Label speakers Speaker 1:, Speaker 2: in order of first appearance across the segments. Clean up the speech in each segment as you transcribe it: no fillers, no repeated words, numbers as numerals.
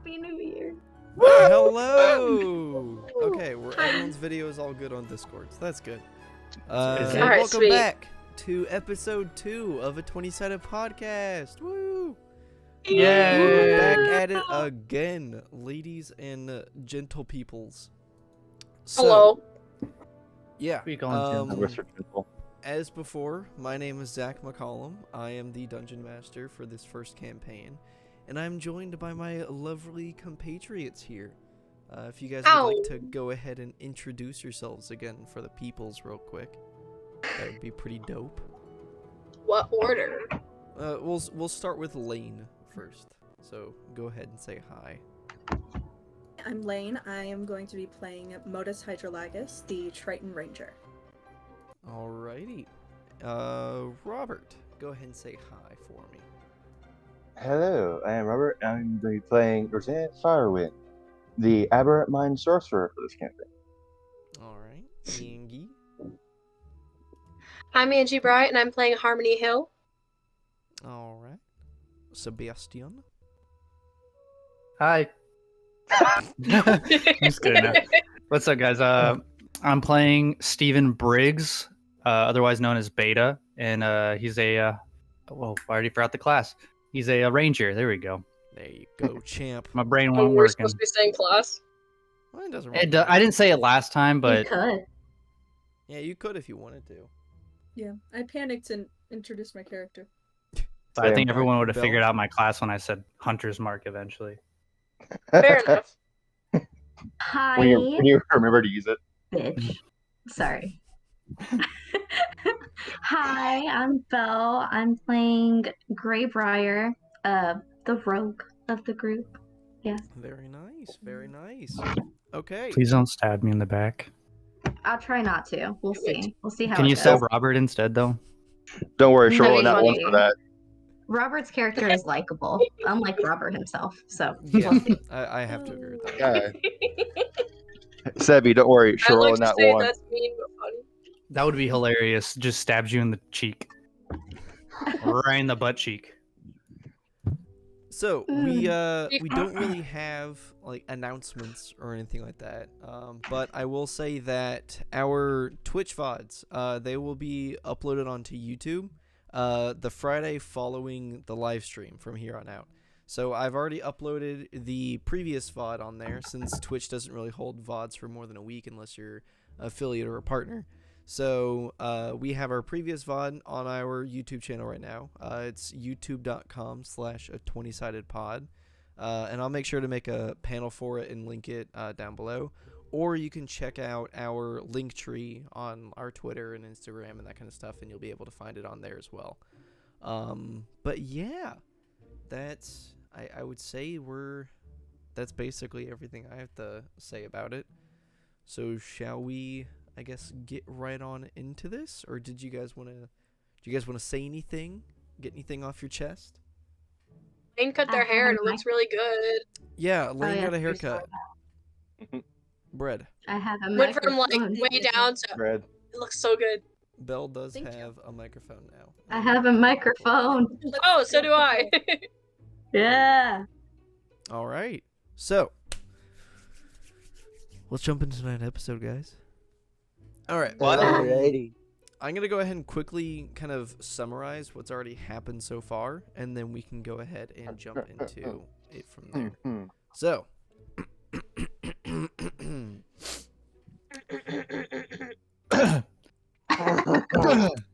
Speaker 1: Happy New Year.
Speaker 2: Hello! Okay, everyone's video is all good on Discord, so that's good.
Speaker 3: Alright,
Speaker 2: Welcome
Speaker 3: sweet.
Speaker 2: back to episode 2 of a 20-sided podcast. Woo!
Speaker 3: Yay!
Speaker 2: We're back at it again, ladies and gentle peoples. So,
Speaker 3: Hello.
Speaker 2: Yeah.
Speaker 4: We going
Speaker 2: As before, my name is Zach McCollum. I am the Dungeon Master for this first campaign, and I'm joined by my lovely compatriots here. If you guys would like to go ahead and introduce yourselves again for the peoples real quick, that would be pretty dope.
Speaker 3: What order?
Speaker 2: We'll start with Lane first. So go ahead and say hi.
Speaker 5: I'm Lane. I am going to be playing Modus Hydrolagus, the Triton Ranger.
Speaker 2: Alrighty. Robert, go ahead and say hi for me.
Speaker 6: Hello, I am Robert. I'm going to be playing Lieutenant Firewind, the Aberrant Mind Sorcerer for this campaign.
Speaker 2: Alright. Yangi.
Speaker 3: I'm Angie Bright, and I'm playing Harmony Hill.
Speaker 2: Alright. Sebastian.
Speaker 4: Hi. I'm just kidding. What's up, guys? I'm playing Stephen Briggs, otherwise known as Beta, and he's a well, I already forgot the class. He's a ranger. There we go.
Speaker 2: There you go, champ.
Speaker 4: My brain
Speaker 3: Oh,
Speaker 4: wasn't
Speaker 3: we're
Speaker 4: working.
Speaker 3: supposed to be saying class.
Speaker 2: Well, it doesn't
Speaker 4: It,
Speaker 2: really
Speaker 4: I didn't say it last time, but
Speaker 1: You could.
Speaker 2: Yeah, you could if you wanted to.
Speaker 5: Yeah, I panicked and introduced my character.
Speaker 4: I think
Speaker 6: Same.
Speaker 4: everyone would have
Speaker 2: Bill?
Speaker 4: figured out my class when I said Hunter's Mark eventually.
Speaker 3: Fair enough.
Speaker 1: Hi,
Speaker 6: when you remember to use it.
Speaker 1: bitch. Sorry. Hi, I'm Belle. I'm playing Greybriar, the rogue of the group. Yes.
Speaker 2: Very nice, very nice. Okay.
Speaker 4: Please don't stab me in the back.
Speaker 1: I'll try not to. We'll see. We'll see how
Speaker 4: Can
Speaker 1: it
Speaker 4: you
Speaker 1: goes.
Speaker 4: stab Robert instead, though?
Speaker 6: Don't worry,
Speaker 1: No,
Speaker 6: Charlotte,
Speaker 1: he's
Speaker 6: not one
Speaker 1: funny.
Speaker 6: for that.
Speaker 1: Robert's character is likable, unlike Robert himself. So
Speaker 2: Yeah,
Speaker 1: we'll see.
Speaker 2: I have to agree with that.
Speaker 6: Yeah. Sebby, don't worry,
Speaker 3: I'd like
Speaker 6: Charlotte,
Speaker 3: to
Speaker 6: not
Speaker 3: say
Speaker 6: one.
Speaker 3: that's mean but funny.
Speaker 4: That would be hilarious. Just stabs you in the cheek. Right in the butt cheek.
Speaker 2: So we don't really have like announcements or anything like that. But I will say that our Twitch VODs, they will be uploaded onto YouTube the Friday following the live stream from here on out. So I've already uploaded the previous VOD on there since Twitch doesn't really hold VODs for more than a week unless you're an affiliate or a partner. So we have our previous VOD on our YouTube channel right now. It's youtube.com/a20sidedpod. And I'll make sure to make a panel for it and link it down below. Or you can check out our link tree on our Twitter and Instagram and that kind of stuff, and you'll be able to find it on there as well. But yeah, that's I would say that's basically everything I have to say about it. So shall we, I guess, get right on into this, or did you guys want to say anything, get anything off your chest?
Speaker 3: Lane cut their hair and it looks really good.
Speaker 2: Yeah, Lane
Speaker 1: yeah,
Speaker 2: got a
Speaker 1: you saw
Speaker 2: haircut. Bread.
Speaker 1: I have a
Speaker 3: Went from like
Speaker 1: microphone.
Speaker 3: way down to
Speaker 6: Red.
Speaker 3: it looks so good.
Speaker 2: Belle does
Speaker 5: Thank you.
Speaker 2: have a microphone now.
Speaker 1: I have a microphone.
Speaker 3: Oh, so do I.
Speaker 1: Yeah.
Speaker 2: All right, so let's jump into tonight's episode, guys. All right. I'm gonna go ahead and quickly kind of summarize what's already happened so far, and then we can go ahead and jump into it from there. So, I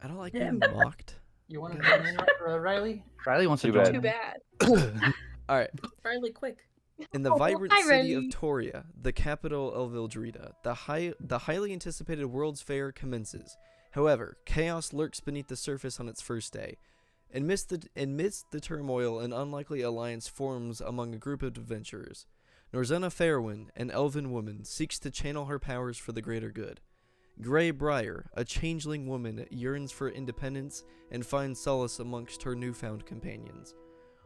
Speaker 2: don't like being mocked.
Speaker 4: You want to come in, Riley? Riley wants to
Speaker 6: Too
Speaker 4: join.
Speaker 3: Too bad.
Speaker 2: All right.
Speaker 5: Fairly quick.
Speaker 2: In the
Speaker 3: Oh,
Speaker 2: vibrant
Speaker 3: hi,
Speaker 2: city of
Speaker 3: Rennie.
Speaker 2: Toria, the capital of Vildrida, the highly anticipated World's Fair commences. However, chaos lurks beneath the surface on its first day. Amidst the turmoil, an unlikely alliance forms among a group of adventurers. Norzena Fairwind, an elven woman, seeks to channel her powers for the greater good. Greybriar, a changeling woman, yearns for independence and finds solace amongst her newfound companions.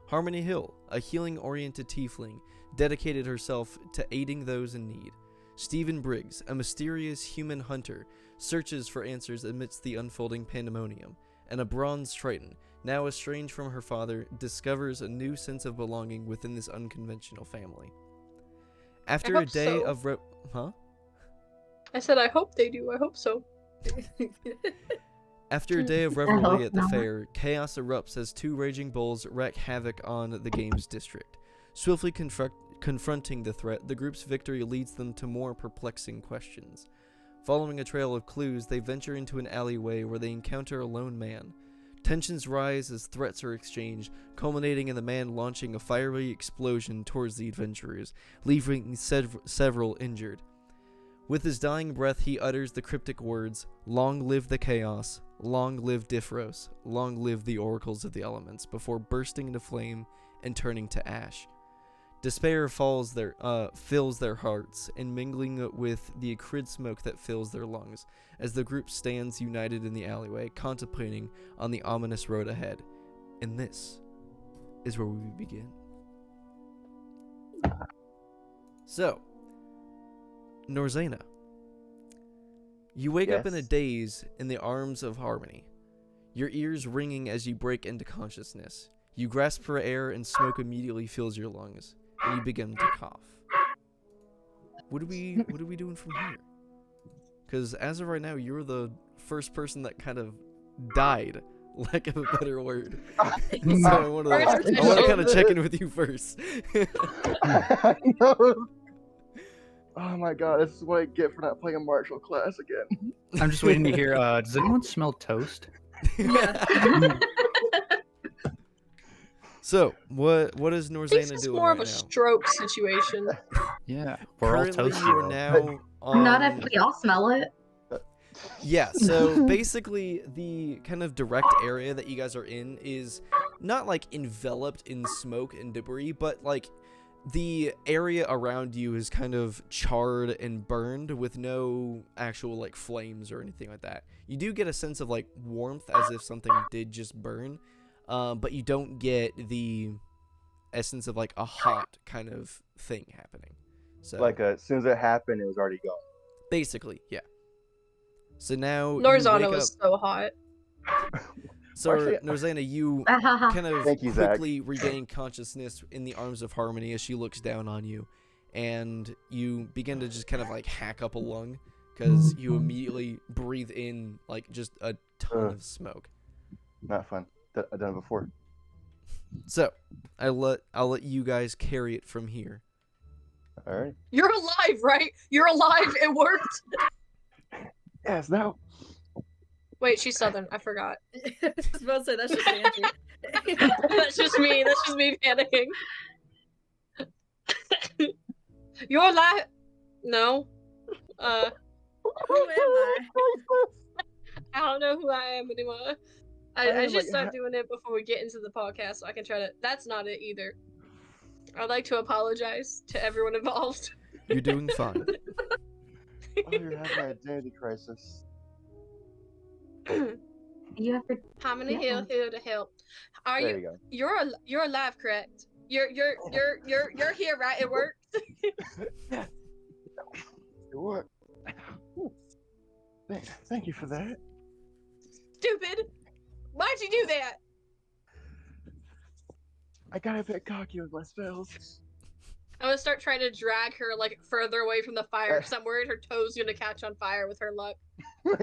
Speaker 2: Harmony Hill, a healing-oriented tiefling, dedicated herself to aiding those in need. Stephen Briggs, a mysterious human hunter, searches for answers amidst the unfolding pandemonium. And a bronze triton, now estranged from her father, discovers a new sense of belonging within this unconventional family. After a
Speaker 3: hope
Speaker 2: day
Speaker 3: so.
Speaker 2: of huh?
Speaker 3: I said I hope they do. I hope so.
Speaker 2: After a day of
Speaker 1: hope
Speaker 2: revelry at the
Speaker 1: not.
Speaker 2: fair, chaos erupts as two raging bulls wreak havoc on the game's district. Swiftly confronting the threat, the group's victory leads them to more perplexing questions. Following a trail of clues, they venture into an alleyway where they encounter a lone man. Tensions rise as threats are exchanged, culminating in the man launching a fiery explosion towards the adventurers, leaving several injured. With his dying breath, he utters the cryptic words, "Long live the chaos, long live Diffros, long live the oracles of the elements," before bursting into flame and turning to ash. Despair fills their hearts, and mingling with the acrid smoke that fills their lungs, as the group stands united in the alleyway, contemplating on the ominous road ahead. And this is where we begin. So, Norzena, you wake up in a
Speaker 6: Yes?
Speaker 2: daze in the arms of Harmony, your ears ringing as you break into consciousness. You grasp for air and smoke immediately fills your lungs, and you begin to cough. What are we doing from here? Because as of right now, you're the first person that kind of died, lack of a better word. So I want to kind of check in with you first.
Speaker 6: I know. Oh my god, this is what I get for not playing a martial class again.
Speaker 4: I'm just waiting to hear. Does anyone smell toast?
Speaker 5: Yeah.
Speaker 2: So, what is
Speaker 3: I think
Speaker 2: Norzena
Speaker 3: it's
Speaker 2: doing
Speaker 3: more
Speaker 2: right
Speaker 3: of a
Speaker 2: now?
Speaker 3: stroke situation.
Speaker 4: Yeah, we're all
Speaker 2: Currently,
Speaker 4: toasty.
Speaker 2: you are
Speaker 4: though.
Speaker 2: now on...
Speaker 1: Not if we all smell it.
Speaker 2: Yeah, so basically the kind of direct area that you guys are in is not like enveloped in smoke and debris, but like the area around you is kind of charred and burned with no actual like flames or anything like that. You do get a sense of like warmth as if something did just burn, but you don't get the essence of like a hot kind of thing happening. So
Speaker 6: Like as soon as it happened, it was already gone.
Speaker 2: basically, yeah. So now you
Speaker 3: Norzana
Speaker 2: wake
Speaker 3: was
Speaker 2: up.
Speaker 3: so hot.
Speaker 2: So
Speaker 6: Actually-
Speaker 2: Norzena, you
Speaker 1: Ahaha.
Speaker 2: kind of
Speaker 6: Thank you, Zach.
Speaker 2: quickly regain consciousness in the arms of Harmony as she looks down on you, and you begin to just kind of like hack up a lung because you immediately breathe in like just a ton of smoke.
Speaker 6: Not fun. I've done it before.
Speaker 2: So I'll let you guys carry it from here.
Speaker 6: All right.
Speaker 3: You're alive, right? You're alive. It worked.
Speaker 6: Yes. Now.
Speaker 3: Wait, she's Southern. I forgot.
Speaker 5: I was about to say that's just Angie.
Speaker 3: That's just me. That's just me panicking. You're alive. No.
Speaker 5: Who am I?
Speaker 3: I don't know who I am anymore. I
Speaker 6: am
Speaker 3: just
Speaker 6: like,
Speaker 3: start doing it before we get into the podcast so I can try to. That's not it either. I'd like to apologize to everyone involved.
Speaker 2: You're doing fine.
Speaker 6: Oh, you're having an identity crisis.
Speaker 1: You ever?
Speaker 3: How many
Speaker 1: Yeah.
Speaker 3: here to help? Are
Speaker 6: There
Speaker 3: you?
Speaker 6: you go.
Speaker 3: You're alive, correct? You're here, right? It worked.
Speaker 6: Yes. It worked. Thank you for that.
Speaker 3: Stupid. Why'd you do that?
Speaker 6: I got a bit cocky with my spells.
Speaker 3: I'm gonna start trying to drag her like further away from the fire because I'm worried her toe's gonna catch on fire with her luck.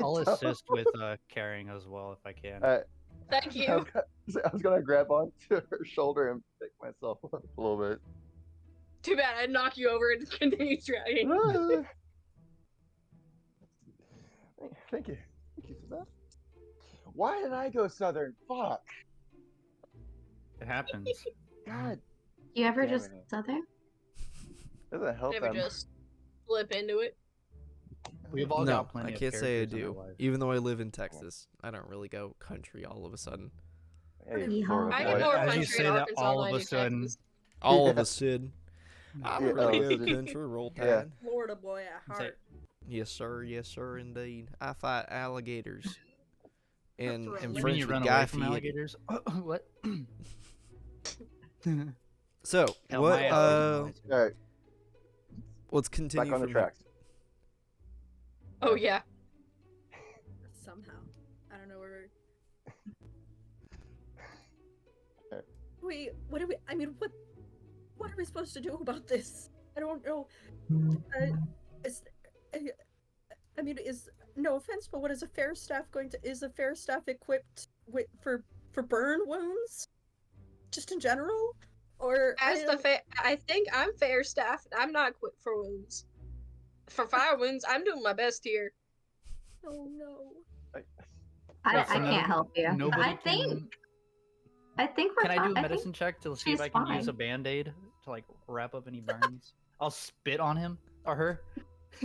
Speaker 4: I'll assist with carrying as well if I can.
Speaker 3: Thank you.
Speaker 6: I was gonna grab onto her shoulder and pick myself up a little bit.
Speaker 3: Too bad I'd knock you over and continue dragging.
Speaker 6: Thank you. Thank you for that. Why did I go southern? Fuck.
Speaker 4: It happens.
Speaker 6: God.
Speaker 1: You ever
Speaker 6: Damn
Speaker 1: just
Speaker 6: it.
Speaker 1: southern?
Speaker 6: Doesn't help
Speaker 3: Never
Speaker 6: them.
Speaker 3: just flip into it.
Speaker 4: We've all
Speaker 2: No,
Speaker 4: got plenty
Speaker 2: I
Speaker 4: of
Speaker 2: can't say I
Speaker 4: characters in our
Speaker 2: do.
Speaker 4: life.
Speaker 2: Even though I live in Texas, I don't really go country all of a sudden.
Speaker 6: Hey,
Speaker 1: Yeehaw.
Speaker 6: Florida
Speaker 3: I
Speaker 6: boy.
Speaker 3: get more
Speaker 4: As you
Speaker 3: country
Speaker 4: say
Speaker 3: in
Speaker 4: that,
Speaker 3: Arkansas
Speaker 4: all
Speaker 3: than
Speaker 4: of
Speaker 3: I
Speaker 4: a
Speaker 3: do
Speaker 4: sudden-
Speaker 3: Texas.
Speaker 2: All of
Speaker 6: Yeah.
Speaker 2: a sudden. I'm
Speaker 6: Yeah,
Speaker 2: really
Speaker 6: all of a
Speaker 2: good
Speaker 6: sudden.
Speaker 2: country, roll
Speaker 6: Yeah.
Speaker 2: tide.
Speaker 5: Florida boy at heart.
Speaker 2: Yes, sir, indeed. I fight alligators. And
Speaker 5: You
Speaker 2: and
Speaker 4: You mean
Speaker 2: French
Speaker 4: you
Speaker 2: with
Speaker 4: run
Speaker 2: Guy
Speaker 4: away from
Speaker 2: Fieri.
Speaker 4: alligators? What?
Speaker 2: So,
Speaker 4: Hell,
Speaker 2: what
Speaker 4: my ass doesn't lie to.
Speaker 6: All right,
Speaker 2: let's continue
Speaker 6: back on the
Speaker 2: from here.
Speaker 6: tracks.
Speaker 3: Oh yeah.
Speaker 5: Somehow. I don't know where I mean, what are we supposed to do about this? I don't know. Is, I mean, no offense, but what is a fair staff is a fair staff equipped for burn wounds? Just in general? Or
Speaker 3: I think I'm fair staff. I'm not equipped for wounds. For fire wounds, I'm doing my best here.
Speaker 5: Oh no.
Speaker 1: I can't help you.
Speaker 4: Nobody
Speaker 1: I think we're
Speaker 4: Can I do a
Speaker 1: fine.
Speaker 4: medicine check to see if
Speaker 1: she's
Speaker 4: I can use a
Speaker 1: fine.
Speaker 4: band-aid to like wrap up any burns? I'll spit on him or her.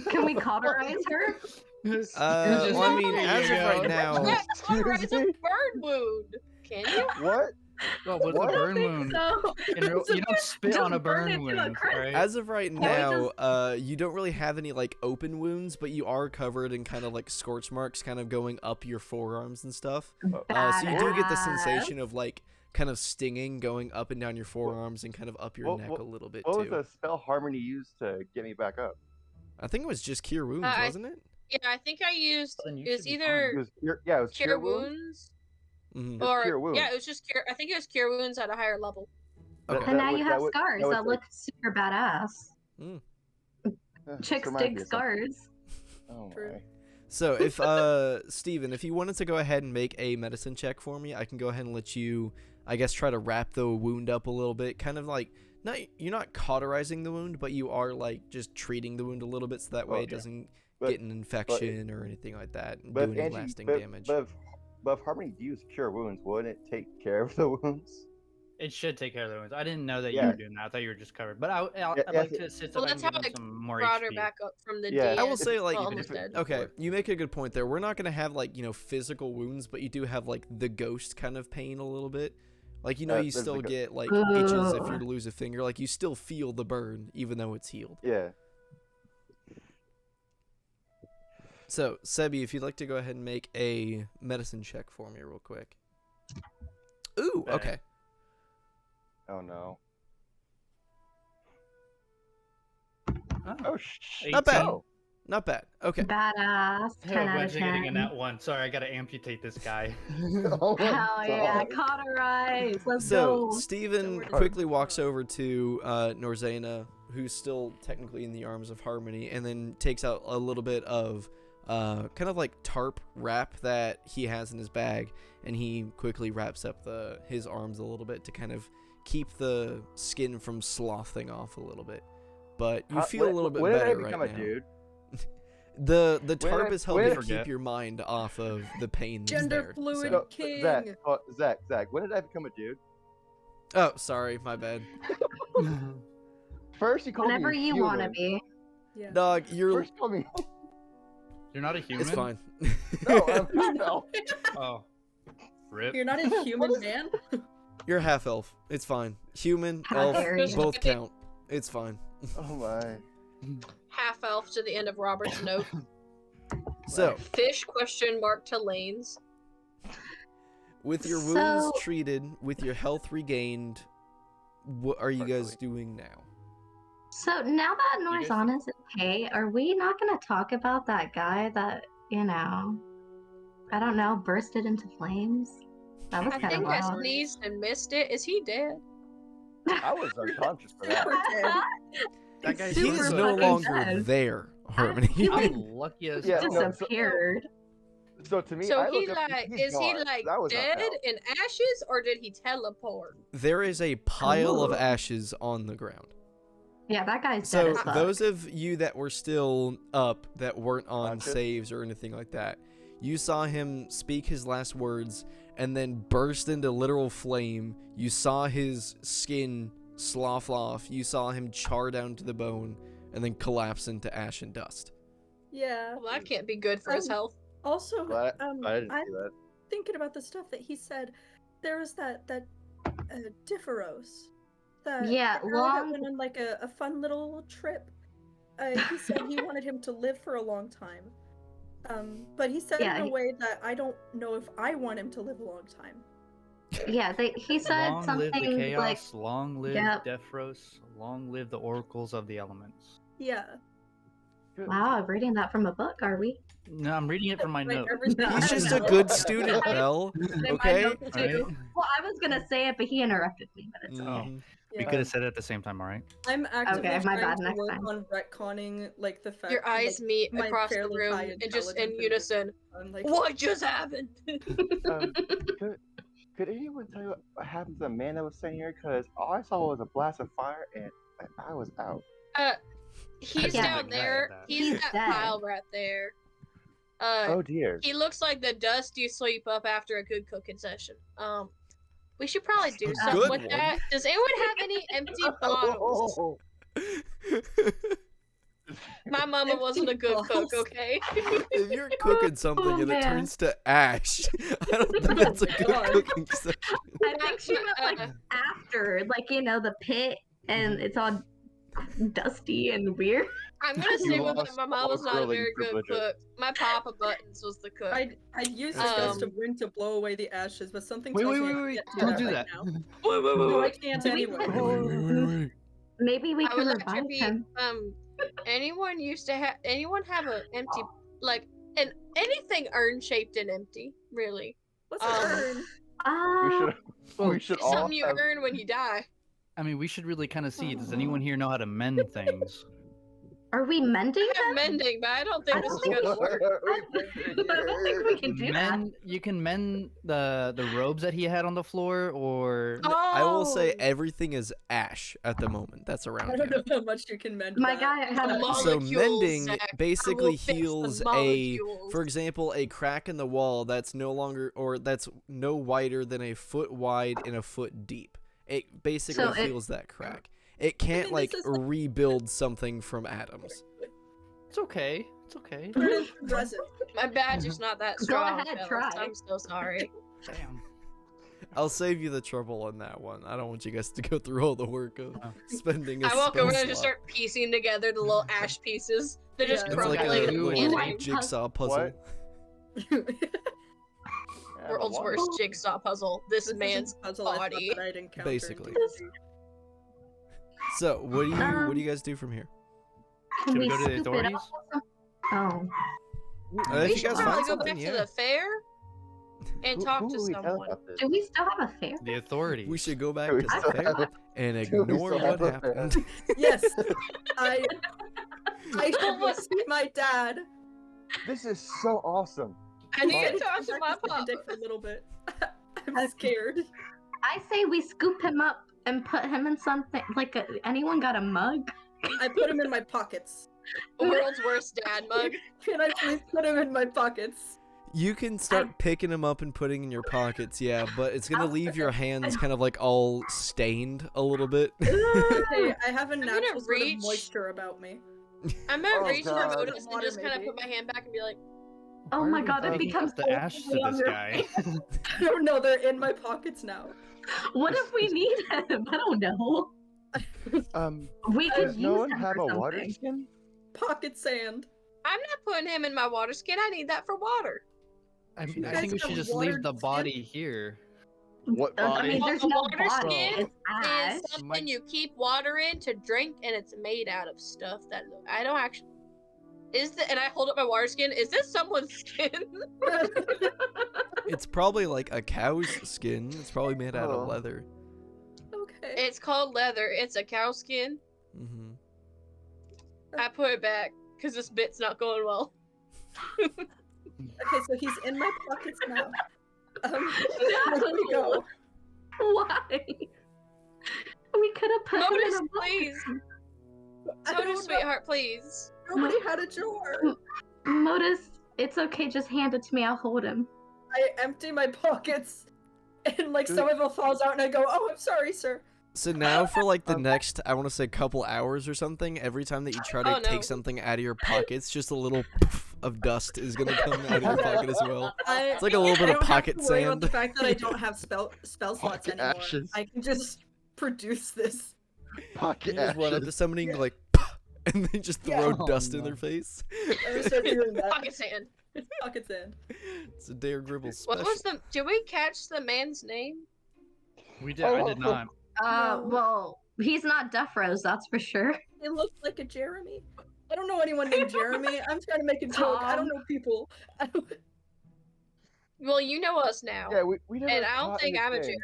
Speaker 1: Can we cauterize her?
Speaker 2: Well, I mean, as of right now,
Speaker 3: Yeah, cauterize a burn wound. Can you?
Speaker 6: What?
Speaker 4: Well, with
Speaker 6: What?
Speaker 4: a burn wound,
Speaker 1: So,
Speaker 4: you don't spit on a
Speaker 1: burn it
Speaker 4: burn
Speaker 1: to a
Speaker 4: wound,
Speaker 1: crisp.
Speaker 4: right?
Speaker 2: as of right
Speaker 1: we
Speaker 2: now, you don't really have any like open wounds, but you are covered in kind of like scorch marks, kind of going up your forearms and stuff. So you do get the
Speaker 1: Badass.
Speaker 2: sensation of like kind of stinging going up and down your forearms and kind of up your neck a little bit
Speaker 6: What was
Speaker 2: too.
Speaker 6: the spell Harmony used to get me back up?
Speaker 2: I think it was just cure wounds,
Speaker 3: I-
Speaker 2: wasn't it?
Speaker 3: Yeah, I think I used
Speaker 4: Then you
Speaker 3: it was
Speaker 4: should be
Speaker 6: It
Speaker 3: either
Speaker 6: was it was
Speaker 3: cure wounds
Speaker 2: Mhm.
Speaker 6: It's
Speaker 3: or
Speaker 6: cure wounds.
Speaker 3: yeah, it was just cure. I think it was cure wounds at a higher level.
Speaker 2: Okay.
Speaker 1: And now
Speaker 6: would-
Speaker 1: you have
Speaker 6: would-
Speaker 1: scars
Speaker 6: would
Speaker 1: that
Speaker 6: take-
Speaker 1: look super badass.
Speaker 6: this
Speaker 1: Chicks
Speaker 6: reminds me
Speaker 1: dig
Speaker 6: of something.
Speaker 1: scars.
Speaker 6: Oh
Speaker 5: True.
Speaker 6: my.
Speaker 2: So if Steven, if you wanted to go ahead and make a medicine check for me, I can go ahead and let you, I guess, try to wrap the wound up a little bit, kind of like you're not cauterizing the wound, but you are like just treating the wound a little bit so that way it
Speaker 6: Okay.
Speaker 2: doesn't
Speaker 6: But-
Speaker 2: get an infection or anything like that and
Speaker 6: But
Speaker 2: do any
Speaker 6: Angie,
Speaker 2: lasting
Speaker 6: but,
Speaker 2: damage.
Speaker 6: but if Harmony used cure wounds, wouldn't it take care of the wounds?
Speaker 4: It should take care of the wounds. I didn't know that you
Speaker 6: Yeah.
Speaker 4: were doing that. I thought you were just covered. But I'd
Speaker 6: Yeah,
Speaker 4: like
Speaker 6: yeah,
Speaker 4: to assist
Speaker 3: Well,
Speaker 4: if I
Speaker 3: that's
Speaker 4: can
Speaker 3: how
Speaker 4: give him
Speaker 3: I
Speaker 4: some more
Speaker 3: Brought her
Speaker 4: HP.
Speaker 3: back up from the
Speaker 6: Yeah.
Speaker 3: dead.
Speaker 2: I will say, like,
Speaker 3: well, almost dead.
Speaker 2: Okay, you make a good point there. We're not gonna have like physical wounds, but you do have like the ghost kind of pain a little bit. Like you
Speaker 6: There's
Speaker 2: still
Speaker 6: the go-
Speaker 2: get like itches if
Speaker 1: Ugh.
Speaker 2: you lose a finger. Like you still feel the burn even though it's healed.
Speaker 6: Yeah.
Speaker 2: So Sebi, if you'd like to go ahead and make a medicine check for me real quick. Ooh,
Speaker 4: Bang.
Speaker 2: okay.
Speaker 6: Oh no.
Speaker 4: Oh,
Speaker 6: Oh shit.
Speaker 2: Not bad.
Speaker 4: 18.
Speaker 2: Not bad. Okay.
Speaker 1: Badass. 10 out of
Speaker 4: Wednesday getting a
Speaker 1: 10.
Speaker 4: nat 1. Sorry, I gotta amputate this guy.
Speaker 6: Oh my
Speaker 1: Hell yeah,
Speaker 6: God.
Speaker 1: cauterize. Let's
Speaker 2: So
Speaker 1: go.
Speaker 2: Steven
Speaker 5: Don't
Speaker 2: quickly walks over to Norzena, who's still technically in the arms of Harmony, and then takes out a little bit of kind of like tarp wrap that he has in his bag, and he quickly wraps up his arms a little bit to kind of keep the skin from sloughing off a little bit. But you feel a little bit
Speaker 6: when did I
Speaker 2: better
Speaker 6: become
Speaker 2: right
Speaker 6: a
Speaker 2: now.
Speaker 6: dude?
Speaker 2: The
Speaker 6: When
Speaker 2: tarp
Speaker 6: did-
Speaker 2: is helping
Speaker 6: when
Speaker 2: to
Speaker 6: did-
Speaker 2: keep
Speaker 4: Forget.
Speaker 2: your mind off of the pain that's
Speaker 5: Gender
Speaker 2: there.
Speaker 5: fluid.
Speaker 2: so-
Speaker 5: King.
Speaker 6: Zach, when did I become a dude?
Speaker 2: Oh, sorry, my bad.
Speaker 6: First you called
Speaker 1: Whenever
Speaker 6: me
Speaker 1: you want to
Speaker 6: human.
Speaker 1: be.
Speaker 5: Yeah.
Speaker 2: Dog, you're.
Speaker 6: First you called me.
Speaker 4: You're not a human?
Speaker 2: It's fine.
Speaker 6: No, I'm female.
Speaker 4: Oh. Rip.
Speaker 5: You're not a human
Speaker 6: What is-
Speaker 5: man?
Speaker 2: You're half elf. It's fine. Human,
Speaker 1: How
Speaker 2: elf,
Speaker 1: dare you.
Speaker 2: both count. It's fine.
Speaker 6: Oh my.
Speaker 3: Half elf to the end of Robert's note.
Speaker 2: So,
Speaker 3: Fish ? To lanes.
Speaker 2: with your wounds
Speaker 1: So-
Speaker 2: treated, with your health regained, what are you guys doing now?
Speaker 1: So now that
Speaker 4: You guys-
Speaker 1: Norzana's okay, are we not going to talk about that guy that, I don't know, bursted into flames? That was
Speaker 3: I
Speaker 1: kind of
Speaker 3: think I
Speaker 1: wild.
Speaker 3: sneezed and missed it. Is he dead?
Speaker 6: I was unconscious for that.
Speaker 5: We're dead.
Speaker 4: That guy's
Speaker 2: He
Speaker 1: Super
Speaker 2: is
Speaker 4: super
Speaker 2: no
Speaker 1: fucking
Speaker 2: longer
Speaker 1: dead.
Speaker 2: there, Harmony.
Speaker 1: He, like,
Speaker 4: I'm lucky as
Speaker 6: Yeah,
Speaker 4: hell.
Speaker 6: no, so-
Speaker 1: disappeared.
Speaker 6: So to me,
Speaker 3: So
Speaker 6: I
Speaker 3: he
Speaker 6: look up,
Speaker 3: like
Speaker 6: he's
Speaker 3: is he
Speaker 6: gone.
Speaker 3: like
Speaker 6: That was not
Speaker 3: dead
Speaker 6: hell.
Speaker 3: in ashes or did he teleport?
Speaker 2: There is a pile of
Speaker 1: Ooh.
Speaker 2: ashes on the ground.
Speaker 1: Yeah, that guy's dead
Speaker 2: So
Speaker 1: as fuck.
Speaker 2: those of you that were still up, that weren't on
Speaker 6: Conscious?
Speaker 2: saves or anything like that, you saw him speak his last words and then burst into literal flame. You saw his skin slough off. You saw him char down to the bone and then collapse into ash and dust.
Speaker 5: Yeah.
Speaker 3: Well, that can't be good for his health.
Speaker 5: Also,
Speaker 6: But I didn't
Speaker 5: I'm
Speaker 6: see that.
Speaker 5: thinking about the stuff that he said. There was that Differos.
Speaker 1: Yeah,
Speaker 5: the girl that
Speaker 1: long-
Speaker 5: went on like a fun little trip. He said he wanted him to live for a long time. But he said
Speaker 1: Yeah,
Speaker 5: in a
Speaker 1: he-
Speaker 5: way that I don't know if I want him to live a long time.
Speaker 1: Yeah, he said
Speaker 4: Long
Speaker 1: something
Speaker 4: live the chaos,
Speaker 1: like,
Speaker 4: long live
Speaker 1: Yep.
Speaker 4: Defros, long live the oracles of the elements.
Speaker 5: Yeah.
Speaker 1: Wow, I'm reading that from a book, are we?
Speaker 4: No, I'm reading it from my note.
Speaker 2: He's just a good student, Belle. Okay.
Speaker 4: Alright.
Speaker 1: Well, I was gonna say it, but he interrupted me, but it's okay.
Speaker 2: Mhm.
Speaker 4: We could have said it at the same time, all right?
Speaker 5: I'm actively
Speaker 1: Okay, my
Speaker 5: trying
Speaker 1: bad,
Speaker 5: to
Speaker 1: next
Speaker 5: work
Speaker 1: time.
Speaker 5: on retconning like the fact
Speaker 3: Your
Speaker 5: that,
Speaker 3: eyes
Speaker 5: like,
Speaker 3: meet
Speaker 5: my
Speaker 3: across the
Speaker 5: fairly
Speaker 3: room
Speaker 5: high
Speaker 3: and just in
Speaker 5: intelligence
Speaker 3: unison.
Speaker 5: I'm like,
Speaker 3: What just happened?
Speaker 6: Could anyone tell you what happened to the man that was sitting here? Because all I saw was a blast of fire, and I was out.
Speaker 3: He's
Speaker 1: Yeah.
Speaker 3: down there. He's
Speaker 1: He's
Speaker 3: that
Speaker 1: dead.
Speaker 3: pile right there.
Speaker 6: Oh dear.
Speaker 3: He looks like the dust you sweep up after a good cooking session. We should probably do
Speaker 2: A
Speaker 3: something
Speaker 2: good
Speaker 3: with
Speaker 2: one.
Speaker 3: that. Does anyone have any empty bottles? My mama wasn't a good cook, okay?
Speaker 2: If you're cooking something
Speaker 1: Oh,
Speaker 2: and it
Speaker 1: man.
Speaker 2: turns to ash, I don't think that's a good
Speaker 5: God.
Speaker 2: cooking session.
Speaker 1: I think she meant like after, like the pit, and it's all dusty and weird.
Speaker 3: I'm gonna
Speaker 6: You
Speaker 3: say with
Speaker 6: lost
Speaker 3: my mom was
Speaker 6: all
Speaker 3: not a
Speaker 6: grilling
Speaker 3: very good
Speaker 6: privileges.
Speaker 3: cook. My Papa Buttons was the cook.
Speaker 5: I'd use the gust of wind to blow away the ashes, but something tells me I can't
Speaker 4: Don't do
Speaker 5: right
Speaker 4: that.
Speaker 5: now.
Speaker 3: Wait, wait,
Speaker 5: No, I
Speaker 3: wait.
Speaker 5: can't
Speaker 1: Do we-
Speaker 5: anyway.
Speaker 1: Maybe we
Speaker 3: I
Speaker 1: could
Speaker 3: would like
Speaker 1: revive
Speaker 3: to be
Speaker 1: him.
Speaker 3: anyone have a empty anything urn shaped and empty, really.
Speaker 5: What's an urn?
Speaker 6: We should all
Speaker 3: Something you
Speaker 6: have.
Speaker 3: earn when you die.
Speaker 4: I mean, we should really kind of see. Does anyone here know how to mend things?
Speaker 1: Are we mending
Speaker 3: I'm
Speaker 1: him?
Speaker 3: mending, but I don't think this is gonna work.
Speaker 1: I don't think we can do that.
Speaker 4: You can mend the robes that he had on the floor, or
Speaker 2: I will say
Speaker 3: Oh.
Speaker 2: everything is ash at the moment. That's
Speaker 5: I
Speaker 2: around
Speaker 5: don't
Speaker 2: him.
Speaker 5: know how much you can mend.
Speaker 1: My
Speaker 5: that.
Speaker 1: guy had
Speaker 3: The
Speaker 1: a
Speaker 2: So
Speaker 3: molecules,
Speaker 2: mending
Speaker 3: Zach. I
Speaker 2: basically
Speaker 3: will fix the
Speaker 2: heals
Speaker 3: molecules.
Speaker 2: for example, a crack in the wall that's no longer or that's no wider than a foot wide and a foot deep. It basically
Speaker 1: So it-
Speaker 2: heals that crack. It can't
Speaker 5: mean,
Speaker 2: like
Speaker 5: this is like-
Speaker 2: rebuild something from atoms.
Speaker 4: it's okay. It's okay.
Speaker 5: Turn it into resin.
Speaker 3: My badge is not that
Speaker 1: Go
Speaker 3: strong.
Speaker 1: ahead,
Speaker 3: fellas.
Speaker 1: try.
Speaker 3: I'm so sorry.
Speaker 4: Damn.
Speaker 2: I'll save you the trouble on that one. I don't want you guys to go through all the work of spending a
Speaker 3: I walk
Speaker 2: spell
Speaker 3: over and just
Speaker 2: slot.
Speaker 3: start piecing together the little ash pieces. They're just
Speaker 5: Yeah,
Speaker 2: It's like a
Speaker 3: crumbling
Speaker 4: Ooh.
Speaker 3: and
Speaker 2: little
Speaker 3: bleeding.
Speaker 2: jigsaw puzzle.
Speaker 3: World's worst jigsaw puzzle. This
Speaker 5: This
Speaker 3: man's
Speaker 5: isn't a puzzle I thought
Speaker 3: body.
Speaker 5: that I'd encounter.
Speaker 2: Basically. So what do you guys do from here?
Speaker 1: Can
Speaker 4: Should we
Speaker 1: we
Speaker 4: go to the
Speaker 1: scoop it
Speaker 4: authorities?
Speaker 1: up? Oh.
Speaker 2: If
Speaker 3: We
Speaker 2: you
Speaker 3: should
Speaker 2: guys
Speaker 3: probably
Speaker 2: find
Speaker 3: go
Speaker 2: something,
Speaker 3: back
Speaker 2: yeah.
Speaker 3: to the fair and talk
Speaker 6: Who
Speaker 3: to
Speaker 6: will we tell
Speaker 3: someone.
Speaker 6: about this?
Speaker 1: Do we still have a fair?
Speaker 4: The authorities.
Speaker 2: We should go back
Speaker 6: Do
Speaker 2: to
Speaker 6: we
Speaker 2: the
Speaker 6: still
Speaker 2: fair
Speaker 6: have
Speaker 2: and
Speaker 6: Do we
Speaker 2: ignore
Speaker 6: still
Speaker 2: what
Speaker 6: have a fair?
Speaker 2: happened.
Speaker 5: Yes, I should go see my dad.
Speaker 6: This is so awesome.
Speaker 3: I need to
Speaker 6: Fine.
Speaker 3: talk to my
Speaker 5: Practice my
Speaker 3: papa.
Speaker 5: dick for a little bit. I'm scared.
Speaker 1: I say we scoop him up and put him in something. Like, anyone got a mug?
Speaker 5: I put him in my pockets.
Speaker 3: World's worst dad mug.
Speaker 5: Can I please put him in my pockets?
Speaker 2: You can start picking them up and putting in your pockets, yeah, but it's gonna leave your hands kind of like all stained a little bit.
Speaker 5: Hey, I have a
Speaker 3: gonna
Speaker 5: natural sort of
Speaker 3: reach-
Speaker 5: moisture about me.
Speaker 3: I'm gonna
Speaker 6: Oh,
Speaker 3: reach for
Speaker 6: God.
Speaker 3: Modus and
Speaker 5: Water,
Speaker 3: just kind of
Speaker 5: maybe.
Speaker 3: put my hand back and be like,
Speaker 1: Oh
Speaker 4: Why
Speaker 1: my
Speaker 4: are we
Speaker 1: god, it
Speaker 4: taking
Speaker 1: becomes
Speaker 4: up the ash to this guy.
Speaker 5: I don't know, they're in my pockets now.
Speaker 1: What if we need him? I don't know. We could
Speaker 6: Does
Speaker 1: use
Speaker 6: no one
Speaker 1: him
Speaker 6: have
Speaker 1: for
Speaker 6: a water
Speaker 1: something.
Speaker 6: skin?
Speaker 5: Pocket sand.
Speaker 3: I'm not putting him in my water skin. I need that for water.
Speaker 4: I mean,
Speaker 5: You
Speaker 4: I
Speaker 5: guys
Speaker 4: think we
Speaker 5: have
Speaker 4: should just
Speaker 5: water
Speaker 4: leave the
Speaker 5: skin?
Speaker 4: body here.
Speaker 6: What
Speaker 1: I
Speaker 6: body?
Speaker 1: mean, there's
Speaker 3: A
Speaker 1: no
Speaker 3: water
Speaker 1: body.
Speaker 3: skin
Speaker 1: It's ash.
Speaker 3: Is something you keep water in to drink, and it's made out of stuff that I don't actually. And I hold up my water skin. Is this someone's skin?
Speaker 2: It's probably like a cow's skin. It's probably made out
Speaker 6: Oh.
Speaker 2: of leather.
Speaker 5: Okay.
Speaker 3: It's called leather. It's a cow skin.
Speaker 2: Hmm
Speaker 3: I put it back because this bit's not going well.
Speaker 5: Okay, so he's in my pockets now. Where do we go?
Speaker 1: Why? We could have put him in
Speaker 3: Modus,
Speaker 1: a book.
Speaker 3: please.
Speaker 5: I
Speaker 3: Modus,
Speaker 5: don't know.
Speaker 3: sweetheart, please.
Speaker 5: Nobody had a drawer.
Speaker 1: Modus, it's okay. Just hand it to me. I'll hold him.
Speaker 5: I empty my pockets, and like some of it falls out, and I go, "Oh, I'm sorry, sir."
Speaker 2: So now for like the next, I want to say couple hours or something, every time that you try to
Speaker 3: Oh, no.
Speaker 2: take something out of your pockets, just a little poof of dust is gonna come out of your pocket as well. It's like a little bit
Speaker 5: I
Speaker 2: of
Speaker 5: don't
Speaker 2: pocket
Speaker 5: have to worry about
Speaker 2: sand.
Speaker 5: the fact that I don't have spell slots
Speaker 6: Pocket
Speaker 5: anymore.
Speaker 6: ashes.
Speaker 5: I can just produce this.
Speaker 2: You
Speaker 6: Pocket
Speaker 2: just run up
Speaker 6: ashes.
Speaker 2: to somebody and
Speaker 5: Yeah.
Speaker 2: go like, and then just throw
Speaker 5: Yeah.
Speaker 4: Oh,
Speaker 2: dust in
Speaker 4: no.
Speaker 2: their face.
Speaker 5: I'm gonna start doing that.
Speaker 3: Pocket sand.
Speaker 5: Pocket sand.
Speaker 2: It's a Dare Gribble special.
Speaker 3: What was the? Did we catch the man's name?
Speaker 4: We did. I did not.
Speaker 5: No.
Speaker 1: Well, he's not Death Rose, that's for sure.
Speaker 5: It looked like a Jeremy. I don't know anyone named Jeremy. I'm trying to make a joke. I don't
Speaker 1: Tom.
Speaker 5: know people. I don't...
Speaker 3: Well, you know us now.
Speaker 6: Yeah, we never.
Speaker 3: And I don't
Speaker 6: caught
Speaker 3: think I'm a
Speaker 6: anything.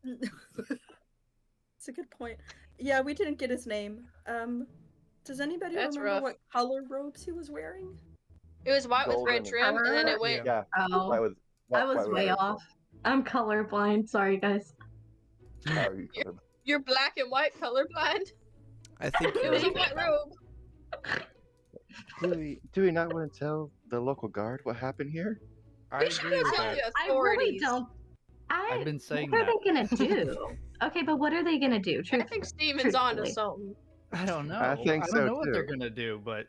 Speaker 3: Jeremy.
Speaker 5: It's a good point. Yeah, we didn't get his name. Does anybody
Speaker 3: That's
Speaker 5: remember
Speaker 3: rough.
Speaker 5: what color robes he was wearing?
Speaker 3: It was white with
Speaker 6: Golden
Speaker 3: red
Speaker 6: and-
Speaker 3: trim, and then it went.
Speaker 6: Yeah,
Speaker 1: Oh,
Speaker 6: white with.
Speaker 1: I was
Speaker 6: white with
Speaker 1: way
Speaker 6: red.
Speaker 1: off. I'm colorblind. Sorry, guys.
Speaker 6: Sorry.
Speaker 3: You're black and white colorblind.
Speaker 2: I think
Speaker 3: It was a white robe.
Speaker 6: Do we not want to tell the local guard what happened here?
Speaker 4: I
Speaker 3: We should
Speaker 4: agree with
Speaker 3: tell
Speaker 4: that.
Speaker 3: the
Speaker 1: I really
Speaker 3: authorities.
Speaker 1: don't.
Speaker 4: I've been saying
Speaker 1: What are
Speaker 4: that.
Speaker 1: they gonna do? Okay, but what are they gonna do?
Speaker 3: I think Steven's onto
Speaker 1: Truthfully.
Speaker 3: something.
Speaker 4: I don't know.
Speaker 6: I think
Speaker 4: don't
Speaker 6: so,
Speaker 4: know what they're
Speaker 6: too.
Speaker 4: gonna do, but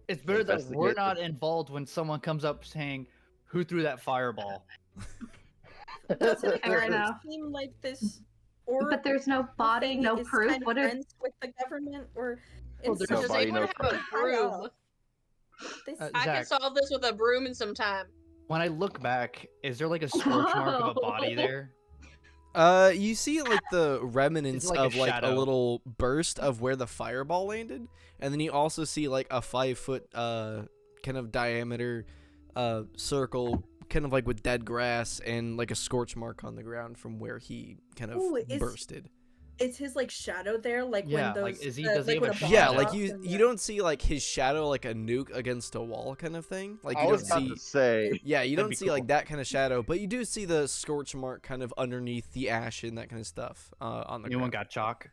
Speaker 4: it's better that we're
Speaker 6: Investigate
Speaker 4: not involved when someone comes up saying, "Who threw that fireball?"
Speaker 5: Doesn't it
Speaker 1: Fair
Speaker 5: kind of
Speaker 1: enough.
Speaker 5: seem like this or
Speaker 1: But there's no body,
Speaker 5: thing
Speaker 1: no
Speaker 5: is
Speaker 1: proof.
Speaker 5: kind of
Speaker 1: What are?
Speaker 5: friends with the government or
Speaker 4: Well,
Speaker 5: in
Speaker 4: there's
Speaker 5: some
Speaker 3: Does
Speaker 6: Nobody
Speaker 3: anyone
Speaker 6: knows.
Speaker 3: have a broom?
Speaker 5: This,
Speaker 3: I can
Speaker 4: Zach,
Speaker 3: solve this with a broom in some time.
Speaker 4: when I look back, is there like a scorch mark of a body there?
Speaker 2: You see like the remnants
Speaker 4: like a
Speaker 2: of like a
Speaker 4: shadow?
Speaker 2: little burst of where the fireball landed, and then you also see like a 5-foot kind of diameter circle, kind of like with dead grass and like a scorch mark on the ground from where he kind of
Speaker 5: Ooh,
Speaker 2: bursted.
Speaker 5: is his like shadow there? Like
Speaker 4: Yeah,
Speaker 5: when
Speaker 4: like,
Speaker 5: those
Speaker 4: is he-
Speaker 5: uh,
Speaker 4: does he
Speaker 5: like
Speaker 4: have
Speaker 5: when
Speaker 4: a
Speaker 5: bomb
Speaker 2: Yeah,
Speaker 4: shadow?
Speaker 2: like
Speaker 5: drops
Speaker 2: you
Speaker 5: and
Speaker 2: you don't see like his shadow like a nuke against a wall kind of thing. Like
Speaker 6: I
Speaker 2: you
Speaker 6: was
Speaker 2: don't
Speaker 6: about
Speaker 2: see.
Speaker 6: to say.
Speaker 2: Yeah, you
Speaker 4: That'd
Speaker 2: don't
Speaker 4: be
Speaker 2: see like
Speaker 4: cool.
Speaker 2: that kind of shadow, but you do see the scorch mark kind of underneath the ash and that kind of stuff on the
Speaker 4: Anyone
Speaker 2: ground.
Speaker 4: got chalk?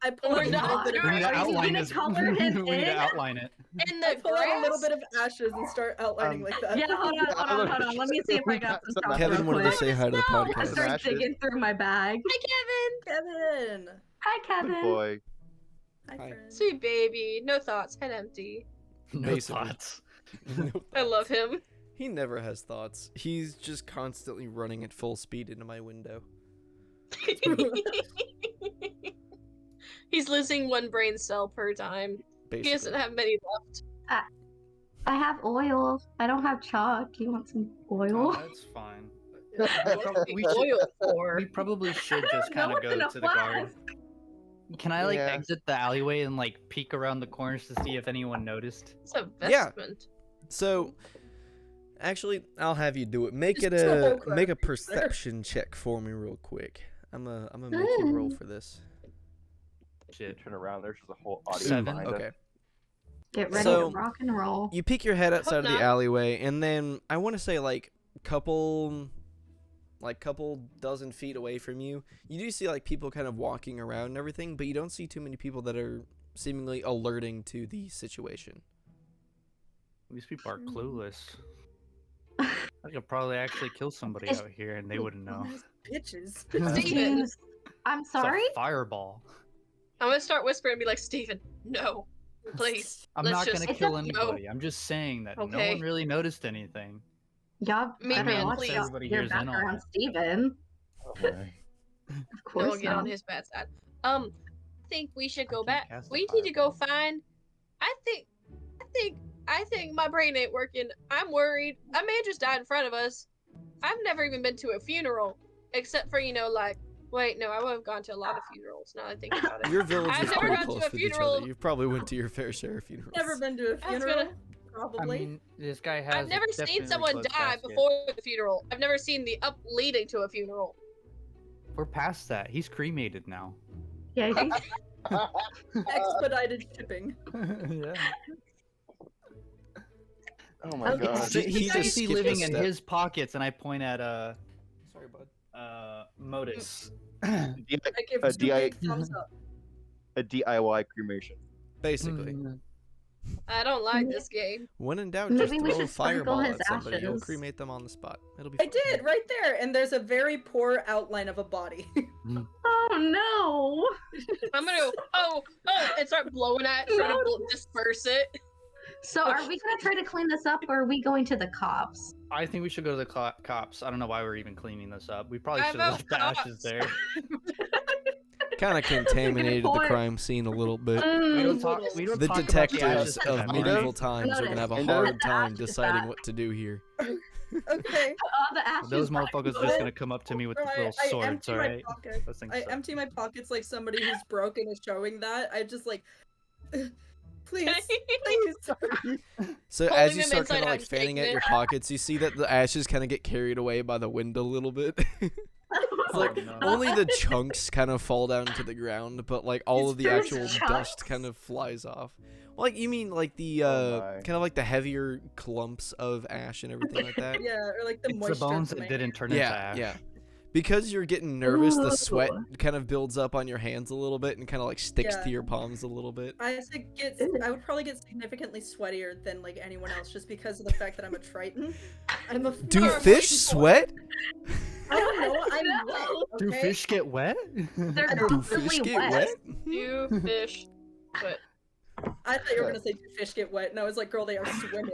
Speaker 5: I pull
Speaker 3: We're
Speaker 5: out a
Speaker 3: not
Speaker 5: little bit of
Speaker 3: doing
Speaker 4: We need to
Speaker 3: Are you
Speaker 4: outline
Speaker 1: gonna
Speaker 4: this.
Speaker 1: color
Speaker 4: we
Speaker 1: him
Speaker 4: need to
Speaker 1: in?
Speaker 4: outline it.
Speaker 3: In
Speaker 5: I
Speaker 3: the
Speaker 5: pull out a little
Speaker 3: grass?
Speaker 5: bit of ashes and start outlining like that.
Speaker 1: Yeah, hold on. Let me see if I got some stuff
Speaker 2: Kevin
Speaker 1: real
Speaker 2: wanted to
Speaker 1: quick.
Speaker 2: say hi to the
Speaker 3: No,
Speaker 1: I
Speaker 2: podcast.
Speaker 1: start
Speaker 6: Ashes.
Speaker 1: digging through my bag.
Speaker 3: Hi,
Speaker 5: Kevin.
Speaker 1: Hi,
Speaker 6: Good
Speaker 1: Kevin.
Speaker 6: boy.
Speaker 5: Hi,
Speaker 2: Hi.
Speaker 5: friend.
Speaker 3: Kevin. Sweet baby. No thoughts. Head empty.
Speaker 4: No
Speaker 2: Basically.
Speaker 4: thoughts.
Speaker 3: I love him.
Speaker 2: He never has thoughts. He's just constantly running at full speed into my window.
Speaker 3: He's losing one brain cell per time. He
Speaker 2: Basically.
Speaker 3: doesn't have many left.
Speaker 1: I have oil. I don't have chalk. You want some
Speaker 4: Oh,
Speaker 1: oil?
Speaker 4: that's fine.
Speaker 3: What's
Speaker 4: we
Speaker 3: the
Speaker 4: should-
Speaker 3: oil for?
Speaker 4: We probably should just kind
Speaker 1: No
Speaker 4: of
Speaker 1: one's
Speaker 4: go
Speaker 1: gonna
Speaker 4: to the guard.
Speaker 1: flask.
Speaker 4: Can I like
Speaker 6: Yeah.
Speaker 4: exit the alleyway and like peek around the corners to see if anyone noticed?
Speaker 3: It's a
Speaker 2: Yeah.
Speaker 3: vestment.
Speaker 2: So, actually, I'll have you do it. Make
Speaker 5: Just
Speaker 2: it
Speaker 5: double
Speaker 2: a make a
Speaker 5: click.
Speaker 2: perception check for me real quick. I'm gonna make you roll for this.
Speaker 4: Shit.
Speaker 6: Turn around. There's just a whole audience
Speaker 4: 7.
Speaker 6: behind us.
Speaker 2: Okay.
Speaker 1: Get ready
Speaker 2: So-
Speaker 1: to rock and roll.
Speaker 2: You peek your head outside of the
Speaker 3: not.
Speaker 2: alleyway, and then I want to say like couple dozen feet away from you, you do see like people kind of walking around and everything, but you don't see too many people that are seemingly alerting to the situation.
Speaker 4: These people are clueless. I could probably actually kill somebody
Speaker 1: Is-
Speaker 4: out here and they wouldn't know.
Speaker 5: Bitches.
Speaker 3: Steven.
Speaker 1: James, I'm
Speaker 4: It's
Speaker 1: sorry.
Speaker 4: a fireball.
Speaker 3: I'm gonna start whispering and be like, Steven, no. Please.
Speaker 4: I'm
Speaker 3: let's
Speaker 4: not
Speaker 3: just
Speaker 4: gonna kill
Speaker 3: no.
Speaker 4: anybody. I'm just saying that no
Speaker 3: Okay.
Speaker 4: one really noticed anything.
Speaker 1: Y'all
Speaker 3: Me,
Speaker 1: better
Speaker 3: man,
Speaker 1: watch
Speaker 3: please.
Speaker 1: your
Speaker 4: Everybody
Speaker 1: your
Speaker 4: hears
Speaker 1: back
Speaker 4: in on
Speaker 1: around
Speaker 4: it.
Speaker 1: Steven.
Speaker 6: Oh my.
Speaker 1: Of
Speaker 3: No
Speaker 1: course
Speaker 3: one get on
Speaker 1: not.
Speaker 3: his bad side. I think we should go
Speaker 4: can't
Speaker 3: back.
Speaker 4: cast a
Speaker 3: We need to go
Speaker 4: fireball.
Speaker 3: find. I think my brain ain't working. I'm worried. A man just died in front of us. I've never even been to a funeral, except for like. Wait, no, I would have gone to a lot of funerals. Now that I think about it.
Speaker 2: Your village
Speaker 3: I've
Speaker 2: is
Speaker 3: never
Speaker 2: pretty
Speaker 3: gone to
Speaker 2: close
Speaker 3: a
Speaker 2: with each
Speaker 3: funeral.
Speaker 2: other. You probably went to your fair share of funerals.
Speaker 5: Never been to a
Speaker 3: was
Speaker 5: funeral.
Speaker 3: gonna-
Speaker 5: Probably.
Speaker 4: I mean, this guy has.
Speaker 3: I've never seen
Speaker 4: definitely
Speaker 3: someone
Speaker 4: close
Speaker 3: die
Speaker 4: casket.
Speaker 3: before the funeral. I've never seen the up leading to a funeral.
Speaker 4: We're past that. He's cremated now.
Speaker 1: Yeah, he's
Speaker 5: Expedited shipping.
Speaker 4: Yeah.
Speaker 6: Oh my
Speaker 1: Okay.
Speaker 6: god.
Speaker 2: He
Speaker 4: He's
Speaker 2: just
Speaker 4: just
Speaker 2: skipped a
Speaker 4: living in
Speaker 2: step.
Speaker 4: his pockets, and I point at
Speaker 2: Sorry, bud.
Speaker 4: Modus.
Speaker 5: I give
Speaker 6: A
Speaker 5: two
Speaker 6: DI
Speaker 5: big thumbs up.
Speaker 6: a DIY cremation.
Speaker 2: Basically,
Speaker 3: I don't like this game.
Speaker 2: when in doubt,
Speaker 1: Maybe
Speaker 2: just
Speaker 1: we
Speaker 2: throw a
Speaker 1: should sprinkle
Speaker 2: fireball
Speaker 1: his
Speaker 2: at somebody. You'll
Speaker 1: ashes.
Speaker 2: cremate them on the spot. It'll be.
Speaker 5: I
Speaker 2: fine.
Speaker 5: did right there, and there's a very poor outline of a body.
Speaker 1: Oh no!
Speaker 3: I'm gonna go, oh, and start blowing at it, trying to disperse it.
Speaker 1: So are we gonna try to clean this up, or are we going to the cops?
Speaker 4: I think we should go to the cops. I don't know why we're even cleaning this up. We probably
Speaker 3: I
Speaker 4: should have
Speaker 3: vote
Speaker 4: left the ashes
Speaker 3: cops.
Speaker 4: there.
Speaker 2: Kind of contaminated the
Speaker 1: point.
Speaker 2: crime scene a little bit.
Speaker 4: We don't
Speaker 1: Mm.
Speaker 4: talk. We don't
Speaker 2: The
Speaker 4: talk about
Speaker 2: detectives
Speaker 4: ashes
Speaker 2: of
Speaker 4: that
Speaker 2: medieval
Speaker 4: much.
Speaker 2: times are gonna have a
Speaker 6: And
Speaker 2: hard
Speaker 1: the
Speaker 2: time
Speaker 1: ashes
Speaker 2: deciding
Speaker 1: that-
Speaker 2: what to do here.
Speaker 5: Okay.
Speaker 1: The ashes.
Speaker 4: Those motherfuckers are just
Speaker 5: Well,
Speaker 4: gonna come up to me with
Speaker 5: Right,
Speaker 4: little
Speaker 5: I
Speaker 4: swords,
Speaker 5: empty my
Speaker 4: alright?
Speaker 5: pocket.
Speaker 4: Those things
Speaker 5: I
Speaker 4: suck.
Speaker 5: empty my pockets like somebody who's broke and is showing that. I just like, please, please.
Speaker 2: So
Speaker 3: Holding
Speaker 2: as you
Speaker 3: them
Speaker 2: start
Speaker 3: inside
Speaker 2: kind of
Speaker 3: out
Speaker 2: like
Speaker 3: and
Speaker 2: fanning
Speaker 3: shaking
Speaker 2: at
Speaker 3: it.
Speaker 2: your pockets, you see that the ashes kind of get carried away by the wind a little bit. It's
Speaker 4: Oh,
Speaker 2: like
Speaker 4: no.
Speaker 2: only the chunks kind of fall down to the ground, but like all
Speaker 5: It's
Speaker 2: of the
Speaker 5: just
Speaker 2: actual
Speaker 1: chunks?
Speaker 2: dust kind of flies off. Like you mean like the
Speaker 6: Oh my.
Speaker 2: kind of like the heavier clumps of ash and everything like that?
Speaker 5: Yeah, or like the
Speaker 4: It's
Speaker 5: moisture.
Speaker 4: the bones
Speaker 5: from
Speaker 4: that
Speaker 5: my
Speaker 4: didn't
Speaker 5: hair.
Speaker 4: turn into
Speaker 2: Yeah,
Speaker 4: ash.
Speaker 2: yeah. Because you're getting nervous, the sweat
Speaker 1: Ooh.
Speaker 2: kind of builds up on your hands a little bit and kind of like sticks
Speaker 5: Yeah.
Speaker 2: to your palms a little bit.
Speaker 5: I would probably get significantly sweatier than like anyone else just because of the fact that I'm a Triton. I'm a
Speaker 2: Do
Speaker 3: Or
Speaker 2: fish
Speaker 3: like-
Speaker 2: sweat?
Speaker 5: I don't know. I'm
Speaker 1: No.
Speaker 5: wet.
Speaker 4: Do
Speaker 5: Okay?
Speaker 4: fish get wet?
Speaker 1: They're
Speaker 2: Do
Speaker 1: not
Speaker 2: fish
Speaker 1: really
Speaker 2: get
Speaker 1: wet.
Speaker 2: wet?
Speaker 3: You fish, but
Speaker 5: I thought you were gonna say do fish get wet, and I was like, girl, they are swimming.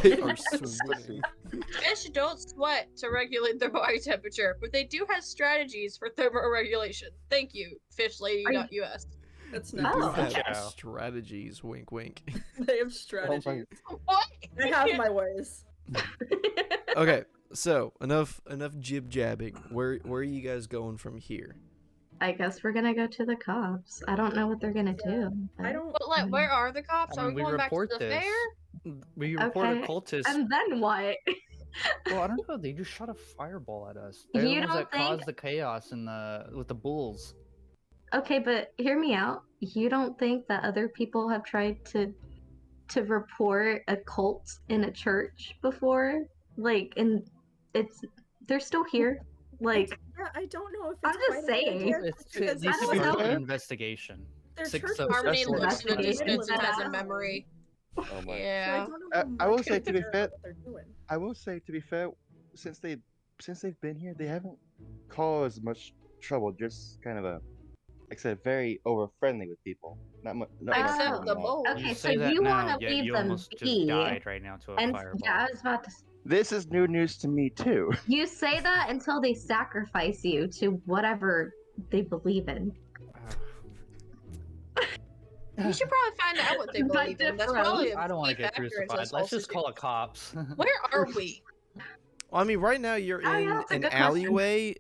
Speaker 2: They are swimming.
Speaker 3: fish don't sweat to regulate their body temperature, but they do have strategies for thermoregulation. Thank you, fishlady.us.
Speaker 5: That's
Speaker 2: They
Speaker 5: not.
Speaker 2: do
Speaker 1: Oh,
Speaker 2: have
Speaker 4: okay.
Speaker 2: strategies, wink wink.
Speaker 5: They have
Speaker 6: Oh
Speaker 5: strategies.
Speaker 3: What?
Speaker 5: I have my ways.
Speaker 2: Okay, so enough jib jabbing. Where are you guys going from here?
Speaker 1: I guess we're gonna go to the cops. I don't know what they're gonna do.
Speaker 5: I don't.
Speaker 3: But like, where are the cops?
Speaker 4: I
Speaker 3: Are
Speaker 4: mean,
Speaker 3: we
Speaker 4: we
Speaker 3: going back to
Speaker 4: report
Speaker 3: the
Speaker 4: this.
Speaker 3: fair?
Speaker 4: We report a
Speaker 1: Okay,
Speaker 4: cultist.
Speaker 1: And then what?
Speaker 4: Well, I don't know. They just shot a fireball at us. They're
Speaker 1: You
Speaker 4: the ones
Speaker 1: don't
Speaker 4: that caused the chaos in with the bulls.
Speaker 1: Okay, but hear me out. You don't think that other people have tried to report a cult in a church before? Like, and they're still here. Like,
Speaker 5: Yeah, I don't know if it's
Speaker 1: I'm just
Speaker 5: quite a good
Speaker 1: saying.
Speaker 5: idea,
Speaker 4: It's
Speaker 5: because
Speaker 4: it needs
Speaker 1: I
Speaker 4: to
Speaker 1: don't
Speaker 4: be
Speaker 1: know.
Speaker 4: put in investigation.
Speaker 5: their
Speaker 4: Six
Speaker 5: church
Speaker 4: of
Speaker 5: is
Speaker 3: Harmony
Speaker 5: also
Speaker 3: looks in the
Speaker 5: in middle
Speaker 3: distance
Speaker 5: of
Speaker 3: and has a
Speaker 5: town.
Speaker 3: memory.
Speaker 6: Oh my.
Speaker 5: So I
Speaker 3: Yeah.
Speaker 5: don't know how
Speaker 6: I will
Speaker 5: much
Speaker 6: say, to be
Speaker 5: care
Speaker 6: fair-
Speaker 5: about what they're doing.
Speaker 6: I will say, to be fair, since they've been here, they haven't caused much trouble. Just kind of like I said, very over friendly with people. Not much. Not much
Speaker 3: Except
Speaker 6: more
Speaker 3: the
Speaker 6: than that.
Speaker 3: bull.
Speaker 1: Okay,
Speaker 4: You
Speaker 1: so
Speaker 4: say that
Speaker 1: you
Speaker 4: now,
Speaker 1: wanna
Speaker 4: yet
Speaker 1: leave
Speaker 4: you
Speaker 1: them
Speaker 4: almost just
Speaker 1: be.
Speaker 4: died right now to a
Speaker 1: And
Speaker 4: fireball.
Speaker 1: yeah, I was about to.
Speaker 6: This is new news to me too.
Speaker 1: You say that until they sacrifice you to whatever they believe in.
Speaker 3: You should probably find out what they
Speaker 1: But
Speaker 3: believe in. That's probably a
Speaker 4: I don't want to
Speaker 3: key
Speaker 4: get
Speaker 3: factor in
Speaker 4: crucified.
Speaker 3: this whole
Speaker 4: Let's just call it
Speaker 3: situation.
Speaker 4: cops.
Speaker 3: Where are we?
Speaker 2: Well, I mean, right now you're
Speaker 1: Oh,
Speaker 2: in
Speaker 1: yeah, that's a
Speaker 2: an
Speaker 1: good question.
Speaker 2: alleyway,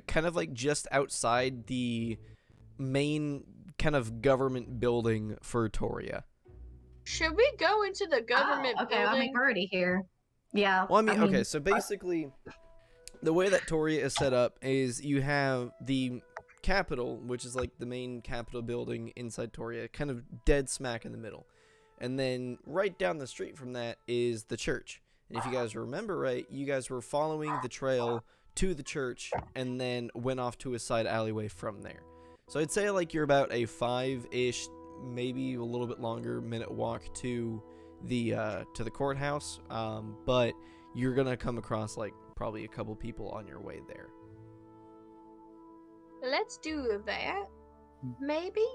Speaker 2: kind of like just outside the main kind of government building for Toria.
Speaker 3: Should we go into the government
Speaker 1: Oh, okay, I mean,
Speaker 3: building?
Speaker 1: we're already here. Yeah.
Speaker 2: Well, I mean, okay, so basically, the way that Toria is set up is you have the Capitol, which is like the main Capitol building inside Toria, kind of dead smack in the middle. And then right down the street from that is the church. And if you guys remember right, you guys were following the trail to the church and then went off to a side alleyway from there. So I'd say like you're about a 5-ish, maybe a little bit longer minute walk to the courthouse. But you're gonna come across like probably a couple people on your way there.
Speaker 3: Let's do that. Maybe?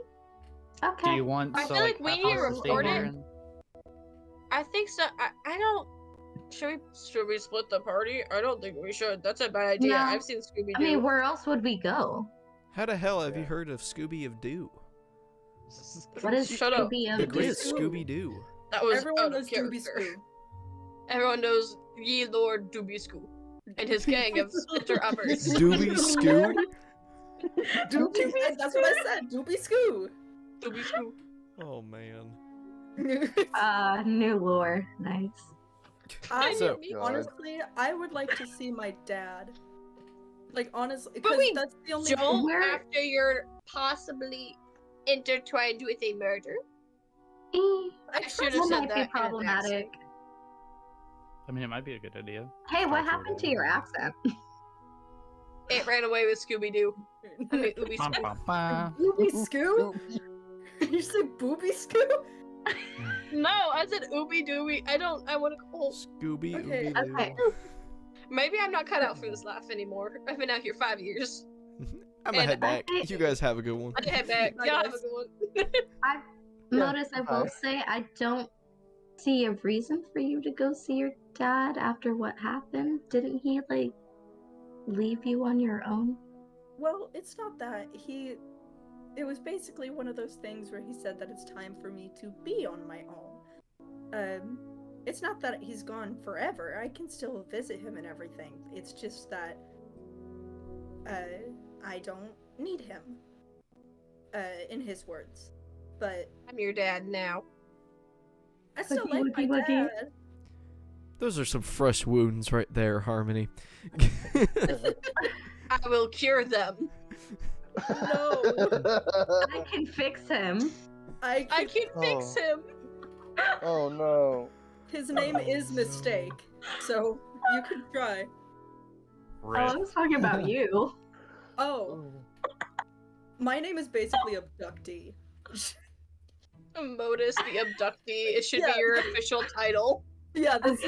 Speaker 1: Okay.
Speaker 4: Do you want?
Speaker 3: I
Speaker 4: so,
Speaker 3: feel like we
Speaker 4: half
Speaker 3: need
Speaker 4: of
Speaker 3: to
Speaker 4: us stay
Speaker 3: record
Speaker 4: here
Speaker 3: it.
Speaker 4: and-
Speaker 3: I think so. I don't. Should we split the party? I don't think we should. That's a bad idea.
Speaker 1: No.
Speaker 3: I've seen Scooby Doo.
Speaker 1: I mean, where else would we go?
Speaker 2: How the hell have you
Speaker 6: Yeah.
Speaker 2: heard of Scooby of Doo?
Speaker 1: What is
Speaker 3: Shut up.
Speaker 1: Scooby
Speaker 2: The
Speaker 1: of
Speaker 2: great
Speaker 1: Doo?
Speaker 2: Scooby Doo.
Speaker 3: That was
Speaker 5: Everyone
Speaker 3: out of
Speaker 5: knows Doobie
Speaker 3: character.
Speaker 5: Scoo.
Speaker 3: Everyone knows ye Lord Doobie Scoo and his gang of splinter uppers.
Speaker 2: Doobie Scoo?
Speaker 5: Doobie, that's what I said. Doobie Scoo.
Speaker 3: Doobie Scoo.
Speaker 2: Oh man.
Speaker 1: New lore. Nice.
Speaker 2: So-
Speaker 5: Honestly, I would like to see my dad. Like honestly,
Speaker 3: But
Speaker 5: because
Speaker 3: we
Speaker 5: that's the only.
Speaker 3: Don't
Speaker 1: Where-
Speaker 3: after you're possibly intertwined with a murder. I should have
Speaker 1: That
Speaker 3: said
Speaker 1: might
Speaker 3: that.
Speaker 1: be
Speaker 3: in an accent.
Speaker 1: problematic.
Speaker 4: I mean, it might be a good idea.
Speaker 1: Hey, what
Speaker 4: Talk to
Speaker 1: happened
Speaker 4: your
Speaker 1: to
Speaker 4: dad.
Speaker 1: your accent?
Speaker 3: It ran away with Scooby Doo. I mean, Ooby
Speaker 4: Bum,
Speaker 3: Scoo.
Speaker 4: bum, bum.
Speaker 5: Doobie Scoo? You said Booby Scoo?
Speaker 3: No, I said Ooby Dooby. I want to call.
Speaker 2: Scooby
Speaker 5: Okay,
Speaker 2: Ooby Doo.
Speaker 1: Okay.
Speaker 3: Maybe I'm not cut out for this life anymore. I've been out here 5 years.
Speaker 2: I'm gonna
Speaker 3: And
Speaker 2: head back.
Speaker 1: I-
Speaker 2: You guys have a good one.
Speaker 3: I head back.
Speaker 5: Bye,
Speaker 3: Y'all
Speaker 5: guys.
Speaker 3: have a good one.
Speaker 6: Yeah,
Speaker 1: Modus, I will
Speaker 6: bye.
Speaker 1: say I don't see a reason for you to go see your dad after what happened. Didn't he like leave you on your own?
Speaker 5: Well, it's not that. It was basically one of those things where he said that it's time for me to be on my own. It's not that he's gone forever. I can still visit him and everything. It's just that I don't need him. In his words. But
Speaker 3: I'm your dad now.
Speaker 5: I still
Speaker 1: Huggy,
Speaker 5: like my
Speaker 1: wuggy, wuggy.
Speaker 5: dad.
Speaker 2: Those are some fresh wounds right there, Harmony.
Speaker 3: I will cure them.
Speaker 5: No.
Speaker 1: I can fix him.
Speaker 3: I can fix him.
Speaker 6: Oh no.
Speaker 5: His name is Mistake, so you can try.
Speaker 1: Oh, I was talking about you.
Speaker 5: Oh, my name is basically Abductee.
Speaker 3: Modus the abductee. It should
Speaker 5: Yeah.
Speaker 3: be your official title.
Speaker 5: Yeah, this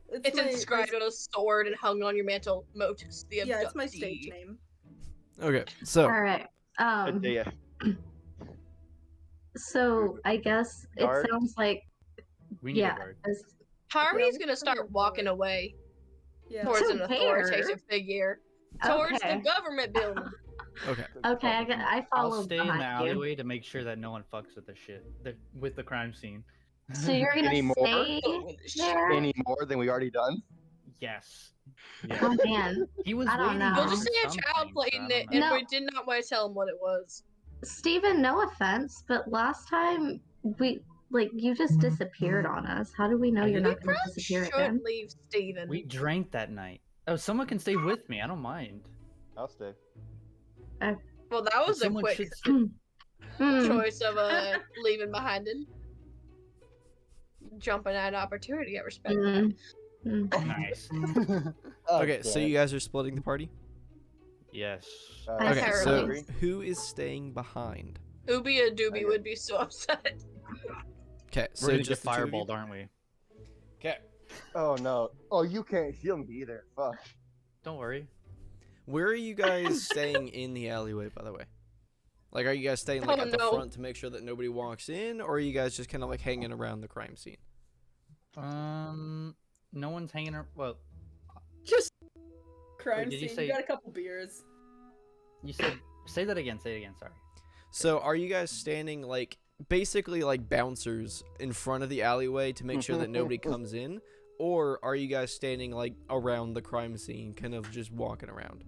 Speaker 3: It's inscribed on a sword and hung on your mantle. Modus the abductee.
Speaker 5: Yeah, it's my stage name.
Speaker 2: Okay, so
Speaker 1: All right.
Speaker 6: Yeah.
Speaker 1: So I guess it
Speaker 6: Guard?
Speaker 1: sounds like
Speaker 4: We need
Speaker 1: yeah.
Speaker 4: a guard.
Speaker 1: as-
Speaker 3: Harmony's
Speaker 5: Yeah,
Speaker 3: gonna start walking away
Speaker 5: Yeah.
Speaker 3: towards
Speaker 1: To
Speaker 3: an
Speaker 1: where?
Speaker 3: authoritative figure. Towards
Speaker 1: Okay.
Speaker 3: the government building.
Speaker 2: okay.
Speaker 1: Okay, I follow
Speaker 4: I'll stay in the
Speaker 1: behind you.
Speaker 4: alleyway to make sure that no one fucks with the shit, with the crime scene.
Speaker 1: So you're gonna
Speaker 6: Any more?
Speaker 1: stay there?
Speaker 6: Any more than we already done?
Speaker 4: Yes.
Speaker 1: Oh man,
Speaker 4: He was
Speaker 1: I don't
Speaker 4: waiting
Speaker 1: know.
Speaker 4: on
Speaker 3: You'll just see a
Speaker 4: something,
Speaker 3: child
Speaker 4: so
Speaker 3: playing
Speaker 4: I
Speaker 3: it,
Speaker 4: don't
Speaker 3: and
Speaker 4: know.
Speaker 1: No.
Speaker 3: we did not want to tell him what it was.
Speaker 1: Steven, no offense, but last time you just disappeared on us. How do we know
Speaker 4: I
Speaker 1: you're
Speaker 4: didn't.
Speaker 1: not gonna
Speaker 3: Probably
Speaker 1: disappear
Speaker 3: should
Speaker 1: again?
Speaker 3: leave Steven.
Speaker 4: We drank that night. Oh, someone can stay with me. I don't mind.
Speaker 6: I'll stay.
Speaker 3: Well, that was a
Speaker 4: Someone
Speaker 3: quick
Speaker 4: should stay.
Speaker 1: Hmm.
Speaker 3: choice of leaving behind him. Jumping at an opportunity, I respect that.
Speaker 1: Mm.
Speaker 4: Nice.
Speaker 2: Okay, so you guys are splitting the party?
Speaker 4: Yes.
Speaker 1: I
Speaker 2: Okay,
Speaker 1: have
Speaker 2: so
Speaker 1: release.
Speaker 2: who is staying behind?
Speaker 3: Ooby a doobie
Speaker 6: Okay.
Speaker 3: would be so upset.
Speaker 2: Okay, so
Speaker 4: We're gonna get
Speaker 2: just the two of you?
Speaker 4: fireballed, aren't we?
Speaker 2: Okay.
Speaker 6: Oh no. Oh, you can't heal me either. Fuck.
Speaker 4: Don't worry.
Speaker 2: Where are you guys staying in the alleyway, by the way? Like, are you guys staying like
Speaker 3: Oh,
Speaker 2: at the
Speaker 3: no.
Speaker 2: front to make sure that nobody walks in, or are you guys just kind of like hanging around the crime scene?
Speaker 4: No one's hanging around. Well,
Speaker 5: Just crime
Speaker 4: did you
Speaker 5: scene.
Speaker 4: say-
Speaker 5: You got a couple beers.
Speaker 4: you said. Say that again. Say it again. Sorry.
Speaker 2: So, are you guys standing like basically like bouncers in front of the alleyway to make sure that nobody comes in, or are you guys standing like around the crime scene, kind of just walking around?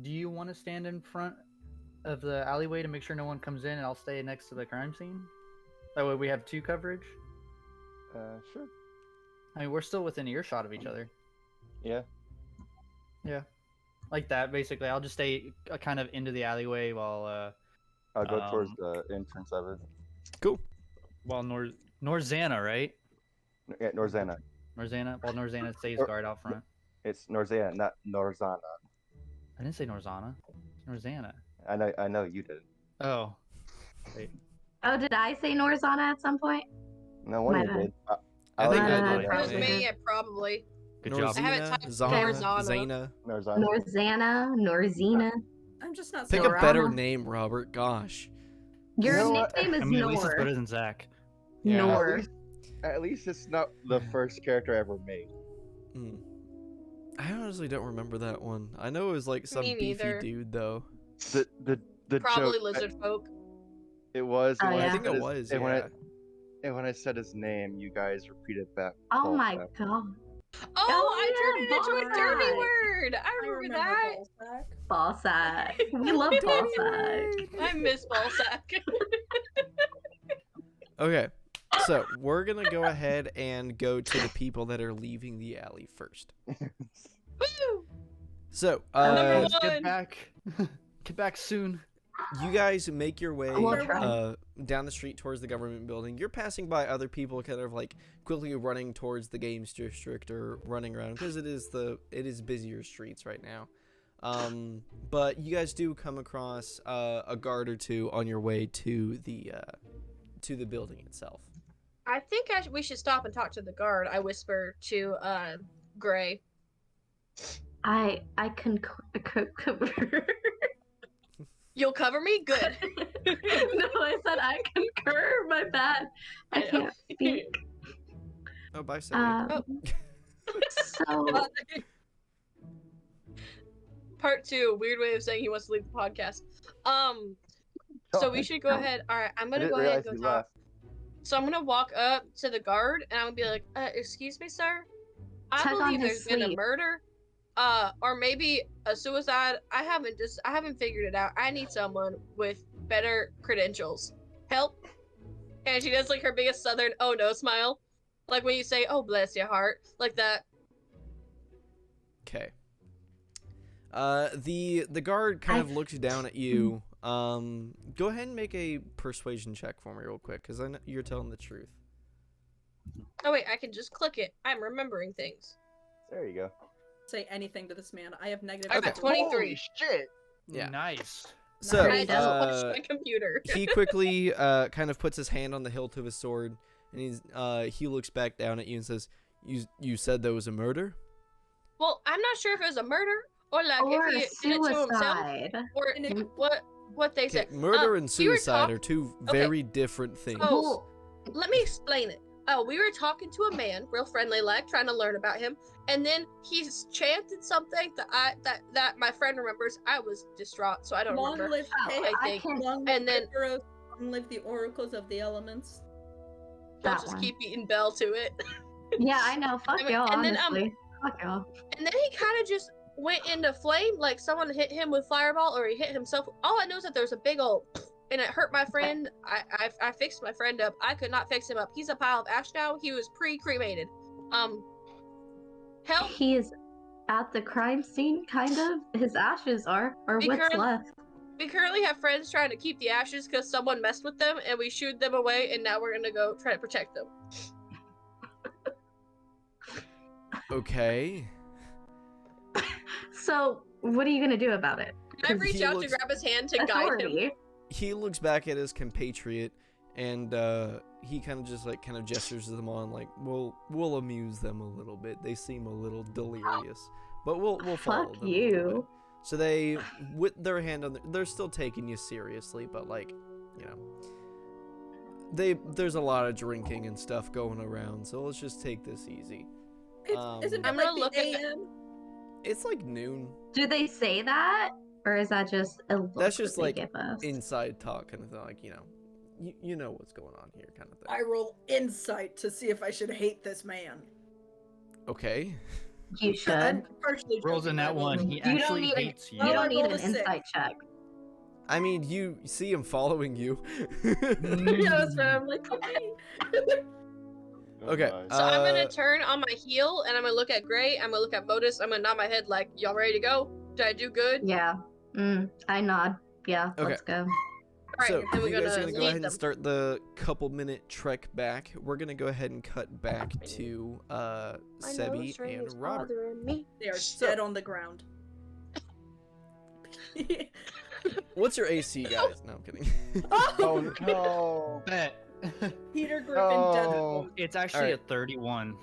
Speaker 4: Do you want to stand in front of the alleyway to make sure no one comes in, and I'll stay next to the crime scene? That way we have two coverage.
Speaker 6: Sure.
Speaker 4: I mean, we're still within earshot of each other.
Speaker 6: Yeah.
Speaker 4: Yeah. Like that, basically. I'll just stay kind of into the alleyway while
Speaker 6: I'll go towards the entrance of it.
Speaker 2: Cool.
Speaker 4: Norzana, right?
Speaker 6: Yeah, Norzana.
Speaker 4: Norzana? While Norzana stays
Speaker 6: Or-
Speaker 4: guard out front.
Speaker 6: It's Norzana, not Norzana.
Speaker 4: I didn't say Norzana. Norzana.
Speaker 6: I know you did.
Speaker 4: Oh. Wait.
Speaker 1: Oh, did I say Norzana at some point?
Speaker 6: No, one
Speaker 1: My
Speaker 6: of you
Speaker 1: bad.
Speaker 6: did.
Speaker 2: I think
Speaker 1: I
Speaker 2: I
Speaker 1: did.
Speaker 2: did.
Speaker 3: It was
Speaker 1: Yeah.
Speaker 3: me, yeah, probably.
Speaker 4: Good job.
Speaker 3: I haven't
Speaker 2: Norzina,
Speaker 3: typed
Speaker 2: Zana,
Speaker 3: Norzana.
Speaker 2: Zana.
Speaker 6: Norzana.
Speaker 1: Norzana.
Speaker 5: I'm just not
Speaker 2: Pick
Speaker 5: saying
Speaker 2: a better
Speaker 1: Zorana.
Speaker 2: name, Robert. Gosh.
Speaker 1: Your
Speaker 6: You know what?
Speaker 1: nickname is
Speaker 4: I mean, at least it's better
Speaker 1: Nor.
Speaker 4: than Zach.
Speaker 2: Yeah.
Speaker 1: Nor.
Speaker 6: At least it's not the first character I ever made.
Speaker 2: Hmm. I honestly don't remember that one. I know it was like some
Speaker 3: Me
Speaker 2: beefy
Speaker 3: neither.
Speaker 2: dude though.
Speaker 6: The
Speaker 3: Probably
Speaker 6: joke,
Speaker 3: lizard folk.
Speaker 6: It was.
Speaker 1: Oh,
Speaker 6: and when
Speaker 1: yeah.
Speaker 2: I think
Speaker 6: said
Speaker 2: it
Speaker 6: his-
Speaker 2: was.
Speaker 6: And
Speaker 2: Yeah.
Speaker 6: when I said his name, you guys repeated back.
Speaker 1: Oh
Speaker 6: call
Speaker 1: my
Speaker 6: back.
Speaker 1: god.
Speaker 3: Oh, I
Speaker 1: yeah,
Speaker 3: turned it into a derby
Speaker 1: Ballsack.
Speaker 3: word. I remember that.
Speaker 5: Ballsack.
Speaker 1: Ballsack. We love Ballsack.
Speaker 3: I miss Ballsack.
Speaker 2: Okay. So we're gonna go ahead and go to the people that are leaving the alley first.
Speaker 3: Woo!
Speaker 2: So,
Speaker 3: Number
Speaker 4: Let's
Speaker 3: one.
Speaker 4: get back. Get back soon.
Speaker 2: you guys make your way
Speaker 1: We'll try.
Speaker 2: down the street towards the government building. You're passing by other people, kind of like quickly running towards the games district or running around because it is busier streets right now. But you guys do come across a guard or two on your way to the building itself.
Speaker 3: I think we should stop and talk to the guard. I whisper to Gray.
Speaker 1: I concur.
Speaker 3: You'll cover me? Good.
Speaker 1: No, I said I concur. My bad. I
Speaker 3: I know.
Speaker 1: can't speak.
Speaker 2: Oh, bye, Sarah.
Speaker 1: So
Speaker 3: Part 2, weird way of saying he wants to leave the podcast. So we should go ahead. All right, I'm
Speaker 6: I
Speaker 3: gonna
Speaker 6: didn't
Speaker 3: go ahead and
Speaker 6: realize
Speaker 3: go
Speaker 6: you
Speaker 3: talk.
Speaker 6: left.
Speaker 3: So I'm gonna walk up to the guard and I'm gonna be like, excuse me, sir. I
Speaker 1: Check on
Speaker 3: believe
Speaker 1: his
Speaker 3: there's been a
Speaker 1: sleep.
Speaker 3: murder, or maybe a suicide. I haven't figured it out. I need someone with better credentials. Help. And she does like her biggest southern oh no smile. Like when you say, oh bless your heart. Like that.
Speaker 2: Okay. The guard kind of looks down at you. Go ahead and make a persuasion check for me real quick, because I know you're telling the truth.
Speaker 3: Oh wait, I can just click it. I'm remembering things.
Speaker 6: There you go.
Speaker 5: Say anything to this man. I have negative.
Speaker 3: I got
Speaker 2: Okay.
Speaker 3: 23.
Speaker 6: Holy shit!
Speaker 2: Yeah.
Speaker 4: Nice.
Speaker 2: So,
Speaker 3: I just watched my computer.
Speaker 2: he quickly kind of puts his hand on the hilt of his sword, and he looks back down at you and says, "You said there was a murder?"
Speaker 3: Well, I'm not sure if it was a murder or like
Speaker 1: Or
Speaker 3: if he did it to himself
Speaker 1: suicide.
Speaker 3: or what they
Speaker 2: Okay,
Speaker 3: said.
Speaker 2: murder and
Speaker 3: we were
Speaker 2: suicide are two
Speaker 3: Okay.
Speaker 2: very different things.
Speaker 3: Oh.
Speaker 1: Well,
Speaker 3: Let me explain it. Oh, we were talking to a man, real friendly like, trying to learn about him, and then he chanted something that my friend remembers. I was distraught, so I don't
Speaker 5: Long
Speaker 3: remember.
Speaker 5: live
Speaker 1: Oh,
Speaker 5: Kate,
Speaker 3: I
Speaker 1: I
Speaker 3: think.
Speaker 1: can
Speaker 5: long
Speaker 3: And
Speaker 5: live
Speaker 3: then-
Speaker 5: heroes, long live the oracles of the elements.
Speaker 3: I'll
Speaker 1: that
Speaker 3: just
Speaker 1: one.
Speaker 3: keep eating bell to it.
Speaker 1: Yeah, I know. Fuck
Speaker 3: I mean,
Speaker 1: y'all,
Speaker 3: and then,
Speaker 1: honestly. Fuck y'all.
Speaker 3: And then he kind of just went into flame, like someone hit him with fireball, or he hit himself. All I know is that there's a big old, and it hurt my friend. I fixed my friend up. I could not fix him up. He's a pile of ash now. He was pre-cremated. Help!
Speaker 1: He is at the crime scene, kind of. His ashes are, or
Speaker 3: He
Speaker 1: what's
Speaker 3: current-
Speaker 1: left.
Speaker 3: We currently have friends trying to keep the ashes because someone messed with them, and we shooed them away, and now we're gonna go try to protect them.
Speaker 2: Okay.
Speaker 1: So, what are you gonna do about it?
Speaker 3: Can I
Speaker 1: 'Cause
Speaker 3: reach
Speaker 2: he
Speaker 3: out to
Speaker 2: looks-
Speaker 3: grab his hand to guide him?
Speaker 1: Authority.
Speaker 2: He looks back at his compatriot, and he kind of just kind of gestures to them on, like, we'll amuse them a little bit. They seem a little delirious, but we'll follow
Speaker 1: Fuck
Speaker 2: them a little
Speaker 1: you.
Speaker 2: bit. So they, with their hand on, they're still taking you seriously, but like, you know, there's a lot of drinking and stuff going around. So let's just take this easy.
Speaker 5: Isn't it
Speaker 3: I'm
Speaker 5: like
Speaker 3: gonna look
Speaker 5: the
Speaker 3: at-
Speaker 5: AM?
Speaker 2: It's like noon.
Speaker 1: Do they say that, or is that just a look
Speaker 2: That's just
Speaker 1: that they
Speaker 2: like
Speaker 1: give us?
Speaker 2: inside talk kind of thing, like, you know, you know what's going on here kind of thing.
Speaker 5: I roll insight to see if I should hate this man.
Speaker 2: Okay.
Speaker 1: You should.
Speaker 5: I'm partially
Speaker 4: Rolls
Speaker 5: joking,
Speaker 4: in
Speaker 5: I
Speaker 4: that
Speaker 5: rolled
Speaker 4: one.
Speaker 5: a-
Speaker 4: He
Speaker 1: You don't
Speaker 4: actually
Speaker 1: need
Speaker 4: hates you.
Speaker 1: You
Speaker 5: Oh, I
Speaker 1: don't need
Speaker 5: rolled
Speaker 1: an
Speaker 5: a six.
Speaker 1: insight check.
Speaker 2: I mean, you see him following you.
Speaker 5: Yeah, that's right. I'm like, okay.
Speaker 6: Oh
Speaker 2: Okay,
Speaker 6: my.
Speaker 3: So I'm gonna turn on my heel, and I'm gonna look at Gray. I'm gonna look at Modus. I'm gonna nod my head like, y'all ready to go? Did I do good?
Speaker 1: Yeah. I nod. Yeah,
Speaker 2: Okay.
Speaker 1: let's go.
Speaker 3: Alright,
Speaker 2: So
Speaker 3: then we're
Speaker 2: you guys are
Speaker 3: gonna
Speaker 2: gonna go
Speaker 3: leave
Speaker 2: ahead
Speaker 3: them.
Speaker 2: and start the couple-minute trek back. We're gonna go ahead and cut back to
Speaker 3: My
Speaker 2: Sebi
Speaker 3: nose ring
Speaker 2: and
Speaker 3: is
Speaker 2: Robert.
Speaker 3: bothering me.
Speaker 5: They are
Speaker 2: So-
Speaker 5: dead on the ground.
Speaker 2: What's your AC, guys? No, I'm kidding.
Speaker 6: Oh no!
Speaker 4: Bet.
Speaker 5: Peter Griffin dead.
Speaker 6: Oh.
Speaker 4: It's actually
Speaker 2: Alright.
Speaker 4: a 31.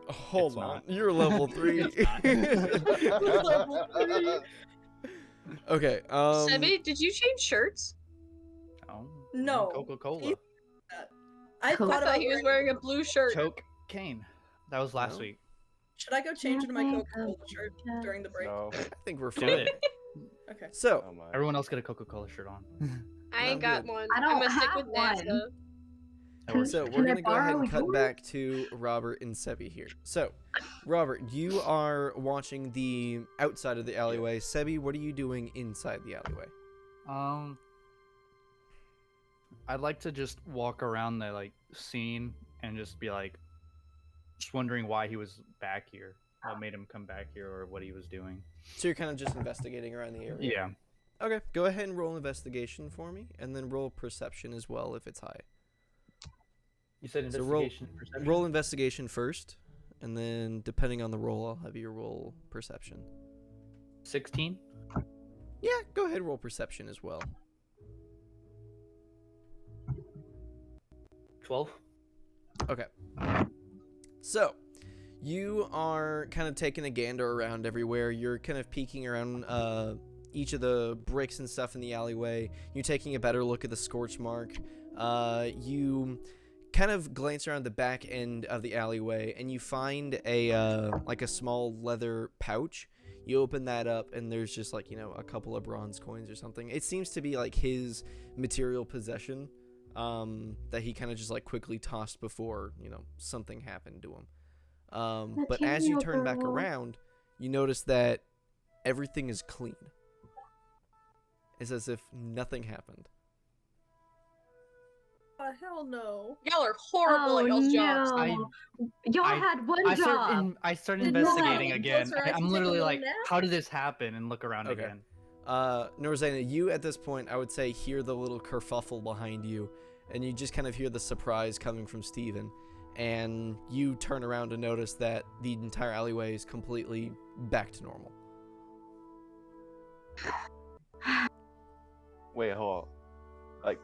Speaker 2: Hold
Speaker 4: It's
Speaker 2: on,
Speaker 4: not.
Speaker 2: you're level 3.
Speaker 5: Level 3.
Speaker 2: Okay.
Speaker 3: Sebi, did you change shirts?
Speaker 4: Oh,
Speaker 5: No.
Speaker 4: Coca-Cola.
Speaker 5: He- I
Speaker 1: Cool.
Speaker 3: I
Speaker 5: thought
Speaker 3: thought
Speaker 5: about
Speaker 3: he was wearing a blue shirt.
Speaker 4: Cocaine. That was last
Speaker 2: No.
Speaker 4: week.
Speaker 5: should I go change into my
Speaker 1: Nothing
Speaker 5: Coca-Cola shirt during the break?
Speaker 6: No.
Speaker 2: I think we're
Speaker 4: Do
Speaker 2: fine.
Speaker 4: it.
Speaker 5: Okay.
Speaker 2: So,
Speaker 6: Oh my.
Speaker 4: Everyone else get a Coca-Cola shirt on.
Speaker 3: I ain't
Speaker 2: I'm
Speaker 3: got
Speaker 2: good.
Speaker 3: one.
Speaker 1: I don't
Speaker 3: I'm gonna stick
Speaker 1: have
Speaker 3: with NASA.
Speaker 1: one.
Speaker 4: That works.
Speaker 2: So
Speaker 1: Can
Speaker 2: we're
Speaker 1: I
Speaker 2: gonna go ahead and
Speaker 1: borrow
Speaker 2: cut
Speaker 1: yours?
Speaker 2: back to Robert and Sebi here. So, Robert, you are watching the outside of the alleyway. Sebi, what are you doing inside the alleyway?
Speaker 4: I'd like to just walk around the scene and just be just wondering why he was back here, what made him come back here, or what he was doing.
Speaker 2: So you're kind of just investigating around the area.
Speaker 4: Yeah.
Speaker 2: Okay, go ahead and roll investigation for me, and then roll perception as well if it's high.
Speaker 4: You said
Speaker 2: So roll-
Speaker 4: investigation, perception?
Speaker 2: Roll investigation first, and then depending on the roll, I'll have you roll perception.
Speaker 4: 16.
Speaker 2: Yeah, go ahead and roll perception as well.
Speaker 4: 12.
Speaker 2: Okay. So, you are kind of taking a gander around everywhere. You're kind of peeking around each of the bricks and stuff in the alleyway. You're taking a better look at the scorch mark. You kind of glance around the back end of the alleyway, and you find a small leather pouch. You open that up, and there's just a couple of bronze coins or something. It seems to be his material possession. that he kind of just like quickly tossed before, you know, something happened to him.
Speaker 1: The
Speaker 2: But as you
Speaker 1: Cheerio
Speaker 2: turn back
Speaker 1: girl.
Speaker 2: around, you notice that everything is clean. It's as if nothing happened.
Speaker 5: Hell no.
Speaker 3: Y'all are horrible at y'all's jobs.
Speaker 1: Y'all
Speaker 4: I-
Speaker 1: had one job.
Speaker 4: I start
Speaker 5: Did
Speaker 4: investigating
Speaker 5: not.
Speaker 4: again.
Speaker 5: Close her eyes
Speaker 4: I'm
Speaker 5: and take a
Speaker 4: literally
Speaker 5: little
Speaker 4: like,
Speaker 5: nap?
Speaker 4: how did this happen? And look around
Speaker 2: Okay.
Speaker 4: again.
Speaker 2: Norzana, you at this point, I would say, hear the little kerfuffle behind you, and you just kind of hear the surprise coming from Steven, and you turn around to notice that the entire alleyway is completely back to normal.
Speaker 6: Wait, hold on.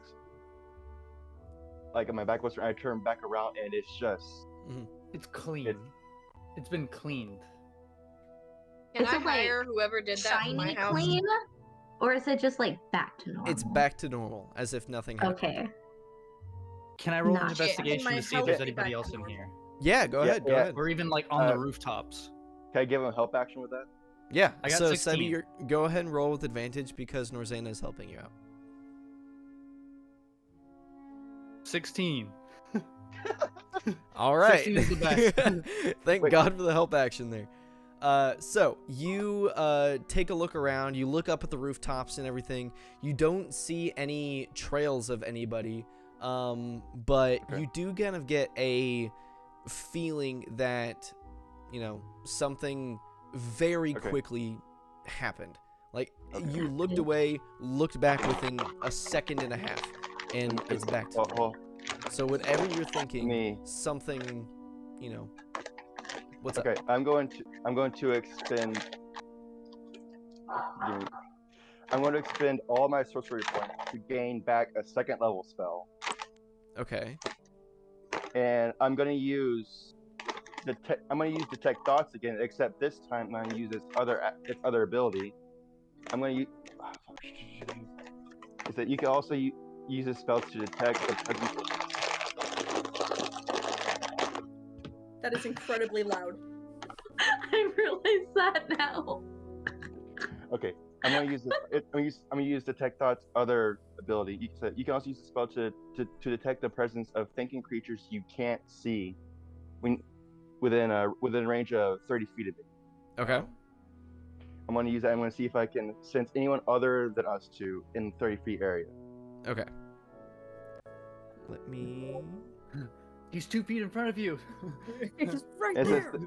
Speaker 6: Like in my back was I turn back around and it's just
Speaker 4: It's clean. It's been cleaned.
Speaker 3: Can
Speaker 1: Is
Speaker 3: I
Speaker 1: it, like,
Speaker 3: hire whoever did that to my
Speaker 1: shiny
Speaker 3: house?
Speaker 1: clean, or is it just like back to normal?
Speaker 2: It's back to normal, as if nothing happened.
Speaker 1: Okay.
Speaker 4: Can I roll an
Speaker 1: Nah.
Speaker 4: investigation
Speaker 5: My
Speaker 4: to see if
Speaker 5: house
Speaker 4: there's
Speaker 5: is
Speaker 4: anybody
Speaker 5: back
Speaker 4: else
Speaker 5: to
Speaker 4: in
Speaker 5: normal.
Speaker 4: here?
Speaker 2: Yeah, go
Speaker 6: Yeah,
Speaker 2: ahead, go
Speaker 6: yeah.
Speaker 2: ahead.
Speaker 4: Or even like on the
Speaker 6: Uh,
Speaker 4: rooftops?
Speaker 6: Can I give him a help action with that?
Speaker 2: Yeah,
Speaker 4: I got
Speaker 2: so
Speaker 4: 16.
Speaker 2: Sebi, go ahead and roll with advantage because Norzana is helping you out.
Speaker 4: 16.
Speaker 2: All right.
Speaker 4: 16 is the best.
Speaker 2: Thank
Speaker 6: Wait.
Speaker 2: God for the help action there. So you take a look around. You look up at the rooftops and everything. You don't see any trails of anybody, but
Speaker 6: Okay.
Speaker 2: you do kind of get a feeling that, you know, something very
Speaker 6: Okay.
Speaker 2: quickly happened. Like
Speaker 6: Okay.
Speaker 2: you looked away, looked back within a second and a half, and it's back to normal. So whatever you're thinking,
Speaker 6: Me.
Speaker 2: something, you know, what's
Speaker 6: Okay,
Speaker 2: up?
Speaker 6: I'm going to expend. I'm going to expend all my sorcery points to gain back a second level spell,
Speaker 2: Okay.
Speaker 6: and I'm going to use detect thoughts again. Except this time I'm going to use its other ability. I'm going to use. Is that you can also use this spell to detect the presence.
Speaker 5: That is incredibly loud.
Speaker 1: I realize that now.
Speaker 6: Okay, I'm gonna use this. I'm gonna use detect thoughts other ability. You can also use the spell to detect the presence of thinking creatures you can't see within range of 30 feet of it.
Speaker 2: Okay.
Speaker 6: I'm gonna use that. I'm gonna see if I can sense anyone other than us two in 30 feet area.
Speaker 2: Okay. Let me.
Speaker 4: He's 2 feet in front of you.
Speaker 5: It's right
Speaker 6: It says
Speaker 5: there.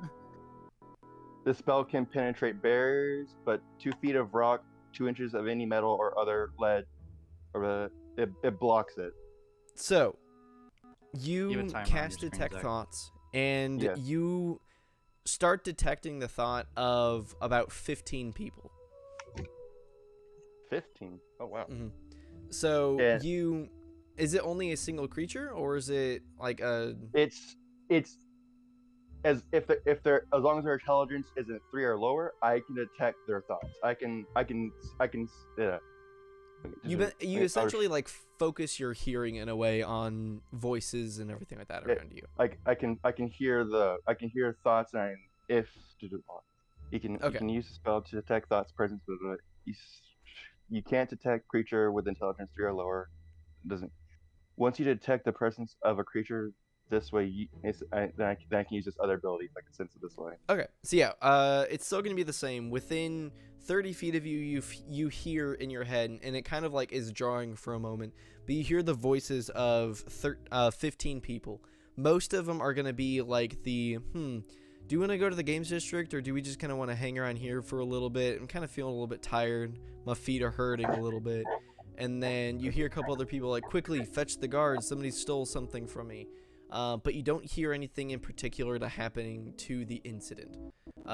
Speaker 6: the spell can penetrate barriers, but 2 feet of rock, 2 inches of any metal or other lead, or it blocks it.
Speaker 2: So,
Speaker 4: You
Speaker 2: you
Speaker 4: have a timer on
Speaker 2: cast
Speaker 4: your screen,
Speaker 2: detect
Speaker 4: Zach.
Speaker 2: thoughts, and
Speaker 6: Yes.
Speaker 2: you start detecting the thought of about 15 people.
Speaker 6: 15. Oh wow.
Speaker 2: So
Speaker 6: Yeah.
Speaker 2: is it only a single creature, or is it like a?
Speaker 6: It's as if they're as long as their intelligence isn't 3 or lower, I can detect their thoughts. I can yeah.
Speaker 2: You essentially like focus your hearing in a way on voices and everything like that
Speaker 6: Yeah.
Speaker 2: around you.
Speaker 6: I can hear thoughts, and you
Speaker 2: Okay.
Speaker 6: can use the spell to detect thoughts presence, but you can't detect creature with intelligence 3 or lower. It doesn't. Once you detect the presence of a creature this way, then I can use this other ability. I can sense it this way.
Speaker 2: Okay, so yeah, it's still gonna be the same. Within 30 feet of you, you hear in your head, and it kind of like is jarring for a moment, but you hear the voices of 15 people. Most of them are gonna be like the, do you want to go to the games district, or do we just kind of want to hang around here for a little bit? I'm kind of feeling a little bit tired. My feet are hurting a little bit. And then you hear a couple other people like, quickly, fetch the guards. Somebody stole something from me. But you don't hear anything in particular to happening to the incident.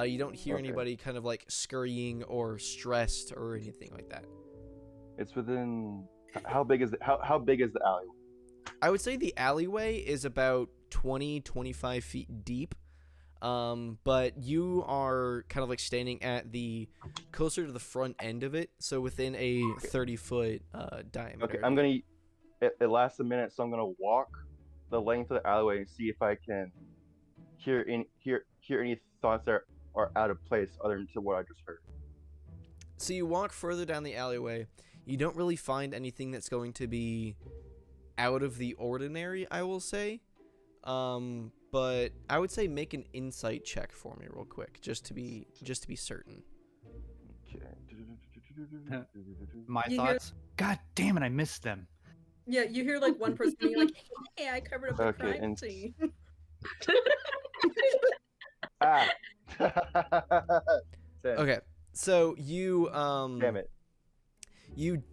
Speaker 2: You don't hear
Speaker 6: Okay.
Speaker 2: anybody kind of like scurrying or stressed or anything like that.
Speaker 6: It's within. How big is how big is the alleyway?
Speaker 2: I would say the alleyway is about 20-25 feet deep. But you are kind of like standing at the closer to the front end of it, so within a 30-foot diameter.
Speaker 6: Okay, I'm gonna. It lasts a minute, so I'm gonna walk the length of the alleyway and see if I can hear any thoughts that are out of place other than to what I just heard.
Speaker 2: So you walk further down the alleyway. You don't really find anything that's going to be out of the ordinary, I will say. But I would say make an insight check for me real quick, just to be certain.
Speaker 6: Okay.
Speaker 4: My
Speaker 5: You hear-
Speaker 4: thoughts. God damn it! I missed them.
Speaker 5: Yeah, you hear like one person being like, "Hey, I covered up the
Speaker 6: Okay,
Speaker 5: crime
Speaker 6: and-
Speaker 5: scene."
Speaker 6: Ah. 10.
Speaker 2: Okay, so you
Speaker 6: Damn it.
Speaker 2: You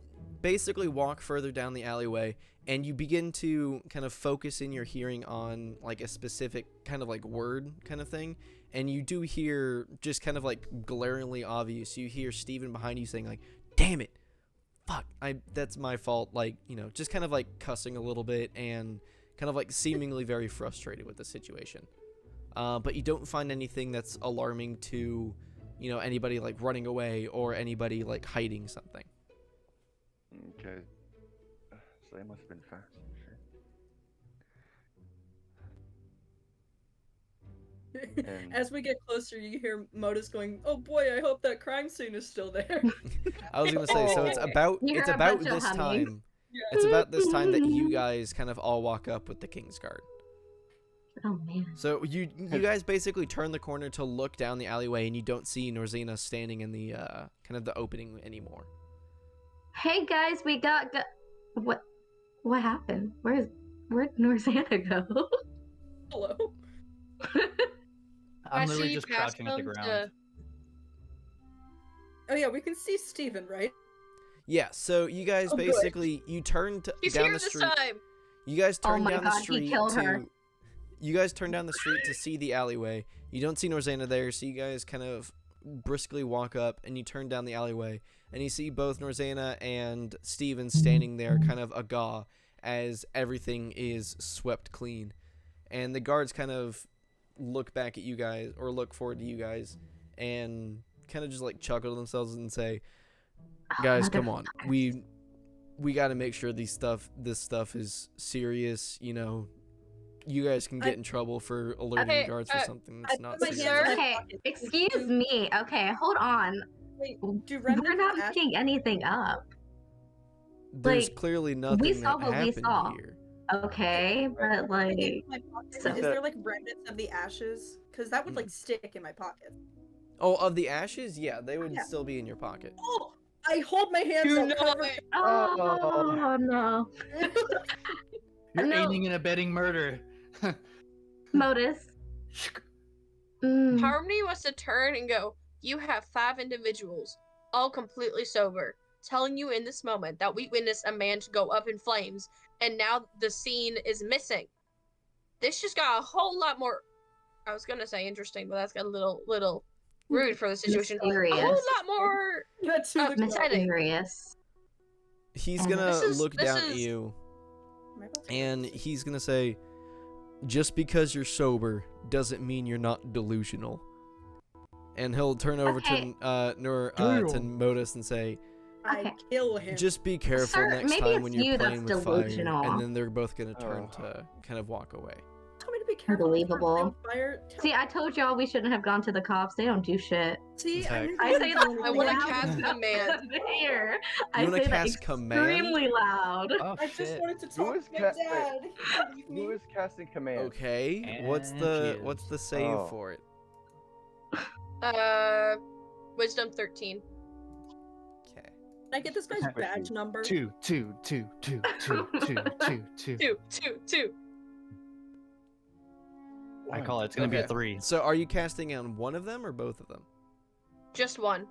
Speaker 2: basically walk further down the alleyway, and you begin to kind of focus in your hearing on like a specific kind of like word kind of thing, and you do hear, just kind of like glaringly obvious, you hear Steven behind you saying like, "Damn it, fuck, that's my fault," like, you know, just kind of like cussing a little bit and kind of like seemingly very frustrated with the situation. But you don't find anything that's alarming to, you know, anybody like running away or anybody like hiding something.
Speaker 6: Okay. So they must have been fast. And-
Speaker 5: As we get closer, you hear Modus going, "Oh boy, I hope that crime scene is still there."
Speaker 2: I was gonna say, so it's about
Speaker 1: You
Speaker 2: it's
Speaker 1: hear a
Speaker 2: about
Speaker 1: bunch of
Speaker 2: this
Speaker 1: humming.
Speaker 2: time.
Speaker 5: Yeah.
Speaker 2: It's about this time that you guys kind of all walk up with the King's Guard.
Speaker 1: Oh man.
Speaker 2: So you guys basically turn the corner to look down the alleyway, and you don't see Norzina standing in the kind of the opening anymore.
Speaker 1: Hey guys, we got what happened? Where'd Norzana go?
Speaker 5: Hello.
Speaker 3: I
Speaker 4: I'm
Speaker 3: see
Speaker 4: literally
Speaker 3: you
Speaker 4: just
Speaker 3: passed
Speaker 4: crouching at the
Speaker 3: them
Speaker 4: ground.
Speaker 5: Oh yeah, we can see Steven, right?
Speaker 2: Yeah, so you guys
Speaker 5: Oh, good.
Speaker 2: basically you turn
Speaker 3: He's
Speaker 2: down
Speaker 3: here
Speaker 2: the
Speaker 3: this
Speaker 2: street.
Speaker 3: time.
Speaker 2: You guys
Speaker 1: Oh
Speaker 2: turn
Speaker 1: my
Speaker 2: down the
Speaker 1: God, he
Speaker 2: street
Speaker 1: killed
Speaker 2: to.
Speaker 1: her.
Speaker 2: You guys turn down the street to see the alleyway. You don't see Norzana there, so you guys kind of briskly walk up, and you turn down the alleyway, and you see both Norzana and Steven standing there, kind of agah, as everything is swept clean. And the guards kind of look back at you guys, or look forward to you guys, and kind of just like chuckle to themselves and say, "Guys, come on, we got to make sure this stuff is serious. You know, you guys can get in trouble for alerting
Speaker 3: Okay,
Speaker 2: the guards for something that's
Speaker 5: I
Speaker 2: not
Speaker 5: put my
Speaker 2: serious."
Speaker 5: hands in my
Speaker 1: Okay,
Speaker 5: pocket.
Speaker 1: excuse me. Okay, hold on.
Speaker 5: Wait, do
Speaker 1: We're
Speaker 5: remnants
Speaker 1: not
Speaker 5: of Ash-
Speaker 1: picking anything up.
Speaker 2: There's
Speaker 1: like,
Speaker 2: clearly nothing
Speaker 1: saw
Speaker 2: that
Speaker 1: what we
Speaker 2: happened
Speaker 1: saw.
Speaker 2: here.
Speaker 1: Okay, but like,
Speaker 5: in my pocket?
Speaker 1: so-
Speaker 5: Is there like remnants of the ashes? Because that would like stick in my pocket.
Speaker 2: Oh, of the ashes? Yeah, they would
Speaker 5: Yeah.
Speaker 2: still be in your pocket.
Speaker 5: Oh, I hold my hands
Speaker 3: Do
Speaker 5: up.
Speaker 3: not.
Speaker 5: covered-
Speaker 1: oh no,
Speaker 4: You're
Speaker 1: No.
Speaker 4: aiding and abetting murder.
Speaker 1: Modus. Mm.
Speaker 3: Harmony wants to turn and go, "You have 5 individuals, all completely sober, telling you in this moment that we witnessed a man go up in flames, and now the scene is missing. This just got a whole lot more," I was gonna say interesting, but that's got a little rude for the situation. A whole
Speaker 1: Mysterious.
Speaker 3: lot more.
Speaker 5: That's who the
Speaker 1: Mysterious.
Speaker 2: He's
Speaker 1: And
Speaker 2: gonna
Speaker 3: This
Speaker 2: look down at
Speaker 3: is-
Speaker 2: you,
Speaker 5: Am I about to-
Speaker 2: and he's gonna say, "Just because you're sober doesn't mean you're not delusional." And he'll turn over
Speaker 1: Okay.
Speaker 2: to Modus and say,
Speaker 5: I
Speaker 1: Okay.
Speaker 5: kill him.
Speaker 2: "Just be careful
Speaker 1: Sir,
Speaker 2: next
Speaker 1: maybe
Speaker 2: time
Speaker 1: it's
Speaker 2: when you're
Speaker 1: you that's
Speaker 2: playing with fire."
Speaker 1: delusional.
Speaker 2: And then they're both gonna turn
Speaker 6: Oh.
Speaker 2: to kind of walk away.
Speaker 5: Tell me to be careful.
Speaker 1: Unbelievable.
Speaker 5: Fire.
Speaker 1: See, I told y'all we shouldn't have gone to the cops. They don't do shit.
Speaker 5: See,
Speaker 2: Okay.
Speaker 1: I say that
Speaker 3: I wanna
Speaker 1: loud
Speaker 3: cast
Speaker 1: enough
Speaker 3: command.
Speaker 1: to hear. I
Speaker 2: wanna
Speaker 1: say that
Speaker 2: cast command?
Speaker 1: extremely loud.
Speaker 4: Oh
Speaker 5: I just
Speaker 4: shit.
Speaker 5: wanted to
Speaker 6: Who
Speaker 5: talk
Speaker 6: is
Speaker 5: to my
Speaker 6: ca-
Speaker 5: dad. Leave me.
Speaker 6: Who is casting command?
Speaker 2: Okay.
Speaker 4: And
Speaker 2: What's
Speaker 4: she
Speaker 2: the
Speaker 4: is.
Speaker 2: save
Speaker 6: Oh.
Speaker 2: for it?
Speaker 3: Wisdom 13.
Speaker 2: Okay.
Speaker 5: Can I get this guy's badge number?
Speaker 4: 2, 2, 2, 2, 2, 2, 2, 2.
Speaker 3: 2.
Speaker 4: I call it. It's gonna be a
Speaker 2: Okay.
Speaker 4: 3.
Speaker 2: So are you casting on one of them or both of them?
Speaker 3: Just one.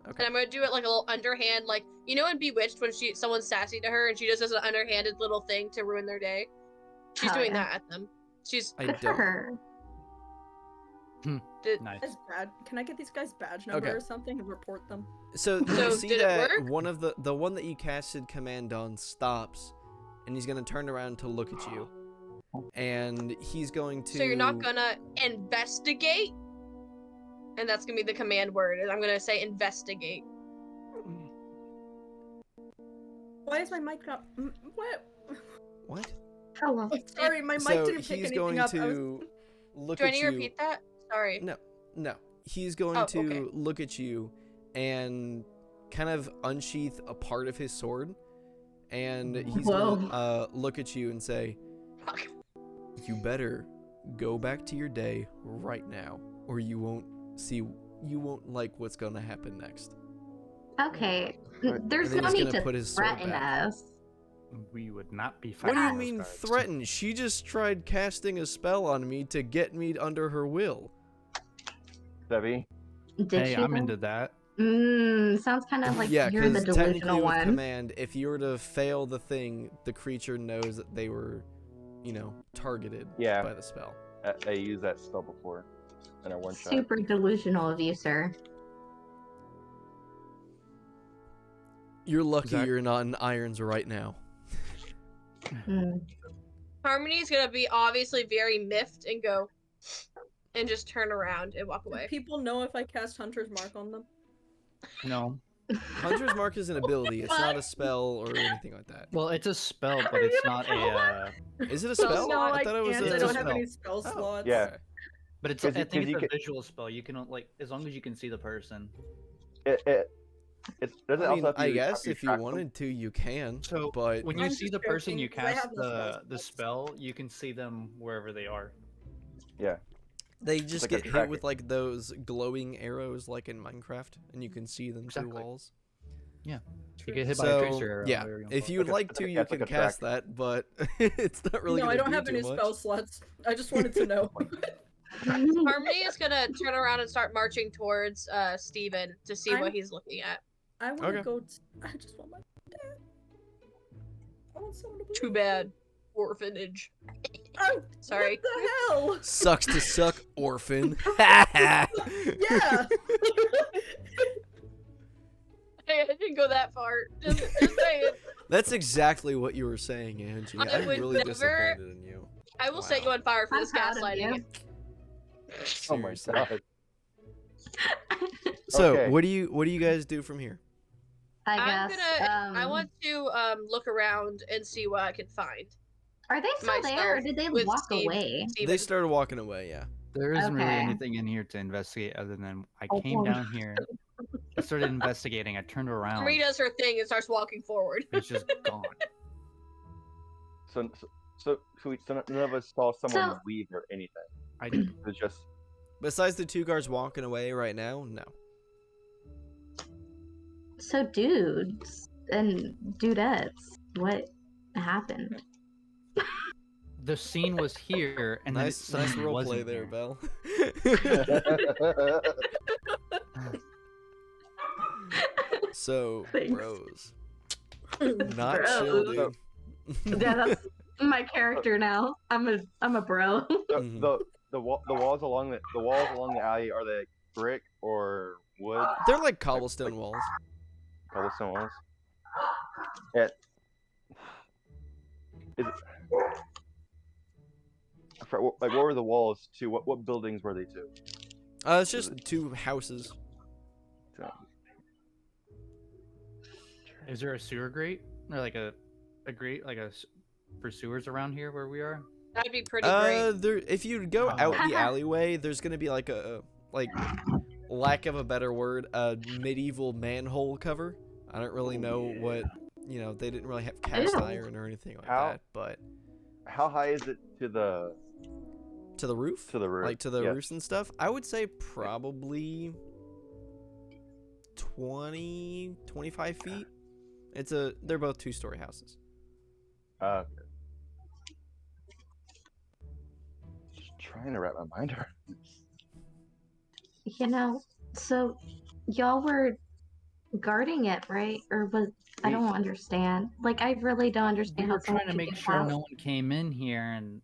Speaker 2: Okay.
Speaker 3: And I'm gonna do it like a little underhand, like, you know in Bewitched when someone's sassy to her and she just does an underhanded little thing to ruin their day? She's
Speaker 1: Oh,
Speaker 3: doing
Speaker 1: yeah.
Speaker 3: that at them. She's
Speaker 2: I
Speaker 1: Good for
Speaker 2: don't.
Speaker 1: her.
Speaker 4: Nice.
Speaker 5: That's bad. Can I get these guys' badge number
Speaker 2: Okay.
Speaker 5: or something and report them?
Speaker 2: So you
Speaker 3: So,
Speaker 2: see
Speaker 3: did it
Speaker 2: that
Speaker 3: work?
Speaker 2: one of the one that you casted command on stops, and he's gonna turn around to look at you, and he's going to.
Speaker 3: so you're not gonna investigate? And that's gonna be the command word, and I'm gonna say investigate.
Speaker 5: Why is my mic not? What?
Speaker 2: What?
Speaker 1: Hello.
Speaker 5: Sorry, my mic
Speaker 2: So
Speaker 5: didn't pick
Speaker 2: he's
Speaker 5: anything
Speaker 2: going
Speaker 5: up. I was-
Speaker 2: to look
Speaker 3: Do I
Speaker 2: at
Speaker 3: need
Speaker 2: you.
Speaker 3: to repeat that? Sorry.
Speaker 2: No. He's going
Speaker 3: Oh,
Speaker 2: to
Speaker 3: okay.
Speaker 2: look at you and kind of unsheath a part of his sword, and he's
Speaker 1: Whoa.
Speaker 2: gonna look at you and say, "You better go back to your day right now, or you won't like what's gonna happen next."
Speaker 1: Okay,
Speaker 6: Right.
Speaker 1: there's
Speaker 2: And then
Speaker 1: no
Speaker 2: he's
Speaker 1: need
Speaker 2: gonna
Speaker 1: to
Speaker 2: put his sword
Speaker 1: threaten
Speaker 2: back.
Speaker 1: us.
Speaker 4: We would not be
Speaker 2: What
Speaker 4: fighting
Speaker 2: do you
Speaker 4: those
Speaker 2: mean
Speaker 4: guards.
Speaker 2: threaten? She just tried casting a spell on me to get me under her will.
Speaker 6: Debbie,
Speaker 1: Did
Speaker 4: Hey,
Speaker 1: she?
Speaker 4: I'm
Speaker 1: though?
Speaker 4: into that.
Speaker 1: Sounds kind of like
Speaker 2: Yeah,
Speaker 1: you're the
Speaker 2: because technically
Speaker 1: delusional
Speaker 2: with
Speaker 1: one.
Speaker 2: command, if you were to fail the thing, the creature knows that they were, targeted
Speaker 6: Yeah.
Speaker 2: by the spell.
Speaker 6: I used that spell before in our one shot.
Speaker 1: Super delusional of you, sir.
Speaker 2: You're lucky
Speaker 4: Zach-
Speaker 2: you're not in irons right now.
Speaker 1: Mm.
Speaker 3: Harmony's gonna be obviously very miffed and go, and just turn around and walk
Speaker 5: Do
Speaker 3: away.
Speaker 5: people know if I cast Hunter's Mark on them?
Speaker 4: No.
Speaker 2: Hunter's Mark is an ability. It's not a spell or anything like that.
Speaker 4: Well, it's a spell, but it's not a.
Speaker 2: Is it a
Speaker 3: So
Speaker 2: spell?
Speaker 5: No,
Speaker 2: I
Speaker 5: I
Speaker 2: thought it was
Speaker 5: can't.
Speaker 2: a
Speaker 5: I don't
Speaker 4: spell.
Speaker 5: have any spell
Speaker 2: Oh,
Speaker 5: slots.
Speaker 6: Yeah.
Speaker 2: okay.
Speaker 4: But it's.
Speaker 6: 'Cause
Speaker 4: I
Speaker 6: you-
Speaker 4: think
Speaker 6: 'cause
Speaker 4: it's
Speaker 6: you
Speaker 4: a
Speaker 6: can-
Speaker 4: visual spell. You can as long as you can see the person.
Speaker 6: It doesn't
Speaker 2: I mean,
Speaker 6: also
Speaker 2: I guess if you
Speaker 6: track them?
Speaker 2: wanted to, you can.
Speaker 4: So
Speaker 2: but
Speaker 4: when you
Speaker 5: I'm
Speaker 4: see
Speaker 5: just
Speaker 4: the person,
Speaker 5: joking,
Speaker 4: you
Speaker 5: 'cause I
Speaker 4: cast
Speaker 5: have no spell
Speaker 4: the
Speaker 5: slots.
Speaker 4: spell. You can see them wherever they are.
Speaker 6: Yeah.
Speaker 2: they just
Speaker 6: like a
Speaker 2: get hit
Speaker 6: tracker.
Speaker 2: with like those glowing arrows, like in Minecraft, and you can see them
Speaker 4: Exactly.
Speaker 2: through walls.
Speaker 4: You get hit by a
Speaker 2: So
Speaker 4: tracer arrow.
Speaker 2: yeah,
Speaker 4: There you go.
Speaker 2: if you would like to, you
Speaker 6: it's like
Speaker 2: can
Speaker 6: a
Speaker 2: cast
Speaker 6: tracker.
Speaker 2: that, but it's not really.
Speaker 5: No,
Speaker 2: gonna
Speaker 5: I don't
Speaker 2: do
Speaker 5: have
Speaker 2: too
Speaker 5: any
Speaker 2: much.
Speaker 5: spell slots. I just wanted to know.
Speaker 3: Harmony is gonna turn around and start marching towards Steven to see what
Speaker 5: I'm-
Speaker 3: he's looking at.
Speaker 5: I want
Speaker 2: Okay.
Speaker 5: to go. I just want my dad. I want someone to believe.
Speaker 3: Too bad. Orphanage.
Speaker 5: Oh,
Speaker 3: Sorry.
Speaker 5: What the hell?
Speaker 2: Sucks to suck, orphan.
Speaker 5: Yeah.
Speaker 3: Hey, I didn't go that far. Just saying.
Speaker 2: That's exactly what you were saying, Angie.
Speaker 3: I
Speaker 2: I'm
Speaker 3: would
Speaker 2: really
Speaker 3: never-
Speaker 2: disappointed in you.
Speaker 3: I will set
Speaker 2: Wow.
Speaker 3: you on fire for
Speaker 1: I'm
Speaker 3: this
Speaker 1: proud of
Speaker 3: gaslighting.
Speaker 1: you.
Speaker 6: Oh my
Speaker 2: Seriously.
Speaker 6: god.
Speaker 2: So,
Speaker 6: Okay.
Speaker 2: what do you guys do from here?
Speaker 1: I
Speaker 3: I'm
Speaker 1: guess.
Speaker 3: gonna. I want to look around and see what I can find.
Speaker 1: Are they still there, or
Speaker 3: myself
Speaker 1: did they
Speaker 3: with
Speaker 1: walk
Speaker 3: Steve.
Speaker 1: away?
Speaker 3: Steven.
Speaker 2: They started walking away. Yeah.
Speaker 4: There isn't really
Speaker 1: Okay.
Speaker 4: anything in here to investigate other than I
Speaker 1: Oh,
Speaker 4: came
Speaker 1: oh.
Speaker 4: down here. I started investigating. I turned around.
Speaker 3: Harmony does her thing and starts walking forward.
Speaker 4: It's just gone.
Speaker 6: So none of us saw someone
Speaker 1: So-
Speaker 6: leave or anything.
Speaker 4: I did.
Speaker 6: It was just
Speaker 2: Besides the two guards walking away right now, no.
Speaker 1: So, dudes and dudettes, what happened?
Speaker 4: The scene was here, and then it
Speaker 2: Nice
Speaker 4: suddenly
Speaker 2: role
Speaker 4: wasn't
Speaker 2: play there,
Speaker 4: here.
Speaker 2: Belle. So,
Speaker 1: Thanks.
Speaker 2: bros, not chill,
Speaker 1: Bros.
Speaker 2: dude.
Speaker 1: Yeah, that's my character now. I'm a bro.
Speaker 2: Mhm.
Speaker 6: the walls along the alley, are they brick or wood?
Speaker 2: They're like cobblestone walls.
Speaker 6: Cobblestone walls. It is. Like, what were the walls to? What buildings were they to?
Speaker 2: It's just two houses.
Speaker 6: So,
Speaker 4: Is there a sewer grate or like a grate for sewers around here where we are?
Speaker 3: That'd be pretty great.
Speaker 2: There. If you go out the alleyway, there's gonna be like lack of a better word, a medieval manhole cover. I don't really know what. They didn't really have cast
Speaker 1: Ew.
Speaker 2: iron or anything like
Speaker 6: How?
Speaker 2: that, but
Speaker 6: how high is it to the
Speaker 2: roof,
Speaker 6: roof?
Speaker 2: like to the
Speaker 6: Yes.
Speaker 2: roofs and stuff, I would say probably 20, 25 feet. They're both 2-story houses.
Speaker 6: Okay. Just trying to wrap my mind around this.
Speaker 1: So y'all were guarding it, right? Or was I don't understand. Like, I really don't
Speaker 4: We
Speaker 1: understand
Speaker 4: were
Speaker 1: how someone
Speaker 4: trying to
Speaker 1: could
Speaker 4: make
Speaker 1: get
Speaker 4: sure
Speaker 1: out.
Speaker 4: no one came in here, and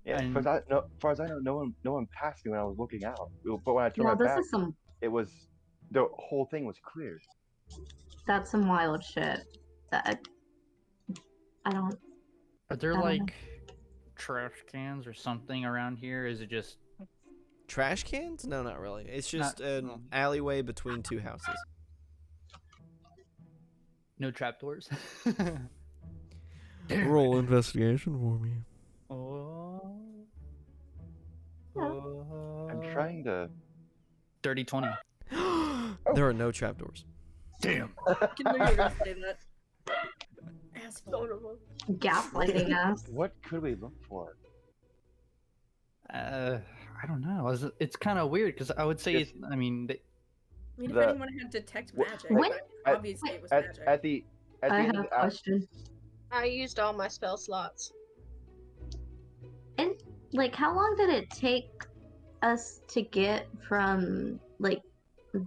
Speaker 6: Yeah,
Speaker 4: And-
Speaker 6: as far as I know, no one passed me when I was looking out. But when I turned
Speaker 1: No,
Speaker 6: my
Speaker 1: this
Speaker 6: back,
Speaker 1: is
Speaker 6: the whole thing was clear.
Speaker 1: that's some wild shit. I don't.
Speaker 4: are there
Speaker 1: I don't know.
Speaker 4: like trash cans or something around here? Is it just
Speaker 2: Trash cans? No, not really. It's just
Speaker 4: Not-
Speaker 2: an alleyway between two houses.
Speaker 4: no trapdoors?
Speaker 2: Roll investigation for me.
Speaker 4: Oh.
Speaker 6: I'm trying to.
Speaker 4: Dirty 20.
Speaker 2: There are no trapdoors.
Speaker 4: Damn.
Speaker 5: I knew you were gonna say that. Asshole.
Speaker 1: Gaslighting us.
Speaker 6: What could we look for?
Speaker 4: I don't know. It's kind of weird because I would say,
Speaker 6: Just-
Speaker 4: I mean,
Speaker 5: I mean, if
Speaker 6: The-
Speaker 5: anyone had detect
Speaker 6: What-
Speaker 5: magic,
Speaker 1: When-
Speaker 5: but obviously it was magic.
Speaker 6: At the
Speaker 1: I
Speaker 6: end
Speaker 1: have
Speaker 6: of
Speaker 1: a question.
Speaker 3: I used all my spell slots.
Speaker 1: And like, how long did it take us to get from like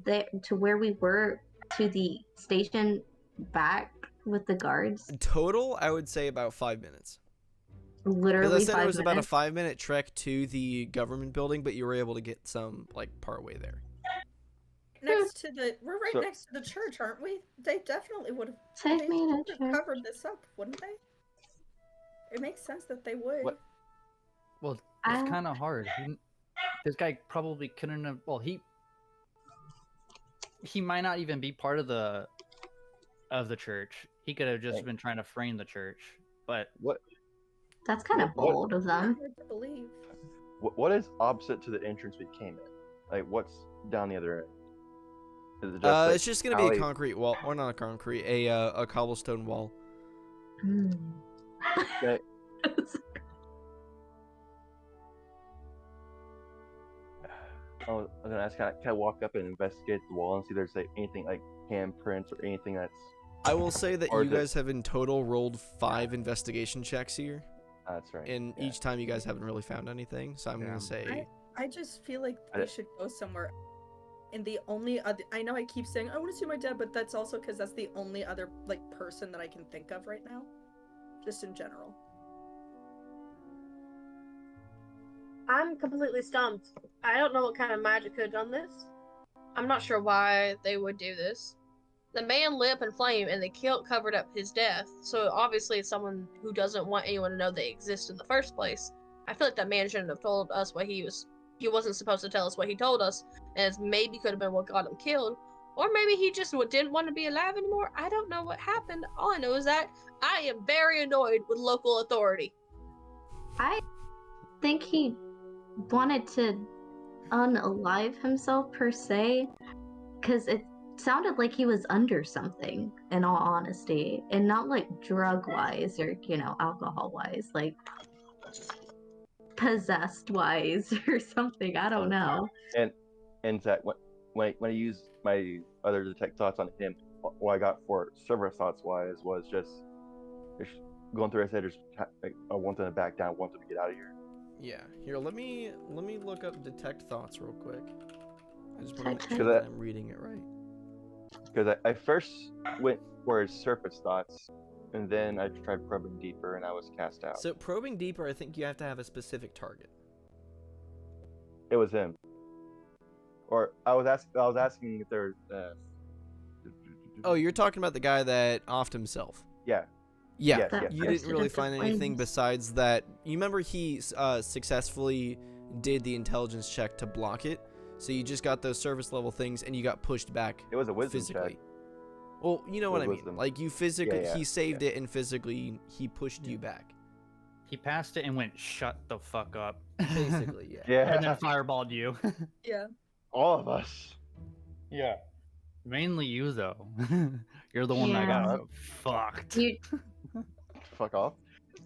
Speaker 1: there to where we were to the station back with the guards?
Speaker 2: Total, I would say about 5 minutes. As
Speaker 1: Literally
Speaker 2: I said,
Speaker 1: 5
Speaker 2: it was about a
Speaker 1: minutes.
Speaker 2: 5-minute trek to the government building, but you were able to get some like part way there.
Speaker 5: Next to the, we're right
Speaker 6: So-
Speaker 5: next to the church, aren't we? They definitely would have.
Speaker 1: Take
Speaker 5: They
Speaker 1: me to
Speaker 5: would have
Speaker 1: church.
Speaker 5: covered this up, wouldn't they? It makes sense that they would.
Speaker 6: What-
Speaker 4: well,
Speaker 1: I-
Speaker 4: it's kind of hard. This guy probably couldn't have. Well, he might not even be part of the church. He could have just
Speaker 6: Right.
Speaker 4: been trying to frame the church. But
Speaker 1: That's kind of
Speaker 6: What-
Speaker 1: bold of
Speaker 5: Not
Speaker 1: them.
Speaker 5: hard to believe.
Speaker 6: What is opposite to the entrance we came in? Like, what's down the other end? Is it just
Speaker 2: It's just gonna be
Speaker 6: alley-
Speaker 2: a concrete wall, or not a concrete, a cobblestone wall.
Speaker 1: Hmm.
Speaker 6: Okay. I was gonna ask, can I walk up and investigate the wall and see if there's like anything like handprints or anything that's
Speaker 2: I will say that
Speaker 6: Or
Speaker 2: you
Speaker 6: the-
Speaker 2: guys have in total rolled 5 investigation checks here,
Speaker 6: that's right.
Speaker 2: and
Speaker 6: yeah.
Speaker 2: each time you guys haven't really found anything. So I'm
Speaker 4: Yeah.
Speaker 2: gonna say,
Speaker 5: I just feel like
Speaker 6: I
Speaker 5: we
Speaker 6: d-
Speaker 5: should go somewhere. And the only other, I know I keep saying I want to see my dad, but that's also because that's the only other like person that I can think of right now, just in general.
Speaker 3: I'm completely stumped. I don't know what kind of magic could have done this. I'm not sure why they would do this. The man lit up in flame and the kilt covered up his death, so obviously it's someone who doesn't want anyone to know they exist in the first place. I feel like that man shouldn't have told us what he wasn't supposed to tell us what he told us, and it maybe could have been what got him killed. Or maybe he just didn't want to be alive anymore. I don't know what happened. All I know is that I am very annoyed with local authority.
Speaker 1: I think he wanted to unalive himself per se, because it sounded like he was under something, in all honesty, and not like drug wise or alcohol wise, like possessed wise or something. I don't know.
Speaker 6: And Zach, when I used my other detect thoughts on him, what I got for server thoughts wise was just going through. I said, I want them to back down, want them to get out of here.
Speaker 2: yeah. Here, let me look up detect thoughts real quick. I just want to make
Speaker 1: Detect-
Speaker 2: sure that I'm reading it right.
Speaker 6: Because I first went for his surface thoughts, and then I tried probing deeper, and I was cast out.
Speaker 2: So probing deeper, I think you have to have a specific target.
Speaker 6: It was him. Or I was asking if there.
Speaker 2: Oh, you're talking about the guy that offed himself.
Speaker 6: Yeah.
Speaker 2: Yeah,
Speaker 6: Yes,
Speaker 1: That
Speaker 6: yes.
Speaker 2: you didn't
Speaker 1: person
Speaker 2: really
Speaker 1: with the
Speaker 2: find anything
Speaker 1: flames.
Speaker 2: besides that. You remember he successfully did the intelligence check to block it, so you just got those surface level things, and you got pushed back
Speaker 6: It was a wisdom
Speaker 2: physically.
Speaker 6: check.
Speaker 2: Well, you know what I mean.
Speaker 6: Wisdom.
Speaker 2: Like you physically,
Speaker 6: Yeah,
Speaker 2: he saved it, and physically he pushed you back.
Speaker 4: he passed it and went, "Shut the fuck up."
Speaker 2: Basically, yeah.
Speaker 6: Yeah.
Speaker 4: And then fireballed you.
Speaker 5: Yeah.
Speaker 6: All of us.
Speaker 4: Yeah. Mainly you though. You're the one that
Speaker 1: Yeah.
Speaker 4: got fucked.
Speaker 1: You
Speaker 6: Fuck off.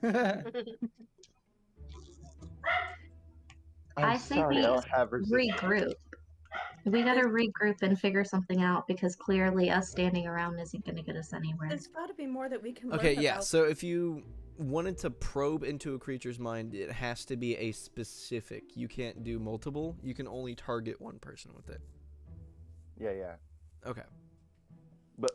Speaker 1: I
Speaker 6: I'm
Speaker 1: say
Speaker 6: sorry,
Speaker 1: we
Speaker 6: I don't have resistance.
Speaker 1: regroup. We gotta regroup and figure something out, because clearly us standing around isn't gonna get us anywhere.
Speaker 5: There's got to be more that we can.
Speaker 2: Okay,
Speaker 5: learn
Speaker 2: yeah.
Speaker 5: about.
Speaker 2: So if you wanted to probe into a creature's mind, it has to be a specific. You can't do multiple. You can only target one person with it.
Speaker 6: Yeah.
Speaker 2: Okay.
Speaker 6: But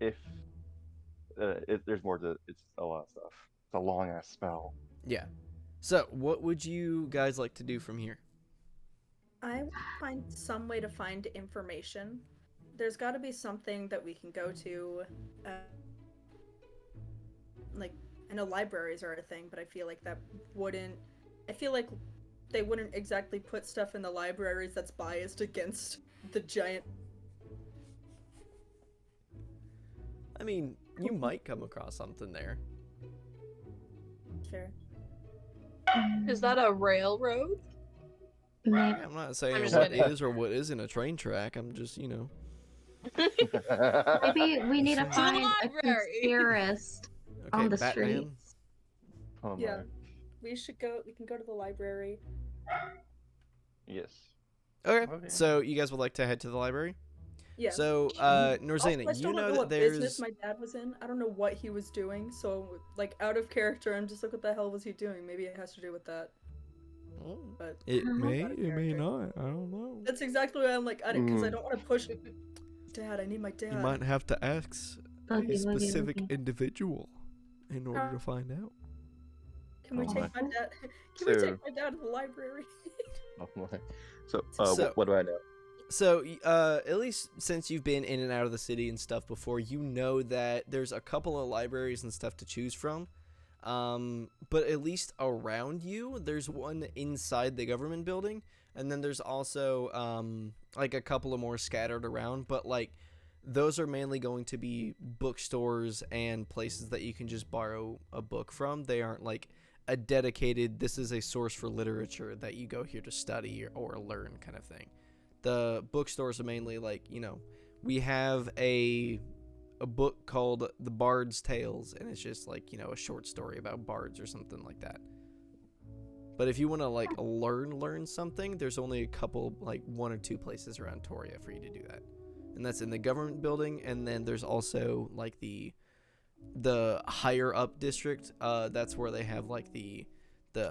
Speaker 6: if there's more to it's a lot of stuff. It's a long ass spell.
Speaker 2: Yeah. So what would you guys like to do from here?
Speaker 5: I want to find some way to find information. There's got to be something that we can go to. Like, I know libraries are a thing, but I feel like that wouldn't. I feel like they wouldn't exactly put stuff in the libraries that's biased against the giant.
Speaker 2: I mean, you might come across something there.
Speaker 5: Fair.
Speaker 3: Is that a railroad?
Speaker 1: Maybe.
Speaker 2: I'm not saying
Speaker 3: I'm just
Speaker 2: what
Speaker 3: kidding.
Speaker 2: is or what isn't a train track. I'm just,
Speaker 1: Maybe we need to
Speaker 2: To the
Speaker 1: find a
Speaker 3: library.
Speaker 1: conspiracist
Speaker 2: Okay,
Speaker 1: on the
Speaker 2: Batman.
Speaker 1: streets.
Speaker 6: Oh my.
Speaker 5: Yeah. We should go. We can go to the library.
Speaker 6: Yes.
Speaker 2: Okay.
Speaker 4: Okay.
Speaker 2: So you guys would like to head to the library?
Speaker 5: Yeah.
Speaker 2: So,
Speaker 5: Also,
Speaker 2: Norzana,
Speaker 5: I
Speaker 2: you
Speaker 5: still
Speaker 2: know
Speaker 5: don't know
Speaker 2: that
Speaker 5: what business
Speaker 2: there's.
Speaker 5: my dad was in. I don't know what he was doing. So, like, out of character, I'm just like, what the hell was he doing? Maybe it has to do with that.
Speaker 2: Oh,
Speaker 5: But
Speaker 2: it may,
Speaker 5: out of
Speaker 2: it may
Speaker 5: character.
Speaker 2: not. I don't know.
Speaker 5: That's exactly why I'm like, because I
Speaker 6: Mm.
Speaker 5: don't want to push. Dad, I need my dad.
Speaker 2: You might have to ask a
Speaker 1: Boogie, boogie,
Speaker 2: specific
Speaker 1: boogie.
Speaker 2: individual in order to find out.
Speaker 5: Can we
Speaker 6: Oh
Speaker 5: take
Speaker 6: my.
Speaker 5: my dad? Can we
Speaker 6: So-
Speaker 5: take my dad to the library?
Speaker 6: Oh my. So,
Speaker 2: So-
Speaker 6: what do I know?
Speaker 2: So, at least since you've been in and out of the city and stuff before, you know that there's a couple of libraries and stuff to choose from. But at least around you, there's one inside the government building, and then there's also like a couple of more scattered around. But like, those are mainly going to be bookstores and places that you can just borrow a book from. They aren't like a dedicated, this is a source for literature that you go here to study or learn kind of thing. The bookstores are mainly like, we have a book called The Bard's Tales, and it's just like, a short story about bards or something like that. But if you want to like learn something, there's only a couple, like 1 or 2 places around Toria for you to do that. And that's in the government building, and then there's also like the higher up district. That's where they have like the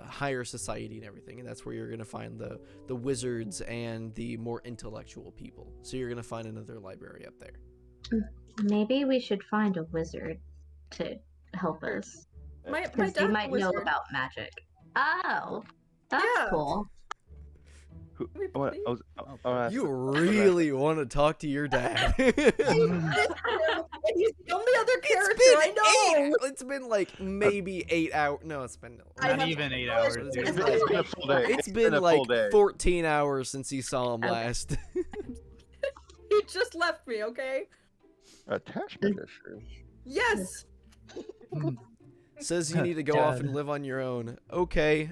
Speaker 2: higher society and everything, and that's where you're gonna find the wizards and the more intellectual people. So you're gonna find another library up there.
Speaker 1: Maybe we should find a wizard to help us.
Speaker 5: My
Speaker 1: Because
Speaker 5: dad's
Speaker 1: he
Speaker 5: a
Speaker 1: might know
Speaker 5: wizard.
Speaker 1: about magic. Oh, that's
Speaker 5: Yeah.
Speaker 1: cool.
Speaker 6: Who,
Speaker 5: Can we
Speaker 6: I wanna-
Speaker 5: please?
Speaker 6: I was, I wanna ask-
Speaker 2: You really want to talk to your dad?
Speaker 5: He's the only other character I know.
Speaker 2: It's been like maybe 8 hours. No, it's been
Speaker 5: I
Speaker 4: Not
Speaker 5: have
Speaker 4: even 8
Speaker 5: no
Speaker 4: hours,
Speaker 5: idea.
Speaker 4: dude.
Speaker 6: It's been a full day.
Speaker 2: it's been
Speaker 6: a
Speaker 2: like
Speaker 6: full day.
Speaker 2: 14 hours since you saw him
Speaker 1: Okay.
Speaker 2: last.
Speaker 5: He just left me. Okay.
Speaker 6: Attachment issues.
Speaker 5: Yes.
Speaker 2: Says you need to go off
Speaker 4: Dad.
Speaker 2: and live on your own. Okay.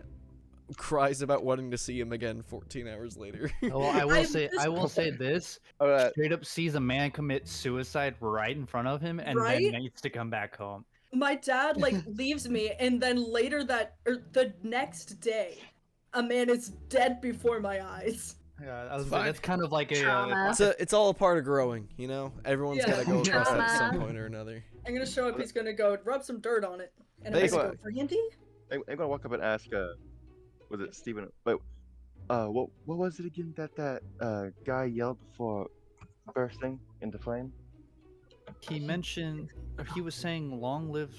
Speaker 2: Cries about wanting to see him again 14 hours later.
Speaker 4: Well, I will say this.
Speaker 6: Alright.
Speaker 4: Straight up sees a man commit suicide right in front of him and
Speaker 5: Right?
Speaker 4: then needs to come back home.
Speaker 5: My dad like leaves me, and then later the next day, a man is dead before my eyes.
Speaker 4: Yeah, I was
Speaker 2: Fine.
Speaker 4: that's kind of like a
Speaker 1: Trauma.
Speaker 2: It's all a part of growing, Everyone's
Speaker 5: Yeah.
Speaker 2: got to go across that at some
Speaker 1: Trauma.
Speaker 2: point or another.
Speaker 5: I'm gonna show up. He's gonna go rub some dirt on it, and I'm gonna go,
Speaker 6: Basically.
Speaker 5: Randy.
Speaker 6: I'm gonna walk up and ask, was it Steven? Wait, what was it again that guy yelled before bursting into flame?
Speaker 4: he mentioned he was saying long live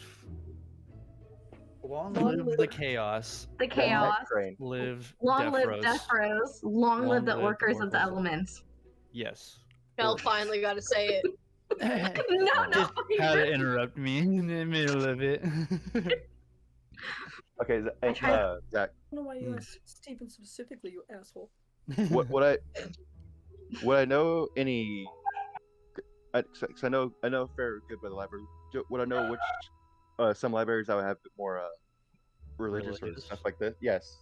Speaker 5: Long
Speaker 4: the
Speaker 5: live-
Speaker 4: chaos,
Speaker 1: The
Speaker 6: That
Speaker 1: chaos.
Speaker 6: neck crane.
Speaker 4: live
Speaker 1: Long live
Speaker 4: Defros.
Speaker 1: Death Rose. Long live the
Speaker 4: Long live the
Speaker 1: Orcers of the
Speaker 4: Orcers.
Speaker 1: Elements.
Speaker 4: Yes.
Speaker 3: Phil finally got to say it.
Speaker 1: No, no.
Speaker 4: Just had to interrupt me in the middle of it.
Speaker 6: Okay,
Speaker 1: I tried-
Speaker 6: Zach,
Speaker 5: I don't know why you
Speaker 2: Hmm.
Speaker 5: asked Steven specifically, you asshole.
Speaker 6: would I know any? Cause I know fair good by the library. Would I know which some libraries that would have a bit more religious or
Speaker 4: Religious?
Speaker 6: stuff like this? Yes.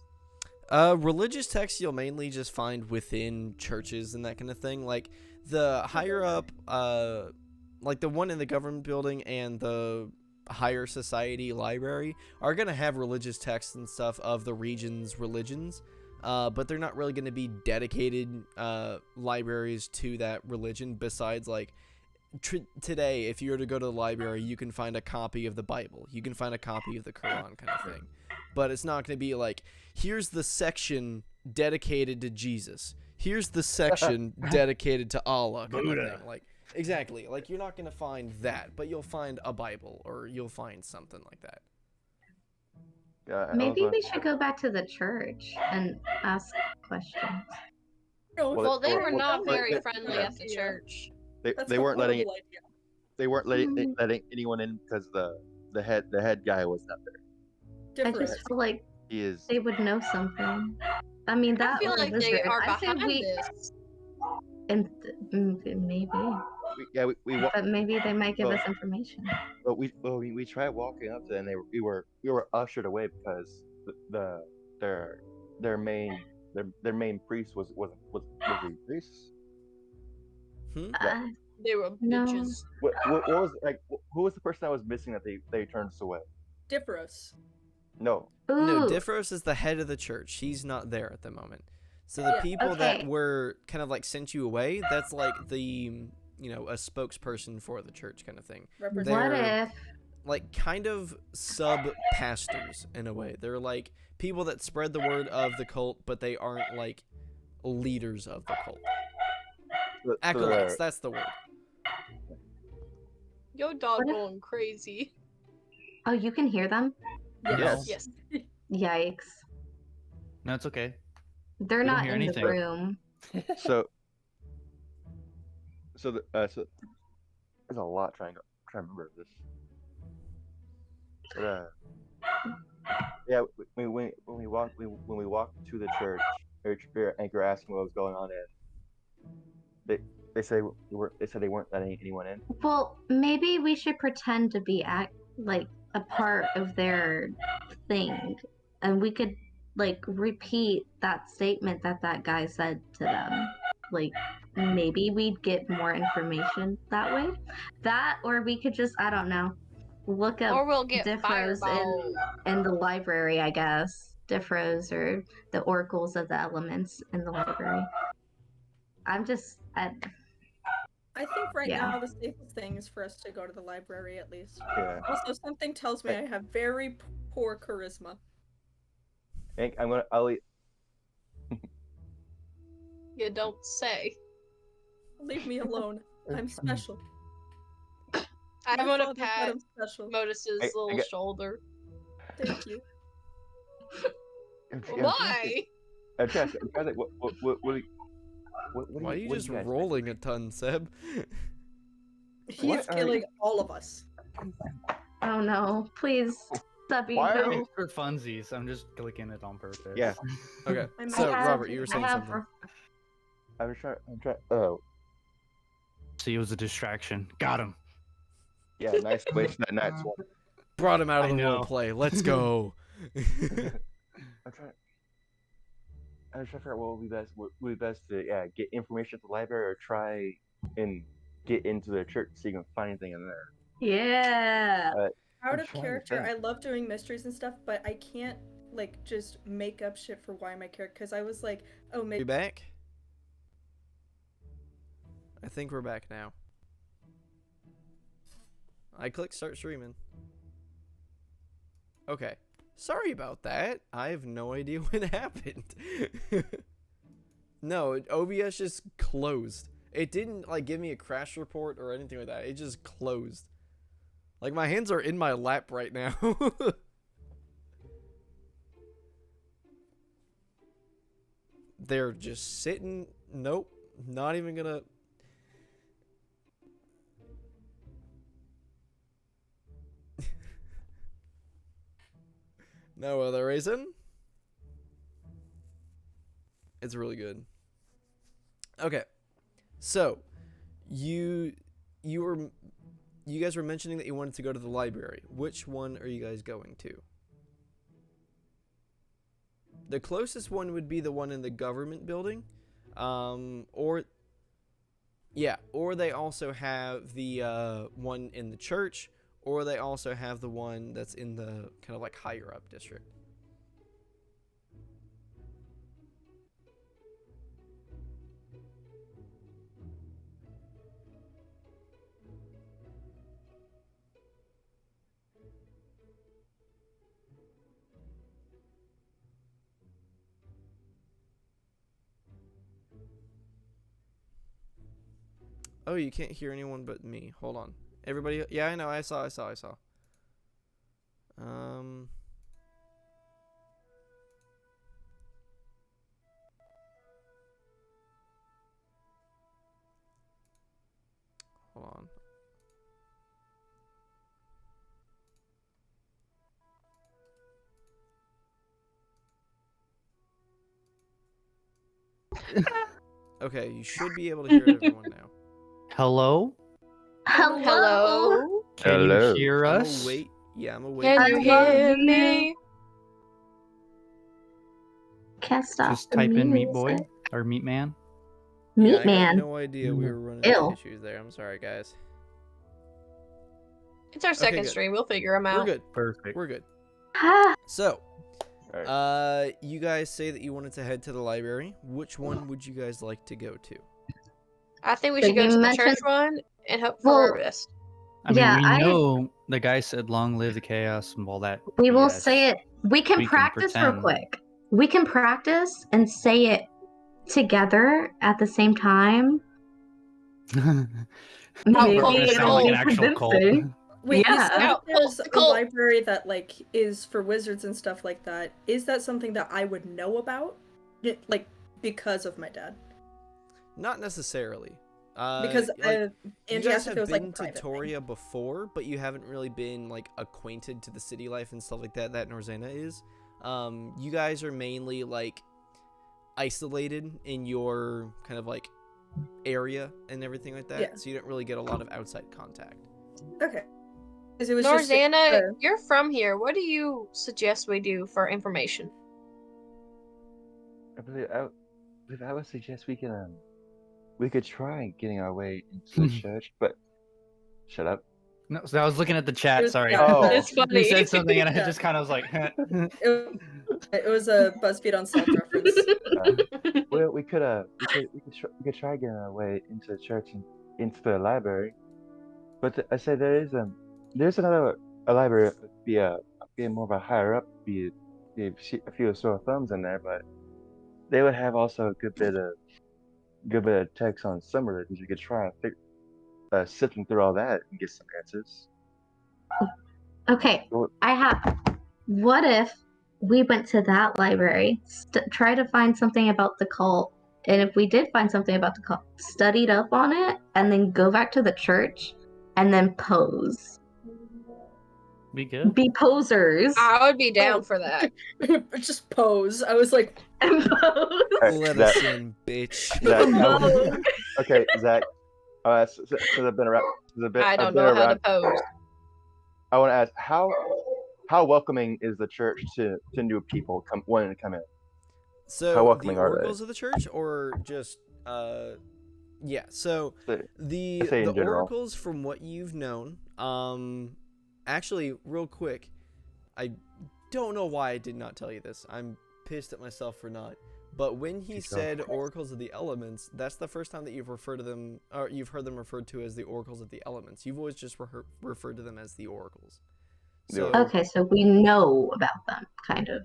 Speaker 2: Religious texts you'll mainly just find within churches and that kind of thing. Like the higher up, like the one in the government building and the higher society library are gonna have religious texts and stuff of the region's religions, but they're not really gonna be dedicated libraries to that religion. Besides, like today, if you were to go to the library, you can find a copy of the Bible, you can find a copy of the Quran, kind of thing. But it's not going to be like, here's the section dedicated to Jesus. Here's the section dedicated to Allah. Kind of
Speaker 4: Buddha.
Speaker 2: thing. Like, exactly. Like, you're not going to find that, but you'll find a Bible or you'll find something like that.
Speaker 6: Yeah.
Speaker 1: Maybe we should go back to the church and ask questions.
Speaker 5: No,
Speaker 3: Well, they
Speaker 6: Well,
Speaker 3: were
Speaker 6: well,
Speaker 3: not
Speaker 6: well,
Speaker 3: very
Speaker 6: yeah.
Speaker 3: friendly at the church.
Speaker 5: that's
Speaker 6: They
Speaker 5: a
Speaker 6: weren't letting
Speaker 5: horrible idea.
Speaker 6: they weren't letting anyone in because the head guy was not there.
Speaker 1: I
Speaker 5: Different.
Speaker 1: just feel like
Speaker 6: He is.
Speaker 1: they would know something. I mean, that
Speaker 3: I feel
Speaker 1: or a
Speaker 3: like they
Speaker 1: wizard.
Speaker 3: are
Speaker 1: I say
Speaker 3: behind
Speaker 1: we,
Speaker 3: this.
Speaker 1: and maybe,
Speaker 6: We
Speaker 1: but maybe they might give
Speaker 6: Well-
Speaker 1: us information.
Speaker 6: but we tried walking up to them, and we were ushered away because their main priest was a priest.
Speaker 2: Hmm?
Speaker 1: Uh,
Speaker 3: They were
Speaker 1: No.
Speaker 3: bitches.
Speaker 6: What was like? Who was the person that was missing that they turned us away?
Speaker 5: Dipros.
Speaker 6: No.
Speaker 2: No,
Speaker 1: Ooh.
Speaker 2: Diffros is the head of the church. He's not there at the moment. So the
Speaker 5: Yeah,
Speaker 2: people that
Speaker 1: okay.
Speaker 2: were kind of like sent you away, that's like the, a spokesperson for the church kind of thing.
Speaker 5: Represent.
Speaker 1: What
Speaker 2: They're
Speaker 1: if
Speaker 2: like kind of sub-pastors in a way. They're like people that spread the word of the cult, but they aren't like leaders of the cult. Acolytes, that's the word.
Speaker 3: Yo, dog
Speaker 1: What if-
Speaker 3: going crazy.
Speaker 1: Oh, you can hear them?
Speaker 6: Yes.
Speaker 3: Yes.
Speaker 1: Yikes.
Speaker 4: No, it's okay.
Speaker 1: They're
Speaker 4: We don't
Speaker 1: not
Speaker 4: hear
Speaker 1: in
Speaker 4: anything.
Speaker 1: the room.
Speaker 6: So there's a lot trying to remember this. But, yeah, when we walked to the church, Anchor asked me what was going on, and they said they weren't letting anyone in.
Speaker 1: Well, maybe we should pretend to be like a part of their thing, and we could like repeat that statement that guy said to them. Like maybe we'd get more information that way. That, or we could just, I don't know, look up
Speaker 3: Or we'll get
Speaker 1: Diffros
Speaker 3: fireball.
Speaker 1: in the library, I guess. Diffros or the oracles of the elements in the library. I
Speaker 5: I think right
Speaker 1: Yeah.
Speaker 5: now the safest thing is for us to go to the library at least.
Speaker 6: Yeah.
Speaker 5: Also, something tells me I have very poor charisma.
Speaker 6: I'll
Speaker 3: You don't say.
Speaker 5: Leave me alone. I'm special.
Speaker 3: I'm
Speaker 5: My
Speaker 3: gonna
Speaker 5: father said
Speaker 3: pat
Speaker 5: I'm special.
Speaker 3: Modus's little shoulder.
Speaker 5: Thank you.
Speaker 3: Why?
Speaker 6: I'm trying to think,
Speaker 2: Why are you
Speaker 6: what
Speaker 2: just
Speaker 6: do guys
Speaker 2: rolling a ton, Seb?
Speaker 5: He's
Speaker 6: What are
Speaker 5: killing all of us.
Speaker 1: oh no, please, Stubby,
Speaker 6: Why are
Speaker 1: no.
Speaker 6: you-
Speaker 4: For funsies, I'm just clicking it on purpose.
Speaker 6: Yeah.
Speaker 2: Okay,
Speaker 5: I'm
Speaker 2: so
Speaker 1: I have-
Speaker 2: Robert, you were
Speaker 1: I
Speaker 2: saying
Speaker 1: have-
Speaker 2: something.
Speaker 6: I'm trying. Oh,
Speaker 4: See, it was a distraction. Got him.
Speaker 6: yeah, nice waste that night.
Speaker 2: Brought him out of
Speaker 4: I
Speaker 2: the
Speaker 4: know.
Speaker 2: role play. Let's go.
Speaker 6: I'm trying to figure out what would be best to get information at the library or try and get into the church so you can find anything in there.
Speaker 1: Yeah.
Speaker 5: Out
Speaker 6: I'm
Speaker 5: of
Speaker 6: trying to
Speaker 5: character,
Speaker 6: think.
Speaker 5: I love doing mysteries and stuff, but I can't like just make up shit for why my character. Because I was like, oh,
Speaker 2: We
Speaker 5: maybe
Speaker 2: back? I think we're back now. I clicked start streaming. Okay. Sorry about that. I have no idea what happened. No, OBS just closed. It didn't like give me a crash report or anything like that. It just closed. Like my hands are in my lap right now. They're just sitting. Nope. Not even gonna. No other reason. It's really good. Okay. So, you guys were mentioning that you wanted to go to the library. Which one are you guys going to? The closest one would be the one in the government building. Or they also have the one in the church, or they also have the one that's in the kind of like higher up district. Oh, you can't hear anyone but me. Hold on. Everybody, yeah, I know. I saw. Hold on. Okay, you should be able to hear everyone now.
Speaker 4: Hello?
Speaker 3: Hello?
Speaker 4: Can
Speaker 6: Hello.
Speaker 4: you hear
Speaker 2: I'm
Speaker 4: us?
Speaker 2: gonna wait. Yeah, I'm gonna wait.
Speaker 3: Can you
Speaker 1: I love
Speaker 3: hear
Speaker 1: you.
Speaker 3: me?
Speaker 1: Can't stop
Speaker 4: Just
Speaker 1: the
Speaker 4: type in Meat
Speaker 1: music.
Speaker 4: Boy or Meat Man.
Speaker 1: Meat
Speaker 2: yeah, I
Speaker 1: Man.
Speaker 2: got no idea we were running
Speaker 1: Ew.
Speaker 2: into issues there. I'm sorry, guys.
Speaker 3: It's our second
Speaker 2: good.
Speaker 3: stream. We'll figure them out.
Speaker 2: We're good.
Speaker 4: Perfect.
Speaker 2: We're good.
Speaker 1: Ah,
Speaker 2: So,
Speaker 6: Alright.
Speaker 2: you guys say that you wanted to head to the library. Which one would you guys like to go to?
Speaker 3: I think we
Speaker 1: So
Speaker 3: should go
Speaker 1: you
Speaker 3: to the
Speaker 1: mentioned-
Speaker 3: church one and hope for
Speaker 1: Well,
Speaker 3: our best.
Speaker 4: I mean,
Speaker 1: Yeah,
Speaker 4: we know the guy said "Long live the chaos" and all that.
Speaker 1: we will
Speaker 4: BS.
Speaker 1: say it. We can
Speaker 4: We can
Speaker 1: practice real
Speaker 4: pretend.
Speaker 1: quick. We can practice and say it together at the same time. Maybe
Speaker 3: cult
Speaker 1: it'll
Speaker 3: sound like
Speaker 1: be
Speaker 4: an actual cult.
Speaker 1: convincing.
Speaker 5: Wait,
Speaker 1: Yeah.
Speaker 5: is that
Speaker 3: Cult,
Speaker 5: there's a
Speaker 3: cult.
Speaker 5: library that like is for wizards and stuff like that? Is that something that I would know about? Like because of my dad?
Speaker 2: Not necessarily.
Speaker 5: Because
Speaker 2: like, you
Speaker 5: Angie
Speaker 2: guys
Speaker 5: asked if
Speaker 2: have
Speaker 5: it was like a
Speaker 2: been to
Speaker 5: private thing.
Speaker 2: Toria before, but you haven't really been like acquainted to the city life and stuff like that Norzena is. You guys are mainly like isolated in your kind of like area and everything like that,
Speaker 5: Yeah.
Speaker 2: so you don't really get a lot of outside contact.
Speaker 5: Okay. Because it was
Speaker 3: Norzana, you're from here. What do you suggest we do for information?
Speaker 6: I believe I would suggest we could try getting our way into the church, but shut up.
Speaker 4: No, so I was looking at the chat.
Speaker 5: was-
Speaker 4: Sorry.
Speaker 5: yeah,
Speaker 6: Oh.
Speaker 3: It's funny.
Speaker 4: You said something, and I
Speaker 5: Yeah.
Speaker 4: just kind of was like,
Speaker 5: it was a BuzzFeed Unsolved reference.
Speaker 6: Well, we could try getting our way into the church and into the library, but I said there's another library be more of a higher up, be a few sore thumbs in there, but they would have also a good bit of text on some religions. You could try and sifting through all that and get some answers.
Speaker 1: Okay, what if we went to that library, try to find something about the cult, and if we did find something about the cult, studied up on it, and then go back to the church, and then pose.
Speaker 4: "Be good."
Speaker 1: Be posers.
Speaker 3: I would be down for that.
Speaker 5: Just pose. I was like,
Speaker 1: And pose.
Speaker 2: Let us in, bitch.
Speaker 1: Vogue.
Speaker 6: Okay, Zach. Since I've been around,
Speaker 3: I don't know how to pose.
Speaker 6: I want to ask how welcoming is the church to new people wanting to come in?
Speaker 2: So
Speaker 6: How welcoming
Speaker 2: the
Speaker 6: are they?
Speaker 2: oracles of the church, or just yeah. So
Speaker 6: Say
Speaker 2: the
Speaker 6: in general.
Speaker 2: oracles, from what you've known, actually, real quick, I don't know why I did not tell you this. I'm pissed at myself for not. But when he said oracles of the elements, that's the first time that you've referred to them, or you've heard them referred to as the oracles of the elements. You've always just referred to them as the oracles. So
Speaker 1: Okay, so we know about them, kind of.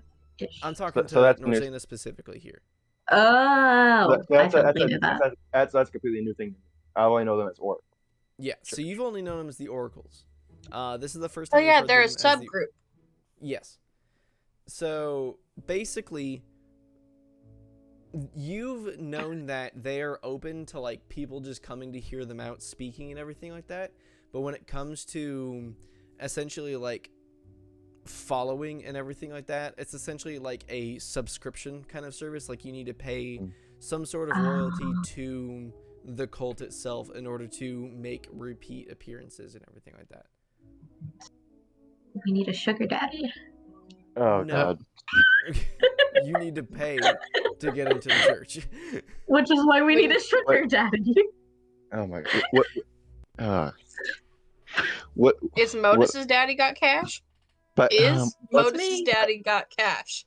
Speaker 2: I'm talking
Speaker 6: So
Speaker 2: to
Speaker 6: that's news.
Speaker 2: Norzena specifically here.
Speaker 1: Oh, I totally knew that.
Speaker 6: That's a completely new thing. I only know them as orc.
Speaker 2: Yeah, so you've only known them as the oracles. This is the first
Speaker 3: Oh
Speaker 2: time. you've
Speaker 3: yeah,
Speaker 2: heard
Speaker 3: they're a
Speaker 2: them as the-
Speaker 3: subgroup.
Speaker 2: Yes. So basically, you've known that they're open to like people just coming to hear them out speaking and everything like that. But when it comes to essentially like following and everything like that, it's essentially like a subscription kind of service. Like you need to pay some sort of royalty to the cult itself in order to make repeat appearances and everything like that.
Speaker 1: We need a sugar daddy.
Speaker 6: Oh
Speaker 2: No.
Speaker 6: god.
Speaker 2: You need to pay to get into the church.
Speaker 1: Which is why we need a sugar
Speaker 6: Wait.
Speaker 1: daddy.
Speaker 6: Oh my. What?
Speaker 3: Is Modus's daddy got cash?
Speaker 6: But
Speaker 3: Is
Speaker 6: what's-
Speaker 3: Modus's daddy got cash?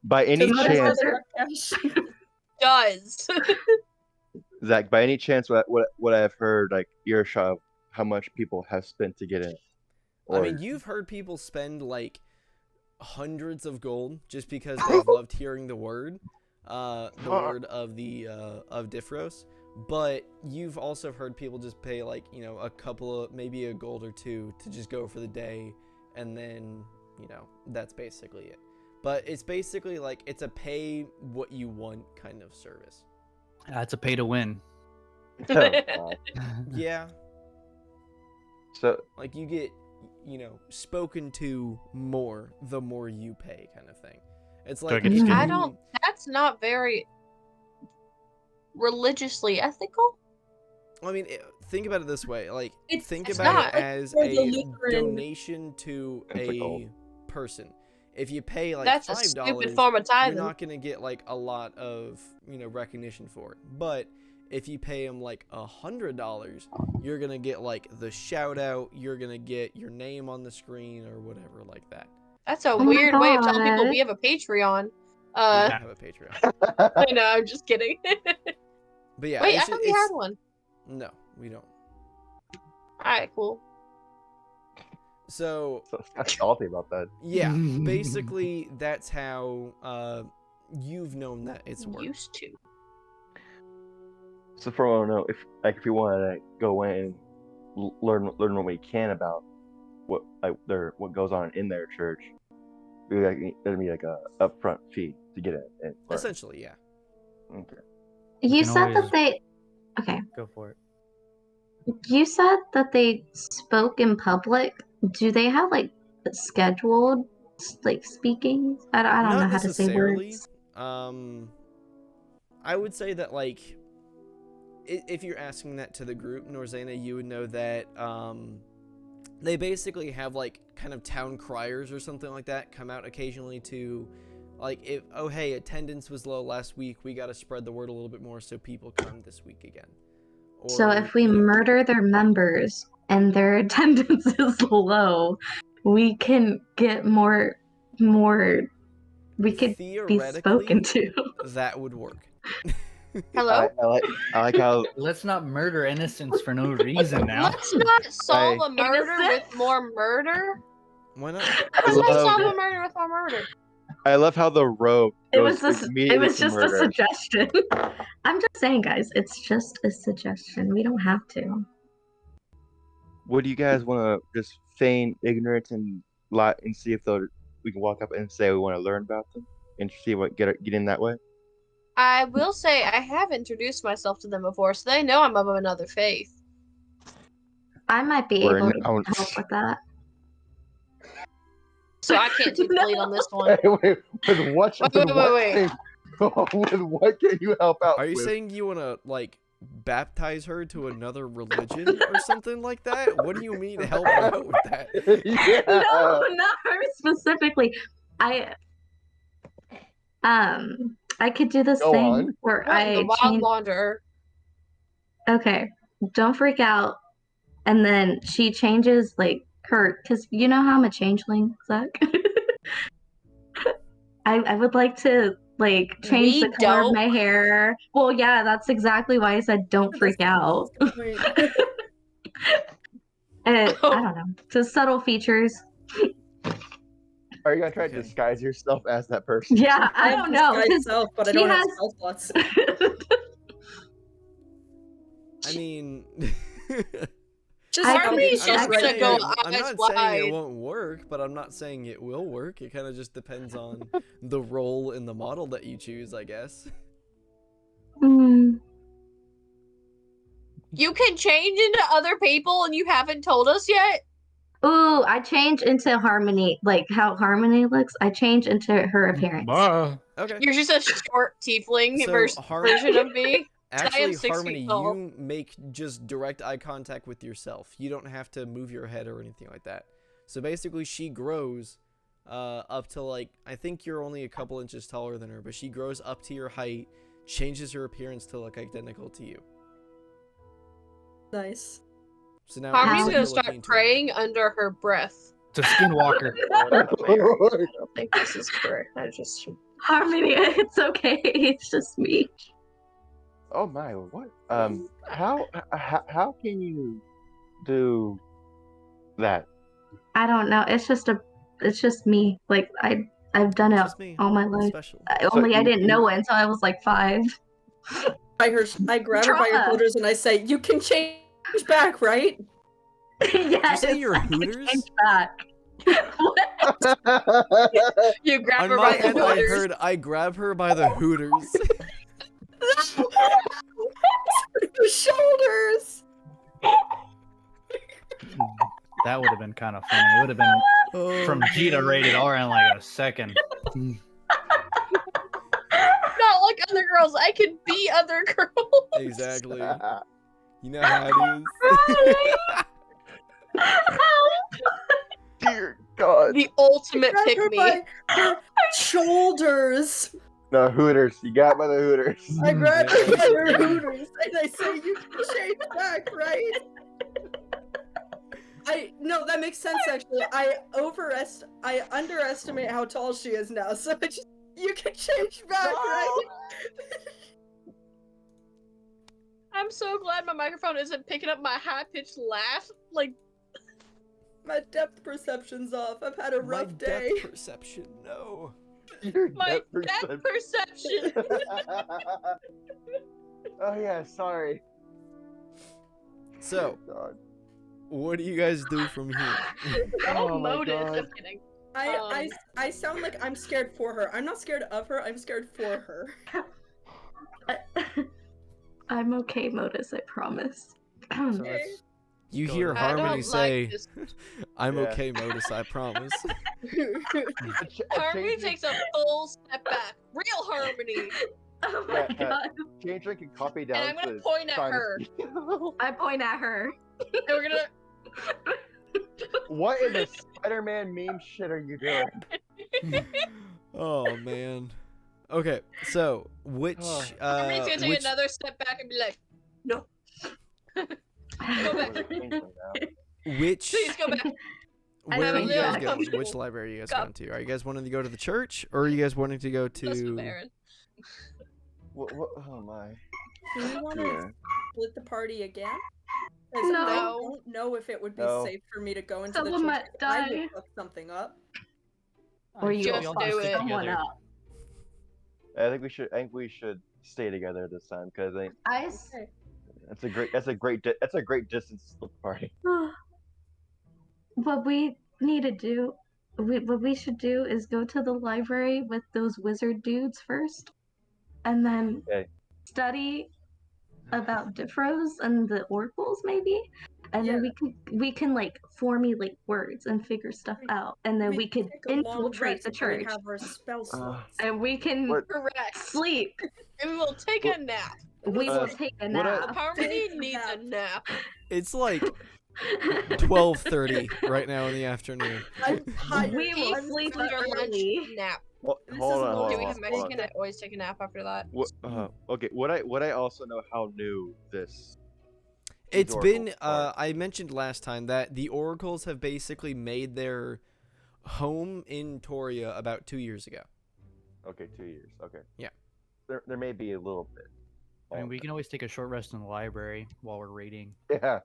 Speaker 6: by any
Speaker 1: Modus
Speaker 6: chance,
Speaker 3: Does.
Speaker 6: Zach? By any chance, what I've heard, like earshot of how much people have spent to get in?
Speaker 2: I mean, you've heard people spend like hundreds of gold just because they've loved hearing the word of Diffros. But you've also heard people just pay like, you know, a couple of, maybe a gold or two to just go for the day, and then, you know, that's basically it. But it's basically like, it's a pay what you want kind of service.
Speaker 4: That's a pay to win.
Speaker 6: Oh, God.
Speaker 2: Yeah,
Speaker 6: So
Speaker 2: like you get, you know, spoken to more the more you pay kind of thing. It's
Speaker 4: Do I
Speaker 2: like
Speaker 4: get to
Speaker 2: if
Speaker 4: skip?
Speaker 3: I
Speaker 2: you-
Speaker 3: don't. That's not very religiously ethical.
Speaker 2: I mean, think about it this way. Like,
Speaker 5: It's
Speaker 2: think
Speaker 3: it's
Speaker 2: about
Speaker 3: not.
Speaker 2: it as
Speaker 5: For the
Speaker 2: a
Speaker 5: Lutheran-
Speaker 2: donation to
Speaker 6: It's a gold.
Speaker 2: a person. If you pay like
Speaker 3: That's a
Speaker 2: $5,
Speaker 3: stupid form of
Speaker 2: you're
Speaker 3: tithing.
Speaker 2: not gonna get like a lot of, you know, recognition for it. But If you pay them like $100, you're gonna get like the shout out. You're gonna get your name on the screen or whatever like that.
Speaker 3: That's a
Speaker 1: Oh my
Speaker 3: weird way of telling people
Speaker 1: God.
Speaker 3: we have a Patreon.
Speaker 2: We don't have a Patreon,
Speaker 3: I know, I'm just kidding.
Speaker 2: but yeah.
Speaker 3: Wait, I
Speaker 2: it's,
Speaker 3: thought we had one.
Speaker 2: No, we don't.
Speaker 3: Alright, cool.
Speaker 2: So
Speaker 6: So that's salty about that.
Speaker 2: yeah, basically that's how you've known that it's worked.
Speaker 3: Used to.
Speaker 6: So for all I know, if you want to go in and learn what we can about what what goes on in their church, there'd be like a upfront fee to get it. And learn.
Speaker 2: Essentially, yeah.
Speaker 6: Okay.
Speaker 1: You
Speaker 4: can
Speaker 1: said that
Speaker 4: always-
Speaker 1: they. Okay.
Speaker 4: Go for it.
Speaker 1: You said that they spoke in public. Do they have like scheduled like speaking? I don't
Speaker 2: Not
Speaker 1: know how to say
Speaker 2: necessarily.
Speaker 1: words.
Speaker 2: I would say that like if you're asking that to the group, Norzana, you would know that they basically have like kind of town criers or something like that come out occasionally to like if hey, attendance was low last week, we got to spread the word a little bit more so people come this week again.
Speaker 1: So
Speaker 2: Or,
Speaker 1: if we
Speaker 2: you know,
Speaker 1: murder their members and their attendance is low, we can get more. We could be
Speaker 2: theoretically,
Speaker 1: spoken to.
Speaker 2: that would work.
Speaker 3: Hello?
Speaker 6: I like how
Speaker 4: Let's not murder innocents for no reason now.
Speaker 3: Let's not solve
Speaker 6: I-
Speaker 3: a murder
Speaker 1: Innocent?
Speaker 3: with more murder.
Speaker 2: Why not?
Speaker 3: Let's not
Speaker 6: love-
Speaker 3: solve a murder with more murder.
Speaker 6: I love how the robe
Speaker 1: It
Speaker 6: goes
Speaker 1: was it
Speaker 6: immediately
Speaker 1: was
Speaker 6: to
Speaker 1: just a
Speaker 6: murder.
Speaker 1: suggestion. I'm just saying, guys, it's just a suggestion. We don't have to.
Speaker 6: Would you guys want to just feign ignorance and lie and see if we can walk up and say we want to learn about them and see what get in that way?
Speaker 3: I will say I have introduced myself to them before, so they know I'm of another faith.
Speaker 1: I might be
Speaker 6: We're
Speaker 1: able
Speaker 6: in-
Speaker 1: to help with that.
Speaker 3: So I can't take the lead on this one.
Speaker 6: Wait, with what?
Speaker 3: Wait.
Speaker 6: With what can you help out?
Speaker 2: Are you
Speaker 6: with?
Speaker 2: saying you want to like baptize her to another religion or something like that? What do you mean help her out with that?
Speaker 6: Yeah.
Speaker 1: No, not her specifically. I could do this
Speaker 6: Go
Speaker 1: thing
Speaker 6: on.
Speaker 1: where
Speaker 3: What in
Speaker 1: I
Speaker 3: the Wild
Speaker 1: change.
Speaker 3: Wanderer?
Speaker 1: Okay, don't freak out. And then she changes like her, because you know how I'm a changeling, Zach. I would like to like change
Speaker 3: We
Speaker 1: the color
Speaker 3: don't.
Speaker 1: of my hair. Well, yeah, that's exactly why I said don't freak out.
Speaker 5: Wait.
Speaker 1: I don't know, just subtle features.
Speaker 6: Are you gonna try to
Speaker 2: Okay.
Speaker 6: disguise yourself as that person?
Speaker 1: Yeah, I don't know.
Speaker 5: Disguise
Speaker 1: 'cause
Speaker 5: self, but I
Speaker 1: she
Speaker 5: don't have
Speaker 1: has-
Speaker 5: spell slots.
Speaker 2: I mean,
Speaker 5: Just
Speaker 1: I
Speaker 3: Harmony's
Speaker 1: could-
Speaker 3: just
Speaker 1: I
Speaker 3: gonna
Speaker 1: could-
Speaker 3: go
Speaker 2: I'm
Speaker 3: eyes
Speaker 2: not saying it
Speaker 3: wide.
Speaker 2: won't work, but I'm not saying it will work. It kind of just depends on the role in the model that you choose, I guess.
Speaker 1: Hmm.
Speaker 3: You can change into other people and you haven't told us yet?
Speaker 1: Ooh, I change into Harmony, like how Harmony looks. I change into her appearance.
Speaker 4: Bah.
Speaker 2: Okay.
Speaker 3: You're just a short tiefling
Speaker 2: So,
Speaker 3: version of me. I am
Speaker 2: Actually,
Speaker 3: 6
Speaker 2: Harmony,
Speaker 3: feet tall.
Speaker 2: you make just direct eye contact with yourself. You don't have to move your head or anything like that. So basically, she grows up to like, I think you're only a couple inches taller than her, but she grows up to your height, changes her appearance to look identical to you.
Speaker 5: Nice.
Speaker 2: So now
Speaker 3: Harmony's
Speaker 2: it's like
Speaker 3: gonna
Speaker 2: you're
Speaker 3: start
Speaker 2: looking to-
Speaker 3: praying under her breath.
Speaker 4: It's a skinwalker.
Speaker 3: I don't think this is correct. I just
Speaker 1: Harmony, it's okay. It's just me.
Speaker 6: Oh my, what? How can you do that?
Speaker 1: I don't know. It's just me. Like I've done
Speaker 2: It's
Speaker 1: it
Speaker 2: just me.
Speaker 1: all my
Speaker 2: I'm
Speaker 1: life.
Speaker 2: special.
Speaker 1: Only I
Speaker 6: you-
Speaker 1: didn't know it until I was like 5.
Speaker 5: I grab her by your
Speaker 1: Trauma.
Speaker 5: shoulders and I say, "You can change back, right?"
Speaker 1: Yes,
Speaker 2: say your
Speaker 1: I could
Speaker 2: Hooters?
Speaker 1: change back. What?
Speaker 3: You grab
Speaker 2: On
Speaker 3: her
Speaker 2: my
Speaker 3: by the
Speaker 2: end, I
Speaker 3: shoulders.
Speaker 2: heard I grab her by the Hooters.
Speaker 5: Your shoulders.
Speaker 4: That would have been kind of funny. It would have been
Speaker 2: Oh,
Speaker 4: from G to rated R in like a second.
Speaker 3: Not like other girls. I can be other girls.
Speaker 2: Exactly. You know how it is.
Speaker 6: Dear God.
Speaker 3: The ultimate
Speaker 5: Grab
Speaker 3: pick
Speaker 5: her
Speaker 3: me.
Speaker 5: by her shoulders.
Speaker 6: No, Hooters. You got by the Hooters.
Speaker 5: I grabbed
Speaker 2: Yeah.
Speaker 5: your Hooters and I say you can change back, right? No, that makes sense actually. I underestimate how tall she is now, so you can change back, right?
Speaker 3: I'm so glad my microphone isn't picking up my high-pitched laugh. Like,
Speaker 5: My depth perception's off. I've had a
Speaker 2: My
Speaker 5: rough day.
Speaker 2: depth perception, no.
Speaker 6: Your
Speaker 3: my
Speaker 6: depth
Speaker 3: depth perception.
Speaker 6: Oh yeah, sorry.
Speaker 2: So,
Speaker 6: God.
Speaker 2: what do you guys do from here?
Speaker 6: Oh my
Speaker 3: Modus.
Speaker 6: God.
Speaker 3: I'm kidding.
Speaker 5: I sound like I'm scared for her. I'm not scared of her, I'm scared for her.
Speaker 1: I'm okay, Modus, I promise.
Speaker 4: So that's
Speaker 2: You
Speaker 4: Go
Speaker 2: hear
Speaker 4: ahead.
Speaker 3: I
Speaker 2: Harmony
Speaker 3: don't
Speaker 2: say,
Speaker 3: like this.
Speaker 2: I'm
Speaker 6: Yeah.
Speaker 2: okay, Modus, I promise.
Speaker 3: Harmony takes a full step back. Real Harmony.
Speaker 1: Oh my
Speaker 6: Yeah,
Speaker 1: god.
Speaker 6: Changeling can copy down.
Speaker 3: And I'm gonna
Speaker 6: to
Speaker 3: point at
Speaker 6: try and
Speaker 3: her.
Speaker 6: speak.
Speaker 1: I point at her.
Speaker 3: And we're gonna.
Speaker 6: What in the Spider-Man meme shit are you doing?
Speaker 2: Oh, man. Okay, so, which,
Speaker 3: Harmony's gonna take
Speaker 2: which,
Speaker 3: another step back and be like, no. Go back.
Speaker 6: Changeling now.
Speaker 2: which,
Speaker 3: Please go back.
Speaker 1: I
Speaker 2: where are
Speaker 1: think
Speaker 2: you guys
Speaker 1: yeah.
Speaker 2: going?
Speaker 3: comfortable.
Speaker 2: Which library are you guys
Speaker 3: Go.
Speaker 2: going to? Are you guys wanting to go to the church, or are you guys wanting to go
Speaker 3: Let's go,
Speaker 2: to...
Speaker 3: Baron.
Speaker 6: What, oh my.
Speaker 5: Do we want to
Speaker 6: Yeah.
Speaker 5: split the party again? 'Cause
Speaker 1: No.
Speaker 5: I don't know if it would be
Speaker 6: No.
Speaker 5: safe for me to go into
Speaker 1: Someone
Speaker 5: the
Speaker 1: might
Speaker 5: church. I
Speaker 1: die.
Speaker 5: would fuck something up.
Speaker 1: Or you
Speaker 3: Just
Speaker 1: will
Speaker 3: do
Speaker 1: fuck
Speaker 3: it.
Speaker 1: someone up.
Speaker 6: I think we should stay together this time because I think
Speaker 1: I s-
Speaker 5: Okay.
Speaker 6: that's a great distance split party.
Speaker 1: what we need to do, what we should do is go to the library with those wizard dudes first, and then
Speaker 6: Okay.
Speaker 1: study about Diffros and the oracles maybe, and then we can like formulate words and figure stuff out, and then we could
Speaker 5: take a long
Speaker 1: infiltrate the
Speaker 5: rest so we
Speaker 1: church,
Speaker 5: have our spell slots.
Speaker 1: and we can
Speaker 6: What-
Speaker 3: Correct.
Speaker 1: sleep.
Speaker 3: And we will take a nap.
Speaker 1: We will
Speaker 6: Uh,
Speaker 1: take a
Speaker 6: what I-
Speaker 1: nap.
Speaker 3: Harmony
Speaker 5: Take a
Speaker 3: needs a nap.
Speaker 2: It's like 12:30 right now in the afternoon.
Speaker 5: I'm tired.
Speaker 1: We will
Speaker 5: I'm
Speaker 1: sleep
Speaker 5: tired.
Speaker 3: Your lunch
Speaker 1: early.
Speaker 3: nap.
Speaker 6: Well,
Speaker 5: This
Speaker 6: hold
Speaker 5: is
Speaker 6: on,
Speaker 5: a
Speaker 6: hold
Speaker 3: Do
Speaker 6: on,
Speaker 3: we have
Speaker 6: hold on.
Speaker 3: Mexican? I always take a nap after that.
Speaker 6: Okay, what I also know how new this.
Speaker 2: It's
Speaker 6: these
Speaker 2: been,
Speaker 6: oracles are.
Speaker 2: I mentioned last time that the oracles have basically made their home in Toria about 2 years ago.
Speaker 6: Okay, 2 years. Okay.
Speaker 2: Yeah.
Speaker 6: There may be a little bit.
Speaker 4: I mean, we can always take a short rest in the library while we're reading.
Speaker 6: Yeah.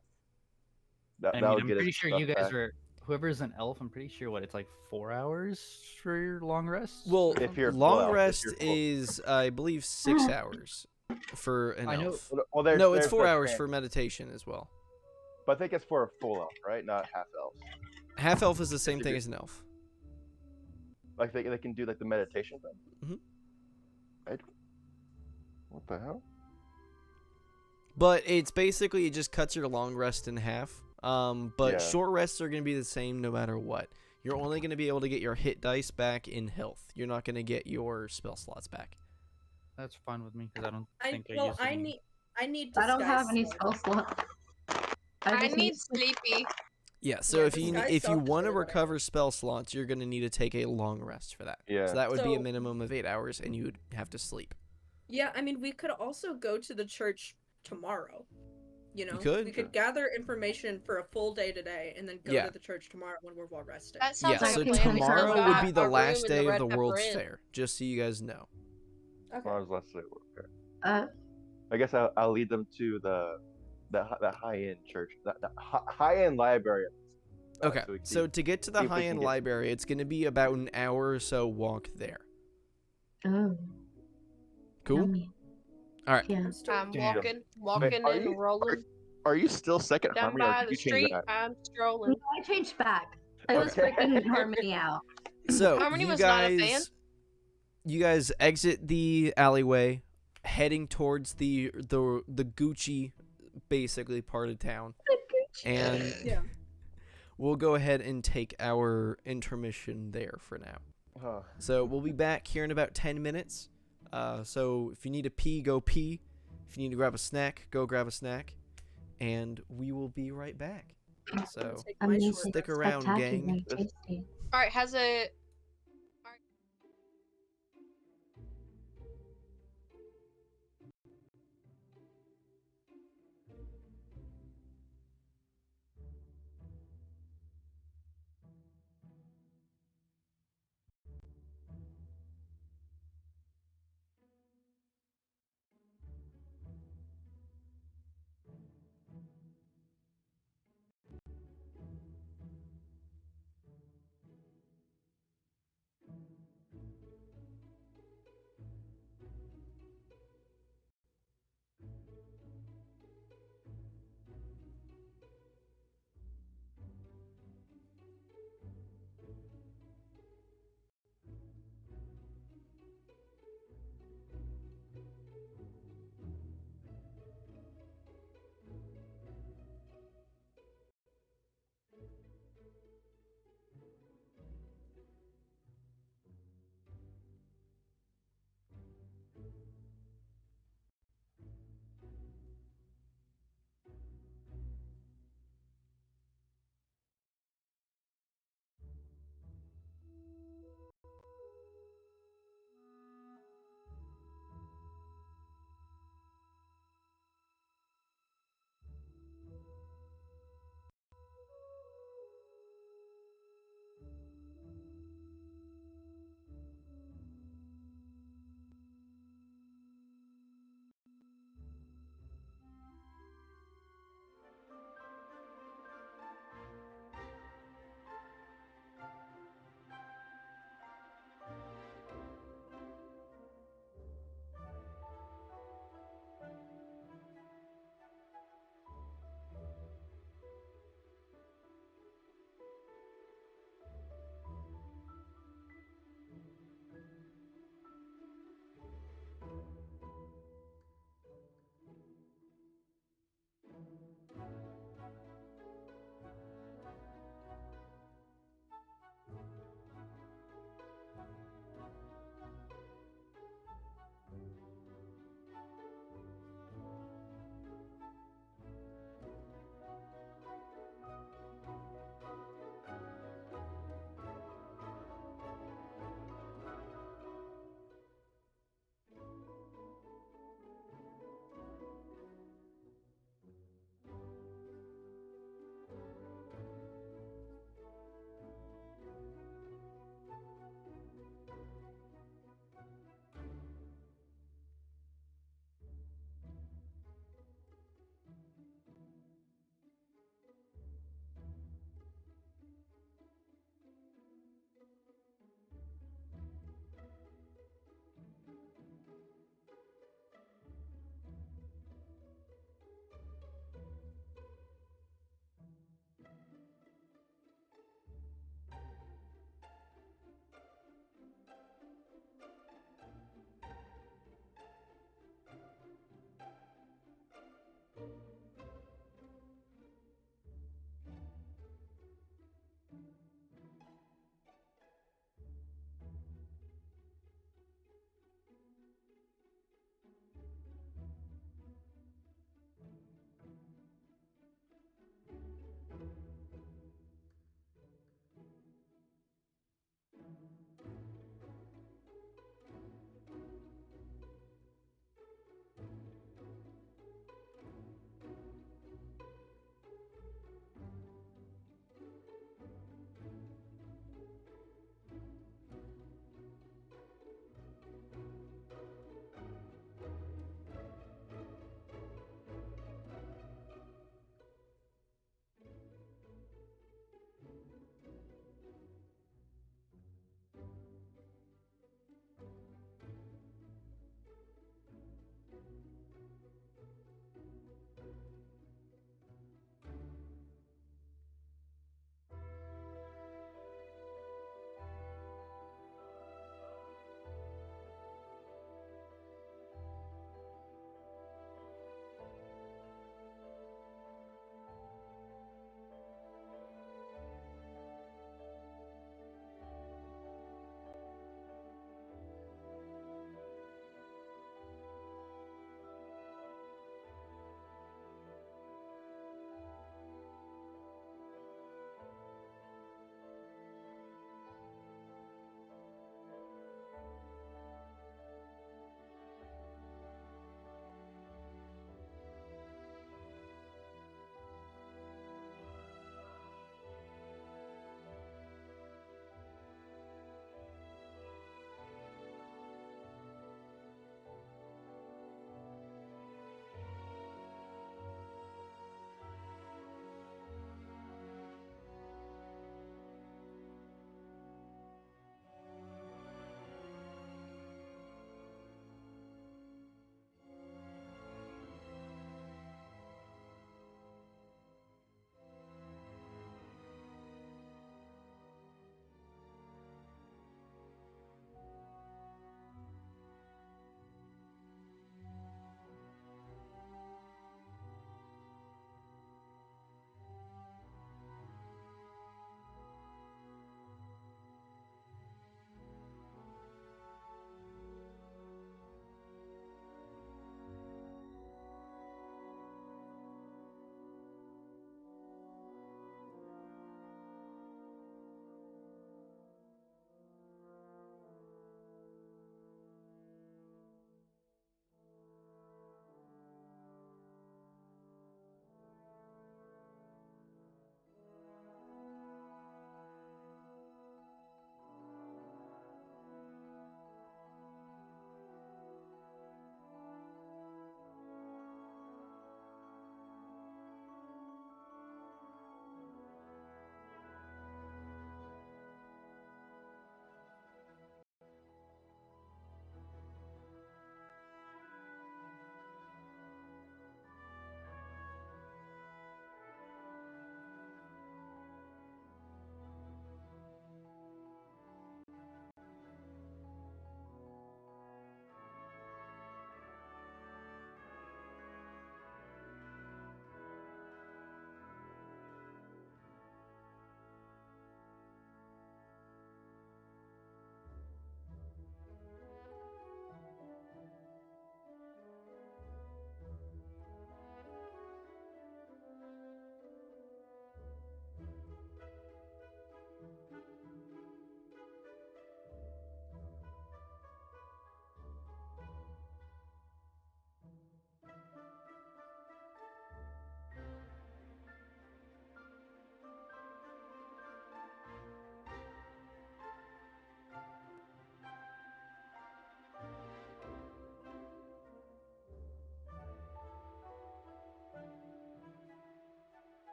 Speaker 6: That,
Speaker 4: I
Speaker 6: that
Speaker 4: mean,
Speaker 6: would
Speaker 4: I'm
Speaker 6: get
Speaker 4: pretty
Speaker 6: us
Speaker 4: sure
Speaker 6: stuff
Speaker 4: you guys
Speaker 6: back.
Speaker 4: are. Whoever's an elf, I'm pretty sure it's like 4 hours for your long rest.
Speaker 2: Well,
Speaker 6: If you're full
Speaker 2: long
Speaker 6: elf, if
Speaker 2: rest
Speaker 6: you're full-
Speaker 2: is, I believe, 6 hours for an
Speaker 4: I know-
Speaker 2: elf.
Speaker 6: Well,
Speaker 2: No, it's
Speaker 6: there's
Speaker 2: 4
Speaker 6: the
Speaker 2: hours
Speaker 6: trans-
Speaker 2: for meditation as well.
Speaker 6: But I think it's for a full elf, right? Not half elf.
Speaker 2: Half elf is the same thing as an elf.
Speaker 6: Like they can do like the meditation thing.
Speaker 2: Mhm.
Speaker 6: Right? What the hell?
Speaker 2: But it's basically, it just cuts your long rest in half. But
Speaker 6: Yeah.
Speaker 2: short rests are going to be the same no matter what. You're only going to be able to get your hit dice back in health. You're not going to get your spell slots back.
Speaker 4: That's fine with me because I don't think I
Speaker 5: Well,
Speaker 4: use any.
Speaker 5: I need.
Speaker 1: I don't
Speaker 5: disguise
Speaker 1: have any
Speaker 5: self.
Speaker 1: spell slots.
Speaker 3: I
Speaker 1: just
Speaker 3: need sleepy.
Speaker 2: Yeah, so
Speaker 5: Yeah,
Speaker 2: if you
Speaker 5: disguise
Speaker 2: if you
Speaker 5: self is
Speaker 2: want to
Speaker 5: really what I
Speaker 2: recover spell slots, you're going to need to take a long rest for that.
Speaker 6: Yeah.
Speaker 2: So that would be a
Speaker 5: So-
Speaker 2: minimum of 8 hours, and you would have to sleep.
Speaker 5: Yeah, I mean, we could also go to the church tomorrow. You know,
Speaker 2: could.
Speaker 5: we could gather information for a full day today, and then go
Speaker 2: Yeah.
Speaker 5: to the church tomorrow when we're well rested.
Speaker 3: That sounds
Speaker 2: Yeah,
Speaker 3: like
Speaker 2: so
Speaker 3: a plan. We still
Speaker 2: tomorrow would
Speaker 3: got
Speaker 2: be the
Speaker 3: a room
Speaker 2: last
Speaker 3: in
Speaker 2: day
Speaker 3: Red
Speaker 2: of the
Speaker 3: Pepper
Speaker 2: World's
Speaker 3: Inn.
Speaker 2: Fair, just so you guys know.
Speaker 6: As far as let's say, okay.
Speaker 1: Uh,
Speaker 6: I guess I'll lead them to the high end church, the high end library.
Speaker 2: Okay,
Speaker 6: we can
Speaker 2: so to get to the
Speaker 6: see if we can
Speaker 2: high-end
Speaker 6: get-
Speaker 2: library, it's going to be about an hour or so walk there.
Speaker 1: oh,
Speaker 2: Cool?
Speaker 1: yummy.
Speaker 2: All right.
Speaker 1: Yeah.
Speaker 3: I'm
Speaker 4: Damn.
Speaker 3: walking
Speaker 6: are
Speaker 3: and
Speaker 6: you-
Speaker 3: rolling
Speaker 6: Are you still second
Speaker 3: down
Speaker 6: Harmony, or
Speaker 3: by
Speaker 6: did
Speaker 3: the
Speaker 6: you change
Speaker 3: street.
Speaker 6: that?
Speaker 3: I'm strolling.
Speaker 1: No, I changed back. I was
Speaker 6: Okay.
Speaker 1: freaking Harmony out.
Speaker 2: So
Speaker 3: Harmony
Speaker 2: you
Speaker 3: was not a fan?
Speaker 2: guys, you guys exit the alleyway, heading towards the Gucci, basically part of town, and
Speaker 5: Yeah.
Speaker 2: we'll go ahead and take our intermission there for now.
Speaker 6: Huh.
Speaker 2: So we'll be back here in about 10 minutes. So if you need to pee, go pee. If you need to grab a snack, go grab a snack, and we will be right back. So
Speaker 5: Take my
Speaker 1: Amazing.
Speaker 5: short
Speaker 2: stick
Speaker 5: rest.
Speaker 2: around,
Speaker 1: Spectacular,
Speaker 2: gang.
Speaker 1: very tasty.
Speaker 3: All right, has a. All right.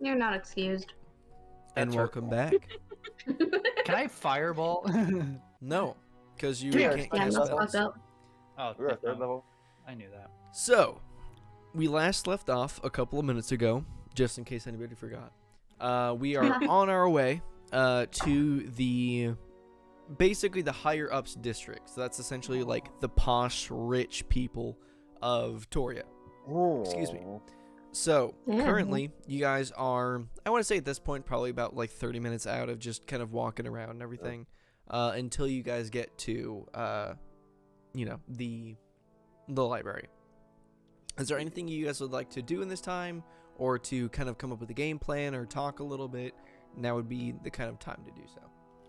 Speaker 1: You're not excused.
Speaker 2: And
Speaker 4: That's
Speaker 2: welcome
Speaker 4: hurtful.
Speaker 2: back.
Speaker 4: Can I fireball?
Speaker 2: No, because you
Speaker 6: Yeah,
Speaker 2: can't
Speaker 1: Yeah,
Speaker 2: cast
Speaker 1: that's
Speaker 2: spells.
Speaker 1: fucked up.
Speaker 4: Oh,
Speaker 6: We're at third
Speaker 4: no.
Speaker 6: level.
Speaker 4: I knew that.
Speaker 2: So, we last left off a couple of minutes ago, just in case anybody forgot. We are on our way to basically the higher ups district. So that's essentially like the posh, rich people of Toria. Excuse me. So,
Speaker 1: Yeah.
Speaker 2: currently, you guys are, I want to say at this point, probably about like 30 minutes out of just kind of walking around and everything, until you guys get to, the library. Is there anything you guys would like to do in this time, or to kind of come up with a game plan or talk a little bit? Now would be the kind of time to do so.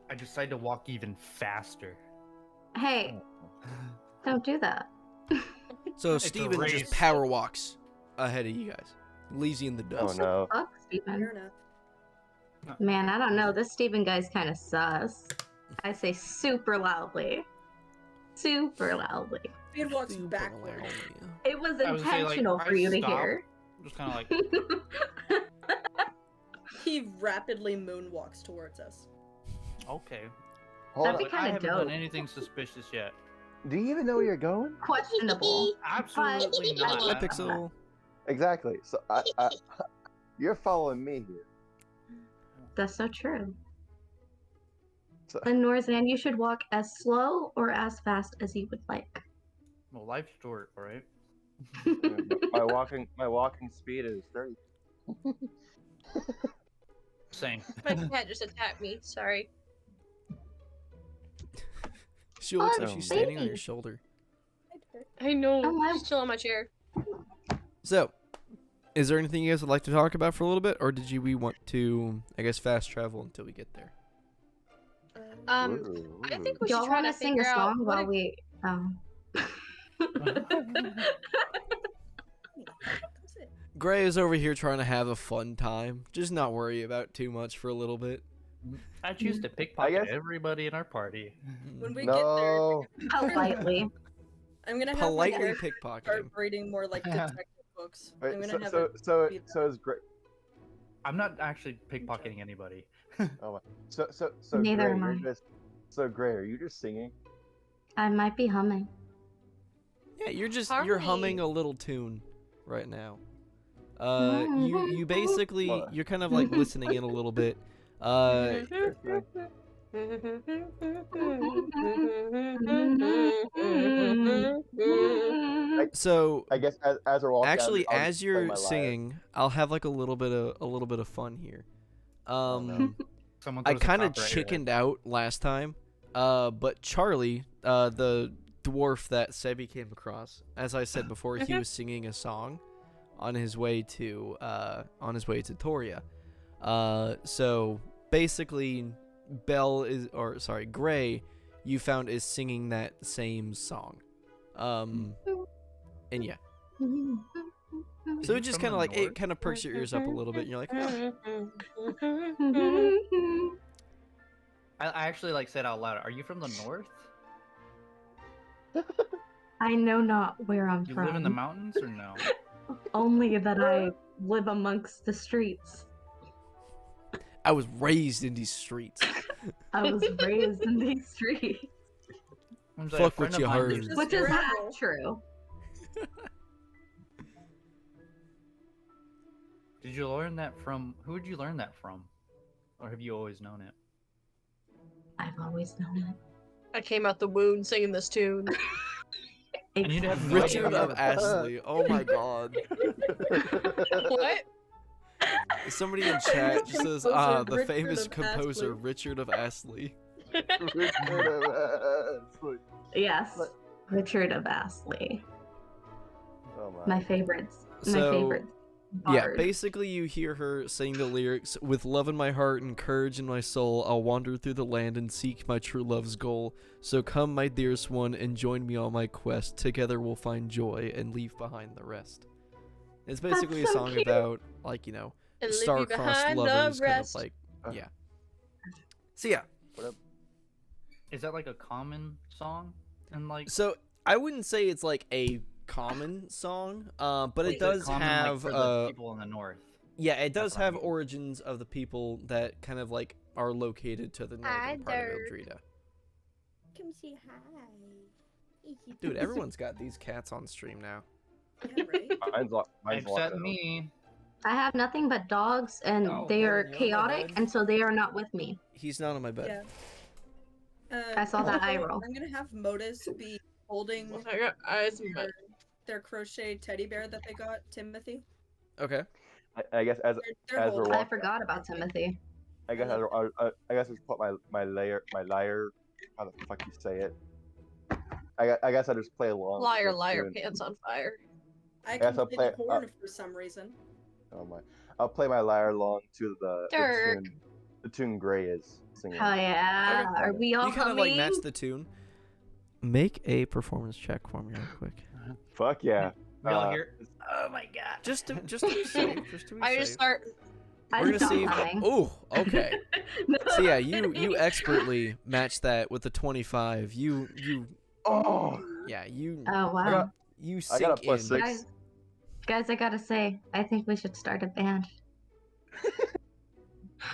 Speaker 4: I decided to walk even faster.
Speaker 1: Hey, don't do that.
Speaker 2: So,
Speaker 4: a
Speaker 2: Steven
Speaker 4: race.
Speaker 2: just power walks ahead of you guys. Leaves you in the
Speaker 6: Oh
Speaker 2: dust.
Speaker 6: no.
Speaker 1: Fuck, Steven.
Speaker 5: Fair enough.
Speaker 1: Man, I don't know. This Steven guy's kind of sus. I say super loudly. Super loudly.
Speaker 5: Speed walks
Speaker 2: Super
Speaker 5: backwards.
Speaker 2: loudly.
Speaker 1: It was
Speaker 4: I was gonna say, like,
Speaker 1: intentional for
Speaker 4: I
Speaker 1: you to
Speaker 4: stopped.
Speaker 1: hear.
Speaker 4: Just kind of like,
Speaker 5: He rapidly moonwalks towards us.
Speaker 4: okay.
Speaker 6: Hold
Speaker 1: That'd
Speaker 6: on.
Speaker 1: be
Speaker 4: I
Speaker 1: kinda
Speaker 4: haven't
Speaker 1: dope.
Speaker 4: done anything suspicious yet.
Speaker 6: Do you even know where you're going?
Speaker 1: Questionable.
Speaker 4: Absolutely
Speaker 1: But-
Speaker 4: not.
Speaker 2: Hi, Pixel.
Speaker 6: Exactly. So you're following me here.
Speaker 1: That's so true.
Speaker 6: So,
Speaker 1: And Norzan, you should walk as slow or as fast as you would like.
Speaker 4: Well, life's short, all right?
Speaker 6: my walking speed is 30.
Speaker 4: Same.
Speaker 3: My cat just attacked me. Sorry.
Speaker 2: She looks
Speaker 1: Oh,
Speaker 2: like she's standing on
Speaker 1: baby.
Speaker 2: your shoulder.
Speaker 3: I know.
Speaker 1: Oh, my-
Speaker 3: She's still on my chair.
Speaker 2: So, is there anything you guys would like to talk about for a little bit, or we want to, I guess, fast travel until we get there?
Speaker 6: Ooh,
Speaker 3: I think
Speaker 6: ooh.
Speaker 3: we
Speaker 1: Do
Speaker 3: should
Speaker 1: y'all
Speaker 3: try
Speaker 1: want
Speaker 3: to
Speaker 1: to sing a
Speaker 3: figure out
Speaker 1: song
Speaker 3: what
Speaker 1: while we?
Speaker 5: That's it.
Speaker 2: Gray is over here trying to have a fun time. Just not worry about too much for a little bit.
Speaker 4: I choose to pickpocket
Speaker 6: guess-
Speaker 4: everybody in our party.
Speaker 5: When we
Speaker 6: No.
Speaker 1: Politely.
Speaker 5: I'm gonna have
Speaker 2: Politely
Speaker 5: my character
Speaker 2: pickpocketing.
Speaker 5: start reading more like detective books.
Speaker 6: Wait,
Speaker 5: I'm
Speaker 6: so
Speaker 5: gonna have
Speaker 6: so
Speaker 5: it
Speaker 6: so,
Speaker 5: be that.
Speaker 6: so is great.
Speaker 4: I'm not actually pickpocketing anybody.
Speaker 6: So
Speaker 1: Neither
Speaker 6: Gray,
Speaker 1: am
Speaker 6: you're
Speaker 1: I.
Speaker 6: just so Gray. Are you just singing?
Speaker 1: I might be humming.
Speaker 2: Yeah, you're
Speaker 3: Harmony.
Speaker 2: humming a little tune right now. You basically
Speaker 6: What?
Speaker 2: you're kind of like listening in a little bit. So
Speaker 6: I guess as we're walking.
Speaker 2: actually,
Speaker 6: I'll
Speaker 2: as
Speaker 6: just play
Speaker 2: you're
Speaker 6: my lyre.
Speaker 2: singing, I'll have like a little bit of fun here.
Speaker 6: no.
Speaker 4: Someone
Speaker 2: I
Speaker 4: throws a
Speaker 2: kind of
Speaker 4: copper at your head.
Speaker 2: chickened out last time, but Charlie, the dwarf that Sebi came across, as I said before, he was singing a song on his way to Toria. So basically, Gray, you found is singing that same song, and yeah. So it
Speaker 4: He's
Speaker 2: just
Speaker 4: from
Speaker 2: kind of
Speaker 4: the
Speaker 2: like
Speaker 4: north?
Speaker 2: it kind of perks your ears up a little bit, and you're like, oh.
Speaker 4: I actually like said out loud, are you from the north?
Speaker 1: I know not where I'm
Speaker 4: You
Speaker 1: from.
Speaker 4: live in the mountains or no?
Speaker 1: Only that I live amongst the streets.
Speaker 2: I was raised in these streets.
Speaker 1: I was raised in these streets.
Speaker 4: I'm
Speaker 2: Fuck
Speaker 4: a
Speaker 2: what
Speaker 4: friend of
Speaker 2: you
Speaker 4: mine
Speaker 2: heard.
Speaker 4: lives
Speaker 5: Just
Speaker 1: Which is
Speaker 5: gravel.
Speaker 1: not true.
Speaker 4: Did you learn that from? Who did you learn that from? Or have you always known it?
Speaker 1: I've always known it.
Speaker 3: I came out the wound singing this tune.
Speaker 4: And you'd have no
Speaker 2: Richard
Speaker 4: idea.
Speaker 2: of Astley. Oh my god.
Speaker 3: What?
Speaker 2: Somebody in chat just says,
Speaker 5: Composer
Speaker 2: the
Speaker 5: Richard
Speaker 2: famous
Speaker 5: of
Speaker 2: composer
Speaker 5: Astley.
Speaker 2: Richard of Astley.
Speaker 1: Yes, Richard of Astley.
Speaker 6: Oh
Speaker 1: My favorites. My
Speaker 2: So,
Speaker 1: favorites.
Speaker 2: Yeah,
Speaker 1: Bard.
Speaker 2: basically you hear her sing the lyrics, with love in my heart and courage in my soul, I'll wander through the land and seek my true love's goal. So come, my dearest one, and join me on my quest. Together we'll find joy and leave behind the rest. It's basically a
Speaker 1: so
Speaker 2: song
Speaker 1: cute.
Speaker 2: about, like, you know,
Speaker 3: And leave you
Speaker 2: star-crossed
Speaker 3: behind
Speaker 2: lovers,
Speaker 3: the
Speaker 2: kind of
Speaker 3: rest.
Speaker 2: like,
Speaker 6: Uh.
Speaker 2: yeah. So yeah,
Speaker 4: Is that like a common song? And like,
Speaker 2: so I wouldn't say it's like a common song, but
Speaker 4: is
Speaker 2: it does
Speaker 4: common, like,
Speaker 2: have
Speaker 4: for the people in the north.
Speaker 2: Yeah, it does
Speaker 4: That's what I
Speaker 2: have
Speaker 4: mean.
Speaker 2: origins of the people that kind of like are located to the northern part of Eldrita.
Speaker 5: Come say hi.
Speaker 2: Dude, everyone's got these cats on stream now.
Speaker 5: Yeah, right?
Speaker 6: Mine's locked
Speaker 4: Except
Speaker 6: out.
Speaker 4: me.
Speaker 1: I have nothing but dogs, and
Speaker 2: Oh,
Speaker 1: they are
Speaker 2: Logan, you're on my
Speaker 1: chaotic,
Speaker 2: bed.
Speaker 1: and so they are not with me.
Speaker 2: He's not on my bed.
Speaker 5: Yeah.
Speaker 1: I saw that eye roll.
Speaker 5: I'm gonna have Modus be holding
Speaker 3: I got eyes in my...
Speaker 5: their crochet teddy bear that they got, Timothy.
Speaker 2: Okay.
Speaker 6: I guess as
Speaker 5: They're
Speaker 6: As we're
Speaker 5: holding
Speaker 1: I
Speaker 6: walking-
Speaker 1: forgot about Timothy.
Speaker 6: I guess I guess I just put my liar. How the fuck you say it? I guess I just play along.
Speaker 3: Liar,
Speaker 6: with
Speaker 3: liar,
Speaker 6: doing-
Speaker 3: pants on fire.
Speaker 5: I
Speaker 6: guess
Speaker 5: can
Speaker 6: I'll
Speaker 5: play the
Speaker 6: play-
Speaker 5: horn for some reason.
Speaker 6: Oh my! I'll play my lyre along to
Speaker 3: Dirk.
Speaker 6: the tune Gray is singing.
Speaker 1: Hell yeah! Are we all
Speaker 2: You kind of like
Speaker 1: humming?
Speaker 2: match the tune. Make a performance check for me real quick.
Speaker 6: Fuck yeah!
Speaker 4: We all
Speaker 6: Uh,
Speaker 4: hear. Oh my god.
Speaker 2: Just to be safe. Just to be
Speaker 3: I
Speaker 2: safe.
Speaker 3: just start...
Speaker 1: I
Speaker 2: We're gonna
Speaker 1: stopped
Speaker 2: see.
Speaker 1: humming.
Speaker 2: Oh, okay.
Speaker 1: No.
Speaker 2: So yeah, you expertly match that with the 25. You
Speaker 6: Oh,
Speaker 2: yeah you
Speaker 1: Oh wow,
Speaker 6: got-
Speaker 2: you
Speaker 6: I
Speaker 2: sink
Speaker 6: got a plus
Speaker 2: in.
Speaker 6: 6.
Speaker 1: guys! I gotta say, I think we should start a band.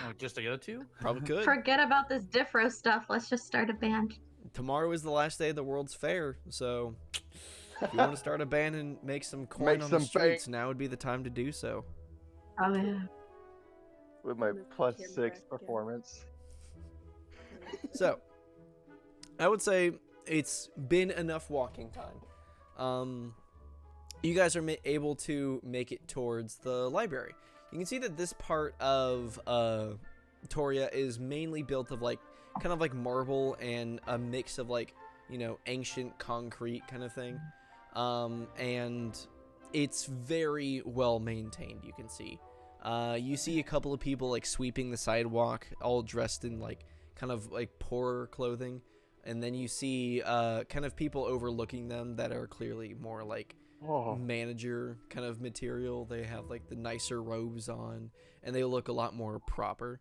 Speaker 4: Oh, just the other two?
Speaker 2: Probably could.
Speaker 1: Forget about this Diffro stuff. Let's just start a band.
Speaker 2: Tomorrow is the last day of the World's Fair, so if you want to start a band and make some coin
Speaker 6: Make
Speaker 2: on
Speaker 6: some
Speaker 2: the streets, now would be the time to do so.
Speaker 1: Oh yeah.
Speaker 6: With my
Speaker 5: Move the
Speaker 6: plus
Speaker 5: camera
Speaker 6: 6
Speaker 5: back again.
Speaker 6: performance.
Speaker 2: So, I would say it's been enough walking time. You guys are able to make it towards the library. You can see that this part of Toria is mainly built of like kind of like marble and a mix of like, you know, ancient concrete kind of thing. And it's very well maintained, you can see. You see a couple of people like sweeping the sidewalk, all dressed in like kind of like poorer clothing, and then you see kind of people overlooking them that are clearly more like
Speaker 6: Oh,
Speaker 2: manager kind of material. They have like the nicer robes on, and they look a lot more proper.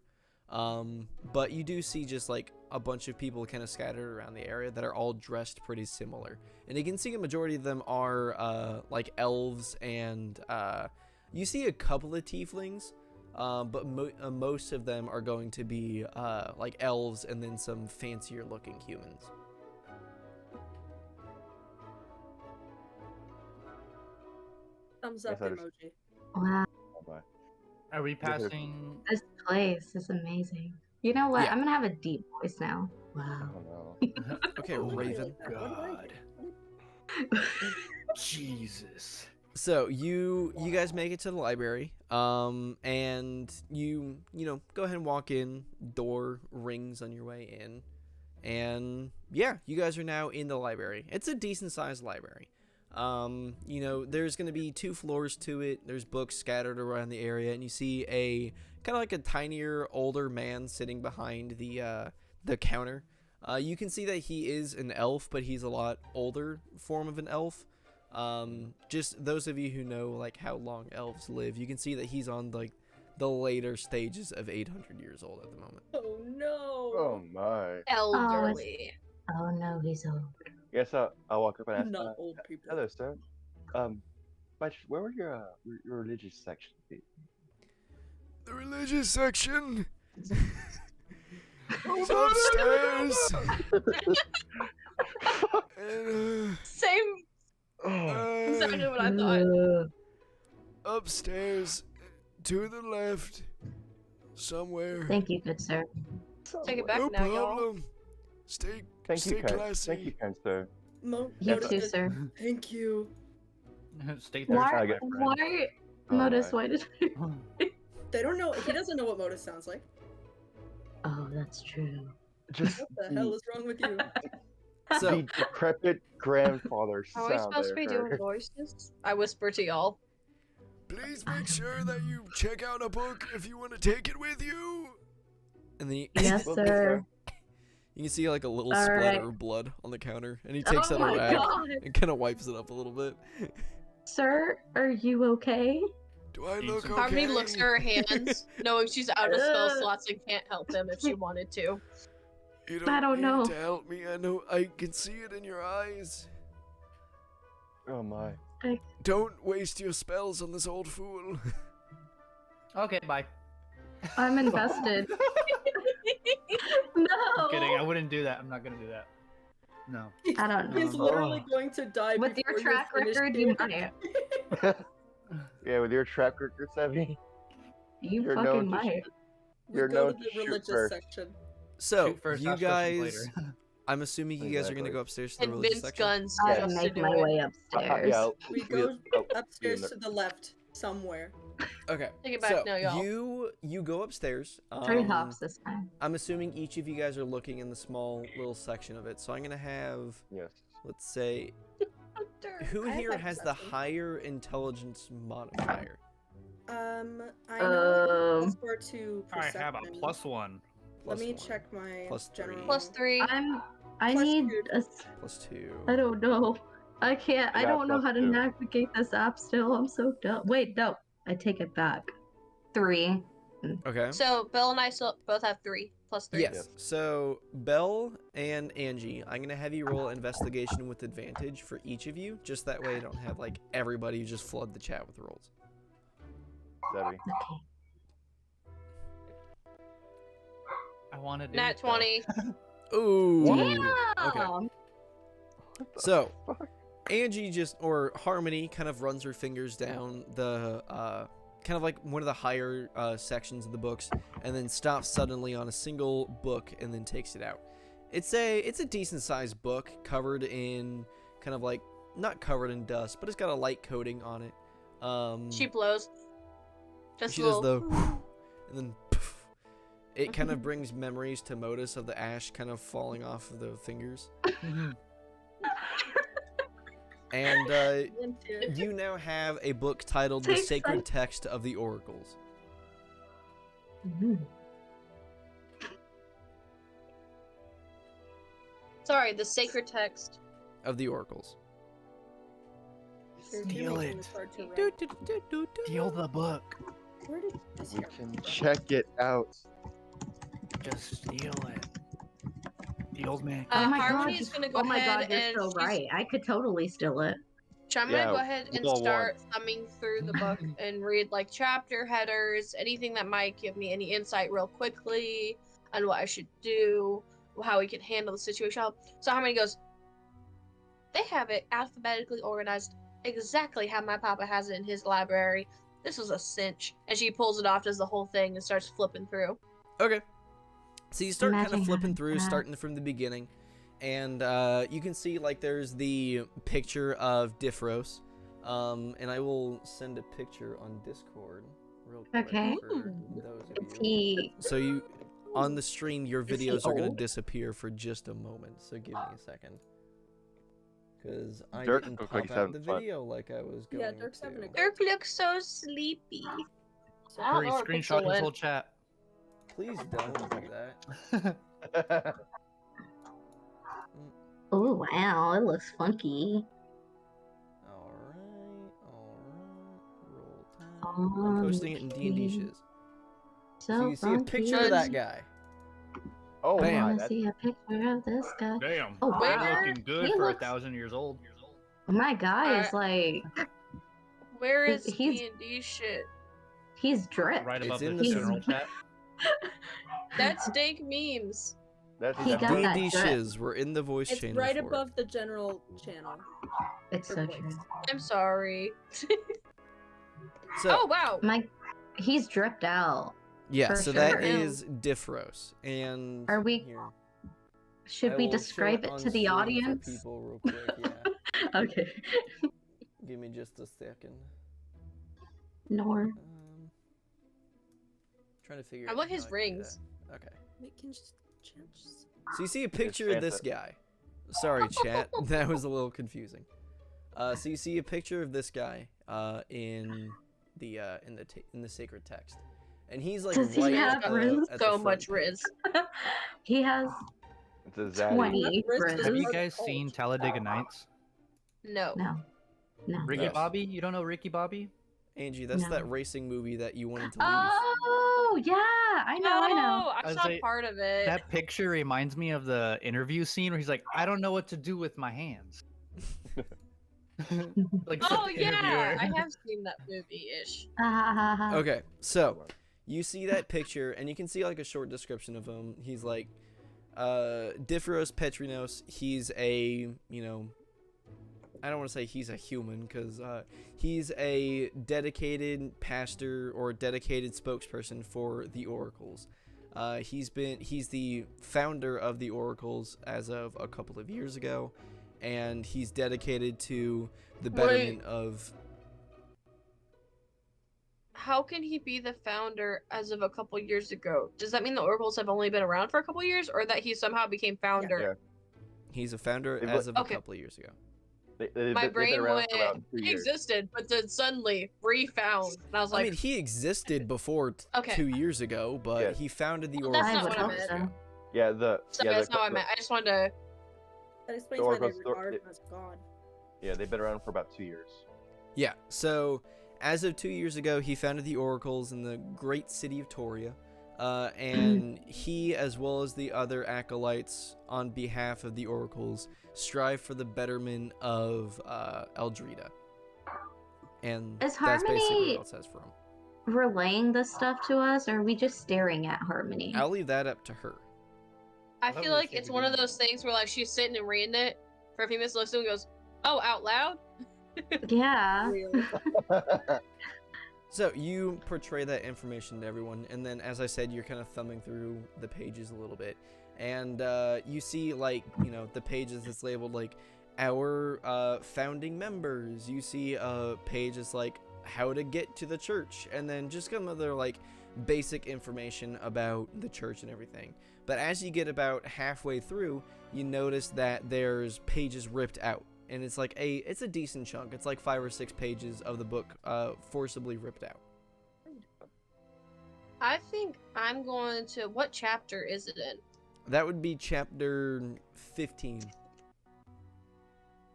Speaker 2: But you do see just like a bunch of people kind of scattered around the area that are all dressed pretty similar, and you can see a majority of them are like elves, and you see a couple of tieflings, but most of them are going to be like elves and then some fancier looking humans.
Speaker 5: Thumbs up
Speaker 6: Yes, I just-
Speaker 5: emoji.
Speaker 1: Wow,
Speaker 6: bye.
Speaker 4: Are we
Speaker 6: Yes, sir.
Speaker 4: passing?
Speaker 1: this place is amazing. You know what?
Speaker 2: Yeah.
Speaker 1: I'm gonna have a deep voice now. Wow.
Speaker 6: Oh no.
Speaker 2: Okay,
Speaker 4: Oh my
Speaker 2: Raven.
Speaker 4: God. Jesus.
Speaker 2: So you guys make it to the library, and you know, go ahead and walk in. Door rings on your way in, and yeah, you guys are now in the library. It's a decent sized library. You know, there's gonna be 2 floors to it. There's books scattered around the area, and you see a kind of like a tinier, older man sitting behind the counter. You can see that he is an elf, but he's a lot older form of an elf. Just those of you who know like how long elves live, you can see that he's on like the later stages of 800 years old at the moment.
Speaker 5: Oh no!
Speaker 6: Oh my.
Speaker 3: Elderly.
Speaker 1: Oh no, he's old.
Speaker 6: Yes, I'll walk up and ask.
Speaker 5: Not old people.
Speaker 6: Hello, sir. Where would your religious section be?
Speaker 2: The religious section is upstairs. And,
Speaker 3: Same.
Speaker 6: Oh,
Speaker 3: Exactly what I thought.
Speaker 2: upstairs to the left somewhere.
Speaker 1: Thank you, good sir.
Speaker 3: Take it back now, y'all.
Speaker 2: Stay
Speaker 6: Thank you,
Speaker 2: stay
Speaker 6: kind.
Speaker 2: classy.
Speaker 6: Thank you, kind sir.
Speaker 5: Mo-
Speaker 1: You
Speaker 5: Modus
Speaker 1: too,
Speaker 5: says,
Speaker 1: sir.
Speaker 5: Thank you.
Speaker 4: Stay there.
Speaker 1: Why?
Speaker 6: I get friends.
Speaker 1: Why?
Speaker 6: Oh,
Speaker 1: Modus,
Speaker 6: my.
Speaker 1: why did?
Speaker 5: They don't know. He doesn't know what Modus sounds like.
Speaker 1: Oh, that's true.
Speaker 6: Just
Speaker 5: What the hell is wrong with you?
Speaker 2: So
Speaker 6: the decrepit grandfather
Speaker 3: Are
Speaker 6: sound
Speaker 3: we supposed to
Speaker 6: I
Speaker 3: be doing
Speaker 6: heard.
Speaker 3: voices? I whisper to y'all.
Speaker 2: please make sure that you check out a book if you want to take it with you. And then
Speaker 1: Yes,
Speaker 6: Will do,
Speaker 1: sir.
Speaker 2: you can see like a little
Speaker 1: All
Speaker 2: splatter
Speaker 1: right.
Speaker 2: of blood on the counter, and he takes
Speaker 1: Oh
Speaker 2: out a
Speaker 1: my
Speaker 2: rag
Speaker 1: God.
Speaker 2: and kind of wipes it up a little bit.
Speaker 1: Sir, are you okay?
Speaker 2: Do I
Speaker 4: look okay?
Speaker 3: Harmony looks at her hands, knowing she's out of spell
Speaker 1: Ugh.
Speaker 3: slots and can't help them if she wanted to.
Speaker 2: You
Speaker 1: I don't
Speaker 2: need
Speaker 1: know.
Speaker 2: to help me. I know I can see it in your eyes.
Speaker 6: Oh my.
Speaker 2: Don't waste your spells on this old fool.
Speaker 4: Okay, bye.
Speaker 1: I'm invested. No.
Speaker 4: I'm kidding. I wouldn't do that. I'm not gonna do that. No.
Speaker 1: I don't
Speaker 5: He's
Speaker 1: know.
Speaker 5: literally going to die
Speaker 1: With
Speaker 5: before
Speaker 1: your track
Speaker 5: you're finished
Speaker 1: record, you
Speaker 5: here.
Speaker 1: might.
Speaker 6: Yeah, with your track record, Sevy.
Speaker 1: You
Speaker 6: You're
Speaker 1: fucking
Speaker 6: known to
Speaker 1: might.
Speaker 5: We
Speaker 6: You're
Speaker 5: go
Speaker 6: known
Speaker 5: to
Speaker 6: to
Speaker 5: the
Speaker 6: shoot
Speaker 5: religious
Speaker 6: first.
Speaker 5: section.
Speaker 2: So
Speaker 4: Shoot first,
Speaker 2: you
Speaker 4: ask questions
Speaker 2: guys,
Speaker 4: later.
Speaker 2: I'm assuming you guys are gonna
Speaker 6: Exactly.
Speaker 2: go upstairs to the
Speaker 3: And
Speaker 2: religious
Speaker 3: Vince
Speaker 2: section.
Speaker 3: guns
Speaker 1: I
Speaker 3: just to
Speaker 1: make
Speaker 3: do
Speaker 1: my
Speaker 3: it.
Speaker 1: way upstairs.
Speaker 6: Yeah.
Speaker 5: We
Speaker 6: we'll-
Speaker 5: go
Speaker 6: oh,
Speaker 5: upstairs
Speaker 6: be
Speaker 5: to the left somewhere.
Speaker 2: Okay.
Speaker 3: Take it back
Speaker 2: So
Speaker 3: now, y'all.
Speaker 2: you go upstairs.
Speaker 1: Tree hops this time.
Speaker 2: I'm assuming each of you guys are looking in the small little section of it. So I'm gonna have,
Speaker 6: Yes.
Speaker 2: let's say, who
Speaker 5: I have
Speaker 2: here
Speaker 5: that
Speaker 2: has the
Speaker 5: perception.
Speaker 2: higher intelligence modifier?
Speaker 5: I know it's +4 to
Speaker 4: I
Speaker 5: perception.
Speaker 4: have a +1.
Speaker 5: Let me
Speaker 2: +1.
Speaker 5: check my
Speaker 2: +3.
Speaker 5: general.
Speaker 3: +3.
Speaker 1: I
Speaker 5: Plus
Speaker 1: need
Speaker 5: two.
Speaker 1: a.
Speaker 2: +2.
Speaker 1: I don't know. I can't. I
Speaker 6: Yeah,
Speaker 1: don't know how to
Speaker 6: +2.
Speaker 1: navigate this app still. I'm so dumb. Wait, no. I take it back. 3.
Speaker 2: Okay.
Speaker 3: So Bill and I still both have 3 +3.
Speaker 2: Yes.
Speaker 6: Yes.
Speaker 2: So Belle and Angie, I'm gonna have you roll investigation with advantage for each of you, just that way I don't have like everybody just flood the chat with rolls.
Speaker 6: Sevy.
Speaker 1: Okay.
Speaker 4: I want to do
Speaker 3: Nat
Speaker 4: it, though.
Speaker 3: 20.
Speaker 2: Ooh.
Speaker 1: Damn.
Speaker 2: Okay. So Angie or Harmony kind of runs her fingers down the kind of like one of the higher sections of the books, and then stops suddenly on a single book and then takes it out. It's a decent sized book covered in kind of like not covered in dust, but it's got a light coating on it.
Speaker 3: She blows. Just
Speaker 2: She
Speaker 3: a
Speaker 2: does
Speaker 3: little.
Speaker 2: the and then poof. It kind of brings memories to Modus of the ash kind of falling off of the fingers. And you now have a book titled The
Speaker 1: Takes
Speaker 2: Sacred
Speaker 1: like-
Speaker 2: Text of the Oracles.
Speaker 1: Mhm.
Speaker 3: Sorry, the sacred text.
Speaker 2: Of the Oracles.
Speaker 5: You're
Speaker 4: Steal
Speaker 5: making
Speaker 4: it.
Speaker 5: this hard to write.
Speaker 4: Steal the book.
Speaker 5: Where did this
Speaker 6: We
Speaker 5: here?
Speaker 6: can check it out.
Speaker 4: Just steal it. The old man.
Speaker 1: Oh my
Speaker 3: Harmony
Speaker 1: god.
Speaker 3: is gonna go
Speaker 1: Oh my
Speaker 3: ahead
Speaker 1: god, you're
Speaker 3: and
Speaker 1: so
Speaker 3: she's-
Speaker 1: right. I could totally steal it.
Speaker 3: So I'm
Speaker 6: Yeah,
Speaker 3: gonna go ahead and
Speaker 6: we'll
Speaker 3: start thumbing through the book and read like chapter headers, anything that might give me any insight real quickly on what I should do, how we can handle the situation. So Harmony goes, they have it alphabetically organized exactly how my papa has it in his library. This was a cinch. And she pulls it off, does the whole thing, and starts flipping through.
Speaker 2: Okay. So you start kind
Speaker 1: Imagine
Speaker 2: of flipping
Speaker 1: having
Speaker 2: through,
Speaker 1: that.
Speaker 2: starting from the beginning. And you can see like there's the picture of Diffros. And I will send a picture on Discord real quick
Speaker 1: Okay.
Speaker 2: for those of
Speaker 1: Is
Speaker 2: you.
Speaker 1: he.
Speaker 2: So you on the stream your
Speaker 1: Is he
Speaker 2: videos are going to
Speaker 1: old?
Speaker 2: disappear for just a moment. So give me a second. Cuz I
Speaker 6: Dirk
Speaker 2: didn't
Speaker 6: looks
Speaker 2: pop
Speaker 6: like he's
Speaker 2: out
Speaker 6: having
Speaker 2: the
Speaker 6: fun.
Speaker 2: video like I was going
Speaker 5: Yeah, Dirk's having a
Speaker 2: to.
Speaker 5: good
Speaker 3: Dirk looks so sleepy.
Speaker 5: So
Speaker 3: I don't
Speaker 4: Hurry,
Speaker 3: know where
Speaker 4: screenshot
Speaker 3: Pixel
Speaker 4: his
Speaker 3: went.
Speaker 4: whole chat.
Speaker 2: Please don't do that.
Speaker 1: Oh wow, it looks funky.
Speaker 2: Alright. Roll time. I'm posting it in D&D
Speaker 1: Funky.
Speaker 2: shiz. So you see a picture
Speaker 1: funky.
Speaker 2: of that guy.
Speaker 6: Oh
Speaker 2: Bam.
Speaker 1: I
Speaker 6: my,
Speaker 1: wanna
Speaker 6: that's
Speaker 1: see a picture of this guy.
Speaker 4: Damn.
Speaker 1: Oh,
Speaker 3: Where?
Speaker 1: wow.
Speaker 4: Looking good
Speaker 1: He
Speaker 4: for
Speaker 1: looks-
Speaker 4: 1,000 years old.
Speaker 1: My guy is like,
Speaker 3: Where is
Speaker 1: He's-
Speaker 3: D&D shit?
Speaker 1: he's dripped.
Speaker 4: Right above
Speaker 2: in
Speaker 4: the
Speaker 2: the
Speaker 4: general chat.
Speaker 3: That's dank memes.
Speaker 6: that's
Speaker 1: He got
Speaker 6: definitely-
Speaker 1: that
Speaker 2: D&D
Speaker 1: drip.
Speaker 2: shiz. We're in the voice
Speaker 5: it's
Speaker 2: chain
Speaker 5: right
Speaker 2: for it.
Speaker 5: above the general channel.
Speaker 1: It's so true.
Speaker 3: I'm sorry.
Speaker 2: So,
Speaker 3: Oh wow.
Speaker 1: He's dripped out.
Speaker 2: yeah,
Speaker 1: for
Speaker 2: so that
Speaker 1: sure.
Speaker 2: is Diffros. And
Speaker 1: Are we-
Speaker 2: here,
Speaker 1: Should
Speaker 2: I
Speaker 1: we
Speaker 2: will show
Speaker 1: describe it
Speaker 2: on
Speaker 1: to the
Speaker 2: stream for
Speaker 1: audience?
Speaker 2: people real quick, yeah.
Speaker 1: Okay.
Speaker 2: Give me just a second.
Speaker 1: Nor.
Speaker 2: Trying to figure
Speaker 3: I
Speaker 2: out
Speaker 3: want
Speaker 2: how
Speaker 3: his
Speaker 2: to do
Speaker 3: rings.
Speaker 2: that. Okay.
Speaker 5: We can just change.
Speaker 2: So you see a picture of this
Speaker 6: Santa.
Speaker 2: guy. Sorry, chat. That was a little confusing. So you see a picture of this guy in the sacred text, and he's like
Speaker 1: Does he
Speaker 2: right
Speaker 1: have
Speaker 2: at the,
Speaker 1: riz?
Speaker 2: at the
Speaker 3: So
Speaker 2: front
Speaker 3: much
Speaker 2: page.
Speaker 3: Riz.
Speaker 1: He has
Speaker 6: It's a zaddy.
Speaker 1: 20
Speaker 5: Riz
Speaker 1: Riz.
Speaker 5: is
Speaker 4: Have you
Speaker 5: Riz
Speaker 4: guys
Speaker 5: old.
Speaker 4: seen Talladega Nights?
Speaker 3: No.
Speaker 1: No. No.
Speaker 4: Ricky
Speaker 2: Yes.
Speaker 4: Bobby? You don't know Ricky Bobby?
Speaker 2: Angie, that's
Speaker 1: No.
Speaker 2: that racing movie that you wanted to lose.
Speaker 1: Oh, yeah. I know.
Speaker 3: I
Speaker 4: I
Speaker 3: saw
Speaker 4: say-
Speaker 3: part of it.
Speaker 4: That picture reminds me of the interview scene where he's like, I don't know what to do with my hands. Like,
Speaker 3: Oh
Speaker 4: the
Speaker 3: yeah, I
Speaker 4: interviewer.
Speaker 3: have seen that movie-ish.
Speaker 2: Okay, so you see that picture, and you can see like a short description of him. He's like, Diphoros Petrinos. He's a, I don't want to say he's a human, because he's a dedicated pastor or dedicated spokesperson for the Oracles. He's the founder of the Oracles as of a couple of years ago, and he's dedicated to the betterment of.
Speaker 3: How can he be the founder as of a couple years ago? Does that mean the Oracles have only been around for a couple years, or that he somehow became founder?
Speaker 6: Yeah.
Speaker 2: He's a founder
Speaker 6: They've
Speaker 2: as of
Speaker 3: okay.
Speaker 2: a couple of years ago.
Speaker 6: They've
Speaker 3: My
Speaker 6: been
Speaker 3: brain
Speaker 6: around
Speaker 3: went,
Speaker 6: for about 2
Speaker 3: he
Speaker 6: years.
Speaker 3: existed, but then suddenly refound. And I was like,
Speaker 2: I mean, he existed before
Speaker 3: Okay.
Speaker 2: 2 years ago, but
Speaker 6: Yeah.
Speaker 2: he founded the
Speaker 3: Well,
Speaker 2: Oracles.
Speaker 3: that's not
Speaker 1: I would
Speaker 3: what I
Speaker 1: hope
Speaker 3: meant.
Speaker 1: so.
Speaker 6: Yeah,
Speaker 3: sorry, that's not what I meant. I just wanted to.
Speaker 5: That explains
Speaker 6: The
Speaker 5: why they
Speaker 6: Oracles-
Speaker 5: regard him as God.
Speaker 6: Yeah, they've been around for about 2 years.
Speaker 2: Yeah, so as of 2 years ago, he founded the Oracles in the great city of Toria, and he, as well as the other acolytes on behalf of the Oracles, strive for the betterment of Eldrita. And
Speaker 1: Is
Speaker 2: that's basically
Speaker 1: Harmony-
Speaker 2: what it says for him.
Speaker 1: Relaying this stuff to us, or are we just staring at Harmony?
Speaker 2: I'll leave that up to her.
Speaker 3: I
Speaker 4: thought
Speaker 3: feel
Speaker 4: we were
Speaker 3: like
Speaker 4: supposed
Speaker 3: it's
Speaker 4: to
Speaker 3: one
Speaker 4: be
Speaker 3: of those things where like she's sitting and reading it for a few minutes, listening, and goes, "Oh, out loud."
Speaker 1: Yeah.
Speaker 2: So you portray that information to everyone, and then, as I said, you're kind of thumbing through the pages a little bit, and you see, like, the pages that's labeled like our founding members. You see pages like how to get to the church, and then just some other like basic information about the church and everything. But as you get about halfway through, you notice that there's pages ripped out. And it's like it's a decent chunk. It's like 5 or 6 pages of the book forcibly ripped out.
Speaker 3: I think I'm going to. What chapter is it in?
Speaker 2: That would be chapter 15.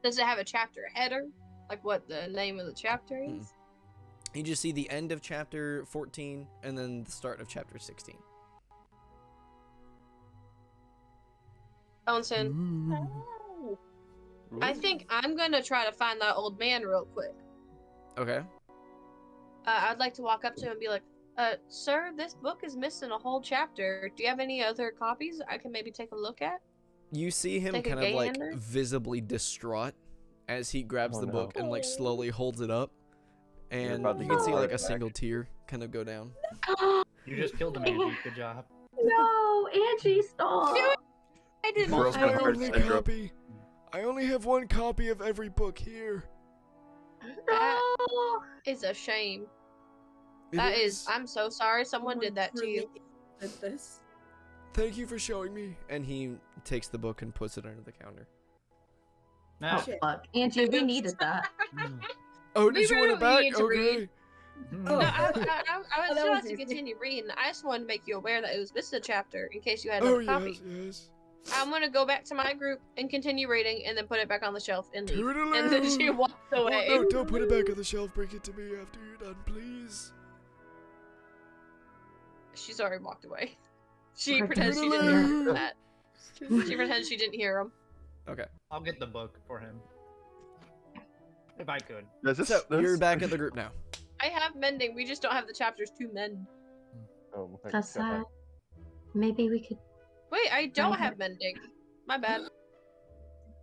Speaker 3: Does it have a chapter header? Like what the name of the chapter is?
Speaker 2: You just see the end of chapter 14 and then the start of chapter 16.
Speaker 3: Bounson.
Speaker 5: Oh.
Speaker 3: I think I'm gonna try to find that old man real quick.
Speaker 2: Okay.
Speaker 3: I'd like to walk up to him and be like, sir, this book is missing a whole chapter. Do you have any other copies I can maybe take a look at?
Speaker 2: You see him
Speaker 3: Take a
Speaker 2: kind of like
Speaker 3: gander?
Speaker 2: visibly distraught as he grabs
Speaker 6: Oh,
Speaker 2: the
Speaker 6: no.
Speaker 2: book and like slowly holds it up. And
Speaker 6: about to
Speaker 2: you can
Speaker 6: get
Speaker 2: see
Speaker 6: a
Speaker 2: like
Speaker 6: heart
Speaker 2: a
Speaker 6: attack.
Speaker 2: single tear kind of go down.
Speaker 4: You just killed him, Angie. Good job.
Speaker 1: No, Angie, stop.
Speaker 3: I didn't.
Speaker 6: Broken
Speaker 3: I
Speaker 6: heart
Speaker 3: only-
Speaker 6: syndrome.
Speaker 2: I only have one copy of every book here.
Speaker 1: No.
Speaker 3: It's a shame. That is. I'm so sorry someone did that to you.
Speaker 5: Did this.
Speaker 2: Thank you for showing me. And he takes the book and puts it under the counter.
Speaker 4: Nah.
Speaker 1: Oh, fuck. Angie, we needed that.
Speaker 2: Oh,
Speaker 3: did you want it back? Okay.
Speaker 5: Oh.
Speaker 3: No, I was
Speaker 5: that
Speaker 3: just
Speaker 5: was
Speaker 3: to
Speaker 5: easy.
Speaker 3: continue reading. I just wanted to make you aware that it was missing a chapter in case you had another copy.
Speaker 2: yes.
Speaker 3: I'm gonna go back to my group and continue reading, and then put it back on the shelf and leave.
Speaker 2: Toodaloo.
Speaker 3: And then she walked away.
Speaker 2: Oh, no, don't put it back on the shelf. Bring it to me after you're done, please.
Speaker 3: She's already walked away. She pretends she didn't hear that. She pretends she didn't hear him.
Speaker 2: Okay.
Speaker 4: I'll get the book for him. If I could.
Speaker 2: So, you're back at the group now.
Speaker 3: I have mending. We just don't have the chapters to mend.
Speaker 6: Oh, well,
Speaker 1: That's
Speaker 6: got
Speaker 1: sad. Maybe we could.
Speaker 3: Wait, I don't
Speaker 1: Okay.
Speaker 3: have mending. My bad.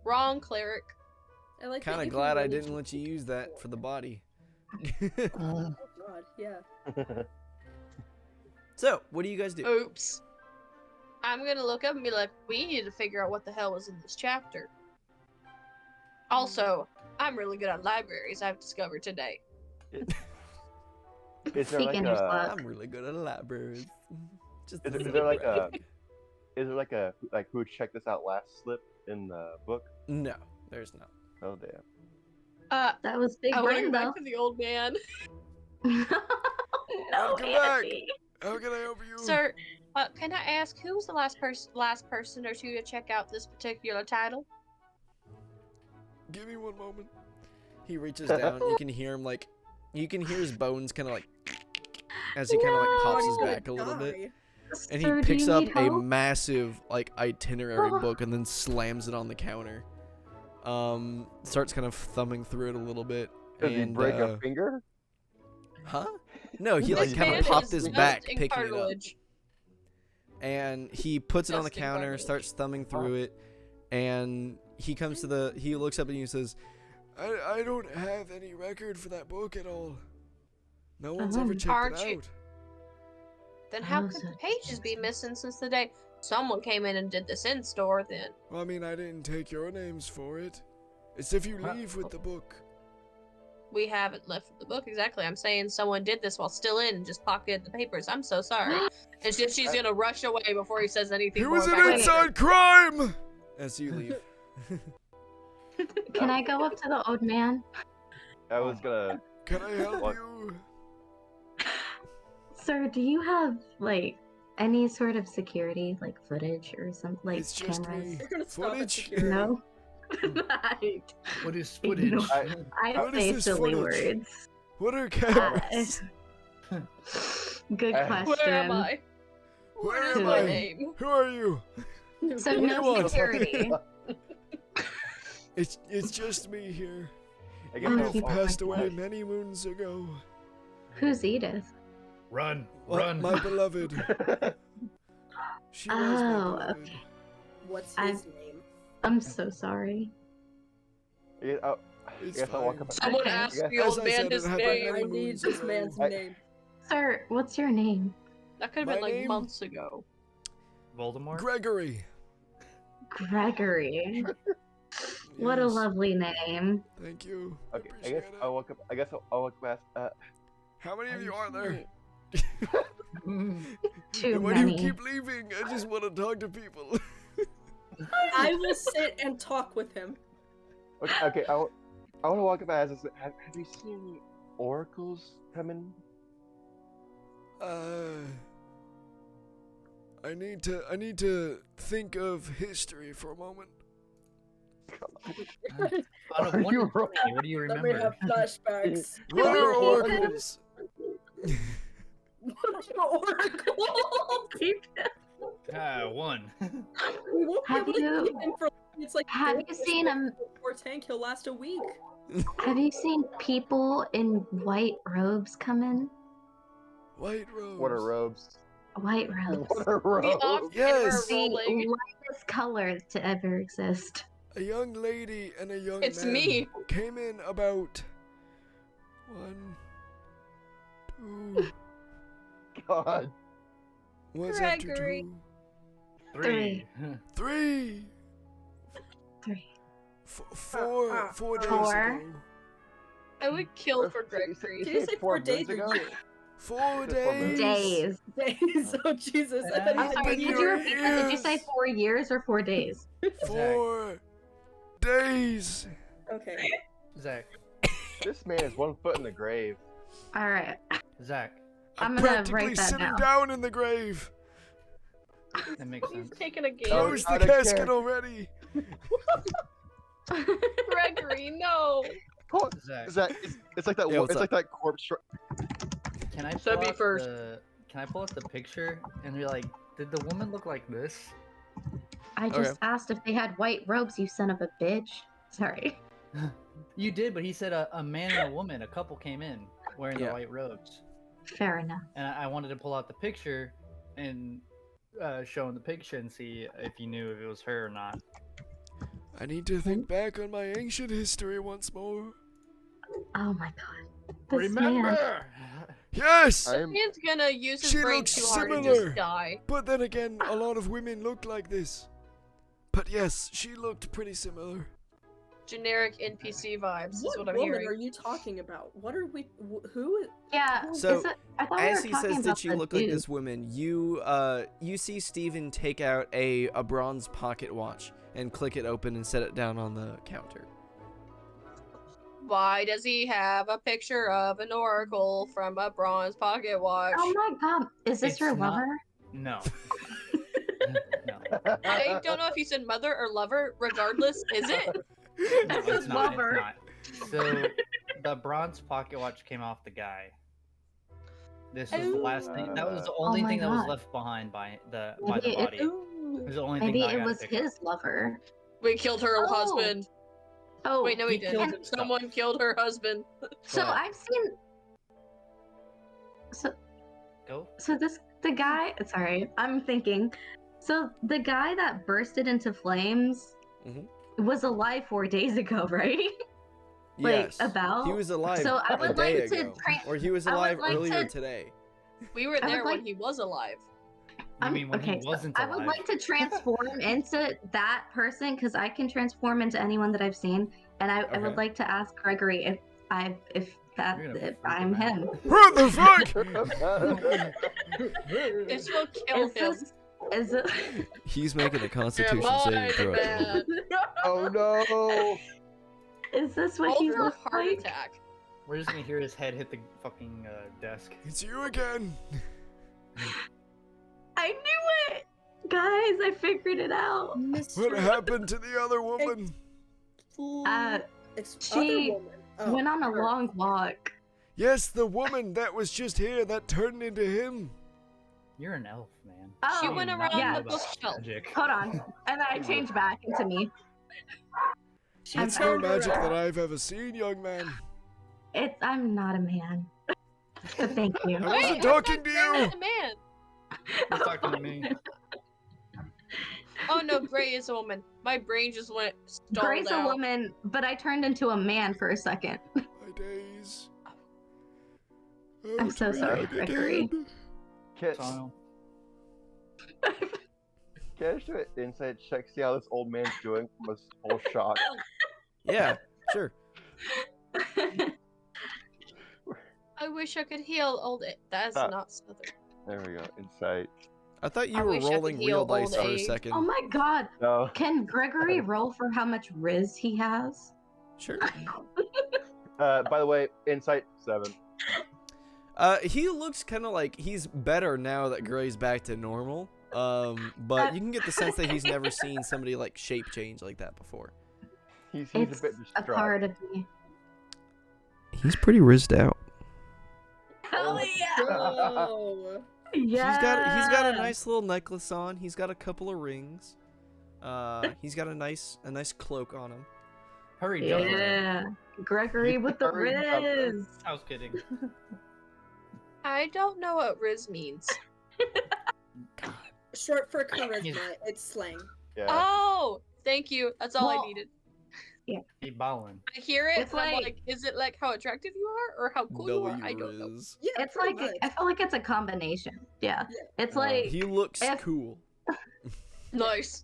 Speaker 3: Wrong cleric.
Speaker 5: I like
Speaker 2: Kind
Speaker 5: that
Speaker 2: of
Speaker 5: you can
Speaker 2: glad I
Speaker 5: roll
Speaker 2: didn't
Speaker 5: each-
Speaker 2: let you use that for the body.
Speaker 5: Oh god, yeah.
Speaker 6: that.
Speaker 2: So, what do you guys do?
Speaker 3: Oops. I'm gonna look up and be like, we need to figure out what the hell was in this chapter. Also, I'm really good at libraries, I've discovered today.
Speaker 6: Is there like
Speaker 1: Speaking your
Speaker 6: a
Speaker 1: slot.
Speaker 2: I'm really good at libraries. Just
Speaker 6: is
Speaker 2: the
Speaker 6: there like a
Speaker 2: secret.
Speaker 6: is there like a who checked this out last slip in the book?
Speaker 2: No, there's not.
Speaker 6: Oh damn.
Speaker 1: That was big
Speaker 3: I want to
Speaker 1: brain,
Speaker 3: go
Speaker 1: though.
Speaker 3: back to the old man.
Speaker 1: No,
Speaker 2: Welcome back.
Speaker 1: Angie.
Speaker 2: How can I help you?
Speaker 3: Sir, can I ask who was the last person or two to check out this particular title?
Speaker 2: Give me one moment. He reaches down. You can hear him like, you can hear his bones kind of like, as he kind of like pops his
Speaker 5: You're
Speaker 2: back a
Speaker 5: gonna
Speaker 2: little bit,
Speaker 5: die.
Speaker 2: and
Speaker 1: Sir,
Speaker 2: he
Speaker 1: do
Speaker 2: picks
Speaker 1: you
Speaker 2: up
Speaker 1: need
Speaker 2: a
Speaker 1: help?
Speaker 2: massive like itinerary
Speaker 1: Oh.
Speaker 2: book and then slams it on the counter. starts kind of thumbing through it a little bit.
Speaker 6: Does he
Speaker 2: and,
Speaker 6: break a finger?
Speaker 2: Huh? No, he
Speaker 6: This
Speaker 2: like kind
Speaker 6: man
Speaker 2: of popped
Speaker 6: is
Speaker 2: his
Speaker 6: stuffed
Speaker 2: back
Speaker 3: in
Speaker 2: picking it up.
Speaker 3: cartilage.
Speaker 2: And he puts it on the
Speaker 3: Disgusting
Speaker 2: counter,
Speaker 3: cartilage.
Speaker 2: starts thumbing through it, and he comes to he looks up and he says, I don't have any record for that book at all. No one's ever checked
Speaker 3: Aren't
Speaker 2: it
Speaker 3: you-
Speaker 2: out.
Speaker 3: Then how
Speaker 1: Oh,
Speaker 3: could
Speaker 1: so
Speaker 3: the pages be missing since the day someone came in and did this in store then?
Speaker 2: Well, I mean, I didn't take your names for it. It's if you
Speaker 4: Huh?
Speaker 2: leave with the book.
Speaker 3: We haven't left with the book, exactly. I'm saying someone did this while still in and just pocketed the papers. I'm so sorry. And she's gonna rush away before he says anything
Speaker 2: It
Speaker 3: more
Speaker 2: was an
Speaker 3: about it.
Speaker 2: inside crime! As you leave.
Speaker 1: Can I go up to the old man?
Speaker 6: I was gonna.
Speaker 2: Can I help
Speaker 6: What?
Speaker 2: you?
Speaker 1: Sir, do you have like any sort of security, like footage or something, like
Speaker 2: It's just
Speaker 1: cameras?
Speaker 2: me.
Speaker 5: You're gonna stop at
Speaker 2: Footage?
Speaker 5: security.
Speaker 1: No. Right.
Speaker 4: What is
Speaker 1: footage?
Speaker 4: footage?
Speaker 1: I don't
Speaker 2: What is
Speaker 1: say
Speaker 2: this
Speaker 1: silly
Speaker 2: footage?
Speaker 1: words.
Speaker 2: What are cameras?
Speaker 1: Good question.
Speaker 3: Where am I? What
Speaker 2: Where
Speaker 3: is
Speaker 2: am
Speaker 3: my
Speaker 2: I?
Speaker 3: name?
Speaker 2: Who are you?
Speaker 1: So
Speaker 2: What do you
Speaker 1: no
Speaker 2: want?
Speaker 1: security.
Speaker 2: It's just me here.
Speaker 6: I guess
Speaker 1: Oh,
Speaker 6: I'll-
Speaker 2: He
Speaker 1: keep-
Speaker 2: passed away many moons ago.
Speaker 1: Who's Edith?
Speaker 4: Run,
Speaker 2: What?
Speaker 4: run.
Speaker 2: My beloved. She was my
Speaker 1: Oh,
Speaker 2: beloved.
Speaker 1: okay.
Speaker 5: What's
Speaker 1: I'm-
Speaker 5: his name?
Speaker 1: I'm so sorry.
Speaker 6: Yeah, I
Speaker 2: It's
Speaker 6: guess I'll walk
Speaker 2: fine.
Speaker 6: up.
Speaker 3: Someone
Speaker 1: Okay.
Speaker 3: asked
Speaker 6: As
Speaker 3: the old
Speaker 2: I
Speaker 3: man
Speaker 2: said,
Speaker 3: his
Speaker 2: it happened
Speaker 3: name.
Speaker 5: I
Speaker 2: many
Speaker 5: need
Speaker 2: moons
Speaker 5: this
Speaker 2: ago.
Speaker 5: man's
Speaker 6: I-
Speaker 5: name.
Speaker 1: Sir, what's your name?
Speaker 3: That could have
Speaker 2: My
Speaker 3: been like
Speaker 2: name?
Speaker 3: months ago.
Speaker 4: Voldemort.
Speaker 2: Gregory.
Speaker 1: Gregory. What a
Speaker 2: Yes,
Speaker 1: lovely name.
Speaker 2: Thank you.
Speaker 6: Okay, I
Speaker 2: Appreciate
Speaker 6: guess
Speaker 2: it.
Speaker 6: I'll walk up. I guess I'll walk past.
Speaker 2: How many of you are there?
Speaker 1: Too
Speaker 2: And why do you
Speaker 1: many.
Speaker 2: keep leaving? I just want to talk to people.
Speaker 5: I will sit and talk with him.
Speaker 6: Okay, I want to walk up as. Have you seen any oracles coming?
Speaker 2: I need to think of history for a moment.
Speaker 4: Out of
Speaker 6: Are
Speaker 4: 1
Speaker 6: you
Speaker 4: to 20, what do you
Speaker 5: Let me
Speaker 4: remember?
Speaker 5: have flashbacks.
Speaker 2: What are
Speaker 1: you-
Speaker 2: oracles?
Speaker 5: Oracle.
Speaker 4: 1.
Speaker 5: We won't be
Speaker 1: Have
Speaker 5: able to
Speaker 1: you-
Speaker 5: keep him for. It's like
Speaker 1: have you seen him?
Speaker 5: Or tank. He'll last a week.
Speaker 1: Have you seen people in white robes come in?
Speaker 2: White robes.
Speaker 6: What are robes?
Speaker 1: White robes.
Speaker 6: What are
Speaker 3: The
Speaker 6: robes?
Speaker 3: off-camera
Speaker 2: Yes.
Speaker 1: The
Speaker 3: rolling.
Speaker 1: lightest color to ever exist.
Speaker 2: A young lady and a young
Speaker 3: It's
Speaker 2: man
Speaker 3: me.
Speaker 2: came in about 1, 2,
Speaker 6: God.
Speaker 2: what's after
Speaker 3: Gregory.
Speaker 2: 2,
Speaker 4: 3.
Speaker 2: 3,
Speaker 1: Three.
Speaker 2: 4 days
Speaker 1: Four.
Speaker 2: ago.
Speaker 3: I would kill for Gregory.
Speaker 5: Did you say 4 days
Speaker 6: moons
Speaker 5: or years?
Speaker 2: 4
Speaker 6: Just 4 minutes.
Speaker 2: days.
Speaker 1: Days.
Speaker 5: Days. Oh Jesus! I thought
Speaker 2: I've
Speaker 5: you
Speaker 1: I'm
Speaker 5: said
Speaker 1: sorry,
Speaker 2: been
Speaker 1: did
Speaker 2: your
Speaker 1: you repeat that? Did you say
Speaker 2: ears.
Speaker 1: 4 years or 4 days?
Speaker 2: 4 days.
Speaker 5: Okay.
Speaker 4: Zach.
Speaker 6: This man is 1 foot in the grave.
Speaker 1: Alright.
Speaker 4: Zach.
Speaker 1: I'm
Speaker 2: I'm
Speaker 1: gonna
Speaker 2: practically
Speaker 1: write that
Speaker 2: sitting
Speaker 1: down.
Speaker 2: down in the grave.
Speaker 4: That makes
Speaker 3: He's
Speaker 4: sense.
Speaker 3: taking a game.
Speaker 6: Oh,
Speaker 2: Close the
Speaker 6: out of
Speaker 2: casket
Speaker 6: character.
Speaker 2: already.
Speaker 3: Gregory, no.
Speaker 4: Zach.
Speaker 6: It's like that.
Speaker 2: Yeah, what's
Speaker 6: It's like that corpse.
Speaker 4: Can I
Speaker 3: So
Speaker 4: pull
Speaker 3: be
Speaker 4: up
Speaker 3: first.
Speaker 4: Can I pull up the picture and be like, did the woman look like this?
Speaker 1: I just asked if they had white robes, you son of a bitch. Sorry.
Speaker 4: You did, but he said a man and a woman, a couple came in wearing
Speaker 2: Yeah.
Speaker 4: the white robes.
Speaker 1: Fair enough.
Speaker 4: And I wanted to pull out the picture and show him the picture and see if you knew if it was her or not.
Speaker 2: I need to think back on my ancient history once more.
Speaker 1: Oh my god. This man.
Speaker 2: Yes!
Speaker 6: I am.
Speaker 3: Man's gonna use his
Speaker 2: She
Speaker 3: brain
Speaker 2: looks
Speaker 3: too hard and
Speaker 2: similar.
Speaker 3: just die.
Speaker 2: But then again, a lot of women look like this. But yes, she looked pretty similar.
Speaker 3: Generic NPC vibes is
Speaker 5: What
Speaker 3: what I'm
Speaker 5: woman
Speaker 3: hearing.
Speaker 5: are you talking about? What are we? Who?
Speaker 1: Yeah.
Speaker 2: So,
Speaker 1: is it, I thought we
Speaker 2: As
Speaker 1: were
Speaker 2: he
Speaker 1: talking
Speaker 2: says
Speaker 1: about
Speaker 2: that she
Speaker 1: the
Speaker 2: looked like
Speaker 1: dude.
Speaker 2: this woman, you see Steven take out a bronze pocket watch and click it open and set it down on the counter.
Speaker 3: Why does he have a picture of an oracle from a bronze pocket watch?
Speaker 1: Oh my god. Is this
Speaker 4: It's
Speaker 1: your
Speaker 4: not-
Speaker 1: lover?
Speaker 4: No. No.
Speaker 3: I don't know if you said mother or lover. Regardless, is it?
Speaker 4: No, it's not.
Speaker 1: Lover.
Speaker 4: It's not. So the bronze pocket watch came off the guy. This was the last thing. That was the only
Speaker 1: my
Speaker 4: thing that was
Speaker 1: God.
Speaker 4: left behind by the
Speaker 1: Maybe
Speaker 4: body. It
Speaker 3: Ooh.
Speaker 4: was the only
Speaker 1: Maybe
Speaker 4: thing that I
Speaker 1: it
Speaker 4: got a
Speaker 1: was
Speaker 4: picture of.
Speaker 1: his lover.
Speaker 3: We killed her
Speaker 1: Oh.
Speaker 3: husband.
Speaker 1: Oh,
Speaker 3: Wait, no, he
Speaker 4: He
Speaker 3: didn't.
Speaker 4: killed himself.
Speaker 3: Someone killed her husband.
Speaker 1: so
Speaker 2: But-
Speaker 1: I've seen.
Speaker 4: Go.
Speaker 1: So the guy. Sorry, I'm thinking. So the guy that bursted into flames
Speaker 2: Mhm.
Speaker 1: was alive 4 days ago, right?
Speaker 2: Yes.
Speaker 1: about.
Speaker 2: He was alive
Speaker 1: So I
Speaker 2: a
Speaker 1: would
Speaker 2: day
Speaker 1: like to
Speaker 2: ago.
Speaker 1: train.
Speaker 2: Or he was
Speaker 1: I would
Speaker 2: alive
Speaker 1: like
Speaker 2: earlier
Speaker 1: to-
Speaker 2: today.
Speaker 3: We were
Speaker 1: I would
Speaker 3: there when
Speaker 1: like-
Speaker 3: he was alive.
Speaker 4: You mean when
Speaker 1: okay,
Speaker 4: he wasn't
Speaker 1: so
Speaker 4: alive?
Speaker 1: I would like to transform into that person because I can transform into anyone that I've seen, and I
Speaker 2: Okay.
Speaker 1: would like to ask Gregory if
Speaker 4: You're gonna freak
Speaker 1: I'm
Speaker 4: him out.
Speaker 1: him.
Speaker 2: What the fuck?
Speaker 3: This will kill
Speaker 1: Is
Speaker 3: him.
Speaker 1: this is it?
Speaker 2: He's making a
Speaker 3: Am
Speaker 2: constitution
Speaker 3: I
Speaker 2: saving
Speaker 3: the
Speaker 2: throw.
Speaker 3: man?
Speaker 6: Oh no!
Speaker 1: Is this what he
Speaker 3: Over a
Speaker 1: looks
Speaker 3: heart
Speaker 1: like?
Speaker 3: attack.
Speaker 4: We're just gonna hear his head hit the fucking desk.
Speaker 2: It's you again.
Speaker 1: I knew it, guys! I figured it out.
Speaker 2: What happened to the other woman?
Speaker 1: She
Speaker 5: Other woman. Oh,
Speaker 1: Went on a
Speaker 5: her.
Speaker 1: long walk.
Speaker 2: Yes, the woman that was just here that turned into him.
Speaker 4: You're an elf, man.
Speaker 1: Oh,
Speaker 3: She
Speaker 4: You
Speaker 3: went
Speaker 4: do not
Speaker 3: around
Speaker 1: yeah.
Speaker 4: know
Speaker 3: the
Speaker 4: about
Speaker 3: bookshelf.
Speaker 4: magic.
Speaker 1: Hold on, and then I changed back into me.
Speaker 5: She
Speaker 1: I'm
Speaker 2: That's no
Speaker 5: turned
Speaker 2: magic
Speaker 5: around.
Speaker 2: that I've ever seen, young man.
Speaker 1: I'm not a man. But thank you.
Speaker 2: I wasn't
Speaker 3: Wait,
Speaker 2: talking
Speaker 3: I
Speaker 2: to
Speaker 3: thought Gray
Speaker 2: you.
Speaker 3: was a man.
Speaker 4: You're talking to me.
Speaker 3: Oh no, Gray is a woman. My brain just went stalled
Speaker 1: Gray's a
Speaker 3: out.
Speaker 1: woman, but I turned into a man for a second.
Speaker 2: My days. Oh,
Speaker 1: I'm so
Speaker 2: to be
Speaker 1: sorry,
Speaker 2: young
Speaker 1: Gregory.
Speaker 2: again.
Speaker 6: Can
Speaker 4: Kyle.
Speaker 6: I just do an insight check, see how this old man's doing from a whole shock?
Speaker 2: Yeah, sure.
Speaker 3: I wish I could heal old. That's
Speaker 6: Stop.
Speaker 3: not southern.
Speaker 6: There we go. Insight.
Speaker 2: I thought you
Speaker 3: I
Speaker 2: were
Speaker 3: wish I could
Speaker 2: rolling
Speaker 3: heal
Speaker 2: real dice
Speaker 3: old
Speaker 2: for a
Speaker 3: age.
Speaker 2: second.
Speaker 1: Oh my god.
Speaker 6: No.
Speaker 1: Can Gregory roll for how much Riz he has?
Speaker 2: Sure.
Speaker 6: By the way, insight 7.
Speaker 2: He looks kind of like he's better now that Gray's back to normal. But you can get the sense that he's never seen somebody like shape change like that before.
Speaker 6: He's
Speaker 1: It's
Speaker 6: a bit
Speaker 1: a
Speaker 6: distraught.
Speaker 1: part of me.
Speaker 2: He's pretty rizzed out.
Speaker 1: Hell yeah!
Speaker 5: Oh.
Speaker 1: Yeah.
Speaker 2: He's got a nice little necklace on. He's got a couple of rings. He's got a nice cloak on him.
Speaker 4: Hurry, jump.
Speaker 1: Yeah. Gregory with the
Speaker 6: Hurry, jump.
Speaker 1: Riz.
Speaker 4: I was kidding.
Speaker 3: I don't know what Riz means.
Speaker 5: Short for charisma. It's slang.
Speaker 6: Yeah.
Speaker 3: Oh, thank you. That's all
Speaker 1: Well,
Speaker 3: I needed.
Speaker 4: Keep bowing.
Speaker 3: I hear it.
Speaker 1: It's
Speaker 3: And I'm
Speaker 1: like-
Speaker 3: like, is it like how attractive you are, or how cool you are? I don't know.
Speaker 2: Riz.
Speaker 5: Yeah,
Speaker 1: It's
Speaker 5: pretty
Speaker 1: like
Speaker 5: much.
Speaker 1: I feel like it's a combination. Yeah.
Speaker 5: Yeah.
Speaker 1: It's like
Speaker 2: He looks
Speaker 1: if-
Speaker 2: cool.
Speaker 3: Nice.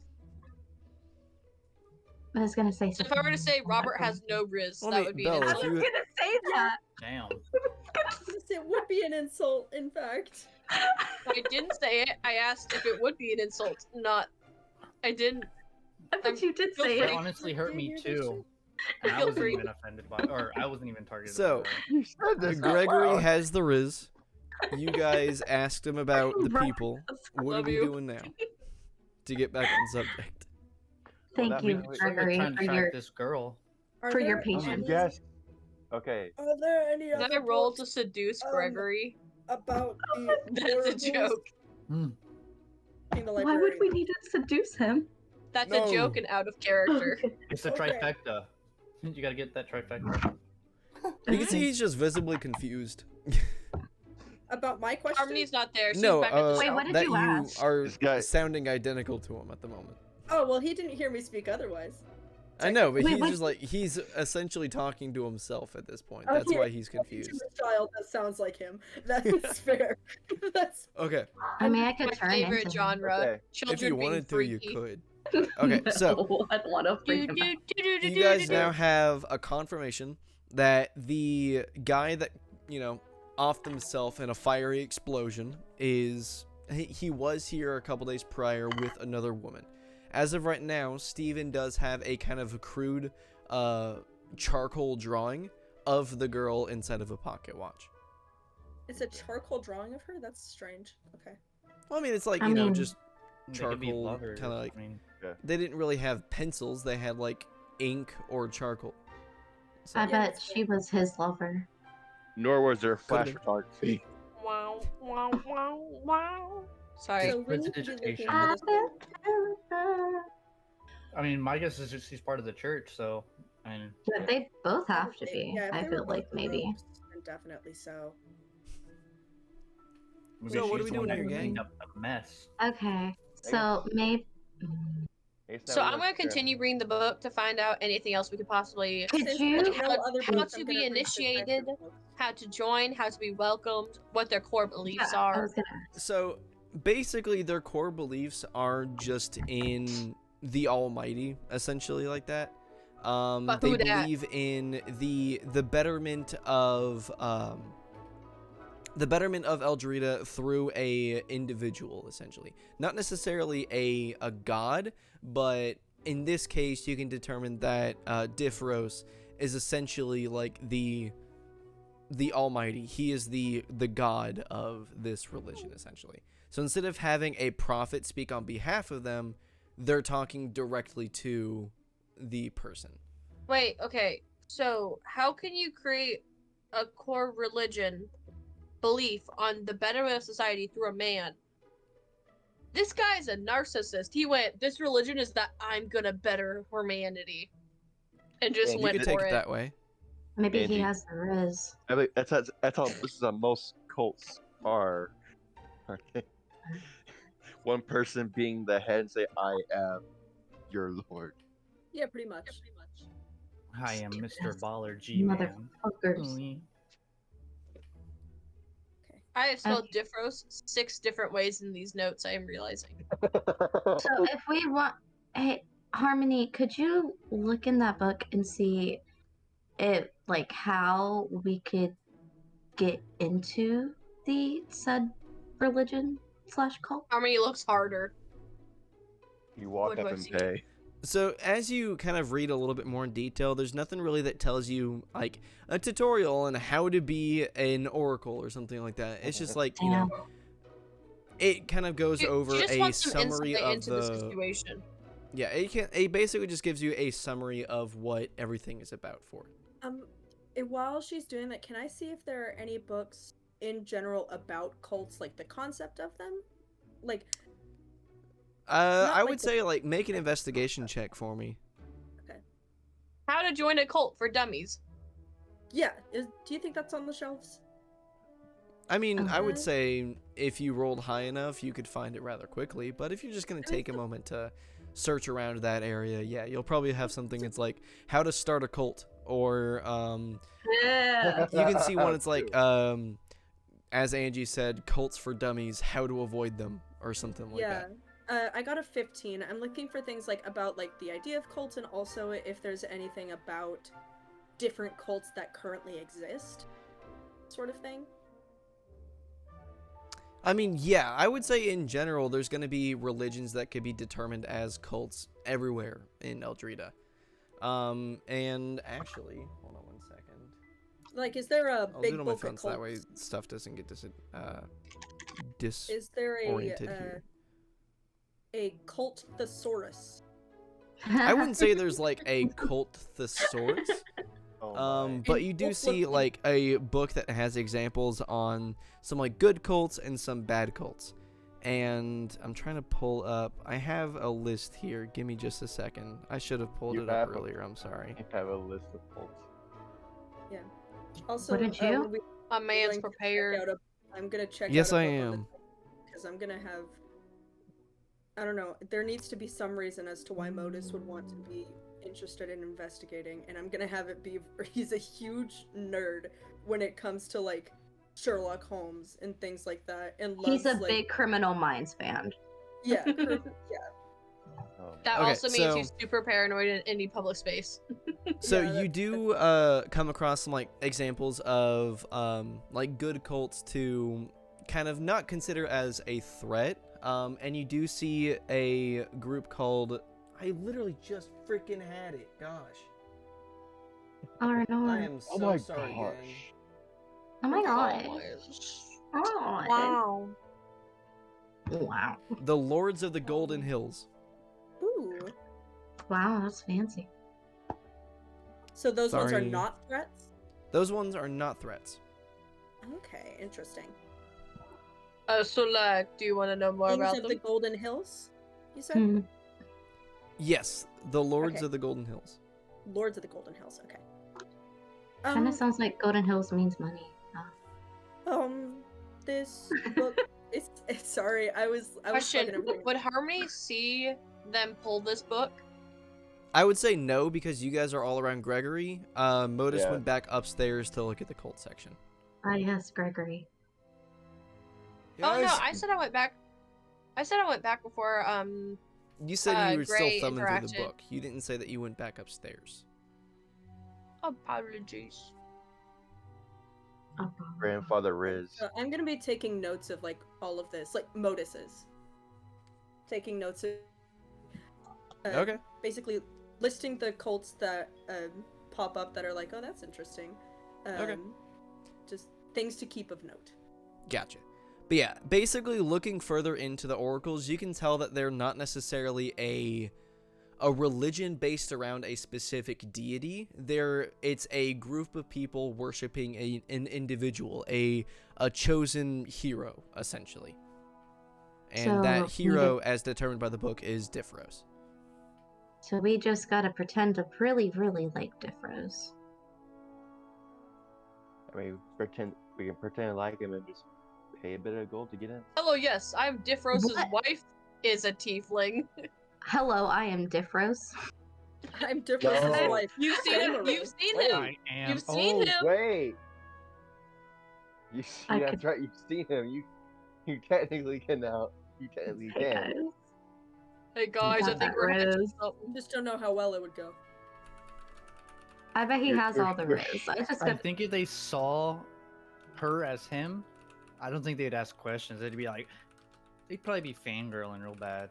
Speaker 1: I was gonna say
Speaker 3: So if
Speaker 1: something.
Speaker 3: I were to say Robert has no Riz,
Speaker 2: Well,
Speaker 3: that
Speaker 2: I
Speaker 3: would be
Speaker 2: mean,
Speaker 3: an
Speaker 2: Bella,
Speaker 1: I was
Speaker 2: if
Speaker 3: insult.
Speaker 2: you-
Speaker 1: gonna say that.
Speaker 4: Damn.
Speaker 5: It would be an insult, in fact.
Speaker 3: I didn't say it. I asked if it would be an insult. Not. I didn't.
Speaker 1: But you did
Speaker 3: Feel
Speaker 1: say
Speaker 3: free.
Speaker 4: It
Speaker 1: it.
Speaker 4: honestly hurt me
Speaker 5: Did you hear this
Speaker 4: too. And I
Speaker 3: Feel
Speaker 4: wasn't
Speaker 3: free.
Speaker 4: even offended by or I wasn't even targeted
Speaker 2: So-
Speaker 4: by
Speaker 6: You said this out
Speaker 2: Gregory
Speaker 6: loud.
Speaker 2: has the Riz. You guys asked him about the
Speaker 1: Right.
Speaker 2: people. What are
Speaker 3: Love
Speaker 2: we
Speaker 3: you.
Speaker 2: doing now? To get back on subject.
Speaker 1: Thank
Speaker 6: that
Speaker 1: you,
Speaker 6: means-
Speaker 4: We're
Speaker 1: Gregory,
Speaker 4: trying to
Speaker 1: for
Speaker 4: track
Speaker 1: your
Speaker 4: this girl.
Speaker 5: Are
Speaker 1: For your
Speaker 5: there
Speaker 1: patience.
Speaker 5: any-
Speaker 6: Yes. Okay.
Speaker 5: Are there any
Speaker 3: Did
Speaker 5: other
Speaker 3: I roll to
Speaker 5: books
Speaker 3: seduce
Speaker 5: Um,
Speaker 3: Gregory?
Speaker 5: about the
Speaker 3: That's a
Speaker 5: horribles
Speaker 3: joke.
Speaker 5: in the
Speaker 1: Why would
Speaker 5: library?
Speaker 1: we need to seduce him?
Speaker 3: That's
Speaker 2: No.
Speaker 3: a joke and out of character.
Speaker 4: It's the
Speaker 5: Okay.
Speaker 4: trifecta. You gotta get that trifecta.
Speaker 2: You can see he's just visibly confused.
Speaker 5: About my question?
Speaker 3: Harmony's not there. She's
Speaker 2: No,
Speaker 3: back at the
Speaker 1: Wait,
Speaker 3: shop.
Speaker 1: what did
Speaker 2: that
Speaker 1: you
Speaker 2: you
Speaker 1: ask?
Speaker 2: are
Speaker 6: This guy-
Speaker 2: sounding identical to him at the moment.
Speaker 5: Oh, well, he didn't hear me speak otherwise.
Speaker 2: I know, but
Speaker 1: Wait,
Speaker 2: he's
Speaker 1: what?
Speaker 2: just like he's essentially talking to himself at this point.
Speaker 5: Oh,
Speaker 2: That's
Speaker 5: yeah.
Speaker 2: why he's
Speaker 5: Talking to
Speaker 2: confused.
Speaker 5: a child that sounds like him. That's fair. That's
Speaker 2: Okay,
Speaker 1: I mean, I could
Speaker 3: My
Speaker 1: turn
Speaker 3: favorite
Speaker 1: into
Speaker 3: genre.
Speaker 6: Okay.
Speaker 3: Children
Speaker 2: if you
Speaker 3: being
Speaker 2: wanted to,
Speaker 3: freaky.
Speaker 2: you could. Okay, so
Speaker 1: I'd want to
Speaker 3: Do,
Speaker 1: freak him
Speaker 3: do,
Speaker 1: out.
Speaker 3: do, do, do,
Speaker 2: you
Speaker 3: do,
Speaker 2: guys
Speaker 3: do,
Speaker 2: now
Speaker 3: do.
Speaker 2: have a confirmation that the guy that offed himself in a fiery explosion is he was here a couple days prior with another woman. As of right now, Steven does have a kind of crude charcoal drawing of the girl inside of a pocket watch.
Speaker 5: it's a charcoal drawing of her? That's strange. Okay.
Speaker 2: Well, I mean, it's like,
Speaker 1: I
Speaker 2: you know,
Speaker 1: mean-
Speaker 2: just
Speaker 4: They could be
Speaker 2: charcoal,
Speaker 4: lovers,
Speaker 2: kinda like-
Speaker 4: I mean,
Speaker 2: they didn't really have pencils. They had like ink or charcoal. So,
Speaker 1: I
Speaker 5: Yeah,
Speaker 1: bet
Speaker 5: that's
Speaker 1: she was his lover.
Speaker 6: Nor was there flash
Speaker 2: Could've
Speaker 6: photography.
Speaker 3: Wow, wow, wow, wow. Sorry.
Speaker 5: So we need to be looking
Speaker 4: Prestidigitation.
Speaker 5: for this.
Speaker 4: I mean, my guess is just she's part of the church, so And
Speaker 1: Yeah, they both have to be.
Speaker 5: Yeah, if
Speaker 1: I
Speaker 5: they
Speaker 1: feel
Speaker 5: were both
Speaker 1: like maybe.
Speaker 5: rogues, then definitely so.
Speaker 4: maybe
Speaker 2: So what
Speaker 4: she's
Speaker 2: are we
Speaker 4: the one
Speaker 2: doing
Speaker 4: that
Speaker 2: here,
Speaker 4: cleaned
Speaker 2: gang?
Speaker 4: up the mess.
Speaker 1: Okay, so maybe.
Speaker 3: So I'm going to continue reading the book to find out anything else we could possibly.
Speaker 1: Could
Speaker 5: Since
Speaker 1: you?
Speaker 5: there's no other
Speaker 3: How
Speaker 5: books,
Speaker 3: to
Speaker 5: I'm
Speaker 3: be
Speaker 5: gonna read the
Speaker 3: initiated,
Speaker 5: Cypher books.
Speaker 3: how to join, how to be welcomed, what their core beliefs
Speaker 1: Yeah, I
Speaker 3: are.
Speaker 1: was gonna.
Speaker 2: So basically, their core beliefs are just in the Almighty, essentially, like that.
Speaker 3: But
Speaker 2: They
Speaker 3: who dat?
Speaker 2: believe in the betterment of the betterment of Eldrita through a individual, essentially, not necessarily a god, but in this case, you can determine that Diffros is essentially like the Almighty. He is the god of this religion, essentially. So instead of having a prophet speak on behalf of them, they're talking directly to the person.
Speaker 3: Wait, okay. So how can you create a core religion belief on the betterment of society through a man? This guy's a narcissist. He went, this religion is that I'm gonna better humanity. And just
Speaker 6: Yeah,
Speaker 2: You
Speaker 3: went
Speaker 2: could
Speaker 3: for
Speaker 2: take
Speaker 3: it.
Speaker 2: it that way.
Speaker 1: Maybe he
Speaker 6: Angie.
Speaker 1: has the riz.
Speaker 6: I think that's how this is how most cults are. Okay. One person being the head and say, "I am your lord."
Speaker 5: Yeah, pretty much.
Speaker 4: I am
Speaker 1: Stupid
Speaker 4: Mr.
Speaker 1: ass
Speaker 4: Baller G-Man.
Speaker 1: Fuckers.
Speaker 3: I have spelled Diffros 6 different ways in these notes, I am realizing.
Speaker 1: So if we want, hey Harmony, could you look in that book and see it, like how we could get into the said religion / cult?
Speaker 3: Harmony looks harder.
Speaker 6: You walk
Speaker 3: What do
Speaker 6: up
Speaker 3: I
Speaker 6: and
Speaker 3: see?
Speaker 6: pay.
Speaker 2: So as you kind of read a little bit more in detail, there's nothing really that tells you like a tutorial on how to be an oracle or something like that. It's just like, you know, it kind of goes over
Speaker 3: She just
Speaker 2: a
Speaker 3: wants some
Speaker 2: summary
Speaker 3: insight
Speaker 2: of
Speaker 3: into the situation.
Speaker 2: Yeah, it basically just gives you a summary of what everything is about for it.
Speaker 5: While she's doing that, can I see if there are any books in general about cults, like the concept of them? Like,
Speaker 2: I
Speaker 5: like
Speaker 2: would say like make an investigation check for me.
Speaker 3: How to join a cult for dummies.
Speaker 5: yeah, do you think that's on the shelves?
Speaker 2: I mean, I would
Speaker 5: Okay.
Speaker 2: say if you rolled high enough, you could find it rather quickly. But if you're just going to take a moment to search around that area, yeah, you'll probably have something that's like how to start a cult. Or
Speaker 1: Yeah.
Speaker 2: you can see one it's like, as Angie said, cults for dummies, how to avoid them, or something like that.
Speaker 5: I got a 15. I'm looking for things like about like the idea of cults, and also if there's anything about different cults that currently exist, sort of thing.
Speaker 2: I mean, yeah, I would say in general, there's going to be religions that could be determined as cults everywhere in Eldrita. And actually, hold on 1 second.
Speaker 5: Like, is there a
Speaker 2: I'll
Speaker 5: big
Speaker 2: do it on my
Speaker 5: book
Speaker 2: phone
Speaker 5: of
Speaker 2: so that way
Speaker 5: cults?
Speaker 2: stuff doesn't get
Speaker 5: Is there
Speaker 2: disoriented here.
Speaker 5: a cult thesaurus?
Speaker 2: I wouldn't say there's like a cult thesaurus.
Speaker 6: Oh my.
Speaker 2: But you do see like a book that has examples on some like good cults and some bad cults. And I'm trying to pull up. I have a list here. Give me just a second. I should have pulled
Speaker 6: You
Speaker 2: it up
Speaker 6: have a-
Speaker 2: earlier. I'm sorry.
Speaker 6: I have a list of cults.
Speaker 5: Also,
Speaker 1: What did you?
Speaker 5: when we-
Speaker 3: A man's
Speaker 5: going to check
Speaker 3: prepared.
Speaker 5: out I'm gonna check.
Speaker 2: Yes,
Speaker 5: out a
Speaker 2: I
Speaker 5: book on
Speaker 2: am.
Speaker 5: because I'm gonna have. I don't know. There needs to be some reason as to why Modus would want to be interested in investigating, and I'm gonna have it be he's a huge nerd when it comes to like Sherlock Holmes and things like that, and loves,
Speaker 1: He's a
Speaker 5: like,
Speaker 1: big Criminal Minds fan.
Speaker 5: yeah, yeah.
Speaker 6: Oh,
Speaker 3: That
Speaker 2: Okay,
Speaker 3: also means
Speaker 2: so-
Speaker 3: you're super paranoid in any public space.
Speaker 2: So
Speaker 5: Yeah,
Speaker 2: you do come across some like examples of like good cults to kind of not consider as a threat. And you do see a group called, I literally just freaking had it. Gosh.
Speaker 1: Oh no.
Speaker 2: I am so
Speaker 6: oh my
Speaker 2: sorry,
Speaker 6: gosh.
Speaker 2: gang.
Speaker 1: Oh my god. Oh.
Speaker 3: Wow.
Speaker 1: Wow.
Speaker 2: The Lords of the Golden Hills.
Speaker 5: Ooh.
Speaker 1: Wow, that's fancy.
Speaker 5: So those ones are
Speaker 2: Sorry.
Speaker 5: not threats.
Speaker 2: Those ones are not threats.
Speaker 5: Okay, interesting.
Speaker 3: So like, do you want to know more
Speaker 5: Kings
Speaker 3: about
Speaker 5: of
Speaker 3: them?
Speaker 5: the Golden Hills. You said.
Speaker 1: Hmm.
Speaker 2: Yes, the Lords
Speaker 5: Okay.
Speaker 2: of the Golden Hills.
Speaker 5: Lords of the Golden Hills. Okay.
Speaker 1: Kind of sounds like Golden Hills means money.
Speaker 5: This book. It's sorry. I was
Speaker 3: Question:
Speaker 5: fucking everything.
Speaker 3: would Harmony see them pull this book?
Speaker 2: I would say no because you guys are all around Gregory. Modus
Speaker 6: Yeah.
Speaker 2: went back upstairs to look at the cult section.
Speaker 1: Ah, yes, Gregory.
Speaker 3: Oh no,
Speaker 2: Guys,
Speaker 3: I said I went back. I said I went back before.
Speaker 2: you said you were still
Speaker 3: Gray
Speaker 2: thumbing through the
Speaker 3: interacted.
Speaker 2: book. You didn't say that you went back upstairs.
Speaker 3: Apologies.
Speaker 6: Grandfather Riz.
Speaker 5: So I'm gonna be taking notes of like all of this, like Modus's. Taking notes of.
Speaker 2: Okay.
Speaker 5: Basically, listing the cults that pop up that are like, oh, that's interesting.
Speaker 2: Okay.
Speaker 5: Just things to keep of note.
Speaker 2: Gotcha. But yeah, basically looking further into the oracles, you can tell that they're not necessarily a religion based around a specific deity. It's a group of people worshiping an individual, a chosen hero, essentially. And
Speaker 1: So,
Speaker 2: that hero, as determined by the book, is Diffros.
Speaker 1: So we just gotta pretend to really, really like Diffros.
Speaker 6: I mean, we can pretend like him and just pay a bit of gold to get in.
Speaker 3: Hello, yes, I'm Diffros's
Speaker 1: What?
Speaker 3: wife. Is a tiefling.
Speaker 1: Hello, I am Diffros.
Speaker 5: I'm different
Speaker 6: No.
Speaker 5: from life.
Speaker 3: You've seen him. You've seen
Speaker 6: Wait.
Speaker 3: him.
Speaker 4: I am.
Speaker 3: You've seen him.
Speaker 6: Wait. You see,
Speaker 1: I
Speaker 6: that's
Speaker 1: could-
Speaker 6: right. You've seen him. You technically can now. You technically
Speaker 1: Hey,
Speaker 6: can.
Speaker 1: guys.
Speaker 3: Hey guys, I
Speaker 1: Got
Speaker 3: think
Speaker 1: that
Speaker 3: we're headed to
Speaker 1: rose.
Speaker 3: something.
Speaker 5: Just don't know how well it would go.
Speaker 1: I bet he
Speaker 6: You're-
Speaker 1: has
Speaker 6: you're-
Speaker 1: all the
Speaker 6: you're-
Speaker 1: riz. I just
Speaker 4: I
Speaker 1: got
Speaker 4: think if they saw her as him, I don't think they'd ask questions. They'd be like, they'd probably be fangirling real bad.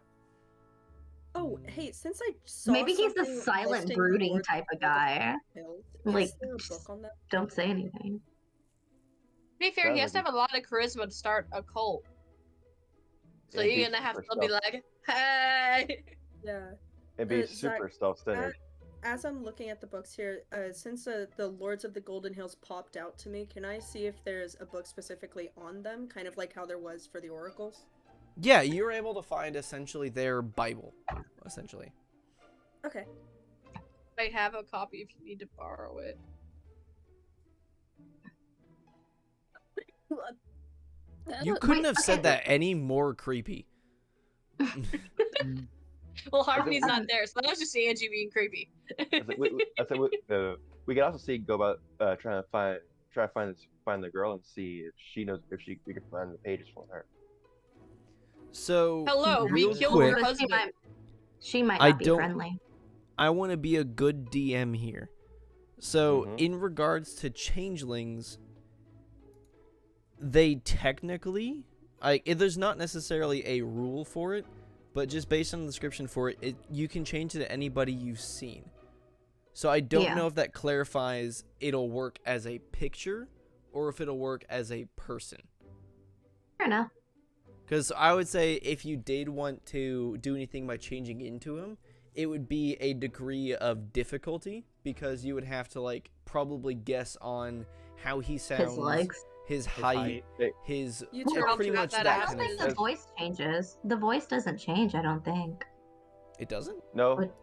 Speaker 5: Oh, hey, since I saw
Speaker 1: maybe he's a
Speaker 5: something
Speaker 1: silent,
Speaker 5: listing
Speaker 1: brooding
Speaker 5: Lords
Speaker 1: type of
Speaker 5: of the
Speaker 1: guy.
Speaker 5: Hills,
Speaker 1: Like,
Speaker 5: is there a
Speaker 1: just-
Speaker 5: book on that?
Speaker 1: Don't say anything.
Speaker 3: To be fair, he has to
Speaker 6: Sounds
Speaker 3: have a lot of charisma to start a cult. So
Speaker 6: It'd
Speaker 3: you're
Speaker 6: be
Speaker 3: gonna have
Speaker 6: super
Speaker 3: to be like, hey.
Speaker 5: Yeah.
Speaker 6: It'd be
Speaker 5: Zach,
Speaker 6: super self-centered.
Speaker 5: As I'm looking at the books here, since the Lords of the Golden Hills popped out to me, can I see if there's a book specifically on them, kind of like how there was for the oracles?
Speaker 2: Yeah, you were able to find essentially their Bible, essentially.
Speaker 5: Okay.
Speaker 3: I have a copy if you need to borrow it.
Speaker 2: You
Speaker 1: Wait,
Speaker 2: couldn't have
Speaker 1: okay.
Speaker 2: said that any more creepy.
Speaker 3: Well, Harmony's not there, so that was just Angie being creepy.
Speaker 6: We can also go about trying to find the girl and see if she knows if we can find the pages for her.
Speaker 2: So,
Speaker 3: Hello, we
Speaker 2: real
Speaker 3: killed
Speaker 2: quick,
Speaker 3: her husband.
Speaker 1: She might
Speaker 2: I
Speaker 1: not be
Speaker 2: don't-
Speaker 1: friendly.
Speaker 2: I want to be a good DM here. So,
Speaker 6: Mhm.
Speaker 2: in regards to changelings, they technically, there's not necessarily a rule for it, but just based on the description for it, you can change it to anybody you've seen. So I don't
Speaker 1: Yeah.
Speaker 2: know if that clarifies it'll work as a picture or if it'll work as a person.
Speaker 1: Fair enough.
Speaker 2: Because I would say if you did want to do anything by changing into him, it would be a degree of difficulty because you would have to probably guess on how he sounds,
Speaker 1: His legs.
Speaker 2: his height, his
Speaker 5: You
Speaker 3: Well,
Speaker 5: turn
Speaker 2: pretty
Speaker 3: got
Speaker 2: much
Speaker 3: that
Speaker 2: that
Speaker 1: I
Speaker 3: ass
Speaker 1: don't
Speaker 2: kind
Speaker 1: think
Speaker 2: of
Speaker 1: the
Speaker 2: stuff.
Speaker 1: voice changes. The voice doesn't change, I don't think.
Speaker 2: It doesn't?
Speaker 6: No.
Speaker 1: What?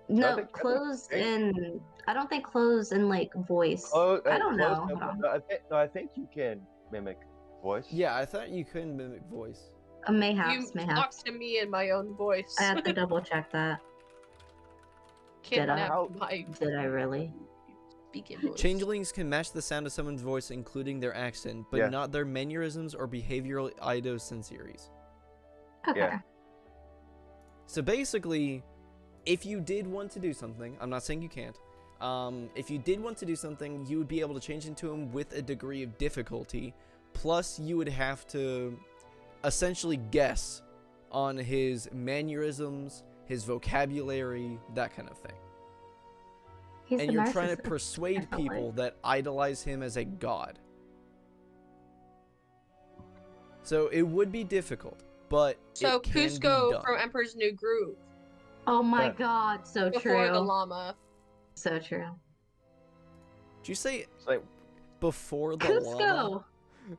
Speaker 1: No,
Speaker 6: think-
Speaker 1: closed
Speaker 6: I
Speaker 1: in. I don't think closed in voice. I don't know. Hold on.
Speaker 6: I think you can mimic voice.
Speaker 2: Yeah, I thought you couldn't mimic voice.
Speaker 1: Mayhaps,
Speaker 3: You
Speaker 1: mayhaps.
Speaker 3: talk to me in my own voice.
Speaker 1: I have to double check that. Did I?
Speaker 3: Kidnap my
Speaker 1: Did I really?
Speaker 3: speaking voice.
Speaker 2: Changelings can match the sound of someone's voice, including their accent, but
Speaker 6: Yeah.
Speaker 2: not their mannerisms or behavioral idiosyncrasies.
Speaker 1: Okay.
Speaker 6: Yeah.
Speaker 2: So basically, if you did want to do something, I'm not saying you can't, if you did want to do something, you would be able to change into him with a degree of difficulty, plus you would have to essentially guess on his mannerisms, his vocabulary, that kind of thing.
Speaker 1: He's
Speaker 2: And
Speaker 1: a
Speaker 2: you're trying to
Speaker 1: narcissist.
Speaker 2: persuade
Speaker 1: Definitely.
Speaker 2: people that idolize him as a god. So it would be difficult, but
Speaker 3: So
Speaker 2: it can be
Speaker 3: Cusco
Speaker 2: done.
Speaker 3: from Emperor's New Groove
Speaker 1: Oh my
Speaker 6: Yeah.
Speaker 1: god, so
Speaker 3: before the
Speaker 1: true.
Speaker 3: llama.
Speaker 1: So true.
Speaker 2: Did you say
Speaker 6: It's like
Speaker 2: before the
Speaker 1: Cusco!
Speaker 2: llama?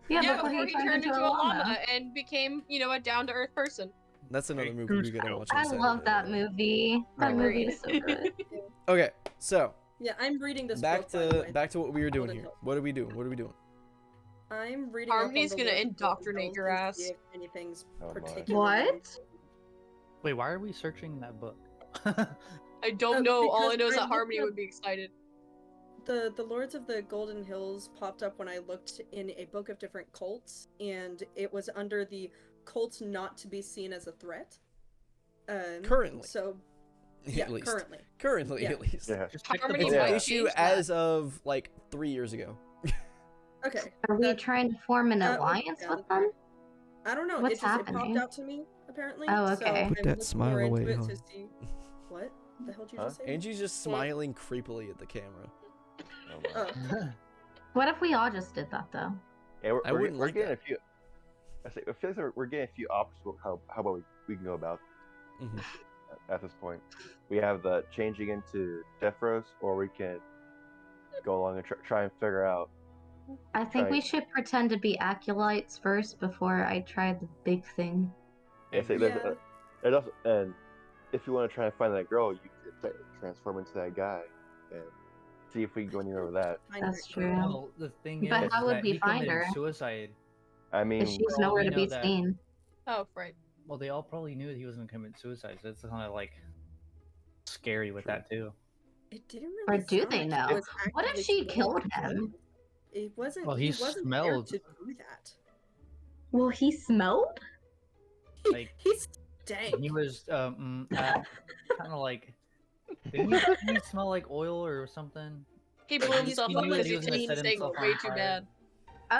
Speaker 1: Yeah,
Speaker 3: before he turned into a llama and became, a down-to-earth person.
Speaker 2: That's another
Speaker 4: Hey,
Speaker 2: movie we gotta
Speaker 4: Cusco.
Speaker 2: watch on
Speaker 1: I
Speaker 2: Saturday.
Speaker 1: love that movie. That movie
Speaker 3: Agreed.
Speaker 1: is so good.
Speaker 2: Okay, so
Speaker 5: Yeah, I'm reading this
Speaker 2: back
Speaker 5: book, by the
Speaker 2: to
Speaker 5: way.
Speaker 2: back to what we were doing
Speaker 5: Golden
Speaker 2: here.
Speaker 5: Hills.
Speaker 2: What are we doing? What are we doing?
Speaker 5: I'm reading
Speaker 3: Harmony's
Speaker 5: up on the
Speaker 3: gonna
Speaker 5: Lord of the Golden
Speaker 3: indoctrinate
Speaker 5: Hills
Speaker 3: your
Speaker 5: and
Speaker 3: ass.
Speaker 5: see if anything's
Speaker 6: Oh, my.
Speaker 5: particularly
Speaker 1: What?
Speaker 4: Wait, why are we searching that book?
Speaker 3: I don't know. All I
Speaker 5: because
Speaker 3: know is
Speaker 5: I
Speaker 3: that
Speaker 5: looked
Speaker 3: Harmony
Speaker 5: up-
Speaker 3: would be excited.
Speaker 5: The Lords of the Golden Hills popped up when I looked in a book of different cults, and it was under the cults not to be seen as a threat.
Speaker 2: Currently.
Speaker 5: So, yeah,
Speaker 2: At least.
Speaker 5: Currently,
Speaker 2: Currently,
Speaker 5: Yeah.
Speaker 2: at least.
Speaker 6: Yeah.
Speaker 4: Just check the
Speaker 3: Harmony
Speaker 2: It's
Speaker 4: book
Speaker 2: an
Speaker 3: might
Speaker 4: out.
Speaker 2: issue
Speaker 3: change that.
Speaker 2: as of like 3 years ago.
Speaker 5: okay.
Speaker 1: Are we
Speaker 5: That-
Speaker 1: trying to form an
Speaker 5: okay,
Speaker 1: alliance
Speaker 5: yeah,
Speaker 1: with
Speaker 5: that's fair.
Speaker 1: them?
Speaker 5: I don't know.
Speaker 1: What's
Speaker 5: It popped
Speaker 1: happening?
Speaker 5: out to me apparently.
Speaker 1: Oh,
Speaker 5: So
Speaker 1: okay.
Speaker 2: Put
Speaker 5: I'm
Speaker 2: that
Speaker 5: looking
Speaker 2: smile
Speaker 5: more into
Speaker 2: away,
Speaker 5: it
Speaker 2: huh?
Speaker 5: to see. What the hell did you
Speaker 6: Huh?
Speaker 5: just say?
Speaker 2: Angie's just smiling creepily at the camera.
Speaker 6: Oh, my.
Speaker 5: Oh.
Speaker 1: What if we all just did that though?
Speaker 6: Yeah,
Speaker 2: I wouldn't
Speaker 6: we're
Speaker 2: like
Speaker 6: getting
Speaker 2: that.
Speaker 6: a few. I say, it feels like we're getting a few options. How about we can go about
Speaker 2: Mhm.
Speaker 6: at this point? We have the changing into Defros, or we can go along and try and figure out.
Speaker 1: I think we
Speaker 6: Right.
Speaker 1: should pretend to be acolytes first before I try the big thing.
Speaker 6: If it,
Speaker 5: Yeah.
Speaker 6: and also, and if you want to try and find that girl, you could transform into that guy and see if we can go anywhere with that.
Speaker 5: Find
Speaker 1: That's
Speaker 5: her.
Speaker 1: true.
Speaker 4: Well, the thing
Speaker 1: But
Speaker 4: is
Speaker 1: how would
Speaker 4: that
Speaker 1: we
Speaker 4: he
Speaker 1: find
Speaker 4: committed
Speaker 1: her?
Speaker 4: suicide.
Speaker 6: I mean,
Speaker 1: If she's
Speaker 4: for all
Speaker 1: nowhere
Speaker 4: we
Speaker 1: to
Speaker 4: know
Speaker 1: be
Speaker 4: that-
Speaker 1: seen.
Speaker 3: Oh, right.
Speaker 4: Well, they all probably knew he was gonna commit suicide, so it's kind of like scary with
Speaker 6: True.
Speaker 4: that too.
Speaker 5: It didn't
Speaker 1: Or
Speaker 5: really.
Speaker 1: do
Speaker 5: sound
Speaker 1: they
Speaker 5: like he
Speaker 1: know?
Speaker 5: was
Speaker 1: What if
Speaker 5: actively
Speaker 1: she
Speaker 5: trying
Speaker 1: killed
Speaker 5: to kill
Speaker 1: him?
Speaker 5: It wasn't.
Speaker 4: Well,
Speaker 5: he
Speaker 4: he
Speaker 5: wasn't
Speaker 4: smelled.
Speaker 5: there to do that.
Speaker 1: Well, he smelled?
Speaker 4: Like-
Speaker 5: He stank.
Speaker 4: He was kind of like. Didn't he smell like oil or something?
Speaker 3: He blew
Speaker 5: He
Speaker 3: himself
Speaker 5: knew
Speaker 3: up
Speaker 5: that
Speaker 3: because
Speaker 5: he
Speaker 3: he
Speaker 5: was gonna
Speaker 3: seen
Speaker 4: set
Speaker 3: Satan
Speaker 4: himself
Speaker 3: way
Speaker 4: on
Speaker 3: too
Speaker 4: fire.
Speaker 3: bad.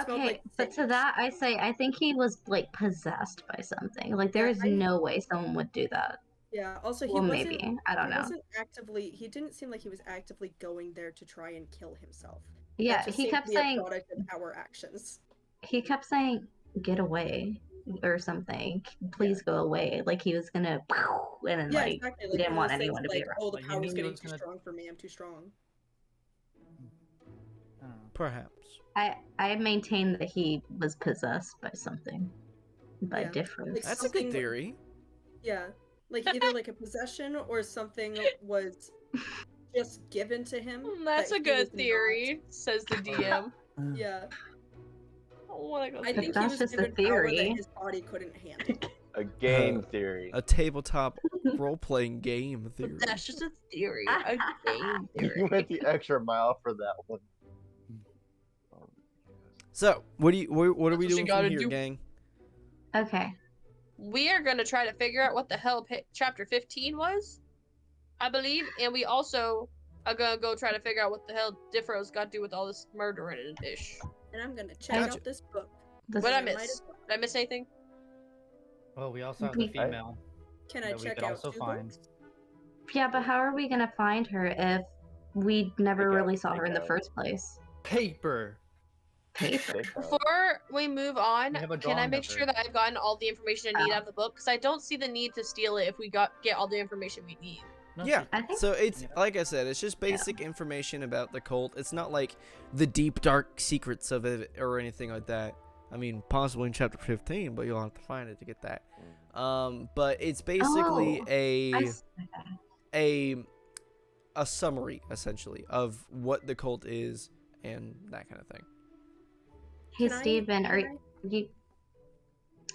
Speaker 5: Smelled
Speaker 1: Okay,
Speaker 5: like
Speaker 1: but to
Speaker 5: sage.
Speaker 1: that I say I think he was like possessed by something. Like there
Speaker 5: Yeah,
Speaker 1: is no way someone would do that.
Speaker 5: Yeah. Also, he
Speaker 1: Well,
Speaker 5: wasn't.
Speaker 1: maybe. I don't
Speaker 5: he
Speaker 1: know.
Speaker 5: wasn't actively. He didn't seem like he was actively going there to try and kill himself.
Speaker 1: Yeah,
Speaker 5: That just
Speaker 1: he
Speaker 5: seemed
Speaker 1: kept
Speaker 5: to be a
Speaker 1: saying
Speaker 5: product of our actions.
Speaker 1: get away or something. Please go away. Like he was gonna and then
Speaker 5: Yeah,
Speaker 1: like
Speaker 5: exactly.
Speaker 1: he
Speaker 5: Like,
Speaker 1: didn't
Speaker 5: in
Speaker 1: want
Speaker 5: the sense,
Speaker 1: anyone to be
Speaker 5: like,
Speaker 1: around.
Speaker 5: oh, the
Speaker 4: Like, you
Speaker 5: power's
Speaker 4: knew he
Speaker 5: getting
Speaker 4: was
Speaker 5: too
Speaker 4: gonna-
Speaker 5: strong for me. I'm too strong.
Speaker 4: I don't know.
Speaker 2: Perhaps.
Speaker 1: I maintain that he was possessed by something. By
Speaker 5: Yeah.
Speaker 1: difference.
Speaker 5: Like,
Speaker 2: That's a
Speaker 5: something-
Speaker 2: good theory.
Speaker 5: Yeah, like either like a possession or something was just given to him.
Speaker 3: That's
Speaker 5: that
Speaker 3: a
Speaker 5: he
Speaker 3: good
Speaker 5: was not.
Speaker 3: theory, says the DM.
Speaker 5: Yeah,
Speaker 3: I wanna go
Speaker 5: I
Speaker 3: see
Speaker 5: think
Speaker 1: that's
Speaker 5: he was
Speaker 1: just a
Speaker 5: given power that
Speaker 1: theory.
Speaker 5: his body couldn't handle.
Speaker 6: a game theory.
Speaker 2: A tabletop role-playing game theory.
Speaker 3: That's just a theory. A game
Speaker 6: You
Speaker 3: theory.
Speaker 6: went the extra mile for that one.
Speaker 2: So, what are we
Speaker 3: That's what you
Speaker 2: doing
Speaker 3: gotta
Speaker 2: from here,
Speaker 3: do.
Speaker 2: gang?
Speaker 1: Okay.
Speaker 3: We are gonna try to figure out what the hell chapter 15 was, I believe, and we also are gonna go try to figure out what the hell Diffro's got to do with all this murdering and ish.
Speaker 5: And I'm gonna check
Speaker 2: Gotcha.
Speaker 5: out this book.
Speaker 1: This-
Speaker 3: What I
Speaker 5: might
Speaker 3: miss?
Speaker 5: as well.
Speaker 3: Did I miss anything?
Speaker 4: Well, we also have the
Speaker 1: We-
Speaker 4: female.
Speaker 5: Can I
Speaker 4: that we
Speaker 5: check
Speaker 4: could
Speaker 5: out
Speaker 4: also
Speaker 5: two
Speaker 4: find.
Speaker 5: books?
Speaker 1: Yeah, but how are we gonna find her if we never
Speaker 6: Take out-
Speaker 1: really saw her in the
Speaker 6: take out.
Speaker 1: first place?
Speaker 4: Paper.
Speaker 1: Paper.
Speaker 6: Take out.
Speaker 3: Before we move on,
Speaker 4: We have a
Speaker 3: can I
Speaker 4: drawing
Speaker 3: make
Speaker 4: of
Speaker 3: sure
Speaker 4: her.
Speaker 3: that I've gotten all the information I need out of the book? Because I don't see the need to steal it if we get all the information we need.
Speaker 4: No,
Speaker 2: Yeah.
Speaker 1: I think
Speaker 2: So it's
Speaker 4: Yeah.
Speaker 2: like I said, it's just basic information about the cult. It's not like the deep dark secrets of it or anything like that. I mean, possibly in chapter 15, but you'll have to find it to get that. But it's basically
Speaker 1: Oh, I s-
Speaker 2: a summary essentially of what the cult is and that kind of thing.
Speaker 1: Hey
Speaker 5: Can I-
Speaker 1: Steven,
Speaker 5: can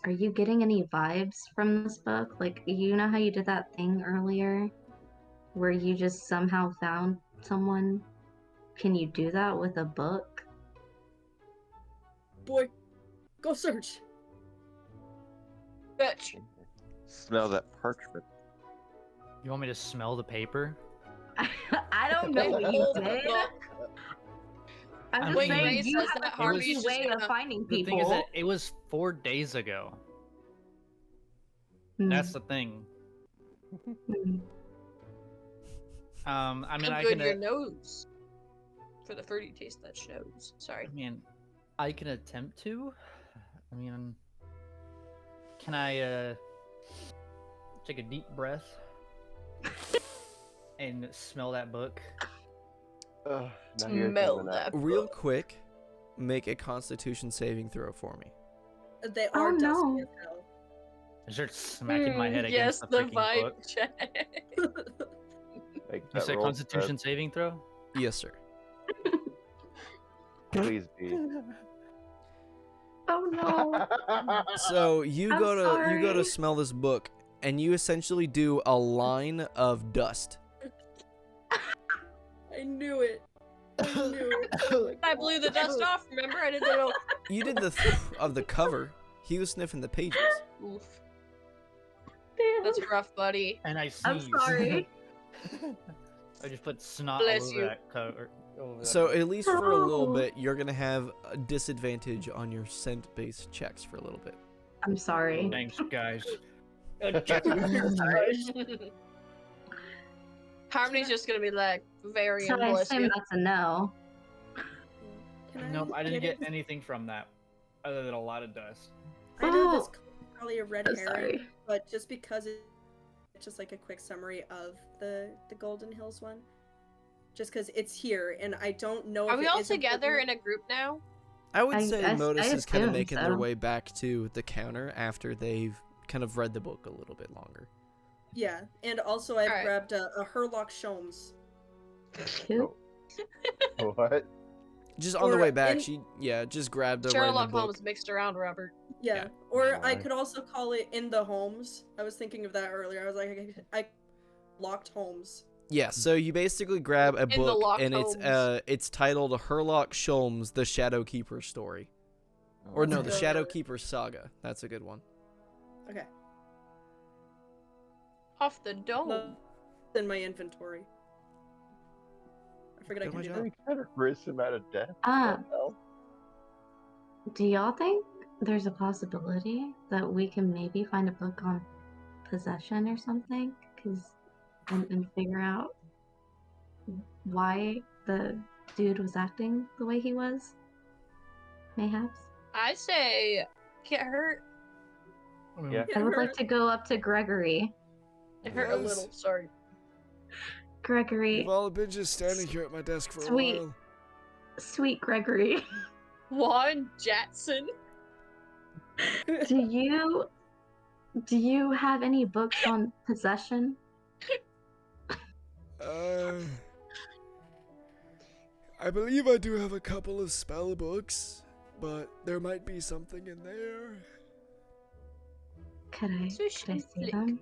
Speaker 1: are you getting any vibes from this book? Like you know how you did that thing earlier where you just somehow found someone? Can you do that with a book?
Speaker 5: Boy, go search.
Speaker 3: Bitch.
Speaker 6: Smell that parchment.
Speaker 4: You want me to smell the paper?
Speaker 1: I don't know what you did. I'm just
Speaker 4: Wait,
Speaker 1: saying
Speaker 3: Ray
Speaker 1: you
Speaker 3: says
Speaker 1: have
Speaker 3: that
Speaker 1: a
Speaker 3: Harvey's
Speaker 1: crazy
Speaker 3: just
Speaker 1: way of
Speaker 3: gonna-
Speaker 1: finding
Speaker 4: The
Speaker 1: people.
Speaker 4: thing is that it was 4 days ago.
Speaker 1: Hmm,
Speaker 4: That's the thing.
Speaker 1: hmm.
Speaker 4: I mean,
Speaker 3: How
Speaker 4: I
Speaker 3: good
Speaker 4: can.
Speaker 3: your nose for the fruity taste that shows. Sorry.
Speaker 4: I mean, I can attempt to. I mean, can I take a deep breath and smell that book?
Speaker 6: Ugh, now you're
Speaker 3: Smell
Speaker 6: doing
Speaker 3: that.
Speaker 2: Real quick, make a Constitution saving throw for me.
Speaker 5: They
Speaker 1: Oh,
Speaker 5: are dusty
Speaker 1: no.
Speaker 5: as hell.
Speaker 4: I start smacking my head
Speaker 3: Yes,
Speaker 4: against
Speaker 3: the
Speaker 4: the freaking
Speaker 3: vibe
Speaker 4: book.
Speaker 3: check.
Speaker 6: Like,
Speaker 4: You
Speaker 6: that
Speaker 4: said
Speaker 6: roll-
Speaker 4: Constitution saving throw?
Speaker 2: Yes, sir.
Speaker 6: Please be.
Speaker 1: Oh no.
Speaker 2: So you
Speaker 1: I'm
Speaker 2: go to
Speaker 1: sorry.
Speaker 2: smell this book, and you essentially do a line of dust.
Speaker 5: I knew it. I knew it. Oh my
Speaker 3: I blew the dust off. Remember, I did the little.
Speaker 2: You did the of the cover. He was sniffing the pages.
Speaker 3: Oof.
Speaker 1: Damn.
Speaker 3: That's rough, buddy.
Speaker 4: And I sneezed.
Speaker 1: I'm sorry.
Speaker 4: I just put snot
Speaker 3: Bless
Speaker 4: all over
Speaker 3: you.
Speaker 4: that cover. Over that
Speaker 2: So
Speaker 4: book.
Speaker 2: at least for a little
Speaker 1: Oh.
Speaker 2: bit, you're gonna have a disadvantage on your scent-based checks for a little bit.
Speaker 1: I'm sorry.
Speaker 4: Thanks, guys.
Speaker 3: Harmony's just gonna be like, very
Speaker 1: So I
Speaker 3: bless
Speaker 1: assume
Speaker 3: you.
Speaker 1: that's a no.
Speaker 5: Can
Speaker 4: Nope, I didn't get
Speaker 5: it?
Speaker 4: anything from that, other than a lot of dust.
Speaker 5: I know this
Speaker 1: Oh.
Speaker 5: is probably a red
Speaker 1: I'm
Speaker 5: herring,
Speaker 1: sorry.
Speaker 5: but just because it's just like a quick summary of the Golden Hills one, just because it's here, and I don't know.
Speaker 3: Are
Speaker 5: if
Speaker 3: we
Speaker 5: it
Speaker 3: all
Speaker 5: is
Speaker 3: together in
Speaker 5: important.
Speaker 3: a group now?
Speaker 2: I would
Speaker 1: I-
Speaker 2: say
Speaker 1: I-
Speaker 2: Modus
Speaker 1: I
Speaker 2: is kind of
Speaker 1: assume
Speaker 2: making their
Speaker 1: so.
Speaker 2: way back to the counter after they've kind of read the book a little bit longer.
Speaker 5: Yeah, and also I've
Speaker 3: Alright.
Speaker 5: grabbed a Herlock Sholmes.
Speaker 1: Who?
Speaker 6: What?
Speaker 2: Just on the
Speaker 5: Or
Speaker 2: way back,
Speaker 5: in-
Speaker 2: she just grabbed a
Speaker 3: Sherlock
Speaker 2: random book.
Speaker 3: Holmes mixed around, Robert.
Speaker 5: Yeah,
Speaker 2: Yeah.
Speaker 5: or I
Speaker 6: Why?
Speaker 5: could also call it In the Homes. I was thinking of that earlier. I was like, I locked homes.
Speaker 2: Yeah, so you basically grab a
Speaker 3: the
Speaker 2: book
Speaker 3: locked
Speaker 2: and
Speaker 3: homes.
Speaker 2: it's titled Herlock Sholmes: The Shadowkeeper Story. Or no, the
Speaker 5: Uh,
Speaker 2: Shadowkeeper Saga. That's a good one.
Speaker 5: Okay,
Speaker 3: Off the dome.
Speaker 5: No. in my inventory. I figured I
Speaker 2: Did
Speaker 5: could
Speaker 2: my
Speaker 5: do
Speaker 2: job.
Speaker 5: that.
Speaker 6: We kind of risk him out of death.
Speaker 1: Ah.
Speaker 6: What the hell?
Speaker 1: Do y'all think there's a possibility that we can maybe find a book on possession or something? And figure out why the dude was acting the way he was? Mayhaps?
Speaker 3: I say, get hurt.
Speaker 6: Yeah.
Speaker 1: I would like to go up to Gregory.
Speaker 3: It hurt a
Speaker 2: Yes.
Speaker 3: little. Sorry.
Speaker 1: Gregory.
Speaker 2: We've all been just standing here at my desk for
Speaker 1: Sweet.
Speaker 2: a while.
Speaker 1: Sweet Gregory.
Speaker 3: Juan Jackson.
Speaker 1: Do you have any books on possession?
Speaker 2: I believe I do have a couple of spell books, but there might be something in there.
Speaker 1: Could I
Speaker 3: Swish
Speaker 1: see
Speaker 3: and flick.
Speaker 1: them?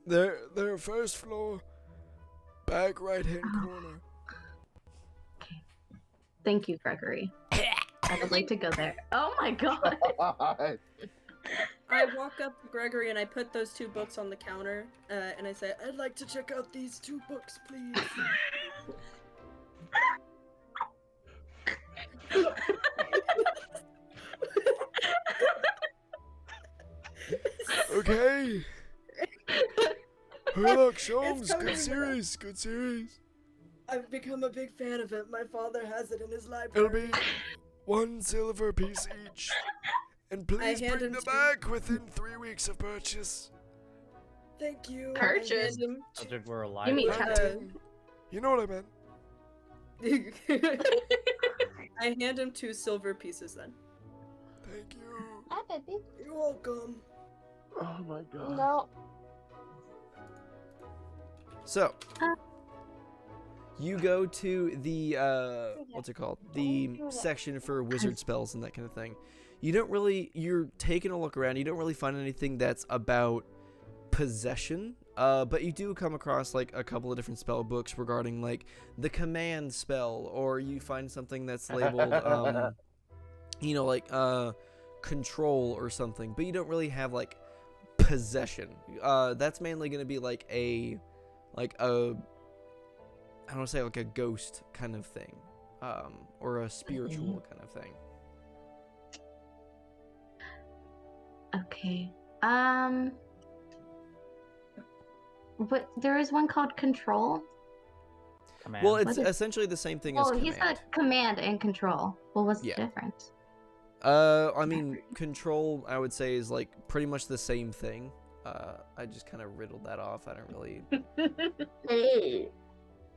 Speaker 2: They're first floor, back right hand
Speaker 1: Oh.
Speaker 2: corner.
Speaker 1: Thank you, Gregory. I would like to go there. Oh my god.
Speaker 5: I walk up to Gregory and I put those two books on the counter, and I say, I'd like to check out these two books, please.
Speaker 2: Okay. Herlock
Speaker 5: Sholmes, good coming.
Speaker 2: series, good series.
Speaker 5: I've become a big fan of it. My father has it in his
Speaker 2: It'll
Speaker 5: library.
Speaker 2: be 1 silver piece each. And please
Speaker 5: hand
Speaker 2: bring
Speaker 5: him
Speaker 2: them
Speaker 5: two.
Speaker 2: back within 3 weeks of purchase.
Speaker 5: Thank you.
Speaker 3: Purchase?
Speaker 5: I hand
Speaker 4: As if we're alive.
Speaker 1: You mean
Speaker 5: Uh,
Speaker 2: Hunting. You know what I meant.
Speaker 5: him... I hand him 2 silver pieces then.
Speaker 2: Thank you.
Speaker 3: Hi, baby.
Speaker 5: You're welcome.
Speaker 6: Oh my god.
Speaker 3: No.
Speaker 2: So, you go to the, what's it called? The section for wizard spells and that kind of thing. You're taking a look around, you don't really find anything that's about possession, but you do come across, like, a couple of different spell books regarding, like, the command spell, or you find something that's labeled, control or something, but you don't really have, like, possession. That's mainly going to be, like, I don't want to say like a ghost kind of thing, or a spiritual kind of thing.
Speaker 1: Okay. But there is one called Control.
Speaker 4: Command.
Speaker 2: Well, it's
Speaker 1: What is-
Speaker 2: essentially the same thing as
Speaker 1: Oh,
Speaker 2: command.
Speaker 1: he said command and control. What was
Speaker 2: Yeah.
Speaker 1: the difference?
Speaker 2: I mean, control, I would say, is like pretty much the same thing. I just kind of riddled that off. I don't really.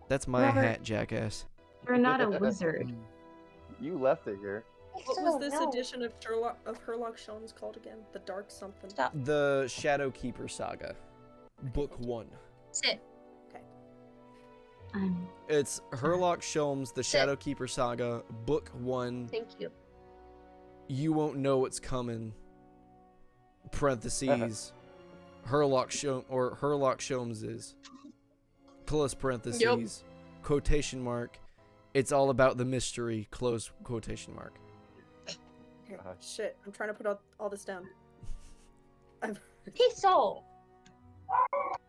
Speaker 2: That's my
Speaker 1: Robert.
Speaker 2: hat, jackass.
Speaker 1: You're not a wizard.
Speaker 6: You left it here.
Speaker 5: What was this edition of Herlock Sholmes called again? The Dark something.
Speaker 3: Stop.
Speaker 2: The Shadowkeeper Saga, Book 1.
Speaker 3: Sit.
Speaker 2: It's Herlock Sholmes, The
Speaker 3: Sit.
Speaker 2: Shadowkeeper Saga, Book 1.
Speaker 3: Thank you.
Speaker 2: You won't know what's coming. Parentheses. Herlock Sholmes is. Close parentheses. Quotation mark. It's all about the mystery. Close quotation mark.
Speaker 5: Okay, shit, I'm trying to put all this down.
Speaker 3: Peace all.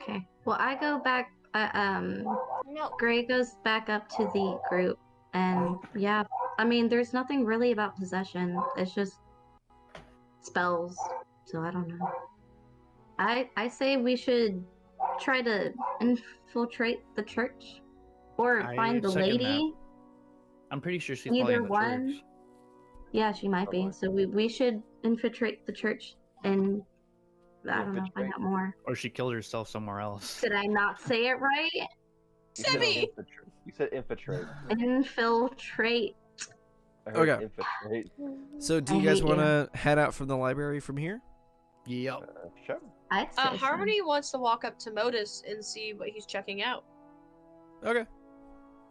Speaker 1: Okay. Well, I go back.
Speaker 3: No.
Speaker 1: Gray goes back up to the group, and yeah, I mean, there's nothing really about possession. It's just spells. So I don't know. I say we should try to infiltrate the church, or
Speaker 4: I
Speaker 1: find the
Speaker 4: second
Speaker 1: lady.
Speaker 4: I'm pretty sure she's
Speaker 1: Either
Speaker 4: probably in the
Speaker 1: one.
Speaker 4: church.
Speaker 1: Yeah, she might be. So we should infiltrate the church and I don't know, find out more.
Speaker 4: Or she killed herself somewhere else.
Speaker 1: Did I not say it right?
Speaker 3: Sebby!
Speaker 6: You said infiltrate.
Speaker 1: Infiltrate.
Speaker 6: I heard
Speaker 2: Okay.
Speaker 6: infiltrate.
Speaker 2: So, do
Speaker 1: I
Speaker 2: you guys
Speaker 1: hate
Speaker 2: want to head out from the library from here?
Speaker 4: Yep.
Speaker 6: Sure.
Speaker 1: I'd say so.
Speaker 3: Harmony wants to walk up to Modus and see what he's checking out.
Speaker 2: Okay.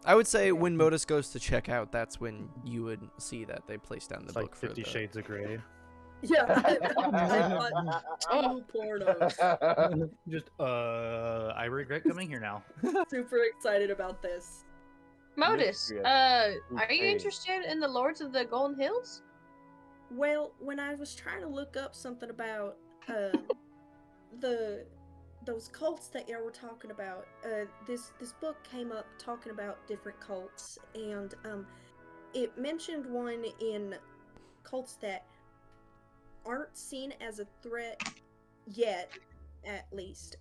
Speaker 2: I would say when Modus goes to check out, that's when you would see that they placed down the
Speaker 4: It's
Speaker 2: book
Speaker 4: like
Speaker 2: for
Speaker 4: 50
Speaker 2: the...
Speaker 4: Shades of Grey.
Speaker 5: Yeah, I bought 2 pornos.
Speaker 4: Just, I regret coming here now.
Speaker 5: Super excited about this.
Speaker 3: Modus,
Speaker 6: Mystery.
Speaker 3: are you
Speaker 6: Okay.
Speaker 3: interested in the Lords of the Golden Hills?
Speaker 5: Well, when I was trying to look up something about those cults that you were talking about, this book came up talking about different cults, and it mentioned one in cults that aren't seen as a threat yet, at least.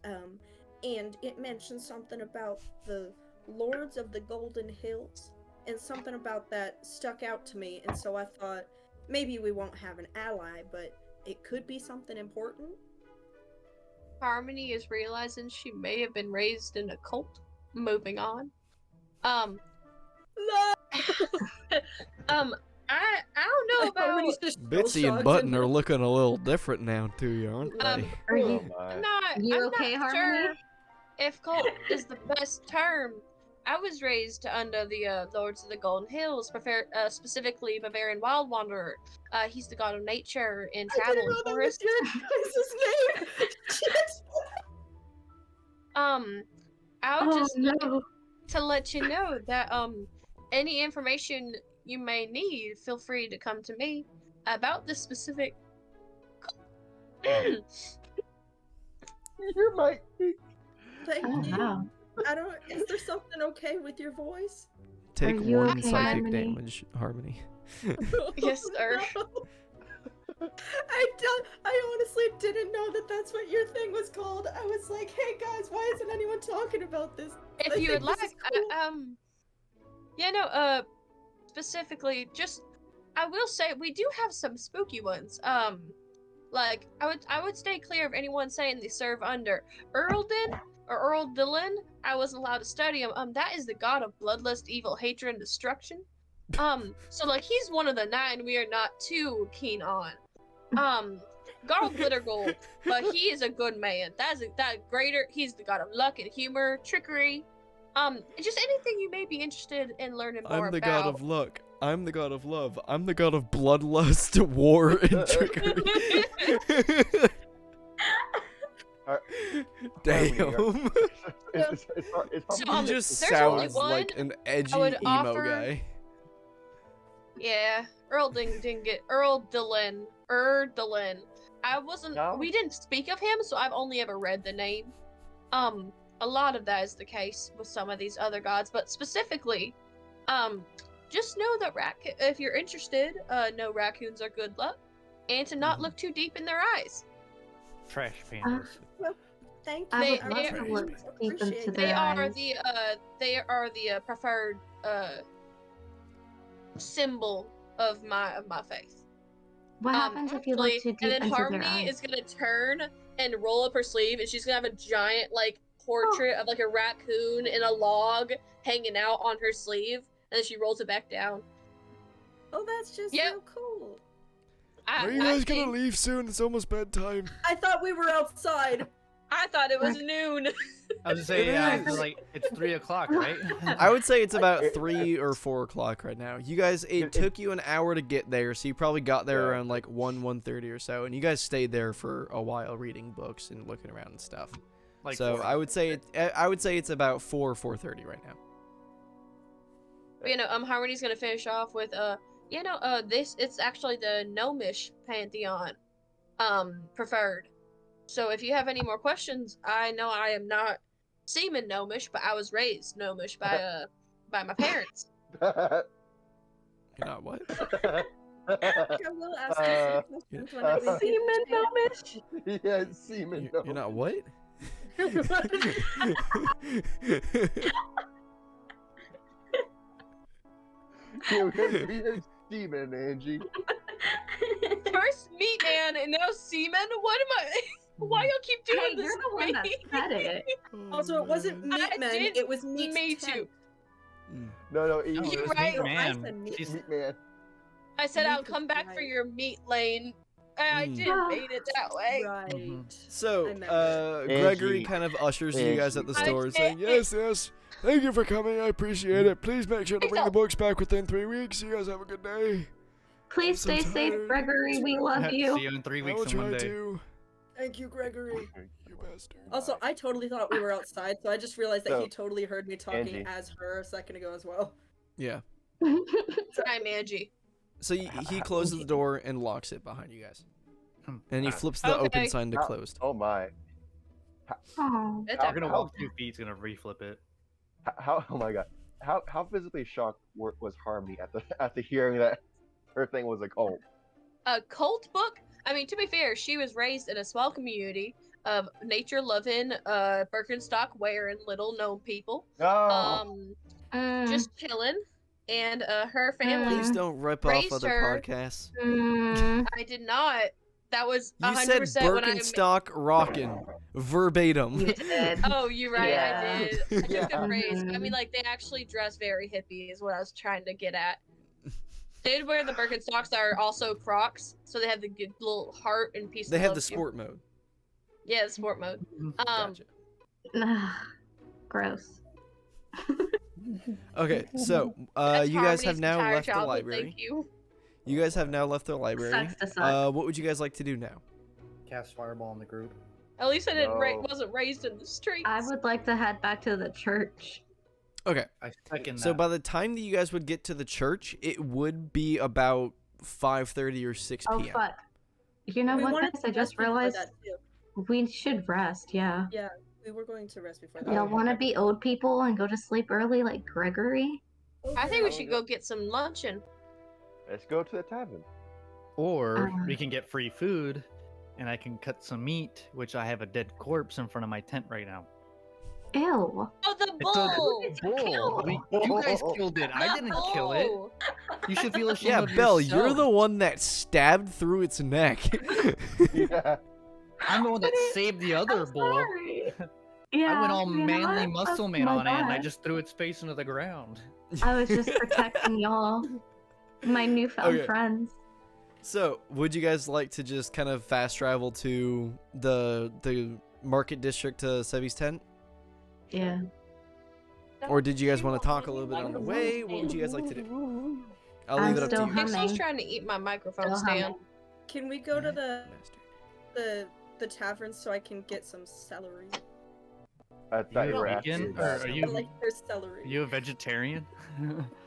Speaker 5: And it mentioned something about the Lords of the Golden Hills, and something about that stuck out to me, and so I thought maybe we won't have an ally, but it could be something important.
Speaker 3: Harmony is realizing she may have been raised in a cult. Moving on. I don't know about.
Speaker 5: Harmony's just
Speaker 2: Bitsy and
Speaker 5: shell-shocked
Speaker 2: Button are looking a little different now, too, aren't they?
Speaker 1: Are you
Speaker 6: my.
Speaker 1: You
Speaker 3: I'm
Speaker 1: okay,
Speaker 3: not
Speaker 1: Harmony?
Speaker 3: sure if cult is the best term. I was raised under the Lords of the Golden Hills, specifically Bavarian Wild Wanderer. He's the god of nature and
Speaker 5: I
Speaker 3: travel
Speaker 5: didn't
Speaker 3: and
Speaker 5: know that was
Speaker 3: forest.
Speaker 5: your guys' name. Shit.
Speaker 3: I would just like
Speaker 1: no.
Speaker 3: to let you know that any information you may need, feel free to come to me about this specific.
Speaker 6: You're my.
Speaker 5: Thank
Speaker 1: Oh,
Speaker 5: you.
Speaker 1: wow.
Speaker 5: I don't. Is there something okay with your voice?
Speaker 2: Take
Speaker 1: Are you
Speaker 2: 1
Speaker 1: okay,
Speaker 2: psychic
Speaker 1: Harmony?
Speaker 2: damage, Harmony.
Speaker 3: Yes, sir.
Speaker 5: No. I honestly didn't know that that's what your thing was called. I was like, hey guys, why isn't anyone talking about this?
Speaker 3: If
Speaker 5: I
Speaker 3: you would
Speaker 5: think this
Speaker 3: like,
Speaker 5: is cool.
Speaker 3: yeah, no, specifically, just I will say we do have some spooky ones. Like I would stay clear of anyone saying they serve under Earldin or Earl Dylan. I wasn't allowed to study him. That is the god of bloodlust, evil, hatred, and destruction. So like he's one of the 9 we are not too keen on. Garl Glittergold, but he is a good man. That greater. He's the god of luck and humor, trickery. Just anything you may be interested in learning more
Speaker 2: I'm the
Speaker 3: about.
Speaker 2: god of luck. I'm the god of love. I'm the god of bloodlust, war, and trickery. Damn.
Speaker 3: So,
Speaker 2: He just
Speaker 3: there's only
Speaker 2: sounds
Speaker 3: one
Speaker 2: like an edgy
Speaker 3: would
Speaker 2: emo
Speaker 3: offer-
Speaker 2: guy.
Speaker 3: Yeah, Earl Dylan. I wasn't.
Speaker 6: No.
Speaker 3: We didn't speak of him, so I've only ever read the name. A lot of that is the case with some of these other gods, but specifically, just know that if you're interested, know raccoons are good luck, and to not look too deep in their eyes.
Speaker 4: Trash pandas.
Speaker 5: Thank you.
Speaker 1: I would
Speaker 3: They-
Speaker 1: love to
Speaker 3: they-
Speaker 1: look deep into
Speaker 5: appreciate
Speaker 3: They
Speaker 1: their
Speaker 3: are
Speaker 1: eyes.
Speaker 3: the preferred symbol of my faith.
Speaker 1: What happens if you look too deep
Speaker 3: and then
Speaker 1: into their
Speaker 3: Harmony
Speaker 1: eyes?
Speaker 3: is gonna turn and roll up her sleeve, and she's gonna have a giant like portrait of like a raccoon in a log hanging out on her sleeve, and then she rolls it back down.
Speaker 5: Oh, that's just
Speaker 3: Yep.
Speaker 5: so cool.
Speaker 2: Are you guys gonna leave soon? It's almost bedtime.
Speaker 5: I thought we were outside.
Speaker 3: I thought it was noon.
Speaker 4: I was just saying,
Speaker 2: It
Speaker 4: yeah,
Speaker 2: is.
Speaker 4: it's like it's 3 o'clock, right?
Speaker 2: I would say it's about 3 or 4 o'clock right now. You guys, it took you an hour to get there, so you probably got there around like 1:30 or so, and you guys stayed there for a while reading books and looking around and stuff.
Speaker 4: Like
Speaker 2: So
Speaker 4: 4
Speaker 2: I would say it's about 4:30 right now.
Speaker 3: But, Harmony's gonna finish off with it's actually the gnomish pantheon, preferred. So if you have any more questions, I know I am not semen gnomish, but I was raised gnomish by my parents.
Speaker 2: You're not what?
Speaker 5: I will ask you some questions when we get
Speaker 1: Semen
Speaker 5: to
Speaker 1: gnomish.
Speaker 6: Yeah, semen.
Speaker 2: You're not what?
Speaker 6: You're semen, Angie.
Speaker 3: First meat man and now semen. What am I? Why y'all keep doing
Speaker 1: Hey,
Speaker 3: this
Speaker 1: you're the
Speaker 3: to
Speaker 1: one
Speaker 3: me?
Speaker 1: that said it.
Speaker 5: Also, it wasn't meat
Speaker 3: I
Speaker 5: men,
Speaker 3: did
Speaker 5: it was meat
Speaker 3: me
Speaker 5: tent.
Speaker 3: too.
Speaker 6: No,
Speaker 4: No,
Speaker 6: it
Speaker 4: it
Speaker 3: You're
Speaker 4: was
Speaker 3: right.
Speaker 4: Meat Man.
Speaker 5: I said meat.
Speaker 4: She's-
Speaker 6: meat man.
Speaker 3: I said I'll
Speaker 5: Meat
Speaker 3: come
Speaker 5: is
Speaker 3: back for
Speaker 5: right.
Speaker 3: your meat lane. I
Speaker 2: Mm.
Speaker 3: didn't mean it that way.
Speaker 5: Right.
Speaker 4: Mhm.
Speaker 2: So,
Speaker 5: I remember.
Speaker 2: Gregory
Speaker 6: Angie.
Speaker 2: kind of ushers you guys at the
Speaker 3: Angie.
Speaker 2: store, saying, "Yes, yes, thank you for coming. I appreciate it. Please make sure to bring the books back within 3 weeks. You guys have a good day.
Speaker 1: Please
Speaker 2: I'm so
Speaker 1: stay safe,
Speaker 2: tired.
Speaker 1: Gregory. We love
Speaker 4: See
Speaker 1: you.
Speaker 4: you in 3
Speaker 2: I
Speaker 4: weeks
Speaker 2: will
Speaker 4: on
Speaker 2: try
Speaker 4: Monday.
Speaker 2: to.
Speaker 5: Thank you, Gregory.
Speaker 2: You bastard."
Speaker 5: Also, I totally thought we were outside, so I just realized that
Speaker 6: So,
Speaker 5: he totally heard me talking
Speaker 6: Angie.
Speaker 5: as her a second ago as well.
Speaker 2: Yeah.
Speaker 3: I'm Angie.
Speaker 2: So he closes the door and locks it behind you guys,
Speaker 4: Hmm.
Speaker 2: and he flips the open
Speaker 3: Okay.
Speaker 2: sign to
Speaker 6: How-
Speaker 2: closed.
Speaker 6: Oh my.
Speaker 1: Oh.
Speaker 3: It's
Speaker 6: How-
Speaker 4: We're gonna
Speaker 3: okay.
Speaker 4: walk 2 feet. It's gonna reflip it.
Speaker 6: How? Oh my god. How physically shocked was Harmony at the hearing that her thing was a cult?
Speaker 3: A cult book? I mean, to be fair, she was raised in a small community of nature-loving, Birkenstock wearing little gnome people.
Speaker 6: No.
Speaker 3: Just chilling. And her family.
Speaker 2: Please don't rip off
Speaker 3: Raised
Speaker 2: other
Speaker 3: her.
Speaker 2: podcasts.
Speaker 3: I did not. That was
Speaker 2: You said
Speaker 3: 100% when I.
Speaker 2: Birkenstock rockin' verbatim.
Speaker 1: You did.
Speaker 3: Oh, you're right.
Speaker 1: Yeah.
Speaker 3: I did. I took
Speaker 6: Yeah.
Speaker 3: a phrase. I
Speaker 1: Mhm.
Speaker 3: mean, like they actually dress very hippie, is what I was trying to get at. They'd wear the Birkenstocks that are also Crocs, so they have the good little heart and piece.
Speaker 2: They
Speaker 3: of
Speaker 2: have
Speaker 3: love
Speaker 2: the
Speaker 3: too.
Speaker 2: sport mode.
Speaker 3: Yeah, the sport mode.
Speaker 2: Gotcha.
Speaker 1: Gross.
Speaker 2: Okay, so
Speaker 3: That's
Speaker 2: you guys
Speaker 3: Harmony's
Speaker 2: have now
Speaker 3: entire
Speaker 2: left the
Speaker 3: childhood,
Speaker 2: library.
Speaker 3: Thank you.
Speaker 2: You guys have now left the library.
Speaker 1: Sucks to suck.
Speaker 2: What would you guys like to do now?
Speaker 7: Cast fireball in the group.
Speaker 3: At least I didn't
Speaker 6: No.
Speaker 3: wasn't raised in the streets.
Speaker 1: I would like to head back to the church.
Speaker 2: Okay,
Speaker 7: I second
Speaker 2: so
Speaker 7: that.
Speaker 2: by the time that you guys would get to the church, it would be about 5:30 or 6
Speaker 1: Oh
Speaker 2: p.m.
Speaker 1: fuck. You know
Speaker 5: We
Speaker 1: what,
Speaker 5: wanted
Speaker 1: guys?
Speaker 5: to
Speaker 1: I
Speaker 5: rest
Speaker 1: just
Speaker 5: before
Speaker 1: realized
Speaker 5: that, too.
Speaker 1: we should rest. Yeah.
Speaker 5: We were going to rest before that.
Speaker 1: Y'all want to be old people and go to sleep early like Gregory?
Speaker 3: I think we
Speaker 6: Okay.
Speaker 3: should go get some luncheon.
Speaker 6: Let's go to the tavern.
Speaker 4: Or
Speaker 1: Uh.
Speaker 4: we can get free food, and I can cut some meat, which I have a dead corpse in front of my tent right now.
Speaker 1: Ew.
Speaker 3: Oh, the
Speaker 4: It's a
Speaker 3: bull!
Speaker 4: bull. You guys killed it. I
Speaker 3: The
Speaker 4: didn't kill it.
Speaker 3: bull!
Speaker 4: You should feel ashamed
Speaker 2: Yeah,
Speaker 4: of
Speaker 2: Belle, you're
Speaker 4: yourself.
Speaker 2: the one that stabbed through its neck.
Speaker 6: Yeah.
Speaker 4: I'm the one that saved the other
Speaker 1: I'm
Speaker 4: bull.
Speaker 1: sorry. Yeah.
Speaker 4: I went all
Speaker 1: you know
Speaker 4: manly
Speaker 1: what?
Speaker 4: muscle
Speaker 1: Oh
Speaker 4: man
Speaker 1: my
Speaker 4: on it, and I
Speaker 1: God.
Speaker 4: just threw its face into the ground.
Speaker 1: I was just protecting y'all, my newfound
Speaker 2: Okay.
Speaker 1: friends.
Speaker 2: So, would you guys like to just kind of fast travel to the market district to Sebi's tent?
Speaker 1: Yeah.
Speaker 2: Or did you guys want to talk a little bit on the way? What would you guys like to do? I'll leave
Speaker 1: I'm
Speaker 2: it up to
Speaker 1: still
Speaker 2: you.
Speaker 3: Pixie's
Speaker 1: humming.
Speaker 3: trying to eat my microphone
Speaker 1: Still
Speaker 3: stand.
Speaker 1: humming.
Speaker 5: Can we go to the
Speaker 2: Bastard.
Speaker 5: the tavern so I can get some celery?
Speaker 6: I thought you
Speaker 4: You
Speaker 6: were
Speaker 4: vegan,
Speaker 6: asking.
Speaker 4: or are
Speaker 5: I
Speaker 4: you
Speaker 5: like their celery.
Speaker 4: you a vegetarian?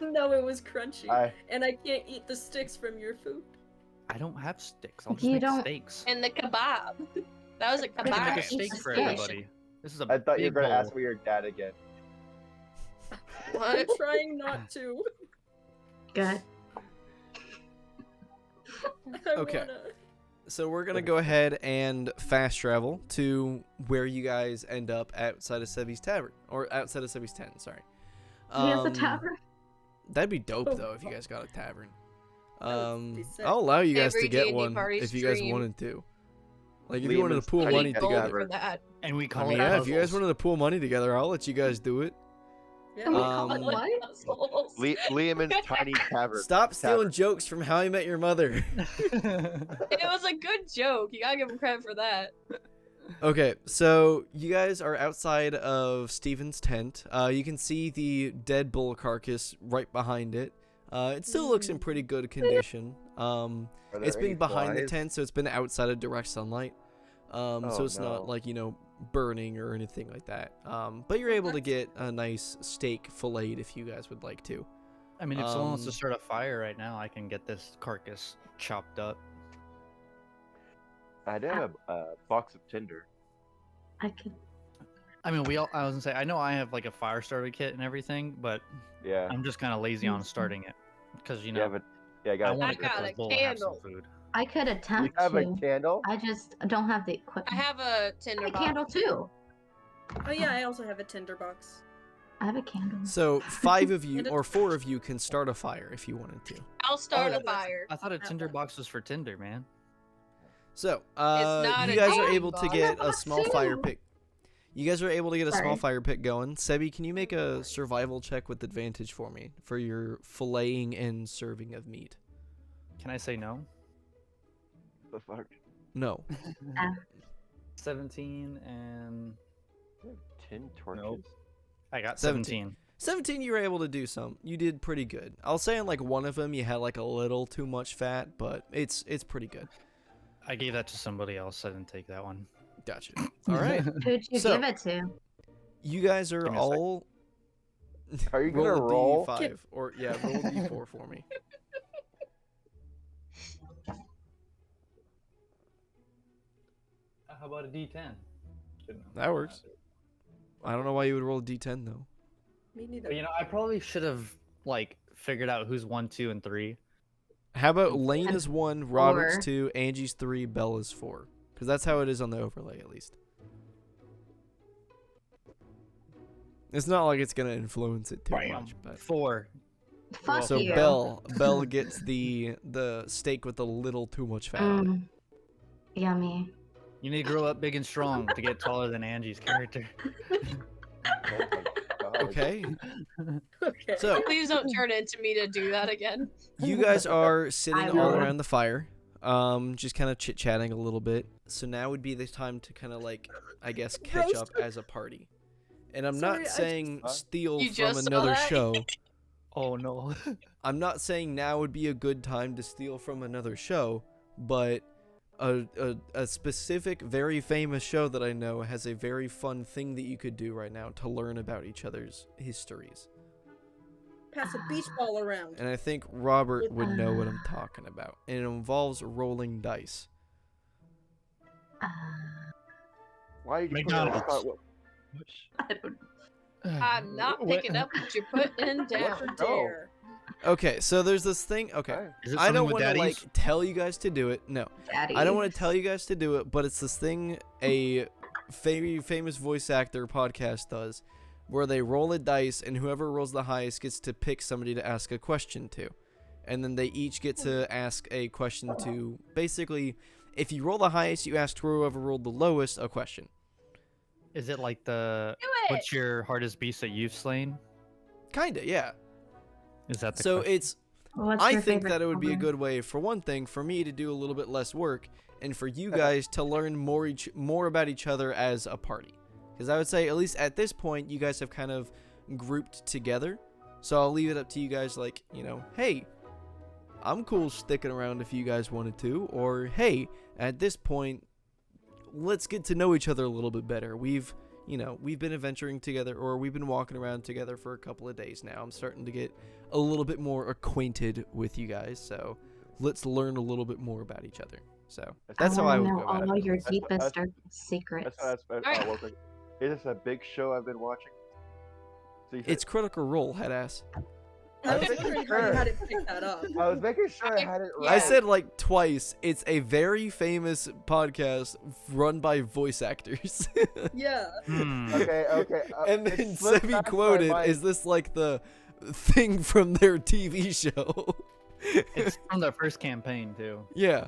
Speaker 5: No, it was crunchy,
Speaker 6: I
Speaker 5: and I can't eat the sticks from your food.
Speaker 4: I don't have sticks. I'll just
Speaker 1: You
Speaker 4: make
Speaker 1: don't-
Speaker 4: steaks.
Speaker 3: And the kebab. That was a
Speaker 4: I can make
Speaker 3: kebab.
Speaker 4: a steak for
Speaker 1: Fish.
Speaker 4: everybody. This is a
Speaker 6: I thought you were
Speaker 4: big
Speaker 6: gonna
Speaker 4: bowl.
Speaker 6: ask for your dad again.
Speaker 5: I'm
Speaker 3: What?
Speaker 5: trying not to.
Speaker 1: Good.
Speaker 5: I
Speaker 2: Okay.
Speaker 5: wanna-
Speaker 2: So we're gonna go ahead and fast travel to where you guys end up outside of Sebi's tavern, or outside of Sebi's tent. Sorry.
Speaker 1: He has a tavern.
Speaker 2: That'd be dope
Speaker 5: Oh,
Speaker 2: though if you guys got a tavern.
Speaker 5: would be sick.
Speaker 2: I'll allow you guys to
Speaker 3: Every
Speaker 2: get
Speaker 3: D&D
Speaker 2: one
Speaker 3: party's
Speaker 2: if you guys
Speaker 3: dream.
Speaker 2: wanted to. Like if
Speaker 6: Liam
Speaker 2: you wanted
Speaker 6: is
Speaker 2: to pool
Speaker 6: tiny
Speaker 2: money
Speaker 6: gold
Speaker 2: together.
Speaker 3: For that.
Speaker 4: And we
Speaker 2: I
Speaker 4: call
Speaker 2: mean,
Speaker 4: it
Speaker 2: yeah, if you guys
Speaker 4: puzzles.
Speaker 2: wanted to pool money together, I'll let you guys do it.
Speaker 5: Yeah,
Speaker 1: we
Speaker 5: we
Speaker 1: call
Speaker 2: Um,
Speaker 1: it what?
Speaker 3: Puzzles.
Speaker 6: Liam's tiny tavern.
Speaker 2: Stop stealing
Speaker 6: Tavern.
Speaker 2: jokes from How I Met Your Mother.
Speaker 3: It was a good joke. You gotta give him credit for that.
Speaker 2: Okay, so you guys are outside of Steven's tent. You can see the dead bull carcass right behind it. It still looks in pretty good condition.
Speaker 6: Are
Speaker 2: It's
Speaker 6: there
Speaker 2: been
Speaker 6: any
Speaker 2: behind the
Speaker 6: flies?
Speaker 2: tent, so it's been outside of direct sunlight. So
Speaker 6: Oh,
Speaker 2: it's not
Speaker 6: no.
Speaker 2: like, burning or anything like that. But you're able to get a nice steak filleted if you guys would like to.
Speaker 4: I mean, if someone wants to
Speaker 2: Um,
Speaker 4: start a fire right now, I can get this carcass chopped up.
Speaker 6: I do have a box of tinder.
Speaker 1: I could.
Speaker 4: I mean, I was gonna say, I know I have like a fire starter kit and everything, but
Speaker 6: Yeah.
Speaker 4: I'm just kind of lazy on starting it because
Speaker 6: You have a, yeah, I
Speaker 4: I
Speaker 6: got
Speaker 4: want
Speaker 6: a
Speaker 4: to
Speaker 3: got
Speaker 4: get
Speaker 3: a
Speaker 4: this bull and have some
Speaker 3: candle.
Speaker 4: food.
Speaker 1: I could
Speaker 6: You
Speaker 1: attempt
Speaker 6: have a
Speaker 1: to.
Speaker 6: candle?
Speaker 1: I just don't have the
Speaker 3: I
Speaker 1: equipment.
Speaker 3: have a
Speaker 1: I
Speaker 3: tinder
Speaker 1: have a
Speaker 3: box.
Speaker 1: candle too.
Speaker 5: Oh yeah, I also have a tinderbox.
Speaker 1: I have a candle.
Speaker 2: So 5 of you
Speaker 5: And a
Speaker 2: or 4 of you can start a fire if you wanted to.
Speaker 3: I'll start
Speaker 4: Oh,
Speaker 3: a fire.
Speaker 4: I thought a
Speaker 5: That
Speaker 4: tinder
Speaker 5: one.
Speaker 4: box was for Tinder, man.
Speaker 2: So,
Speaker 3: not
Speaker 2: you
Speaker 3: a
Speaker 2: guys are
Speaker 3: tinder
Speaker 2: able to
Speaker 3: box.
Speaker 2: get a
Speaker 1: Box
Speaker 2: small fire
Speaker 1: too.
Speaker 2: pit. You guys are able to get a small
Speaker 1: Sorry.
Speaker 2: fire pit going. Sebi, can you make a survival check with advantage for me for your filleting and serving of meat?
Speaker 4: Can I say no?
Speaker 6: The fuck?
Speaker 2: No.
Speaker 4: 17 and
Speaker 6: Tin torches?
Speaker 4: Nope. I got
Speaker 2: 17.
Speaker 4: 17.
Speaker 2: 17 you were able to do some. You did pretty good. I'll say on like one of them you had like a little too much fat, but it's pretty good.
Speaker 4: I gave that to somebody else. I didn't take that one.
Speaker 2: Gotcha. All right.
Speaker 1: Who'd you
Speaker 2: So-
Speaker 1: give it to?
Speaker 2: You guys are
Speaker 4: Give me a sec.
Speaker 2: all
Speaker 6: Are you gonna
Speaker 2: a
Speaker 6: roll?
Speaker 2: D5 or yeah, roll a D4 for me.
Speaker 4: How about a D10?
Speaker 2: That works. I don't know why you would roll a D10 though.
Speaker 5: Me neither.
Speaker 4: But, I probably should have like figured out who's 1, 2, and 3.
Speaker 2: How about Lane
Speaker 1: And
Speaker 2: is 1, Robert's
Speaker 1: 4.
Speaker 2: 2, Angie's 3, Bella's 4? Because that's how it is on the overlay, at least. It's not like it's gonna influence it too much, but
Speaker 4: 4.
Speaker 1: Fuck
Speaker 2: so
Speaker 1: you.
Speaker 2: Belle gets the steak with a little too much fat on it.
Speaker 1: Yummy.
Speaker 4: You need to grow up big and strong to get taller than Angie's character.
Speaker 6: Oh my God.
Speaker 2: Okay,
Speaker 5: Okay.
Speaker 2: so
Speaker 3: Please don't turn into me to do that again.
Speaker 2: you guys are sitting
Speaker 1: I
Speaker 2: all
Speaker 1: will.
Speaker 2: around the fire, just kind of chit chatting a little bit. So now would be the time to kind of like, I guess, catch up as a party. And I'm
Speaker 5: Sorry,
Speaker 2: not
Speaker 5: I
Speaker 2: saying
Speaker 6: Huh?
Speaker 2: steal
Speaker 3: You
Speaker 2: from
Speaker 3: just saw
Speaker 2: another
Speaker 3: that?
Speaker 2: show.
Speaker 4: Oh no.
Speaker 2: I'm not saying now would be a good time to steal from another show, but a specific, very famous show that I know has a very fun thing that you could do right now to learn about each other's histories.
Speaker 5: Pass a beach ball around.
Speaker 2: And I think Robert would know what I'm talking about. And it involves rolling dice.
Speaker 1: Uh,
Speaker 6: Why did you
Speaker 4: McDonald's.
Speaker 6: put that?
Speaker 1: I don't.
Speaker 3: I'm not picking up what you're putting down.
Speaker 6: No.
Speaker 5: Dare.
Speaker 2: Okay, so there's this thing. Okay,
Speaker 4: Is it
Speaker 2: I don't
Speaker 4: something with
Speaker 2: want to
Speaker 4: daddies?
Speaker 2: like tell you guys to do it. No,
Speaker 1: Daddy.
Speaker 2: I don't want to tell you guys to do it, but it's this thing a very famous voice actor podcast does, where they roll a dice and whoever rolls the highest gets to pick somebody to ask a question to, and then they each get to ask a question to. Basically, if you roll the highest, you ask whoever rolled the lowest a question.
Speaker 4: Is it like the
Speaker 3: Do it.
Speaker 4: what's your hardest beast that you've slain?
Speaker 2: Kinda, yeah.
Speaker 4: Is that the
Speaker 2: So
Speaker 4: question?
Speaker 2: it's.
Speaker 1: What's
Speaker 2: I
Speaker 1: your
Speaker 2: think
Speaker 1: favorite
Speaker 2: that it would be a
Speaker 1: color?
Speaker 2: good way, for one thing, for me to do a little bit less work, and for you guys to learn more about each other as a party. Because I would say, at least at this point, you guys have kind of grouped together. So I'll leave it up to you guys, like, hey, I'm cool sticking around if you guys wanted to. Or, hey, at this point, let's get to know each other a little bit better. We've been adventuring together, or we've been walking around together for a couple of days now. I'm starting to get a little bit more acquainted with you guys, so let's learn a little bit more about each other. So that's how I would
Speaker 1: know
Speaker 2: go about
Speaker 1: all
Speaker 2: it.
Speaker 1: your
Speaker 6: That's-
Speaker 1: deepest,
Speaker 6: that's-
Speaker 1: darkest secrets.
Speaker 6: That's
Speaker 3: Alright.
Speaker 6: well, is this a big show I've been watching? So you said-
Speaker 2: It's Critical Role, head ass.
Speaker 5: I was
Speaker 6: making
Speaker 5: wondering how you
Speaker 6: sure.
Speaker 5: hadn't picked that up.
Speaker 6: I was making sure I had it right.
Speaker 2: I said like twice. It's a very famous podcast run by voice actors.
Speaker 5: Yeah.
Speaker 4: Hmm.
Speaker 6: Okay.
Speaker 2: And
Speaker 6: it
Speaker 2: then
Speaker 6: slipped
Speaker 2: Sebi
Speaker 6: past my
Speaker 2: quoted,
Speaker 6: mind.
Speaker 2: "Is this like the thing from their TV show?"
Speaker 4: It's from the first campaign too.
Speaker 2: Yeah.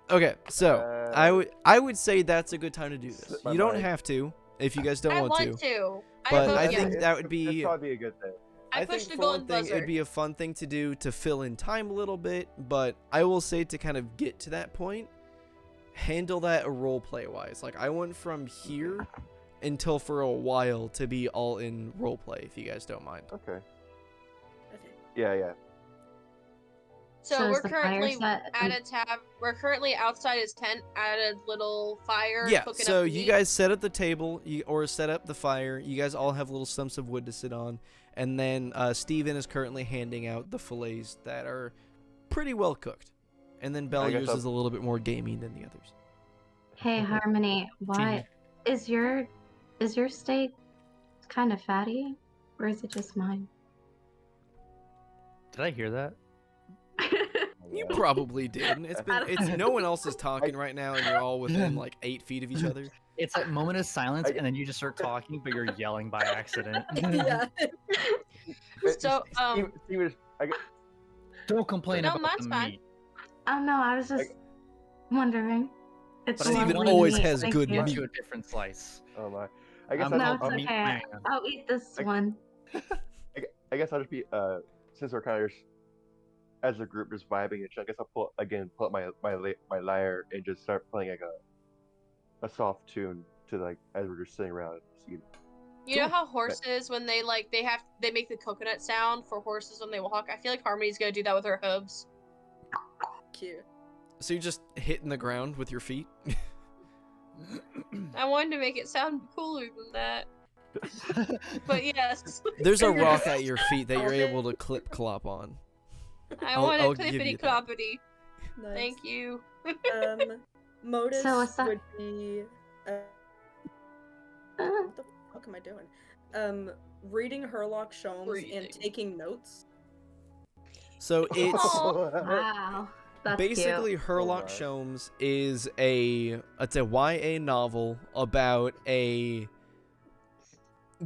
Speaker 2: Okay, so I would say that's a good time to do this.
Speaker 6: Slipped my
Speaker 2: You don't
Speaker 6: mind.
Speaker 2: have to if you guys don't
Speaker 3: I
Speaker 2: want
Speaker 3: want to.
Speaker 2: But
Speaker 3: vote
Speaker 2: I
Speaker 3: yes.
Speaker 2: think that would be-
Speaker 6: That'd probably be a good thing.
Speaker 3: I
Speaker 2: think
Speaker 3: pushed the
Speaker 2: for one
Speaker 3: golden
Speaker 2: thing,
Speaker 3: buzzer.
Speaker 2: it'd be a fun thing to do to fill in time a little bit, but I will say to kind of get to that point, handle that roleplay wise. Like I want from here until for a while to be all in roleplay, if you guys don't mind.
Speaker 6: Okay.
Speaker 5: Okay.
Speaker 6: Yeah.
Speaker 3: So
Speaker 1: is
Speaker 3: we're
Speaker 1: the fire
Speaker 3: currently
Speaker 1: set-
Speaker 3: at a tab. We're currently outside his tent at a little fire.
Speaker 2: Yeah,
Speaker 3: cooking
Speaker 2: so
Speaker 3: up
Speaker 2: you
Speaker 3: meat.
Speaker 2: guys set up the table, or set up the fire. You guys all have little stumps of wood to sit on. And then Steven is currently handing out the fillets that are pretty well cooked. And then Bellier's is a little bit more gamey than the others.
Speaker 1: Hey, Harmony, why is your steak kind of fatty, or is it just mine?
Speaker 4: Did I hear that?
Speaker 2: You probably did. It's no one else is talking right now, and you're all within like 8 feet of each other.
Speaker 4: It's a moment of silence, and then you just start talking, but you're yelling by accident.
Speaker 5: Yeah.
Speaker 3: So
Speaker 6: Steven,
Speaker 4: Don't complain
Speaker 3: No,
Speaker 4: about
Speaker 3: mine's
Speaker 4: the
Speaker 3: fine.
Speaker 4: meat.
Speaker 1: Oh no, I was just wondering. It's
Speaker 4: But
Speaker 2: Steven
Speaker 1: lovely
Speaker 2: always
Speaker 1: meat,
Speaker 2: has
Speaker 1: thank
Speaker 2: good
Speaker 1: you.
Speaker 2: meat.
Speaker 4: To a different slice.
Speaker 6: oh my. I guess
Speaker 4: I'm
Speaker 1: No,
Speaker 6: I'll,
Speaker 1: it's
Speaker 6: I'll,
Speaker 4: meat
Speaker 1: okay.
Speaker 4: man.
Speaker 1: I'll eat this one.
Speaker 6: I guess I'll just be since we're kind of just, as a group just vibing, I guess I'll pull up my lyre and just start playing like a soft tune to like as we're just sitting around.
Speaker 3: you know how horses when they make the coconut sound for horses when they walk. I feel like Harmony's gonna do that with her hooves.
Speaker 5: Cute.
Speaker 2: So you're just hitting the ground with your feet?
Speaker 3: I wanted to make it sound cooler than that. But yes,
Speaker 2: There's a rock at your feet that you're able to clip-clop on.
Speaker 3: I want a
Speaker 2: I'll give you
Speaker 3: clippity
Speaker 2: that.
Speaker 3: cloppity.
Speaker 5: Nice.
Speaker 3: Thank you.
Speaker 5: Modus
Speaker 1: So aside-
Speaker 5: would be. What the fuck am I doing? Reading Herlock Sholmes
Speaker 3: Breathing.
Speaker 5: and taking notes.
Speaker 2: So it's
Speaker 1: Wow, that's
Speaker 2: basically
Speaker 1: cute.
Speaker 2: Herlock
Speaker 6: my.
Speaker 2: Sholmes is it's a YA novel about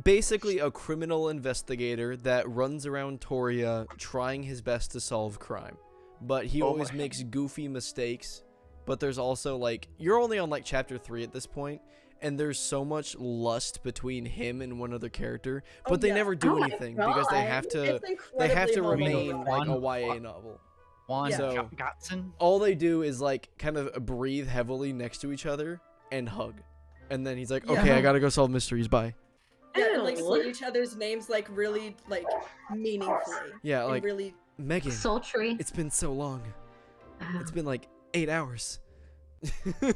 Speaker 2: basically a criminal investigator that runs around Toria trying his best to solve crime. But he
Speaker 6: Oh
Speaker 2: always
Speaker 6: my.
Speaker 2: makes goofy mistakes. But there's also like you're only on like chapter 3 at this point, and there's so much lust between him and one other character, but
Speaker 5: Oh,
Speaker 2: they
Speaker 5: yeah.
Speaker 2: never do
Speaker 1: Oh my
Speaker 2: anything because they
Speaker 1: God.
Speaker 2: have to
Speaker 5: It's
Speaker 2: they have to
Speaker 5: incredibly
Speaker 2: remain like a
Speaker 4: homoerotic.
Speaker 2: YA novel.
Speaker 4: Juan
Speaker 5: Yeah.
Speaker 2: So-
Speaker 4: Gotson?
Speaker 2: All they do is like kind of breathe heavily next to each other and hug. And then he's like,
Speaker 5: Yeah.
Speaker 2: "Okay, I got to go solve mysteries. Bye."
Speaker 5: Yeah, and like
Speaker 1: Ew.
Speaker 5: say each other's names like really like meaningfully.
Speaker 2: Yeah,
Speaker 5: and
Speaker 2: like
Speaker 5: really.
Speaker 2: Megan.
Speaker 1: Sultry.
Speaker 2: It's been so long. It's been like 8 hours.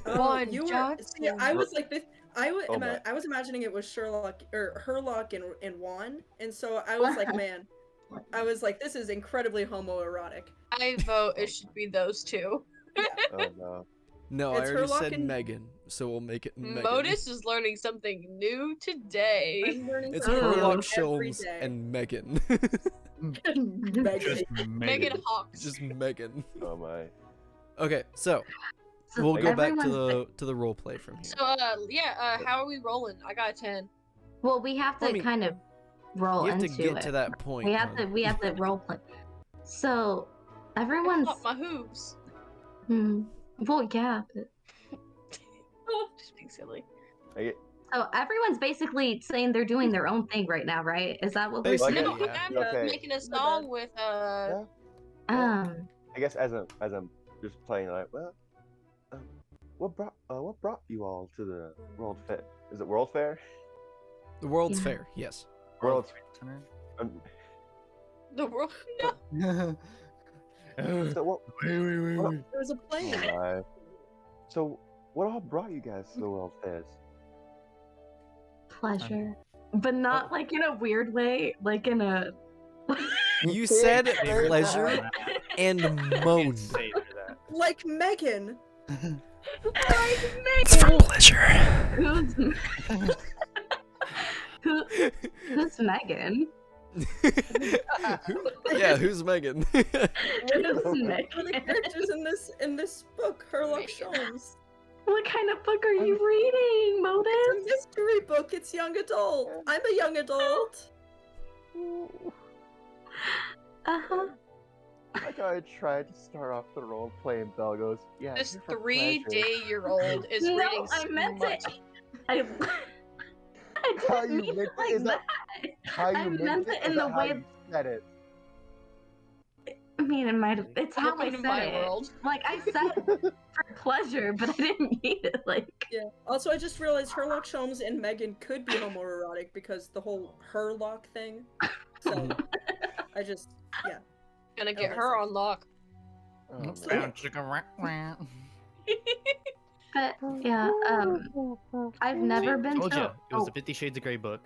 Speaker 3: One
Speaker 5: you were.
Speaker 3: Johnson.
Speaker 5: See, I was like this.
Speaker 6: Oh my.
Speaker 5: I was imagining it was Sherlock or Herlock and Juan, and so I was like, man, I was like, this is incredibly homoerotic.
Speaker 3: I vote it should be those two.
Speaker 5: Yeah.
Speaker 6: Oh no.
Speaker 2: No,
Speaker 5: It's
Speaker 2: I already
Speaker 5: Herlock
Speaker 2: said
Speaker 5: and-
Speaker 2: Megan, so we'll make it Megan.
Speaker 3: Modus is learning something new today.
Speaker 5: I'm learning
Speaker 2: It's
Speaker 5: something
Speaker 2: Herlock
Speaker 5: every
Speaker 2: Sholmes
Speaker 5: day.
Speaker 2: and Megan.
Speaker 5: Megan.
Speaker 4: Just
Speaker 3: Megan Hawks.
Speaker 2: Just Megan.
Speaker 6: Oh my.
Speaker 2: Okay, so
Speaker 1: So
Speaker 2: we'll go back to
Speaker 1: everyone's-
Speaker 2: the role play from here.
Speaker 3: So how are we rolling? I got a 10.
Speaker 1: Well, we have to
Speaker 2: I mean,
Speaker 1: kind of roll
Speaker 2: You have to
Speaker 1: into
Speaker 2: get
Speaker 1: it.
Speaker 2: to that point.
Speaker 1: we have
Speaker 2: hon.
Speaker 1: to role play. So
Speaker 3: I
Speaker 1: everyone's
Speaker 3: caught my hooves.
Speaker 1: well, yeah. But...
Speaker 3: Just being silly.
Speaker 1: So everyone's basically saying they're doing their own thing right now, right? Is that what we're
Speaker 2: Basically,
Speaker 1: saying?
Speaker 3: No,
Speaker 2: yeah.
Speaker 3: I'm
Speaker 6: Okay.
Speaker 3: making a song with
Speaker 6: Yeah.
Speaker 1: Um.
Speaker 6: I guess as I'm just playing like what brought you all to the World Fair? Is it World Fair?
Speaker 2: The World's
Speaker 1: Yeah.
Speaker 2: Fair, yes.
Speaker 6: World. Um,
Speaker 3: the world. No.
Speaker 6: so what?
Speaker 5: There was a plane.
Speaker 6: So what all brought you guys to the World Fairs?
Speaker 1: Pleasure, but not like in a weird way, like in a.
Speaker 2: You said pleasure and moan.
Speaker 4: Say that.
Speaker 5: Like Megan.
Speaker 2: It's for pleasure.
Speaker 1: Who's who's Megan?
Speaker 2: Yeah, who's Megan?
Speaker 1: Who's
Speaker 5: One of
Speaker 1: Megan?
Speaker 5: the characters in this book, Herlock Sholmes.
Speaker 1: What kind of book are you reading, Modus?
Speaker 5: It's a mystery book. It's young adult. I'm a young adult.
Speaker 1: Uh-huh.
Speaker 6: Like I tried to start off the role play and Belle goes, yeah.
Speaker 3: This
Speaker 6: here for
Speaker 3: 3-day-year-old is
Speaker 1: No,
Speaker 3: reading
Speaker 1: I
Speaker 3: so
Speaker 1: meant
Speaker 3: much.
Speaker 1: it. I
Speaker 6: How
Speaker 1: didn't
Speaker 6: you
Speaker 1: mean
Speaker 6: meant
Speaker 1: it
Speaker 6: it, is
Speaker 1: like
Speaker 6: that-
Speaker 1: that.
Speaker 6: How you
Speaker 1: I
Speaker 6: meant
Speaker 1: meant
Speaker 6: it,
Speaker 1: it in
Speaker 6: is
Speaker 1: the
Speaker 6: that how
Speaker 1: way-
Speaker 6: you said it.
Speaker 1: I mean, it might have. It's how I
Speaker 3: Welcome to
Speaker 1: said
Speaker 3: my
Speaker 1: it.
Speaker 3: world.
Speaker 1: Like I said for pleasure, but I didn't mean it. Like
Speaker 5: Yeah. Also, I just realized Herlock Sholmes and Megan could be homoerotic because the whole Herlock thing. So, I just, yeah.
Speaker 3: Gonna
Speaker 5: That
Speaker 3: get
Speaker 5: makes
Speaker 3: her
Speaker 5: sense.
Speaker 3: on lock.
Speaker 6: Oh, man.
Speaker 4: Sound chicken.
Speaker 1: But yeah, I've never been
Speaker 4: Told
Speaker 1: to.
Speaker 4: you, it was the 50 Shades of Grey book.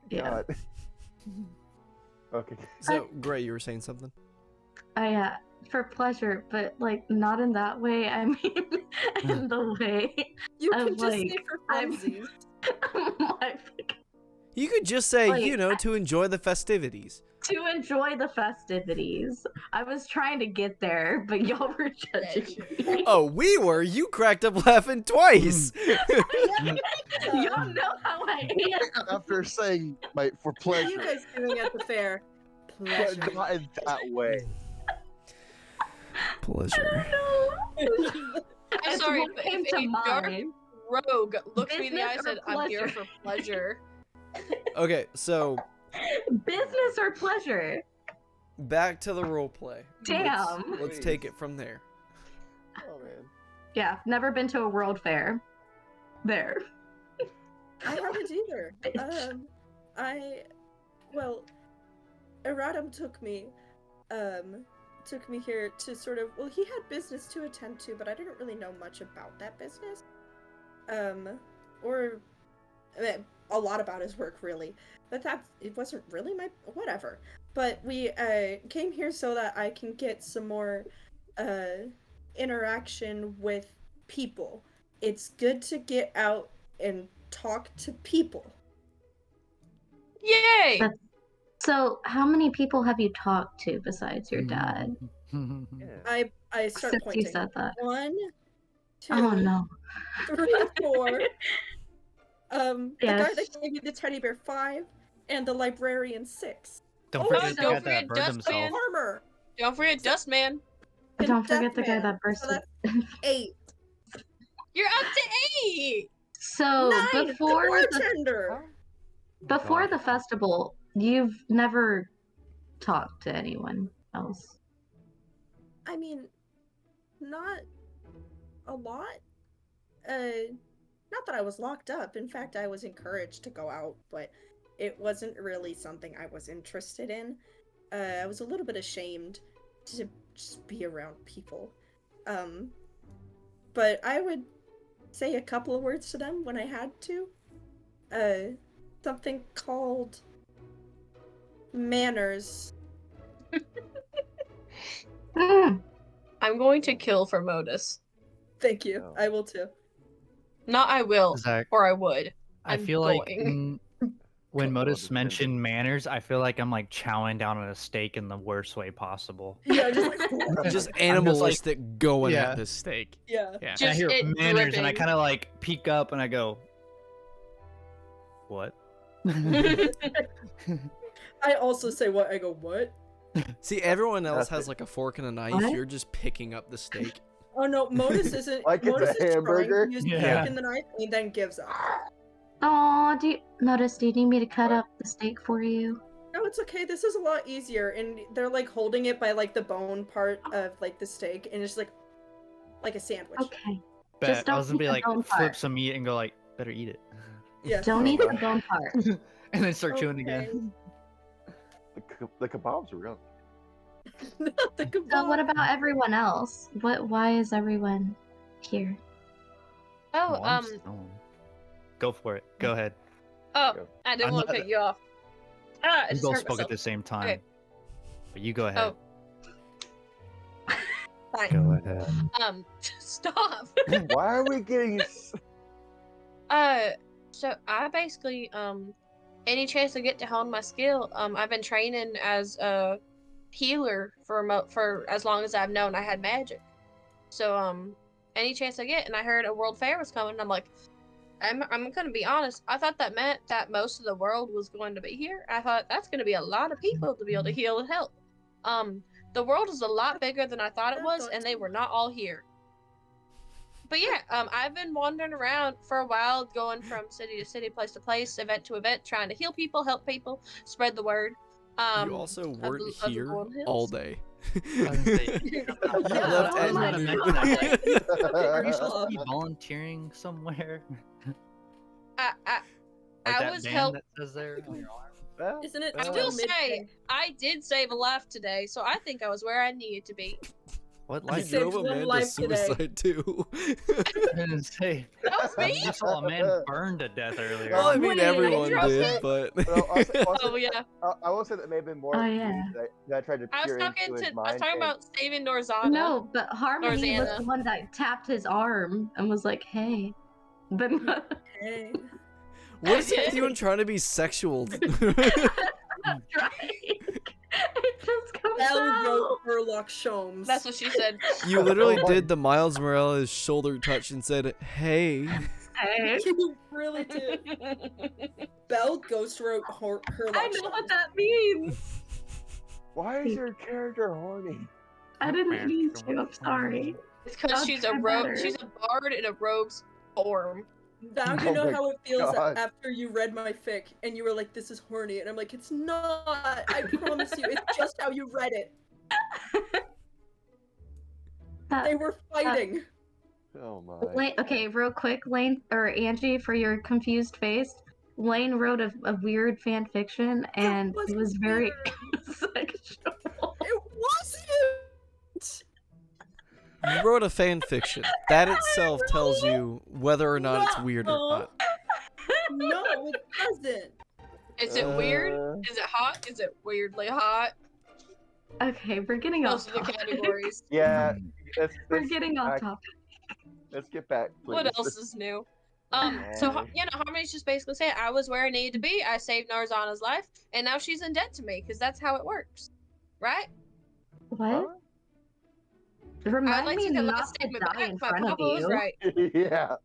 Speaker 1: Yeah.
Speaker 6: God. Okay.
Speaker 2: So, Gray, you were saying something?
Speaker 1: For pleasure, but like not in that way. I mean, in the way
Speaker 5: You
Speaker 1: of
Speaker 5: can just say
Speaker 1: like
Speaker 5: for
Speaker 1: I'm.
Speaker 5: funsies.
Speaker 2: You could just say,
Speaker 1: Like,
Speaker 2: you know, to enjoy the festivities.
Speaker 1: To enjoy the festivities. I was trying to get there, but y'all were judging me.
Speaker 2: Oh, we were? You cracked up laughing twice.
Speaker 1: Y'all know how I am.
Speaker 8: After saying, like, for
Speaker 5: What are you
Speaker 8: pleasure,
Speaker 5: guys doing at the fair? Pleasure.
Speaker 8: but not in that way.
Speaker 2: Pleasure.
Speaker 3: I'm
Speaker 1: It's
Speaker 3: sorry,
Speaker 1: what
Speaker 3: but
Speaker 1: came
Speaker 3: if
Speaker 1: to
Speaker 3: a dark
Speaker 1: mind.
Speaker 3: rogue looked me in the eye and
Speaker 1: Business or
Speaker 3: said, I'm here
Speaker 1: pleasure?
Speaker 3: for pleasure.
Speaker 2: Okay, so
Speaker 1: Business or pleasure?
Speaker 2: back to the role play.
Speaker 1: Damn.
Speaker 2: Let's take it from there.
Speaker 8: Oh man.
Speaker 1: Yeah, never been to a world fair. There.
Speaker 5: I haven't either. Well, Eradim took me here to sort of, well, he had business to attend to, but I didn't really know much about that business. Or a lot about his work, really. But it wasn't really my, whatever. But we came here so that I can get some more interaction with people. It's good to get out and talk to people.
Speaker 3: Yay!
Speaker 1: That's- So, how many people have you talked to besides your dad?
Speaker 6: Yeah.
Speaker 5: I start
Speaker 1: Since
Speaker 5: pointing.
Speaker 1: you said that.
Speaker 5: 1, 2,
Speaker 1: Oh no.
Speaker 5: 3, 4. The guy
Speaker 1: Yes.
Speaker 5: that gave you the teddy bear 5, and the librarian 6.
Speaker 4: Don't
Speaker 5: Oh,
Speaker 4: forget the
Speaker 3: don't
Speaker 4: guy that
Speaker 3: forget
Speaker 4: burned
Speaker 3: Dustman.
Speaker 4: himself.
Speaker 5: Armor.
Speaker 3: Don't forget Dustman.
Speaker 5: And
Speaker 1: Don't forget the guy
Speaker 5: Deathman.
Speaker 1: that bursted.
Speaker 5: So that's 8.
Speaker 3: You're up to 8!
Speaker 1: So
Speaker 5: 9.
Speaker 1: before
Speaker 5: The
Speaker 1: the
Speaker 5: bartender.
Speaker 1: before the festival, you've never talked to anyone else.
Speaker 5: I mean, not a lot. Not that I was locked up. In fact, I was encouraged to go out, but it wasn't really something I was interested in. I was a little bit ashamed to just be around people. But I would say a couple of words to them when I had to. Something called manners.
Speaker 1: Hmm.
Speaker 3: I'm going to kill for Modus.
Speaker 5: Thank you.
Speaker 6: Oh.
Speaker 5: I will too.
Speaker 3: Not I will,
Speaker 4: Zach,
Speaker 3: or I would.
Speaker 4: I
Speaker 3: I'm
Speaker 4: feel like
Speaker 3: going.
Speaker 4: when
Speaker 6: Well,
Speaker 4: Modus
Speaker 6: depends.
Speaker 4: mentioned manners, I feel like I'm like chowing down on a steak in the worst way possible.
Speaker 5: Yeah, just
Speaker 2: Just animalistic going
Speaker 4: Yeah.
Speaker 2: at this steak.
Speaker 5: yeah.
Speaker 4: Yeah, and I
Speaker 3: Just
Speaker 4: hear
Speaker 3: it
Speaker 4: manners, and I
Speaker 3: dripping.
Speaker 4: kind of like peek up and I go, "What?"
Speaker 5: I also say what? I go, what?
Speaker 2: See, everyone else
Speaker 6: That's
Speaker 2: has
Speaker 6: it.
Speaker 2: like a fork and a knife.
Speaker 1: What?
Speaker 2: You're just picking up the steak.
Speaker 5: Oh no, Modus isn't.
Speaker 6: Like it's a
Speaker 5: Modus is
Speaker 6: hamburger?
Speaker 5: trying to use the
Speaker 4: Yeah.
Speaker 5: fork and the knife, and he then gives up.
Speaker 1: Oh, do you need me to cut up the steak for you?
Speaker 5: No, it's okay. This is a lot easier, and they're like holding it by like the bone part of like the steak, and it's like a sandwich.
Speaker 1: Okay.
Speaker 4: Bet
Speaker 1: Just
Speaker 4: I
Speaker 1: don't
Speaker 4: was gonna
Speaker 1: eat
Speaker 4: be
Speaker 1: the
Speaker 4: like
Speaker 1: bone
Speaker 4: flip
Speaker 1: part.
Speaker 4: some meat and go like, "Better eat it,"
Speaker 5: Yeah.
Speaker 1: Don't eat the bone part.
Speaker 4: and then start chewing
Speaker 5: Okay.
Speaker 4: again.
Speaker 6: The kebabs are real.
Speaker 5: Not the
Speaker 1: So
Speaker 5: kebab.
Speaker 1: what about everyone else? Why is everyone here?
Speaker 3: Oh,
Speaker 4: I'm stoned. Go for it. Go ahead.
Speaker 3: oh,
Speaker 6: Go.
Speaker 3: I didn't
Speaker 4: I'm
Speaker 3: want to
Speaker 4: not-
Speaker 3: cut you off. Ah, I
Speaker 4: We
Speaker 3: just
Speaker 4: both
Speaker 3: hurt
Speaker 4: spoke at
Speaker 3: myself.
Speaker 4: the same time.
Speaker 3: Okay.
Speaker 4: But you go ahead.
Speaker 3: Fine.
Speaker 4: Go ahead.
Speaker 3: Stop.
Speaker 6: Why are we getting?
Speaker 3: So I basically, any chance I get to hone my skill, I've been training as a healer for as long as I've known I had magic. So, any chance I get, and I heard a world fair was coming, and I'm like, I'm gonna be honest, I thought that meant that most of the world was going to be here. I thought that's gonna be a lot of people to be able to heal and help. The world is a lot bigger than I thought it was, and they were not all here. But yeah, I've been wandering around for a while, going from city to city, place to place, event to event, trying to heal people, help people, spread the word.
Speaker 2: You also
Speaker 3: of
Speaker 2: weren't
Speaker 3: the
Speaker 2: here
Speaker 3: Golden Hills.
Speaker 2: all day. Left
Speaker 4: I
Speaker 2: and
Speaker 4: was gonna
Speaker 2: new.
Speaker 4: mention that. Are you
Speaker 5: Uh,
Speaker 4: supposed to be volunteering somewhere?
Speaker 3: I
Speaker 4: Like
Speaker 3: I
Speaker 4: that
Speaker 3: was
Speaker 4: band
Speaker 3: help.
Speaker 4: that says there on your arm?
Speaker 8: Well,
Speaker 5: Isn't it
Speaker 3: I
Speaker 5: still
Speaker 3: will say
Speaker 5: midday?
Speaker 3: I did save a life today, so I think I was where I needed to be.
Speaker 4: What
Speaker 2: You
Speaker 4: life?
Speaker 5: saved
Speaker 2: drove a
Speaker 5: one
Speaker 2: man to
Speaker 5: life today.
Speaker 2: suicide too.
Speaker 4: I didn't say.
Speaker 3: That was me.
Speaker 4: You saw a man burned to death earlier.
Speaker 2: Well, I mean,
Speaker 1: Wait,
Speaker 2: everyone
Speaker 3: I
Speaker 2: did, but
Speaker 6: Well,
Speaker 3: Oh yeah,
Speaker 6: I will say that may have been more
Speaker 1: Oh,
Speaker 6: me
Speaker 1: yeah.
Speaker 6: that I tried to
Speaker 3: I was
Speaker 6: peer
Speaker 3: talking
Speaker 6: into his
Speaker 3: to. I was
Speaker 6: mind.
Speaker 3: talking
Speaker 6: and-
Speaker 3: about saving Norzana.
Speaker 1: No, but Harmony was
Speaker 3: Xana.
Speaker 1: the one that tapped his arm and was like, "Hey," but
Speaker 5: Hey.
Speaker 2: what is it with you and trying to be sexual?
Speaker 1: that's right. It just comes
Speaker 5: Bell
Speaker 1: out.
Speaker 5: wrote Burlock Shomes.
Speaker 3: That's what she said.
Speaker 2: You literally
Speaker 6: Oh my-
Speaker 2: did the Miles Morales shoulder touch and said, "Hey."
Speaker 1: Hey,
Speaker 5: You really did. Belle ghost wrote Herlock
Speaker 1: I know what that means.
Speaker 6: Why is your character horny?
Speaker 1: I didn't mean to. I'm sorry.
Speaker 3: It's because
Speaker 1: I'll
Speaker 3: she's a
Speaker 1: try
Speaker 3: rogue.
Speaker 1: better.
Speaker 3: She's a bard in a rogue's form.
Speaker 5: Now you
Speaker 6: Oh
Speaker 5: know
Speaker 6: my
Speaker 5: how it feels
Speaker 6: God.
Speaker 5: after you read my fic and you were like, "This is horny," and I'm like, "It's not. I promise you, it's just how you read it. They were fighting."
Speaker 6: Oh my.
Speaker 1: Lane, okay, real quick, Lane or Angie, for your confused face. Lane wrote a weird fan fiction, and it
Speaker 5: wasn't
Speaker 1: was very
Speaker 5: weird.
Speaker 1: sexual.
Speaker 5: It wasn't.
Speaker 2: You wrote a fan fiction. That itself tells you whether or not it's weird or not.
Speaker 5: No, it doesn't.
Speaker 3: Is it weird?
Speaker 6: Uh,
Speaker 3: Is it hot? Is it weirdly hot?
Speaker 1: Okay, we're getting
Speaker 3: Those
Speaker 1: off
Speaker 3: are the
Speaker 1: topic.
Speaker 3: categories.
Speaker 6: Yeah.
Speaker 1: We're getting off
Speaker 6: I-
Speaker 1: topic.
Speaker 6: Let's get back, please.
Speaker 3: What else is new? So Harmony's just basically saying I was where I needed to be. I saved Narzana's life, and now she's in debt to me because that's how it works, right?
Speaker 1: What?
Speaker 3: I'd
Speaker 1: Remind
Speaker 3: like
Speaker 1: me
Speaker 3: to take that
Speaker 1: not
Speaker 3: last
Speaker 1: to
Speaker 3: statement
Speaker 1: die
Speaker 3: back.
Speaker 1: in
Speaker 3: My
Speaker 1: front of
Speaker 3: papa was
Speaker 1: you.
Speaker 3: right.
Speaker 6: Yeah.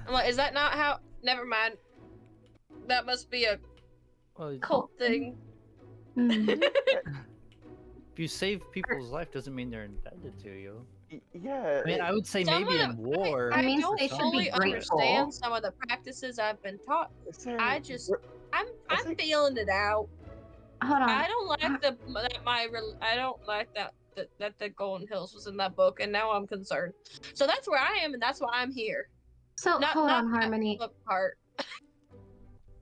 Speaker 3: I'm like, is that not how? Never mind. That must be a
Speaker 4: Well,
Speaker 3: cult thing.
Speaker 1: Mm.
Speaker 4: if you save people's life, doesn't mean they're indebted to you.
Speaker 6: Yeah.
Speaker 4: I mean, I would say
Speaker 3: Some
Speaker 4: maybe
Speaker 3: of
Speaker 4: in war.
Speaker 3: I
Speaker 1: means
Speaker 3: don't
Speaker 1: they should be
Speaker 3: fully
Speaker 1: grateful.
Speaker 3: understand some of the practices I've been taught. I'm feeling it out.
Speaker 1: Hold on.
Speaker 3: I don't like I don't like that the Golden Hills was in that book, and now I'm concerned. So that's where I am, and that's why I'm here.
Speaker 1: So hold on,
Speaker 3: that
Speaker 1: Harmony.
Speaker 3: book part.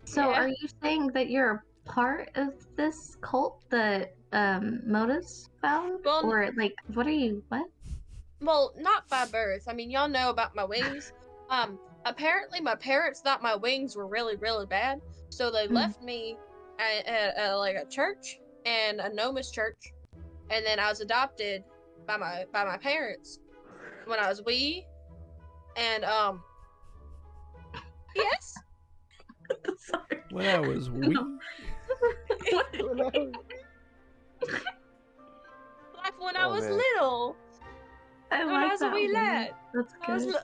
Speaker 1: So
Speaker 3: Yeah.
Speaker 1: are you saying that you're a part of this cult that Modus found?
Speaker 3: Well,
Speaker 1: or like what are you what?
Speaker 3: Well, not by birth. I mean, y'all know about my wings. Apparently my parents thought my wings were really, really bad, so they left me at like a church and a Gnomis church, and then I was adopted by my parents when I was wee, and yes.
Speaker 1: Sorry.
Speaker 2: When I was wee.
Speaker 3: Life when I
Speaker 6: Oh,
Speaker 3: was
Speaker 6: man.
Speaker 3: little.
Speaker 1: I
Speaker 3: When I
Speaker 1: like
Speaker 3: was a
Speaker 1: that
Speaker 3: wee
Speaker 1: one.
Speaker 3: lad.
Speaker 1: That's
Speaker 3: I was
Speaker 1: good.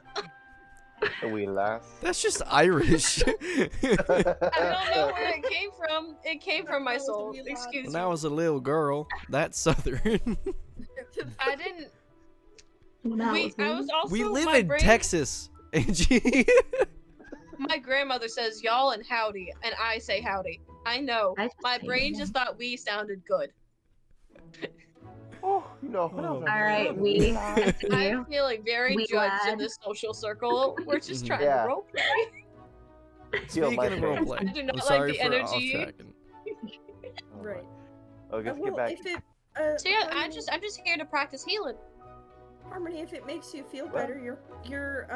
Speaker 6: A wee lass.
Speaker 2: That's just Irish.
Speaker 3: I don't know where it came from. It came from my
Speaker 5: That was a
Speaker 3: soul.
Speaker 5: wee lad.
Speaker 3: Excuse
Speaker 2: When
Speaker 3: me.
Speaker 2: I was a little girl, that's Southern.
Speaker 3: I didn't.
Speaker 1: When I
Speaker 3: I was also.
Speaker 2: We live
Speaker 3: my
Speaker 2: in
Speaker 3: brain,
Speaker 2: Texas, Angie.
Speaker 3: My grandmother says y'all and howdy, and I say howdy. I know.
Speaker 1: I just
Speaker 3: My
Speaker 1: hate
Speaker 3: brain
Speaker 1: them.
Speaker 3: just thought we sounded good.
Speaker 6: Oh, no.
Speaker 2: Oh.
Speaker 1: All right, we continue.
Speaker 3: I'm feeling very
Speaker 1: We
Speaker 3: judged in
Speaker 1: lad.
Speaker 3: this social circle. We're just trying
Speaker 6: Yeah.
Speaker 3: to roleplay.
Speaker 6: Feel my
Speaker 2: Speaking of
Speaker 6: pain.
Speaker 2: roleplay,
Speaker 3: I do not
Speaker 2: I'm
Speaker 3: like
Speaker 2: sorry
Speaker 3: the
Speaker 2: for
Speaker 3: energy.
Speaker 2: off-tracking.
Speaker 6: Oh,
Speaker 5: Right.
Speaker 6: Oh, let's
Speaker 5: Well,
Speaker 6: get back.
Speaker 5: if it,
Speaker 3: So yeah,
Speaker 5: Harmony,
Speaker 3: I'm just here to practice healing.
Speaker 5: Harmony, if it makes you feel better, you're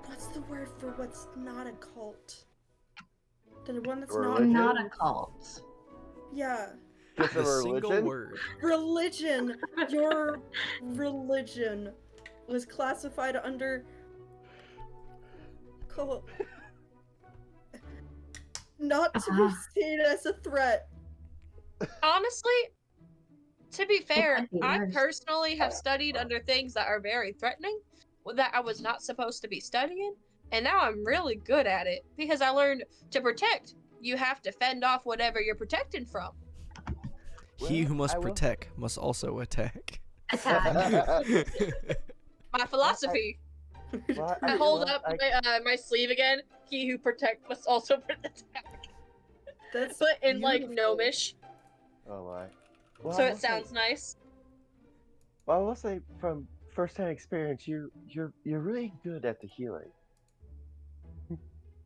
Speaker 5: what's the word for what's not a cult? The one that's not
Speaker 6: Religion?
Speaker 1: Not a cult.
Speaker 5: Yeah.
Speaker 6: Just a
Speaker 2: The single
Speaker 6: religion?
Speaker 2: word.
Speaker 5: Religion. Your religion was classified under cult. Not to be seen as a threat.
Speaker 3: Honestly, to be fair,
Speaker 1: might be
Speaker 3: I
Speaker 1: worse.
Speaker 3: personally have studied under things that are very threatening, that I was not supposed to be studying, and now I'm really good at it because I learned to protect. You have to fend off whatever you're protecting from.
Speaker 2: He who
Speaker 6: Well,
Speaker 2: must
Speaker 6: I will-
Speaker 2: protect must also attack.
Speaker 1: Attack.
Speaker 3: My philosophy.
Speaker 6: Well,
Speaker 3: I hold
Speaker 6: well,
Speaker 3: up my sleeve again. He who protect must also attack.
Speaker 5: That's
Speaker 3: But in like
Speaker 5: beautiful.
Speaker 3: gnomish.
Speaker 6: Oh my. Well,
Speaker 3: So
Speaker 6: I
Speaker 3: it
Speaker 6: will say-
Speaker 3: sounds nice.
Speaker 6: Well, I will say from first-hand experience, you're really good at the healing.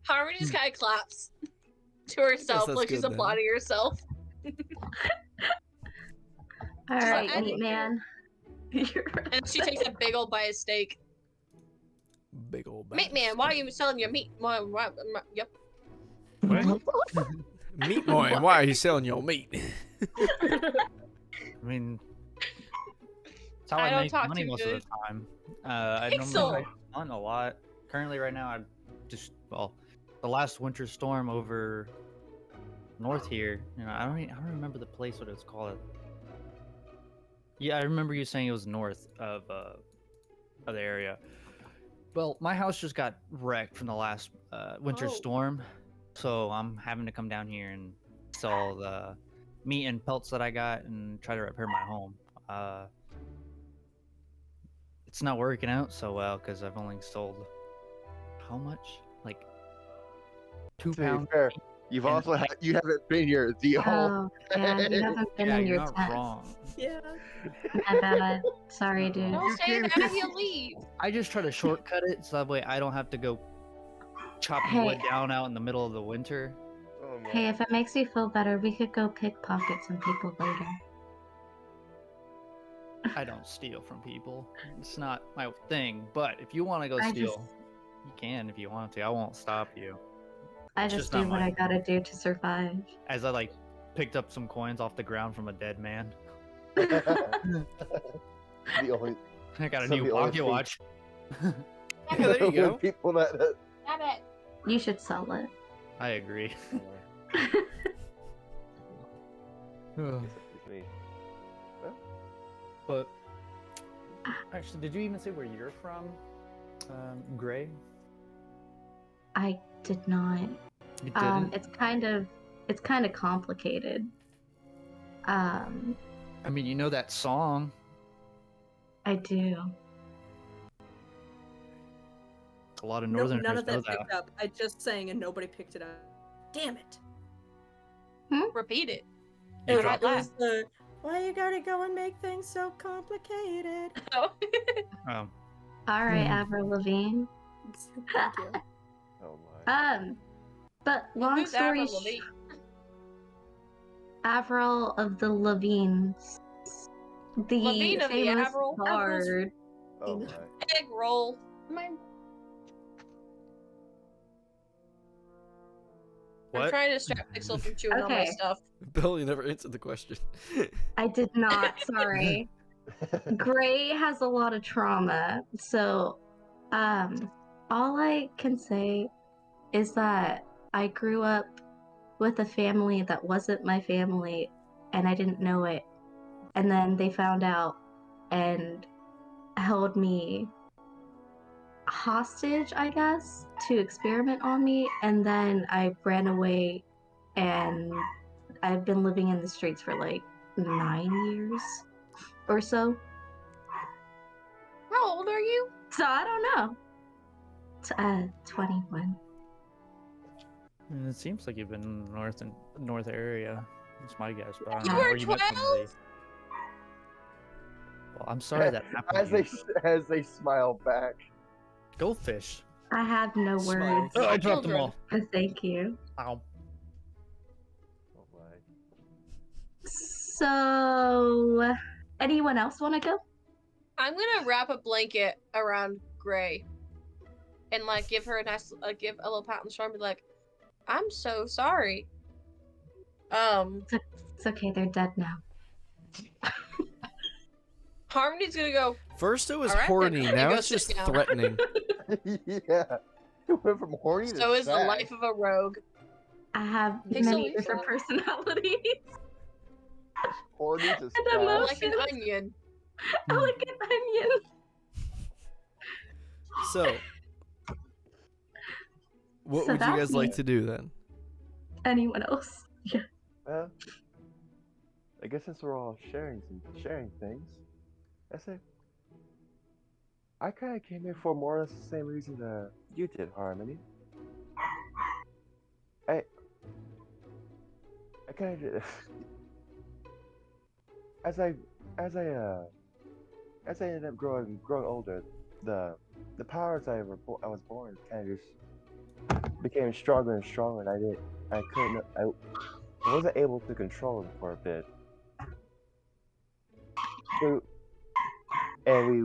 Speaker 3: Harmony just kind of claps to herself,
Speaker 2: that's
Speaker 3: like she's
Speaker 2: good then.
Speaker 3: applauding herself.
Speaker 1: All
Speaker 3: She's
Speaker 1: right,
Speaker 3: like, "I
Speaker 1: meat
Speaker 3: didn't
Speaker 1: man. You're right.
Speaker 3: And she takes a big old bite of steak.
Speaker 2: Big old
Speaker 3: Meat man, why are you selling your meat? Yep.
Speaker 2: Meat boy, why are you selling your meat?
Speaker 4: I mean, it's how
Speaker 3: I
Speaker 4: I,
Speaker 3: don't
Speaker 4: make
Speaker 3: talk
Speaker 4: money
Speaker 3: too
Speaker 4: most
Speaker 3: good.
Speaker 4: of the time. I normally
Speaker 3: Pixel.
Speaker 4: hunt a lot. Currently, right now, the last winter storm over north here. I don't remember the place what it was called. Yeah, I remember you saying it was north of the area. Well, my house just got wrecked from the last winter
Speaker 3: Oh.
Speaker 4: storm, so I'm having to come down here and sell the meat and pelts that I got and try to repair my home. It's not working out so well because I've only sold how much? Like 2
Speaker 6: To be
Speaker 4: pounds.
Speaker 6: fair, you haven't been here the whole.
Speaker 1: Oh, yeah, you haven't been
Speaker 4: Yeah,
Speaker 1: in
Speaker 4: you're
Speaker 1: your
Speaker 4: not
Speaker 1: tent.
Speaker 4: wrong.
Speaker 5: Yeah.
Speaker 1: My bad. Sorry, dude.
Speaker 3: Don't say that, he'll leave.
Speaker 4: I just try to shortcut it so that way I don't have to go chopping
Speaker 1: Hey.
Speaker 4: wood down out in the middle of the winter.
Speaker 6: Oh, man.
Speaker 1: Hey, if it makes you feel better, we could go pickpocket some people later.
Speaker 4: I don't steal from people. It's not my thing. But if you want to go
Speaker 1: I
Speaker 4: steal,
Speaker 1: just-
Speaker 4: you can if you want to. I won't stop you.
Speaker 1: I
Speaker 4: It's
Speaker 1: just
Speaker 4: just
Speaker 1: do
Speaker 4: not
Speaker 1: what I
Speaker 4: mine.
Speaker 1: gotta do to survive.
Speaker 4: As I picked up some coins off the ground from a dead man.
Speaker 6: The only
Speaker 4: I got a
Speaker 6: Some
Speaker 4: new
Speaker 6: of the only
Speaker 4: pocket
Speaker 6: thing-
Speaker 4: watch.
Speaker 2: Yeah, there you go.
Speaker 6: people that.
Speaker 3: Have it.
Speaker 1: You should sell it.
Speaker 4: I agree.
Speaker 6: Excuse me.
Speaker 4: But actually, did you even say where you're from, Gray?
Speaker 1: I did not.
Speaker 4: You didn't.
Speaker 1: It's kind of complicated.
Speaker 4: I mean, you know that song.
Speaker 1: I do.
Speaker 4: A lot of
Speaker 5: No,
Speaker 4: Northerners
Speaker 5: none of
Speaker 4: know
Speaker 5: that picked up. I just sang and nobody picked it up. Damn it.
Speaker 3: Repeat it.
Speaker 4: You
Speaker 3: It
Speaker 4: dropped
Speaker 3: might
Speaker 5: It
Speaker 3: last.
Speaker 5: was the, why you gotta go and make things so complicated?
Speaker 3: Oh.
Speaker 4: Oh,
Speaker 1: All right, Avril Lavigne.
Speaker 5: Thank you.
Speaker 6: Oh my.
Speaker 1: But long
Speaker 3: Who's
Speaker 1: story
Speaker 3: Avril Lavigne?
Speaker 1: Avril of the Lavines. The
Speaker 3: Lavigne of the
Speaker 1: famous
Speaker 3: Avril?
Speaker 1: bard.
Speaker 6: Oh my.
Speaker 3: Egg roll. I'm
Speaker 4: what?
Speaker 3: trying to distract Pixel from chewing on my
Speaker 1: Okay.
Speaker 3: stuff.
Speaker 2: Bill, you never answered the question.
Speaker 1: I did not, sorry. Gray has a lot of trauma, so all I can say is that I grew up with a family that wasn't my family and I didn't know it. And then they found out and held me hostage, I guess, to experiment on me, and then I ran away and I've been living in the streets for like 9 years or so.
Speaker 3: How old are you?
Speaker 1: So I don't know. 21.
Speaker 4: It seems like you've been in the north area. That's my guess. But I don't
Speaker 3: You
Speaker 4: know.
Speaker 3: were
Speaker 4: Or you met somebody.
Speaker 3: 12?
Speaker 4: Well, I'm sorry that happened.
Speaker 6: as they smile back.
Speaker 4: Go fish.
Speaker 1: I have no
Speaker 2: Smile.
Speaker 1: words.
Speaker 4: Oh, I dropped them
Speaker 3: Children.
Speaker 4: all.
Speaker 1: to thank you.
Speaker 4: Ow.
Speaker 6: Oh my.
Speaker 1: So, anyone else want to go?
Speaker 3: I'm gonna wrap a blanket around Gray, and like give her a nice, give a little pat on the shoulder, and be like, "I'm so sorry."
Speaker 1: It's okay, they're dead now.
Speaker 3: Harmony's gonna go.
Speaker 2: First it was
Speaker 3: All right, then.
Speaker 2: horny,
Speaker 3: You
Speaker 2: now
Speaker 3: go
Speaker 2: it's
Speaker 3: sit
Speaker 2: just
Speaker 3: down.
Speaker 2: threatening.
Speaker 6: Yeah. It went from horny to
Speaker 3: So is the
Speaker 6: sad.
Speaker 3: life of a rogue.
Speaker 1: I have
Speaker 3: Pixel,
Speaker 1: many
Speaker 3: you
Speaker 1: different
Speaker 3: saw?
Speaker 1: personalities.
Speaker 6: Horny to
Speaker 1: And
Speaker 6: sad.
Speaker 1: emotions.
Speaker 3: Like an onion.
Speaker 1: I like an onion.
Speaker 2: So, what
Speaker 1: So
Speaker 2: would you
Speaker 1: that's
Speaker 2: guys like
Speaker 1: me.
Speaker 2: to do then?
Speaker 1: Anyone else? Yeah.
Speaker 6: Well, I guess since we're all sharing things, I say I kind of came here for more or less the same reason that you did, Harmony. I kind of did. as I as I as I ended up growing older, the powers I was born kind of just became stronger and stronger, and I wasn't able to control them for a bit. So, and we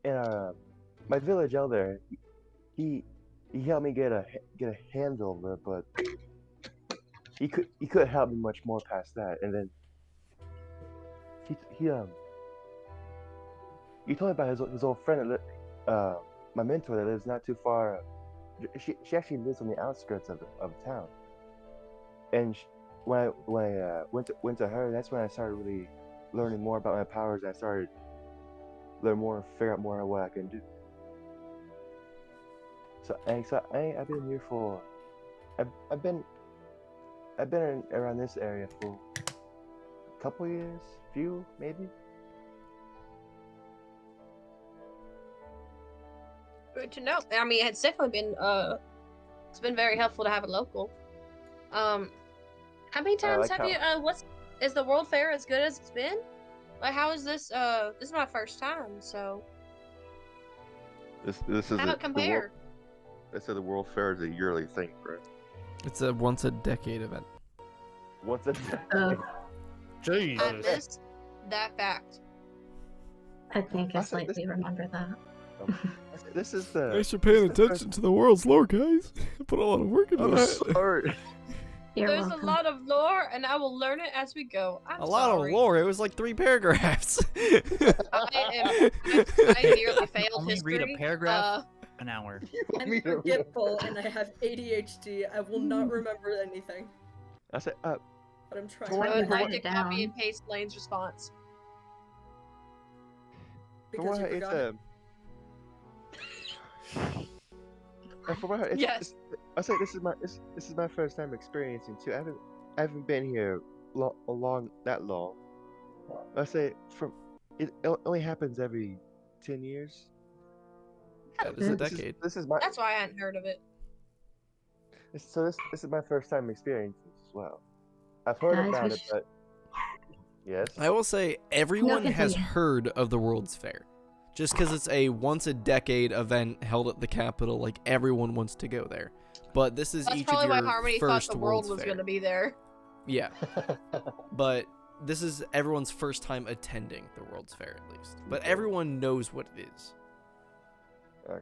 Speaker 6: and my village elder, he helped me get a handle of it, but he couldn't help me much more past that. And then he told me about his old friend that my mentor that lives not too far. She actually lives on the outskirts of town. And when I went to her, that's when I started really learning more about my powers. I started learn more, figure out more of what I can do. So I've been here for I've been around this area for a couple years, few maybe.
Speaker 3: Good to know. I mean, it's definitely been it's been very helpful to have a local. How many times have you is the World Fair as good as it's been? Like, how is this? This is my first time, so
Speaker 6: This is
Speaker 3: how it compare?
Speaker 6: They said the World Fair is a yearly thing, right?
Speaker 2: It's a once a decade event.
Speaker 6: Once a
Speaker 1: Oh,
Speaker 3: I
Speaker 4: Jesus.
Speaker 3: missed that fact.
Speaker 1: I think I
Speaker 6: I said this-
Speaker 1: slightly remember that.
Speaker 6: This is the.
Speaker 2: Thanks for paying attention to the world's lore, guys. I put a lot of work into
Speaker 6: I'm
Speaker 2: that.
Speaker 6: sorry.
Speaker 1: You're
Speaker 3: There's
Speaker 1: welcome.
Speaker 3: a lot of lore, and I will learn it as we go. I'm
Speaker 2: A lot
Speaker 3: sorry.
Speaker 2: of lore. It was like 3 paragraphs.
Speaker 3: I nearly failed
Speaker 4: Only
Speaker 3: history.
Speaker 4: read a paragraph an hour.
Speaker 5: I'm forgetful and I have ADHD. I will not remember anything,
Speaker 6: I said,
Speaker 5: but I'm trying.
Speaker 1: Well,
Speaker 3: I
Speaker 1: you
Speaker 3: would
Speaker 1: write
Speaker 3: like to
Speaker 1: it
Speaker 3: copy
Speaker 1: down.
Speaker 3: and paste Lane's response.
Speaker 5: Because you forgot it.
Speaker 6: From what I heard,
Speaker 3: Yes.
Speaker 6: I say this is my first time experiencing too. I haven't been here that long. I say it only happens every 10 years.
Speaker 2: That is a decade.
Speaker 6: This is my
Speaker 3: That's why I hadn't heard of it.
Speaker 6: so this is my first time experiencing this as well. I've heard
Speaker 1: Guys,
Speaker 6: about
Speaker 1: we
Speaker 6: it, but yes.
Speaker 2: I will say everyone has
Speaker 1: continue.
Speaker 2: heard of the World's Fair. Just because it's a once a decade event held at the Capitol, like everyone wants to go there. But this is
Speaker 3: That's
Speaker 2: each
Speaker 3: probably
Speaker 2: of
Speaker 3: why
Speaker 2: your
Speaker 3: Harmony thought
Speaker 2: first
Speaker 3: the world
Speaker 2: World's
Speaker 3: was
Speaker 2: Fair.
Speaker 3: going to be there.
Speaker 2: Yeah, but this is everyone's first time attending the World's Fair, at least. But everyone knows what it is.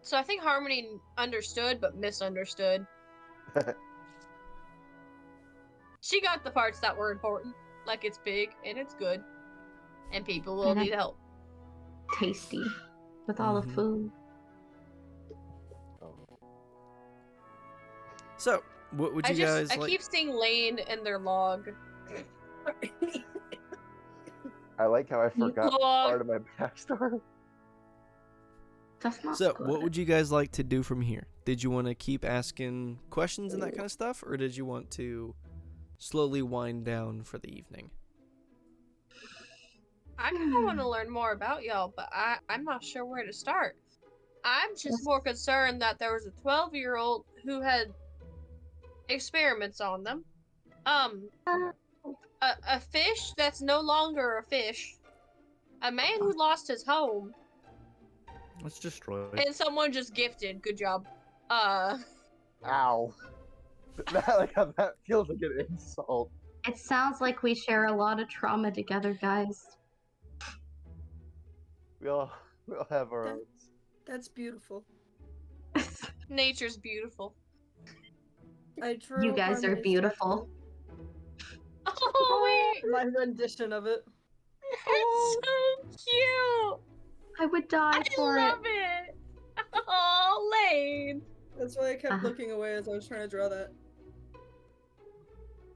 Speaker 3: So I think Harmony understood, but misunderstood. She got the parts that were important. Like, it's big, and it's good. And people will
Speaker 1: And I-
Speaker 3: need help.
Speaker 1: Tasty with all the
Speaker 2: Mhm.
Speaker 1: food.
Speaker 2: So, what would you guys
Speaker 3: I
Speaker 2: like?
Speaker 3: keep seeing Lane in their log.
Speaker 6: I like how I forgot
Speaker 3: Log.
Speaker 6: part of my backstory.
Speaker 1: That's not
Speaker 2: So,
Speaker 1: good.
Speaker 2: what would you guys like to do from here? Did you want to keep asking questions and that kind of stuff, or did you want to slowly wind down for the evening?
Speaker 3: I kind of want to learn more about y'all, but I'm not sure where to start. I'm just more concerned that there was a 12-year-old who had experiments on them. A fish that's no longer a fish. A man who lost his home.
Speaker 4: Let's destroy it.
Speaker 3: And someone just gifted. Good job.
Speaker 6: Ow. That feels like an insult.
Speaker 1: It sounds like we share a lot of trauma together, guys.
Speaker 6: We all have our own.
Speaker 5: That's beautiful.
Speaker 3: Nature's beautiful.
Speaker 5: I drew
Speaker 1: You guys are
Speaker 5: Harmony's
Speaker 1: beautiful.
Speaker 3: Oh, wait.
Speaker 5: My rendition of it.
Speaker 3: It's so cute.
Speaker 1: I would die
Speaker 3: I
Speaker 1: for
Speaker 3: love it. Oh, Lane.
Speaker 5: That's why I kept
Speaker 1: Uh-huh.
Speaker 5: looking away as I was trying to draw that.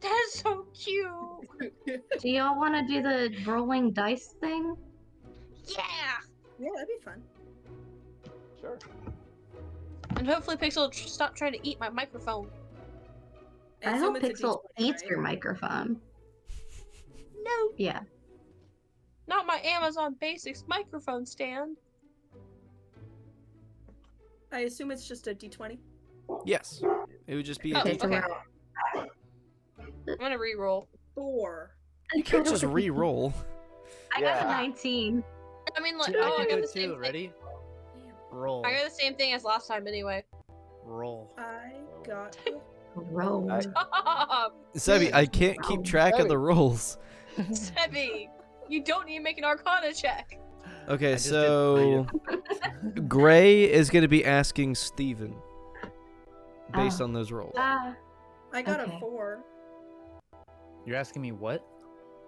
Speaker 3: That's so cute.
Speaker 1: it. Do y'all want to do the rolling dice thing?
Speaker 3: Yeah.
Speaker 5: Yeah, that'd be fun.
Speaker 6: Sure.
Speaker 3: And hopefully Pixel will stop trying to eat my microphone.
Speaker 1: I
Speaker 5: assume
Speaker 1: hope
Speaker 5: it's a
Speaker 1: Pixel
Speaker 5: D20,
Speaker 1: eats
Speaker 5: right?
Speaker 1: your microphone.
Speaker 3: No,
Speaker 1: Yeah.
Speaker 3: not my Amazon Basics microphone stand.
Speaker 5: I assume it's just a D20.
Speaker 2: Yes, it would just be a
Speaker 3: Oh,
Speaker 2: D20.
Speaker 3: okay. I'm gonna re-roll.
Speaker 5: 4.
Speaker 2: You can't just re-roll.
Speaker 1: I got a
Speaker 8: Yeah.
Speaker 1: 19.
Speaker 3: I mean, like,
Speaker 7: See, I
Speaker 3: oh, I
Speaker 7: can
Speaker 3: got
Speaker 7: do
Speaker 3: the
Speaker 7: it
Speaker 3: same
Speaker 7: too.
Speaker 3: thing.
Speaker 7: Ready? Roll.
Speaker 3: I got the same thing as last time anyway.
Speaker 7: Roll.
Speaker 5: I got
Speaker 1: Roll.
Speaker 3: Stop!
Speaker 2: Sebi, I can't keep track of the rolls.
Speaker 3: Sebby, you don't need to make an Arcana check.
Speaker 2: Okay,
Speaker 7: just did
Speaker 2: so Gray is going to be asking Steven based
Speaker 1: Ah.
Speaker 2: on those rolls.
Speaker 1: Ah,
Speaker 5: I got
Speaker 1: Okay.
Speaker 5: a 4.
Speaker 7: You're asking me what?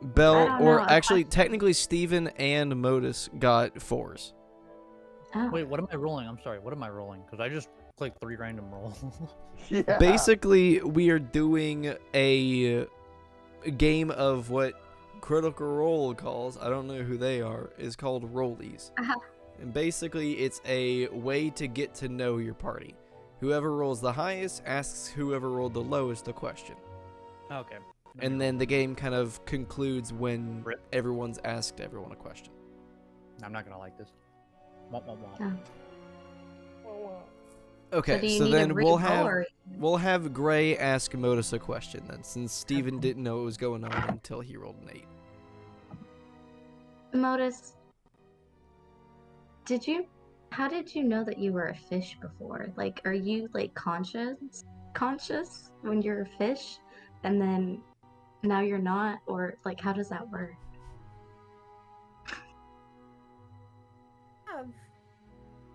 Speaker 1: I
Speaker 2: Bell,
Speaker 1: don't
Speaker 2: or
Speaker 1: know,
Speaker 2: actually, technically, Steven and Modus got 4s.
Speaker 1: oh.
Speaker 7: Wait, what am I rolling? I'm sorry. What am I rolling? Because I just clicked 3 random rolls.
Speaker 8: Yeah.
Speaker 2: Basically, we are doing a game of what Critical Role calls, I don't know who they are, is called rollies.
Speaker 1: Uh-huh.
Speaker 2: And basically, it's a way to get to know your party. Whoever rolls the highest asks whoever rolled the lowest a question.
Speaker 7: Okay.
Speaker 2: And then the game kind of concludes when
Speaker 7: Rip.
Speaker 2: everyone's asked everyone a question.
Speaker 7: I'm not gonna like this. Womp, womp, womp.
Speaker 1: Oh.
Speaker 2: Okay,
Speaker 1: do you
Speaker 2: so
Speaker 1: need
Speaker 2: then
Speaker 1: a
Speaker 2: we'll
Speaker 1: re-roll
Speaker 2: have
Speaker 1: or-
Speaker 2: Gray ask Modus a question then, since Steven didn't know what was going on until he rolled an 8.
Speaker 1: Modus, how did you know that you were a fish before? Like, are you like conscious when you're a fish, and then now you're not, or like how does that work?
Speaker 5: I have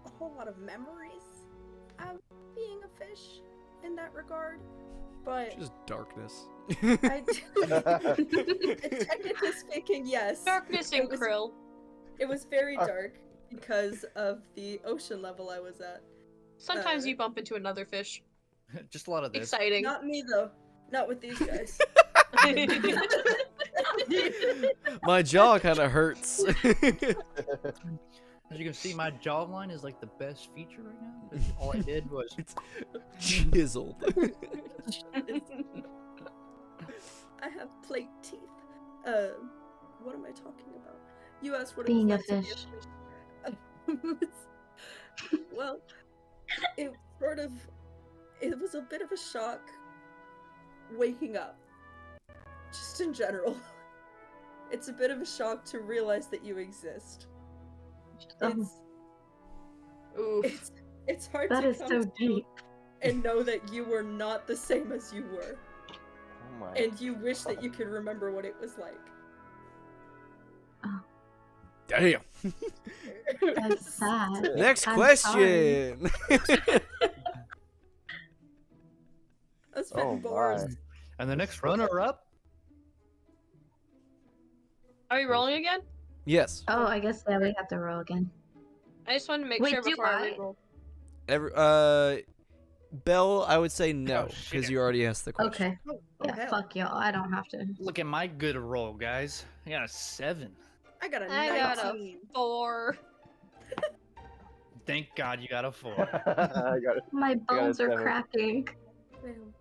Speaker 5: a whole lot of memories of being a fish in that regard, but
Speaker 2: Just darkness.
Speaker 5: technically speaking, yes.
Speaker 3: Darkness and
Speaker 5: It was-
Speaker 3: krill.
Speaker 5: It was very dark because of the ocean level I was at.
Speaker 3: Sometimes you bump into another fish.
Speaker 7: Just a lot of this.
Speaker 3: Exciting.
Speaker 5: Not me though. Not with these guys.
Speaker 2: My jaw kind of hurts.
Speaker 7: As you can see, my jawline is like the best feature right now. 'Cause all I did was
Speaker 2: It's chiseled.
Speaker 5: I have plate teeth. What am I talking about? You asked what
Speaker 1: Being
Speaker 5: it
Speaker 1: a
Speaker 5: was like
Speaker 1: fish.
Speaker 5: to be a fish. Well, it was a bit of a shock waking up. Just in general. It's a bit of a shock to realize that you exist. It's
Speaker 3: Oof.
Speaker 5: it's hard
Speaker 1: That
Speaker 5: to
Speaker 1: is
Speaker 5: come
Speaker 1: so
Speaker 5: to
Speaker 1: deep.
Speaker 5: and know that you were not the same as you were.
Speaker 6: Oh my.
Speaker 5: And you wish that you could remember what it was like.
Speaker 2: Damn.
Speaker 1: That's sad.
Speaker 2: Next
Speaker 1: I'm
Speaker 2: question.
Speaker 5: That's
Speaker 6: Oh
Speaker 5: spitting bars.
Speaker 6: my.
Speaker 7: and the next runner-up.
Speaker 3: Are we rolling again?
Speaker 2: Yes.
Speaker 1: Oh, I guess yeah, we have to roll again.
Speaker 3: I just wanted to make
Speaker 1: Wait,
Speaker 3: sure
Speaker 1: do
Speaker 3: before I
Speaker 1: I?
Speaker 3: re-roll.
Speaker 2: Belle, I would say no,
Speaker 7: Oh,
Speaker 2: because
Speaker 7: shit.
Speaker 2: you already asked the question.
Speaker 1: Okay.
Speaker 5: Oh,
Speaker 1: Yeah,
Speaker 5: hell.
Speaker 1: fuck y'all. I don't have to.
Speaker 7: Look at my good roll, guys. I got a 7.
Speaker 5: I got a
Speaker 3: I got a
Speaker 5: 19.
Speaker 3: 4.
Speaker 7: Thank God you got a 4.
Speaker 6: I got it.
Speaker 1: My bones are
Speaker 6: 7.
Speaker 1: cracking.
Speaker 5: Damn.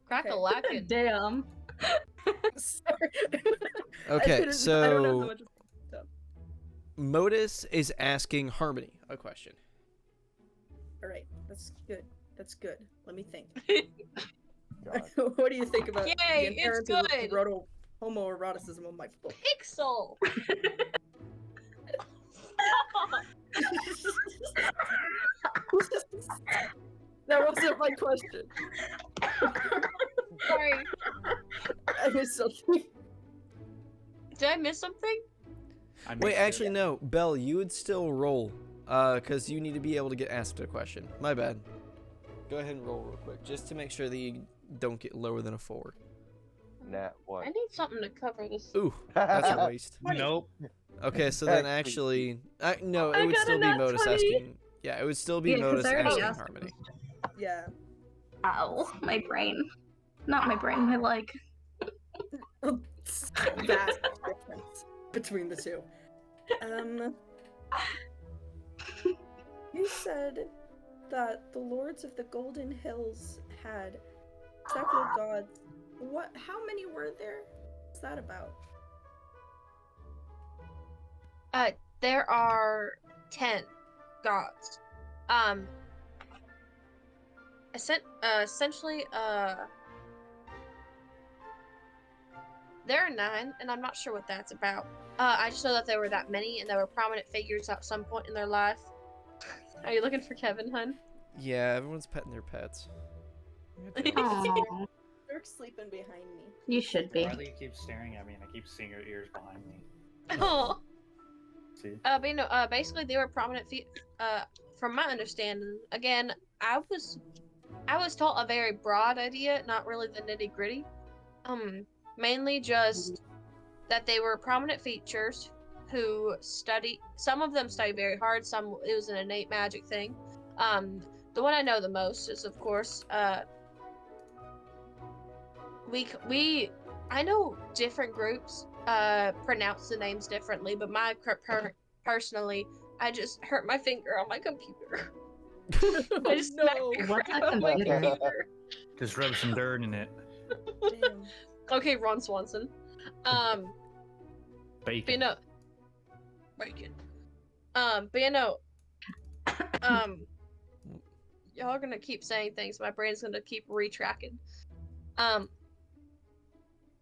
Speaker 3: Crack a lacking.
Speaker 1: Damn.
Speaker 5: Sorry. I
Speaker 2: Okay,
Speaker 5: don't know how
Speaker 2: so
Speaker 5: much-
Speaker 2: Modus is asking Harmony a question.
Speaker 5: All right, that's good. That's good. Let me think.
Speaker 6: God.
Speaker 5: What do you think about
Speaker 3: Yay,
Speaker 5: the
Speaker 3: it's
Speaker 5: inherent
Speaker 3: good.
Speaker 5: homoeroticism of my book?
Speaker 3: Pixel.
Speaker 5: That wasn't my question.
Speaker 3: Sorry.
Speaker 5: I missed something.
Speaker 3: Did I miss something?
Speaker 2: Wait, actually, no. Belle, you would still roll, because you need to be able to get asked a question. My bad. Go ahead and roll real quick, just to make sure that you don't get lower than a 4.
Speaker 6: Nat what?
Speaker 3: I need something to cover this.
Speaker 2: Ooh, that's a waste.
Speaker 7: Nope.
Speaker 2: Okay, so then actually, no, it
Speaker 1: I
Speaker 2: would
Speaker 1: got a
Speaker 2: still be
Speaker 1: nat
Speaker 2: Modus
Speaker 1: 20.
Speaker 2: asking. Yeah, it would still be
Speaker 1: Yeah, 'cause
Speaker 2: Modus
Speaker 1: I already
Speaker 2: asking
Speaker 1: asked the
Speaker 2: Harmony.
Speaker 5: Yeah.
Speaker 1: Ow, my brain. Not my brain, my leg.
Speaker 5: Vast difference between the two. You said that the lords of the Golden Hills had several gods. What? How many were there? What's that about?
Speaker 3: There are 10 gods. Essentially, There are 9, and I'm not sure what that's about. I just know that there were that many, and there were prominent figures at some point in their life. Are you looking for Kevin, hun?
Speaker 2: Yeah, everyone's petting their pets.
Speaker 1: Aw,
Speaker 5: Dirk's sleeping behind me.
Speaker 1: you should be.
Speaker 4: Riley keeps staring at me, and I keep seeing her ears behind me.
Speaker 3: Oh.
Speaker 4: See?
Speaker 3: But basically they were prominent from my understanding. Again, I was taught a very broad idea, not really the nitty-gritty. Mainly just that they were prominent features who some of them study very hard, some it was an innate magic thing. The one I know the most is, of course, I know different groups pronounce the names differently, but personally, I just hurt my finger on my computer. I just smacked my
Speaker 1: What's
Speaker 3: crap
Speaker 1: a
Speaker 3: on my
Speaker 1: computer?
Speaker 3: computer.
Speaker 4: Just rub some dirt in it.
Speaker 5: Damn.
Speaker 3: Okay, Ron Swanson.
Speaker 4: Bacon.
Speaker 3: But you know, bacon. Y'all are gonna keep saying things. My brain's gonna keep retracking.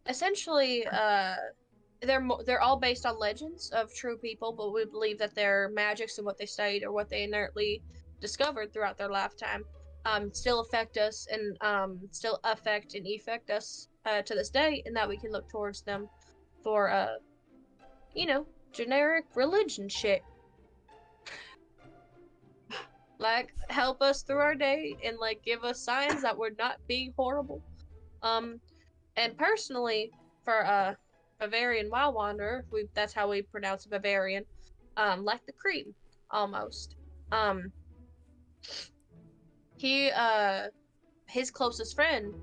Speaker 3: Essentially, they're all based on legends of true people, but we believe that their magics and what they studied or what they inertly discovered throughout their lifetime still affect us and still affect and effect us to this day, and that we can look towards them for generic religion shit. Like, help us through our day and like give us signs that we're not being horrible. And personally, for Bavarian Wild Wanderer, that's how we pronounce Bavarian, like the cream, almost. His closest friend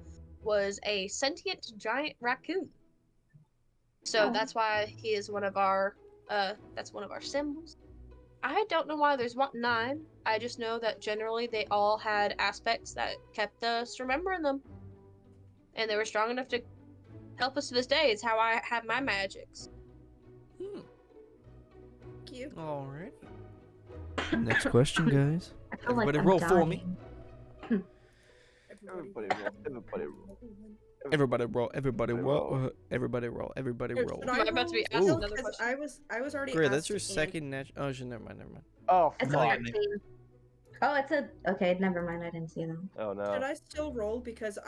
Speaker 3: was a sentient giant raccoon. So that's why he is one of our symbols. I don't know why there's 9. I just know that generally they all had aspects that kept us remembering them. And they were strong enough to help us to this day. It's how I have my magics.
Speaker 5: Thank you.
Speaker 2: Alright. Next question, guys.
Speaker 1: I feel like
Speaker 2: Everybody
Speaker 1: I'm
Speaker 2: roll for me.
Speaker 1: dying.
Speaker 8: Everybody roll. Everybody roll.
Speaker 2: Everybody roll. Everybody roll. Everybody roll. Everybody
Speaker 5: Here,
Speaker 2: roll.
Speaker 5: should
Speaker 3: Am I about to be asked
Speaker 2: Ooh.
Speaker 3: another
Speaker 5: Because
Speaker 3: question?
Speaker 5: I was already.
Speaker 2: Great, that's your
Speaker 5: asked Ian.
Speaker 2: second natural. Oh, never mind.
Speaker 8: Oh,
Speaker 1: It's a
Speaker 8: fuck.
Speaker 1: 13. Oh, it's a. Okay, never mind. I didn't see them.
Speaker 8: Oh,
Speaker 5: Should
Speaker 8: no.
Speaker 5: I still roll because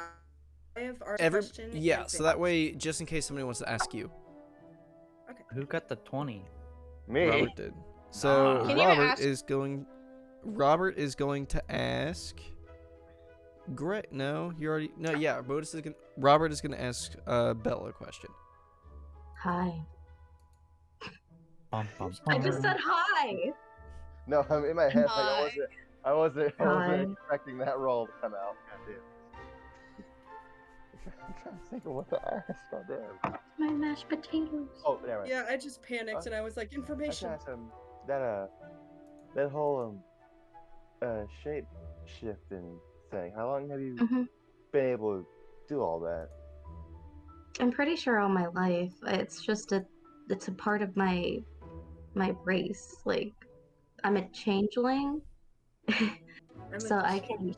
Speaker 5: I have our
Speaker 2: Every
Speaker 5: question?
Speaker 2: yeah, so that way, just in case somebody wants to ask you,
Speaker 4: Who got the 20?
Speaker 8: Me.
Speaker 2: Robert did. So
Speaker 3: Can you
Speaker 2: Robert is going to ask. Great. No, you already. No, yeah. Robert is gonna ask Bella a question.
Speaker 1: Hi.
Speaker 4: Bum, bum,
Speaker 1: I
Speaker 4: bum.
Speaker 1: just said hi.
Speaker 8: No, I'm in my head. Like,
Speaker 3: Hi.
Speaker 8: I wasn't
Speaker 1: Hi.
Speaker 8: expecting that roll to come out. God damn. I'm trying to think of what to ask. God damn.
Speaker 1: My mashed potatoes.
Speaker 8: Oh, never mind.
Speaker 5: Yeah, I just panicked and I was like,
Speaker 8: I
Speaker 5: information.
Speaker 8: asked him that whole shape shifting thing. How long have you
Speaker 1: Mhm.
Speaker 8: been able to do all that?
Speaker 1: I'm pretty sure all my life. It's a part of my race. Like, I'm a changeling. So I can.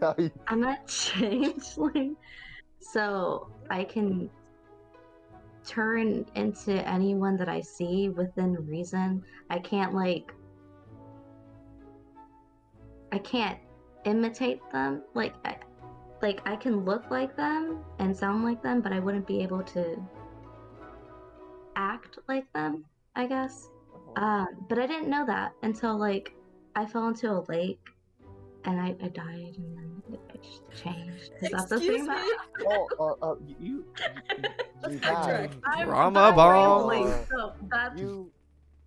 Speaker 8: How you-
Speaker 1: I'm a changeling. So I can turn into anyone that I see within reason. I can't imitate them. I can look like them and sound like them, but I wouldn't be able to act like them, I guess. But I didn't know that until I fell into a lake and I died, and then it just changed. Is that the
Speaker 5: Excuse
Speaker 1: thing
Speaker 5: me?
Speaker 8: Oh, you died.
Speaker 2: Drama bomb.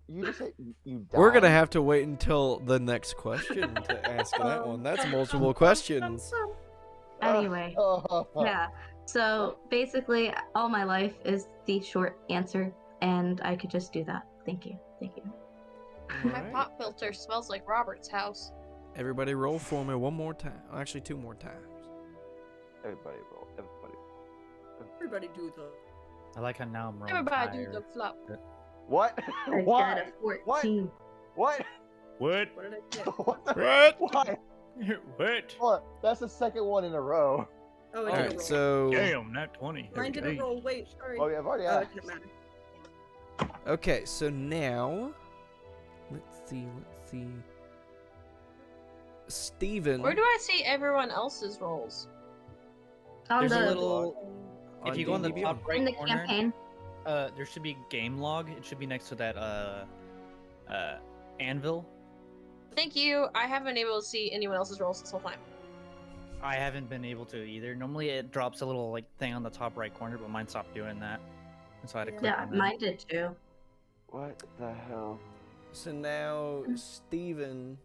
Speaker 8: You just said you died.
Speaker 2: We're gonna have to wait until the next question to ask that one. That's multiple questions.
Speaker 1: Anyway,
Speaker 8: Oh.
Speaker 1: yeah. So basically, all my life is the short answer, and I could just do that. Thank you. Thank you.
Speaker 3: My
Speaker 2: Alright.
Speaker 3: pop filter smells like Robert's house.
Speaker 2: Everybody roll for me one more time. Actually, 2 more times.
Speaker 8: Everybody roll. Everybody.
Speaker 5: Everybody do the.
Speaker 4: I like how now I'm rolling
Speaker 3: Everybody do
Speaker 4: higher.
Speaker 3: the flop.
Speaker 8: What?
Speaker 1: I got a 14.
Speaker 8: What?
Speaker 4: What?
Speaker 5: What did I get?
Speaker 8: What? The...
Speaker 2: What?
Speaker 8: What?
Speaker 4: What?
Speaker 8: What? That's the second one in a row.
Speaker 5: Oh, it
Speaker 2: All
Speaker 5: didn't
Speaker 2: right,
Speaker 5: roll.
Speaker 2: so
Speaker 4: Damn, not 20.
Speaker 5: Mine didn't roll. Wait, sorry.
Speaker 8: Oh, yeah, I've already
Speaker 5: Oh,
Speaker 8: asked.
Speaker 5: it didn't matter.
Speaker 2: okay, so now let's see. Steven.
Speaker 3: Where do I see everyone else's roles?
Speaker 1: On
Speaker 7: There's a
Speaker 1: the
Speaker 7: little. If you go on the
Speaker 2: D&D
Speaker 7: top
Speaker 1: in
Speaker 7: right
Speaker 1: the
Speaker 7: corner,
Speaker 1: campaign.
Speaker 7: there should be game log. It should be next to that anvil.
Speaker 3: Thank you. I haven't been able to see anyone else's roles this whole time.
Speaker 7: I haven't been able to either. Normally it drops a little like thing on the top right corner, but mine stopped doing that. And so I had to click
Speaker 1: Yeah,
Speaker 7: on that.
Speaker 1: mine did too.
Speaker 8: What the hell?
Speaker 2: So now Steven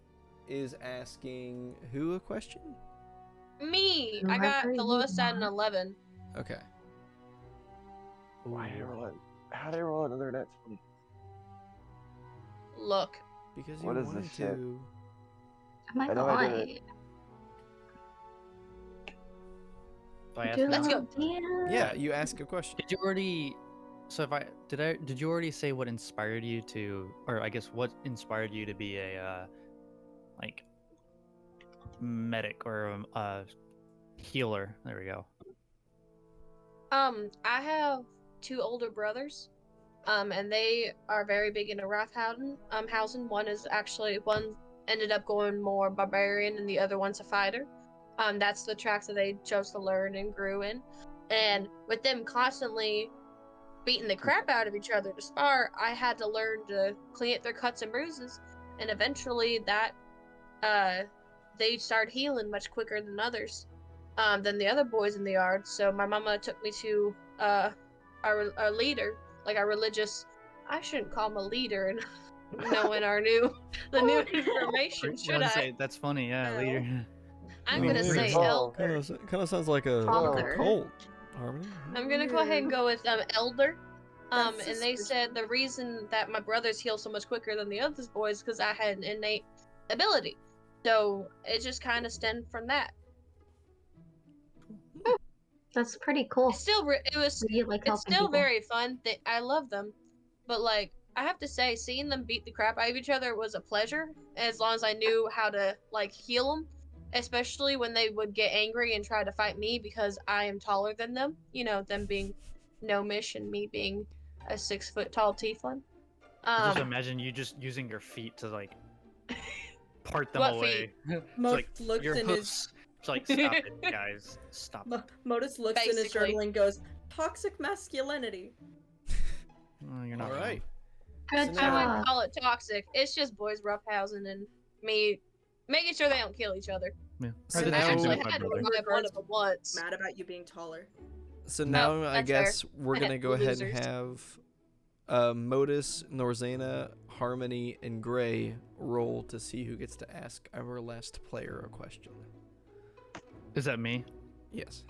Speaker 2: is asking who a question?
Speaker 3: Me! I got the lowest at an 11.
Speaker 2: Okay.
Speaker 8: Why did I roll it? How did I roll another net 20?
Speaker 3: Look.
Speaker 2: Because you
Speaker 8: What is
Speaker 2: wanted
Speaker 8: this shit?
Speaker 2: to.
Speaker 1: Oh my
Speaker 8: I know I did
Speaker 1: god.
Speaker 8: it.
Speaker 7: So I asked
Speaker 1: Dude,
Speaker 3: Let's go.
Speaker 1: damn.
Speaker 2: Yeah, you ask a question.
Speaker 7: Did you already? So if did you already say what inspired you to, or I guess what inspired you to be a like medic or a healer? There we go.
Speaker 3: I have 2 older brothers. And they are very big into Rathhausen. One ended up going more barbarian and the other one's a fighter. That's the track that they chose to learn and grew in. And with them constantly beating the crap out of each other to spar, I had to learn to clean up their cuts and bruises. And eventually that, they started healing much quicker than others, than the other boys in the yard. So my mama took me to, our leader, like our religious, I shouldn't call him a leader and knowing the new information, should I?
Speaker 7: Say, that's funny, yeah,
Speaker 5: No.
Speaker 7: later.
Speaker 3: I'm
Speaker 2: Oh,
Speaker 3: gonna
Speaker 2: weird.
Speaker 3: say
Speaker 8: Oh.
Speaker 3: elder.
Speaker 2: Kind of sounds like a
Speaker 1: Father.
Speaker 2: cult. Harmony.
Speaker 3: I'm gonna go ahead and go with elder.
Speaker 5: That's
Speaker 3: And they
Speaker 5: suspicious.
Speaker 3: said the reason that my brothers heal so much quicker than the other boys because I had an innate ability. So it just kind of stemmed from that.
Speaker 1: That's pretty cool.
Speaker 3: It's still
Speaker 1: Do you like
Speaker 3: it's
Speaker 1: helping
Speaker 3: still
Speaker 1: people?
Speaker 3: very fun. I love them, but like I have to say, seeing them beat the crap out of each other was a pleasure. As long as I knew how to like heal them, especially when they would get angry and try to fight me because I am taller than them. You know, them being gnomish and me being a 6-foot tall tiefling.
Speaker 7: Just imagine you just using your feet to like part them
Speaker 3: What
Speaker 7: away. It's
Speaker 5: Mo
Speaker 7: like
Speaker 5: looks
Speaker 7: your
Speaker 5: in
Speaker 7: hoofs. It's like stop it, guys. Stop.
Speaker 5: Modus looks in his
Speaker 3: Basically.
Speaker 5: journal and goes, "Toxic masculinity."
Speaker 7: Oh, you're not
Speaker 2: All right.
Speaker 1: Good
Speaker 2: So
Speaker 3: I
Speaker 2: now-
Speaker 3: wouldn't
Speaker 1: job.
Speaker 3: call it toxic. It's just boys roughhousing and me making sure they don't kill each other.
Speaker 7: Yeah.
Speaker 2: So
Speaker 7: I did the
Speaker 3: I
Speaker 2: now-
Speaker 7: same thing
Speaker 3: actually
Speaker 7: with my
Speaker 3: had to
Speaker 7: brother.
Speaker 3: revive one of them once.
Speaker 5: Mad about you being taller.
Speaker 2: So now I
Speaker 3: that's fair.
Speaker 2: guess we're
Speaker 3: I
Speaker 2: gonna
Speaker 3: had
Speaker 2: go ahead and
Speaker 3: losers.
Speaker 2: have Modus, Norzana, Harmony, and Gray roll to see who gets to ask our last player a question.
Speaker 7: Is that me?
Speaker 2: Yes.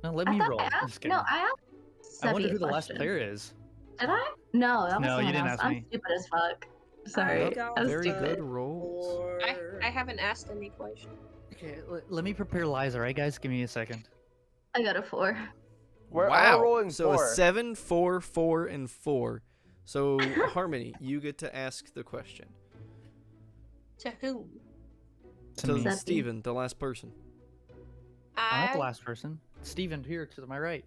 Speaker 7: No, let
Speaker 1: I
Speaker 7: me
Speaker 1: thought
Speaker 7: roll.
Speaker 1: I
Speaker 7: I'm
Speaker 1: asked,
Speaker 7: just kidding.
Speaker 1: no, I asked
Speaker 7: I wonder
Speaker 1: Sebby
Speaker 7: who
Speaker 1: a
Speaker 7: the last
Speaker 1: question.
Speaker 7: player is.
Speaker 1: Did I? No, that was
Speaker 7: No, you
Speaker 1: someone
Speaker 7: didn't
Speaker 1: else.
Speaker 7: ask
Speaker 1: I'm
Speaker 7: me.
Speaker 1: stupid as fuck. Sorry.
Speaker 2: Yep,
Speaker 5: got
Speaker 1: I'm
Speaker 2: very
Speaker 1: stupid.
Speaker 2: good rolls.
Speaker 3: I haven't asked any question.
Speaker 7: Okay, let me prepare lies, alright, guys? Give me a second.
Speaker 1: I got a 4.
Speaker 8: We're
Speaker 2: wow.
Speaker 8: all rolling
Speaker 2: So
Speaker 8: 4.
Speaker 2: a 7, 4, 4, and 4. So Harmony, you get to ask the question.
Speaker 3: To whom?
Speaker 2: To
Speaker 7: me.
Speaker 1: Sebby.
Speaker 2: Steven, the last person.
Speaker 7: I'm not the last person. Steven, here to my right.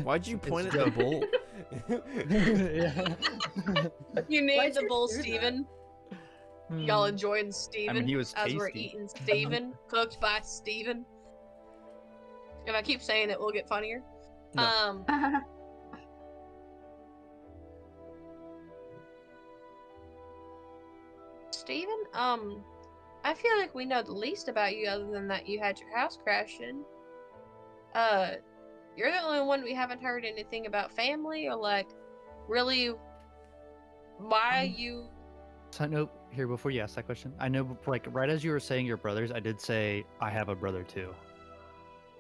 Speaker 2: Why'd you point at
Speaker 7: It's
Speaker 2: the
Speaker 7: Joe.
Speaker 2: bull?
Speaker 7: Yeah.
Speaker 3: You named
Speaker 5: Why'd
Speaker 3: the
Speaker 5: you
Speaker 3: bull
Speaker 5: do that?
Speaker 3: Steven. Y'all enjoying Steven
Speaker 7: he was
Speaker 3: as we're
Speaker 7: tasty.
Speaker 3: eating Steven, cooked by Steven. If I keep saying it, we'll get funnier.
Speaker 2: No.
Speaker 3: Steven, I feel like we know the least about you other than that you had your house crash in. You're the only one we haven't heard anything about family or like really why you
Speaker 7: So nope. Here, before you ask that question, I know, like, right as you were saying your brothers, I did say I have a brother too.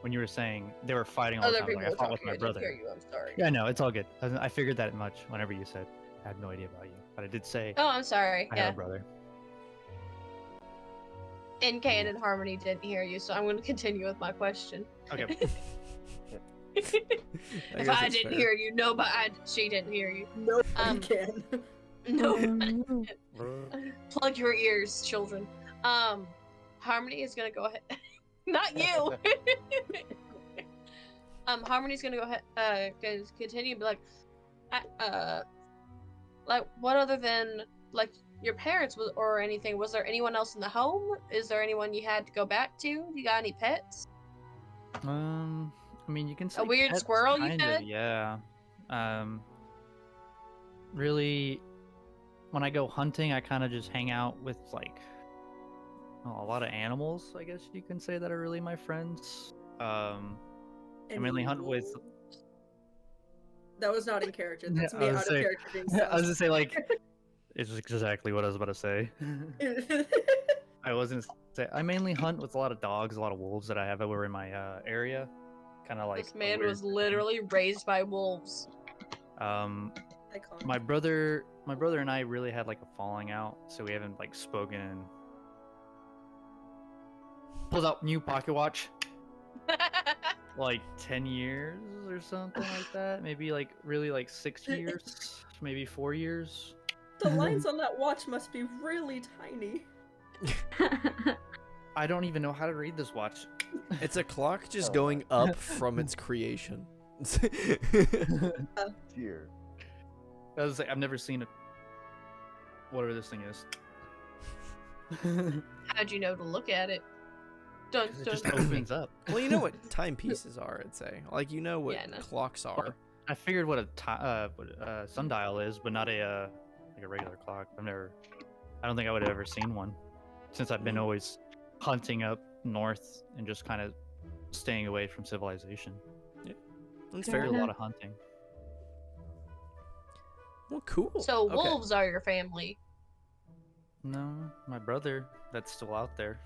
Speaker 7: When you were saying they were fighting all the
Speaker 3: other
Speaker 7: time,
Speaker 3: people
Speaker 7: like, I
Speaker 3: were
Speaker 7: fought with
Speaker 3: talking.
Speaker 7: my
Speaker 3: I didn't
Speaker 7: brother.
Speaker 3: hear you. I'm sorry.
Speaker 7: Yeah, no, it's all good. I figured that much whenever you said I had no idea about you, but I did say
Speaker 3: Oh, I'm sorry.
Speaker 7: I
Speaker 3: Yeah.
Speaker 7: have a brother.
Speaker 3: NK and Harmony didn't hear you, so I'm going to continue with my question.
Speaker 7: Okay.
Speaker 3: If
Speaker 2: guess
Speaker 3: I
Speaker 2: it's
Speaker 3: didn't
Speaker 2: fair.
Speaker 3: hear you, she didn't hear you.
Speaker 5: Nobody
Speaker 3: Um,
Speaker 5: can.
Speaker 3: No. Plug your ears, children. Harmony is gonna go ahead. Not you. Harmony's gonna go ahead. Gonna continue. Be like what other than like your parents or anything? Was there anyone else in the home? Is there anyone you had to go back to? You got any pets?
Speaker 7: I mean, you can say
Speaker 3: A weird
Speaker 7: pets,
Speaker 3: squirrel you
Speaker 7: kind of,
Speaker 3: fed?
Speaker 7: yeah. Really, when I go hunting, I kind of just hang out with like a lot of animals, I guess you can say, that are really my friends. I mainly hunt with.
Speaker 5: That was not in character.
Speaker 7: Yeah,
Speaker 5: That's
Speaker 7: I
Speaker 5: me
Speaker 7: was
Speaker 5: out of
Speaker 7: saying-
Speaker 5: character being
Speaker 7: I was
Speaker 5: sus.
Speaker 7: gonna say like, it's exactly what I was about to say. I wasn't say I mainly hunt with a lot of dogs, a lot of wolves that I have over in my area. Kind of like
Speaker 3: This
Speaker 7: a
Speaker 3: man
Speaker 7: weird
Speaker 3: was
Speaker 7: thing.
Speaker 3: literally raised by wolves.
Speaker 5: Iconic.
Speaker 7: My brother and I really had like a falling out, so we haven't like spoken in. Pulled out new pocket watch, like 10 years or something like that. Maybe like really like 6 years, maybe 4 years.
Speaker 5: The lines on that watch must be really tiny.
Speaker 7: I don't even know how to read this watch.
Speaker 2: It's a clock just
Speaker 8: Oh
Speaker 2: going
Speaker 8: my.
Speaker 2: up from its creation.
Speaker 8: Dear.
Speaker 7: I was like, I've never seen it. Whatever this thing is.
Speaker 3: How'd you know to look at it? Dun,
Speaker 7: 'Cause it
Speaker 3: dun,
Speaker 7: just
Speaker 3: dun.
Speaker 7: opens up.
Speaker 2: Well, you know what timepieces are, I'd say. Like, you know what
Speaker 3: Yeah, no.
Speaker 2: clocks are.
Speaker 7: I figured what a sundial is, but not a like a regular clock. I don't think I would have ever seen one, since I've been always hunting up north and just kind of staying away from civilization.
Speaker 2: That's
Speaker 7: I
Speaker 2: fair.
Speaker 7: do a lot of hunting.
Speaker 2: Well, cool.
Speaker 3: So
Speaker 2: Okay.
Speaker 3: wolves are your family.
Speaker 7: No, my brother that's still out there.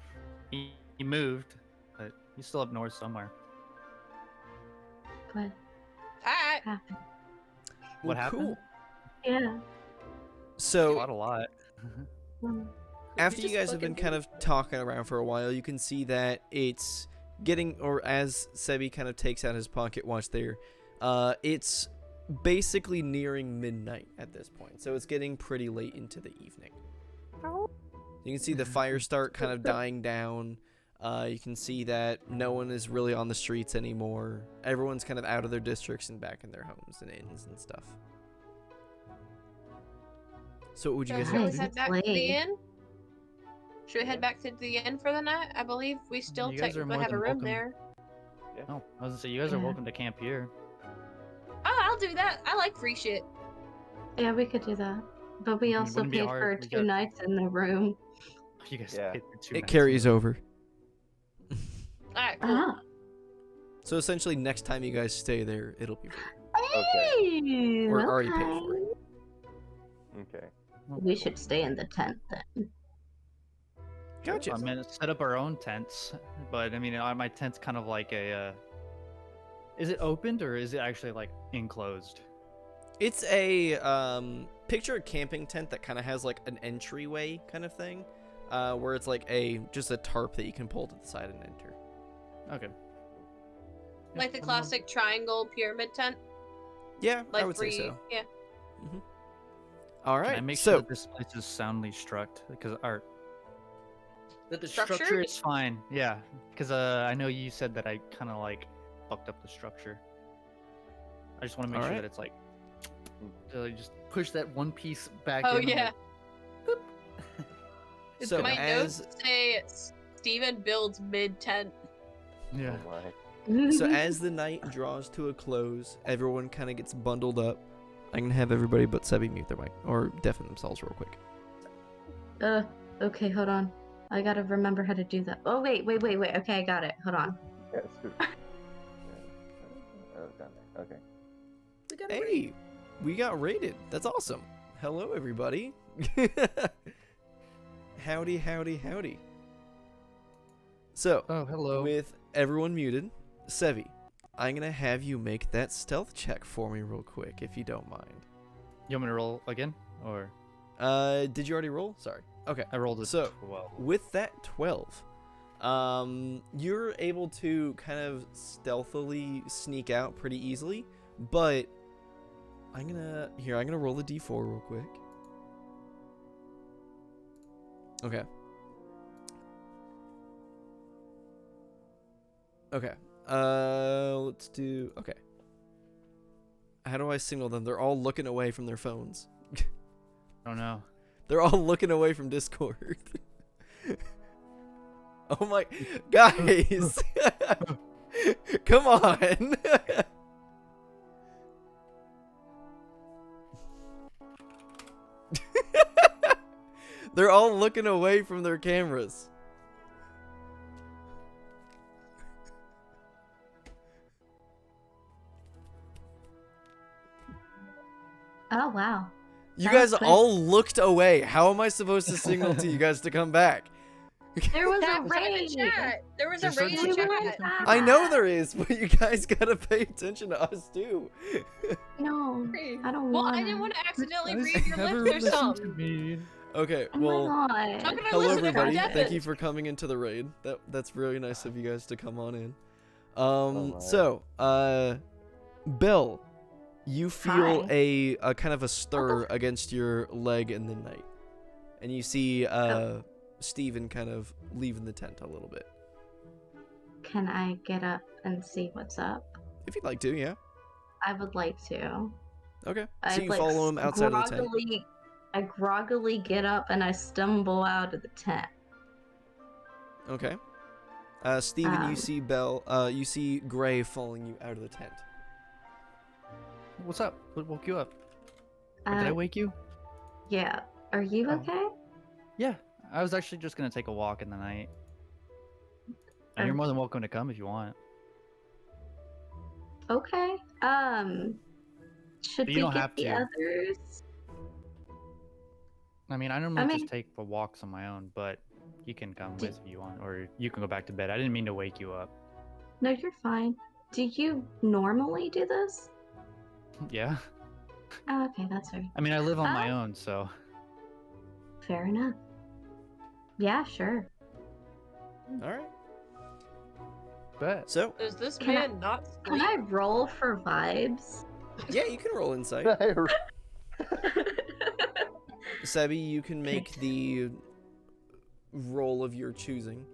Speaker 7: He moved, but he's still up north somewhere.
Speaker 1: What
Speaker 3: Alright.
Speaker 1: happened?
Speaker 7: What
Speaker 2: Well,
Speaker 7: happened?
Speaker 2: Cool.
Speaker 1: Yeah.
Speaker 2: So
Speaker 7: A lot.
Speaker 1: Mm.
Speaker 2: after
Speaker 5: You
Speaker 2: you
Speaker 5: just
Speaker 2: guys have been
Speaker 5: fucking
Speaker 2: kind of talking around for a while, you can see that it's getting, or as Sebi kind of takes out his pocket watch there, it's basically nearing midnight at this point. So it's getting pretty late into the evening. You can see the fire start kind of dying down. You can see that no one is really on the streets anymore. Everyone's kind of out of their districts and back in their homes and inns and stuff. So what would you
Speaker 3: So
Speaker 2: guys
Speaker 3: shall
Speaker 2: like
Speaker 3: we
Speaker 2: to
Speaker 1: Nice.
Speaker 2: do?
Speaker 3: head back to the
Speaker 1: Late.
Speaker 3: inn? Should we head back to the inn for the night? I believe we still
Speaker 7: You guys are
Speaker 3: technically
Speaker 7: more
Speaker 3: have a
Speaker 7: than
Speaker 3: room
Speaker 7: welcome.
Speaker 3: there.
Speaker 7: Oh, I was gonna say you guys are
Speaker 1: Yeah.
Speaker 7: welcome to camp here.
Speaker 3: Oh, I'll do that. I like free shit.
Speaker 1: Yeah, we could do that. But we
Speaker 7: mean,
Speaker 1: also
Speaker 7: wouldn't be
Speaker 1: paid
Speaker 7: hard.
Speaker 1: for
Speaker 7: We
Speaker 1: 2
Speaker 7: got-
Speaker 1: nights in the room.
Speaker 7: You guys
Speaker 8: Yeah.
Speaker 7: paid for 2
Speaker 2: It
Speaker 7: nights.
Speaker 2: carries over.
Speaker 3: Alright, cool.
Speaker 1: Ah.
Speaker 2: So essentially, next time you guys stay there, it'll be free.
Speaker 8: Okay.
Speaker 1: Hey,
Speaker 2: Or already paid for.
Speaker 1: okay.
Speaker 8: Okay.
Speaker 1: We should stay in the tent then.
Speaker 2: Gotcha.
Speaker 7: I mean, set up our own tents, but I mean, my tent's kind of like a. Is it opened or is it actually like enclosed?
Speaker 2: It's a picture a camping tent that kind of has like an entryway kind of thing, where it's like just a tarp that you can pull to the side and enter.
Speaker 7: Okay.
Speaker 3: Like the classic triangle pyramid tent.
Speaker 2: Yeah,
Speaker 3: Like
Speaker 2: I would say so.
Speaker 3: Yeah.
Speaker 2: All
Speaker 7: Can I
Speaker 2: right,
Speaker 7: make
Speaker 2: so
Speaker 7: sure that this place is soundly struck because that the structure
Speaker 3: Structured?
Speaker 7: is fine. Yeah, because I know you said that I kind of like fucked up the structure. I just want to make sure
Speaker 2: Alright.
Speaker 7: that it's like just push that one piece back.
Speaker 3: Oh,
Speaker 7: in, I'm
Speaker 3: yeah.
Speaker 7: like, boop. It's
Speaker 2: So
Speaker 7: good.
Speaker 3: My
Speaker 2: as-
Speaker 3: notes say Steven builds mid tent.
Speaker 7: Yeah.
Speaker 8: Oh my.
Speaker 2: so as the night draws to a close, everyone kind of gets bundled up. I'm gonna have everybody but Sebi mute their mic or deafen themselves real quick.
Speaker 1: Okay, hold on. I gotta remember how to do that. Oh, wait. Okay, I got it. Hold on.
Speaker 8: Yeah, screw. Oh, down there. Okay.
Speaker 5: We got
Speaker 2: Hey, we got rated. That's awesome. Hello, everybody. Howdy. So,
Speaker 7: Oh, hello.
Speaker 2: with everyone muted, Sevi, I'm gonna have you make that stealth check for me real quick, if you don't mind.
Speaker 7: You want me to roll again, or
Speaker 2: Did you already roll? Sorry. Okay.
Speaker 7: I rolled a
Speaker 2: So,
Speaker 7: 12.
Speaker 2: with that 12, you're able to kind of stealthily sneak out pretty easily, but I'm gonna roll a d4 real quick. Okay. Okay. Let's do. Okay. How do I signal them? They're all looking away from their phones.
Speaker 7: I don't know.
Speaker 2: They're all looking away from Discord. Oh my, guys! Come on! They're all looking away from their cameras.
Speaker 1: Oh wow.
Speaker 2: You
Speaker 1: That
Speaker 2: guys
Speaker 1: was quick.
Speaker 2: all looked away. How am I supposed to signal to you guys to come back?
Speaker 1: There was a
Speaker 3: That private
Speaker 1: raid.
Speaker 3: chat. There was a
Speaker 7: There's
Speaker 3: raid in
Speaker 7: certain
Speaker 3: chat.
Speaker 7: situations-
Speaker 2: I know there is, but you guys gotta pay attention to us too.
Speaker 1: No,
Speaker 5: Hey,
Speaker 1: I don't
Speaker 3: Well,
Speaker 1: want.
Speaker 3: I didn't want to accidentally
Speaker 7: Guys
Speaker 3: read your
Speaker 7: never
Speaker 3: lips or
Speaker 7: listen to
Speaker 3: something.
Speaker 7: me.
Speaker 2: Okay,
Speaker 1: Oh
Speaker 2: well,
Speaker 1: my
Speaker 3: How
Speaker 1: god.
Speaker 3: can I
Speaker 2: hello
Speaker 3: listen to
Speaker 2: everybody.
Speaker 3: Death?
Speaker 2: Thank you for coming into the raid. That's really nice of you guys to come on in.
Speaker 8: my.
Speaker 2: So, Bill, you feel
Speaker 1: Hi.
Speaker 2: a kind of a stir against your leg in the night, and you see Steven kind of leaving the tent a little bit.
Speaker 1: Can I get up and see what's up?
Speaker 2: If you'd like to, yeah.
Speaker 1: I would like to.
Speaker 2: Okay.
Speaker 1: I
Speaker 2: So you follow him outside of the tent.
Speaker 1: I groggily get up and I stumble out of the tent.
Speaker 2: Okay. Steven, you
Speaker 1: Um,
Speaker 2: see you see Gray following you out of the tent.
Speaker 7: What's up? What woke you up? Or did I
Speaker 1: Uh,
Speaker 7: wake you?
Speaker 1: yeah. Are you
Speaker 7: Oh.
Speaker 1: okay?
Speaker 7: Yeah. I was actually just gonna take a walk in the night. And you're more than welcome to come if you want.
Speaker 1: Okay. Should
Speaker 7: But you
Speaker 1: we
Speaker 7: don't
Speaker 1: get
Speaker 7: have
Speaker 1: the
Speaker 7: to.
Speaker 1: others?
Speaker 7: I mean, I normally
Speaker 1: mean-
Speaker 7: just take the walks on my own, but you can come with if you want, or you can go back to bed. I didn't mean to wake you up.
Speaker 1: No, you're fine. Do you normally do this?
Speaker 7: Yeah.
Speaker 1: Oh, okay, that's fair.
Speaker 7: I mean, I live on my own, so.
Speaker 1: Fair enough. Yeah, sure.
Speaker 2: All right.
Speaker 7: But
Speaker 2: So
Speaker 3: Does this
Speaker 1: Can I-
Speaker 3: man not
Speaker 1: Can
Speaker 3: sleep?
Speaker 1: I roll for vibes?
Speaker 2: yeah, you can roll insight. Sebi, you can make the roll of your choosing.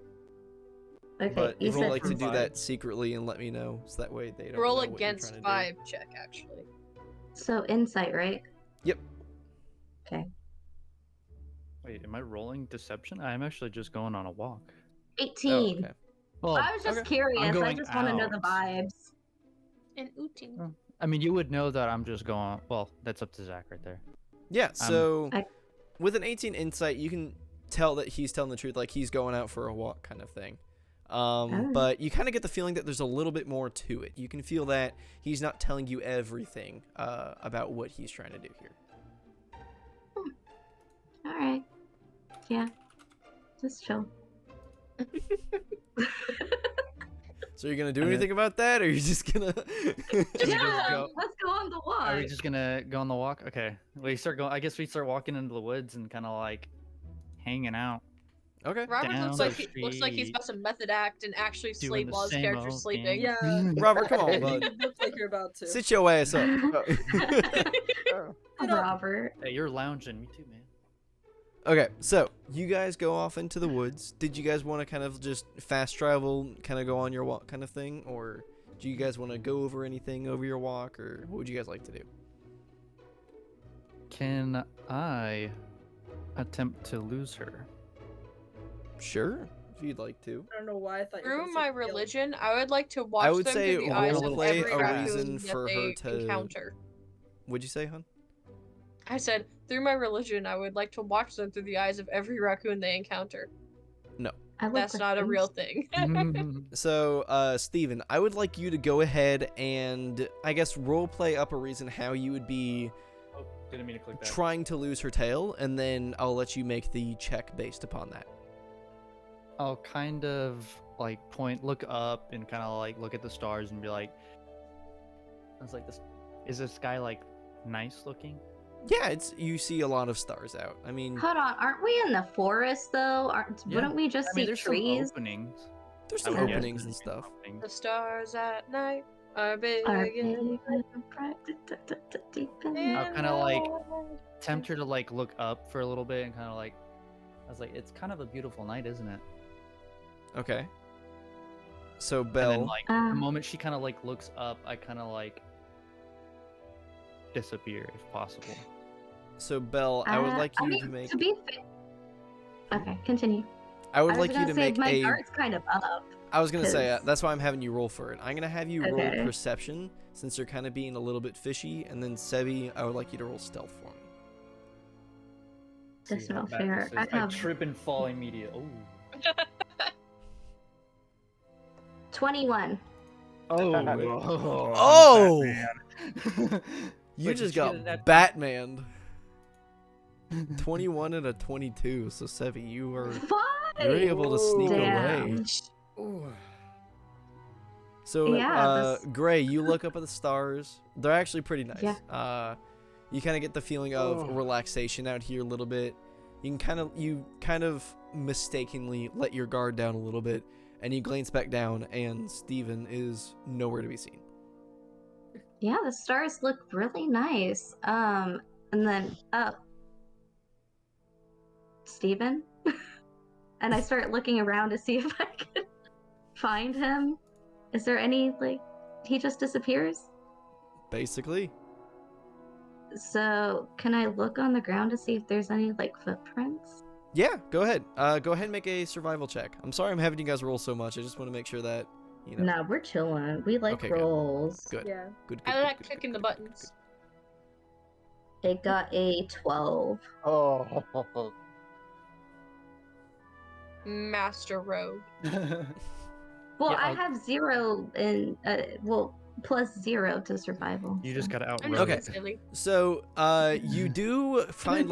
Speaker 1: Okay,
Speaker 2: But
Speaker 1: you
Speaker 2: if you'd
Speaker 1: said
Speaker 2: like to do
Speaker 7: vibe.
Speaker 2: that secretly and let me know, so that way they don't
Speaker 3: Roll
Speaker 2: know what you're
Speaker 3: against
Speaker 2: trying to do.
Speaker 3: 5 check, actually.
Speaker 1: so insight, right?
Speaker 2: Yep.
Speaker 1: Okay.
Speaker 7: wait, am I rolling deception? I'm actually just going on a walk.
Speaker 1: 18.
Speaker 2: Oh, okay.
Speaker 7: Well,
Speaker 1: I was just
Speaker 2: okay.
Speaker 1: curious. I
Speaker 7: going
Speaker 1: just want to know the
Speaker 7: out.
Speaker 1: vibes.
Speaker 3: And ooting.
Speaker 7: Oh. I mean, you would know that I'm just going. Well, that's up to Zach right there.
Speaker 2: Yeah, so
Speaker 1: I-
Speaker 2: with an 18 insight, you can tell that he's telling the truth, like he's going out for a walk kind of thing. But you kind of get the feeling that there's a little bit more to it. You can feel that he's not telling you everything about what he's trying to do here.
Speaker 1: All right. Yeah. Just chill.
Speaker 2: So you're gonna do
Speaker 7: I mean-
Speaker 2: anything about that, or you're just gonna?
Speaker 1: Yeah,
Speaker 7: go-
Speaker 1: let's go on the walk.
Speaker 7: Are we just gonna go on the walk? Okay. We start going. I guess we start walking into the woods and kind of like hanging out.
Speaker 2: Okay.
Speaker 3: Robert
Speaker 7: Down
Speaker 3: looks like
Speaker 7: the
Speaker 3: looks like he's
Speaker 7: street,
Speaker 3: about to method act and actually
Speaker 7: doing
Speaker 3: sleep
Speaker 7: the
Speaker 3: while his
Speaker 7: same
Speaker 3: character's
Speaker 7: old
Speaker 3: sleeping.
Speaker 7: thing.
Speaker 5: Yeah.
Speaker 2: Robert, come on,
Speaker 5: It
Speaker 2: bud.
Speaker 5: looks like you're about to.
Speaker 2: Sit your ass up.
Speaker 1: Robert.
Speaker 7: Hey, you're lounging. Me too, man.
Speaker 2: Okay, so you guys go off into the woods. Did you guys want to kind of just fast travel, kind of go on your walk kind of thing? Or do you guys want to go over anything over your walk? Or what would you guys like to do?
Speaker 7: Can I attempt to lose her?
Speaker 2: Sure, if you'd like to.
Speaker 5: I don't know why I thought you were
Speaker 3: Through
Speaker 5: gonna
Speaker 3: my
Speaker 5: say kill.
Speaker 3: religion, I would like to watch
Speaker 2: I would
Speaker 3: them
Speaker 2: say
Speaker 3: through the eyes of
Speaker 7: roleplay
Speaker 3: every
Speaker 7: a
Speaker 3: raccoon
Speaker 2: reason
Speaker 3: that
Speaker 2: for her
Speaker 3: they
Speaker 2: to-
Speaker 3: encounter.
Speaker 2: What'd you say, hon?
Speaker 3: I said, through my religion, I would like to watch them through the eyes of every raccoon they encounter.
Speaker 1: I look
Speaker 3: That's not a real thing.
Speaker 2: So, Steven, I would like you to go ahead and, I guess, roleplay up a reason how you would be
Speaker 7: Oh, didn't mean to click that.
Speaker 2: trying to lose her tail, and then I'll let you make the check based upon that.
Speaker 7: I'll kind of like look up and kind of like look at the stars and be like, I was like, is this sky like nice looking?
Speaker 2: Yeah, you see a lot of stars out. I mean,
Speaker 1: Hold on, aren't we in the forest though?
Speaker 7: Yeah.
Speaker 1: Wouldn't we just
Speaker 7: I mean,
Speaker 1: see
Speaker 7: there's
Speaker 1: trees?
Speaker 7: some openings.
Speaker 2: there's
Speaker 7: I
Speaker 2: some
Speaker 7: would guess
Speaker 2: openings and
Speaker 7: there's some
Speaker 2: stuff.
Speaker 7: openings.
Speaker 3: The stars at night are big
Speaker 1: Are
Speaker 3: and
Speaker 1: big and bright, deep in the
Speaker 7: I'll kinda like
Speaker 3: night.
Speaker 7: Tempt her to like look up for a little bit and kind of like, I was like, it's kind of a beautiful night, isn't it?
Speaker 2: Okay. So
Speaker 7: And
Speaker 2: Belle,
Speaker 7: then like the moment she kind of like looks up, I kind of like disappear if possible.
Speaker 2: I would like
Speaker 1: I
Speaker 2: you
Speaker 1: mean,
Speaker 2: to make.
Speaker 1: to be okay, continue.
Speaker 2: I would
Speaker 1: I was
Speaker 2: like you
Speaker 1: gonna
Speaker 2: to
Speaker 1: say
Speaker 2: make
Speaker 1: my
Speaker 2: a.
Speaker 1: guard's kind of up.
Speaker 2: I was gonna say
Speaker 1: 'cause-
Speaker 2: that's why I'm having you roll for it. I'm gonna have you roll
Speaker 1: Okay.
Speaker 2: perception since you're kind of being a little bit fishy, and then Sebi, I would like you to roll stealth for me.
Speaker 1: That's
Speaker 7: See how
Speaker 1: not
Speaker 7: bad
Speaker 1: fair.
Speaker 7: this is.
Speaker 1: I have
Speaker 7: trip and fall immediately. Oh.
Speaker 1: 21.
Speaker 7: Oh.
Speaker 2: Oh!
Speaker 7: Batman.
Speaker 2: You
Speaker 7: Wait,
Speaker 2: just
Speaker 7: did you
Speaker 2: got
Speaker 7: get that-
Speaker 2: Batman. 21 and a 22. So Sebi, you're able to sneak
Speaker 1: Damn.
Speaker 2: away. So,
Speaker 1: Yeah,
Speaker 2: Gray, you look up at the stars. They're actually pretty nice.
Speaker 1: Yeah.
Speaker 2: You kind of get the feeling of relaxation out here a little bit. You kind of mistakenly let your guard down a little bit, and you glance back down, and Steven is nowhere to be seen.
Speaker 1: Yeah, the stars look really nice. And then Steven? And I start looking around to see if I can find him. Is there any, he just disappears?
Speaker 2: Basically.
Speaker 1: So, can I look on the ground to see if there's any, footprints?
Speaker 2: Yeah, go ahead. Go ahead and make a survival check. I'm sorry I'm having you guys roll so much. I just want to make sure that, you know.
Speaker 1: Nah, we're chilling. We like
Speaker 2: Okay, good.
Speaker 1: rolls.
Speaker 2: Good.
Speaker 5: Yeah.
Speaker 2: Good.
Speaker 3: I
Speaker 2: good,
Speaker 3: like
Speaker 2: good,
Speaker 3: clicking
Speaker 2: good,
Speaker 3: the
Speaker 2: good, good,
Speaker 3: buttons.
Speaker 1: It got a 12.
Speaker 8: Oh.
Speaker 3: Master Rogue.
Speaker 1: Well,
Speaker 7: Yeah,
Speaker 1: I
Speaker 7: I'll-
Speaker 1: have 0 in, plus 0 to survival.
Speaker 7: You just gotta
Speaker 3: I'm
Speaker 7: outrun.
Speaker 3: just
Speaker 2: Okay.
Speaker 3: being silly.
Speaker 2: So, you do find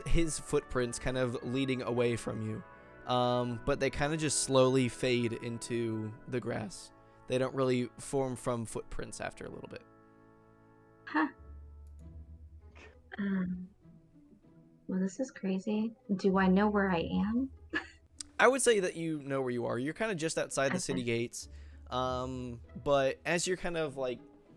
Speaker 2: his footprints kind of leading away from you, but they kind of just slowly fade into the grass. They don't really form from footprints after a little bit.
Speaker 1: Huh. Well, this is crazy. Do I know where I am?
Speaker 2: I would say that you know where you are. You're kind of just outside the
Speaker 1: Okay.
Speaker 2: city gates, but as you're kind of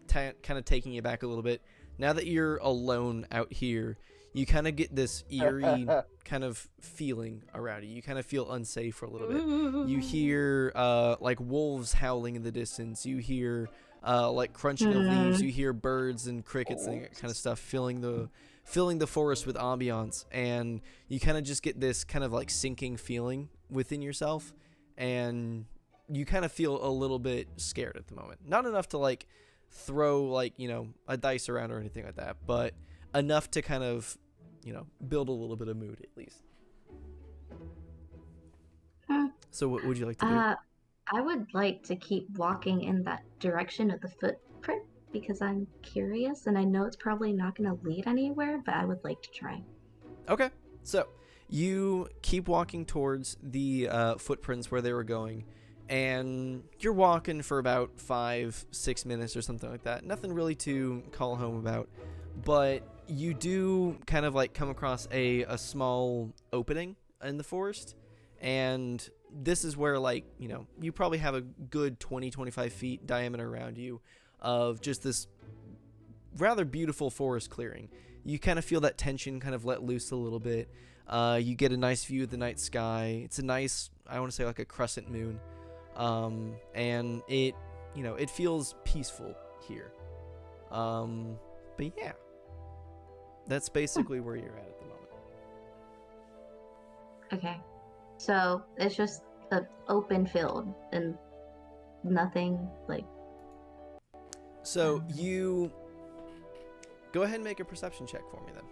Speaker 2: kind of taking it back a little bit, now that you're alone out here, you kind of get this eerie kind of feeling around you. You kind of feel unsafe for a little bit. You hear wolves howling in the distance. You hear crunching of leaves. You hear birds and crickets and that kind of stuff filling the forest with ambiance, and you kind of just get this kind of sinking feeling within yourself, and you kind of feel a little bit scared at the moment. Not enough to throw a dice around or anything like that, but enough to kind of build a little bit of mood at least. So what would you like to do?
Speaker 1: I would like to keep walking in that direction of the footprint because I'm curious and I know it's probably not going to lead anywhere, but I would like to try.
Speaker 2: Okay, so you keep walking towards the footprints where they were going, and you're walking for about 5-6 minutes or something like that. Nothing really to call home about, but you do kind of come across a small opening in the forest, and this is where you probably have a good 20-25 feet diameter around you of just this rather beautiful forest clearing. You kind of feel that tension kind of let loose a little bit. You get a nice view of the night sky. It's a nice, I want to say a crescent moon. And it feels peaceful here. But yeah, that's basically where you're at the moment.
Speaker 1: Okay. So it's just an open field and nothing
Speaker 2: So you go ahead and make a perception check for me then.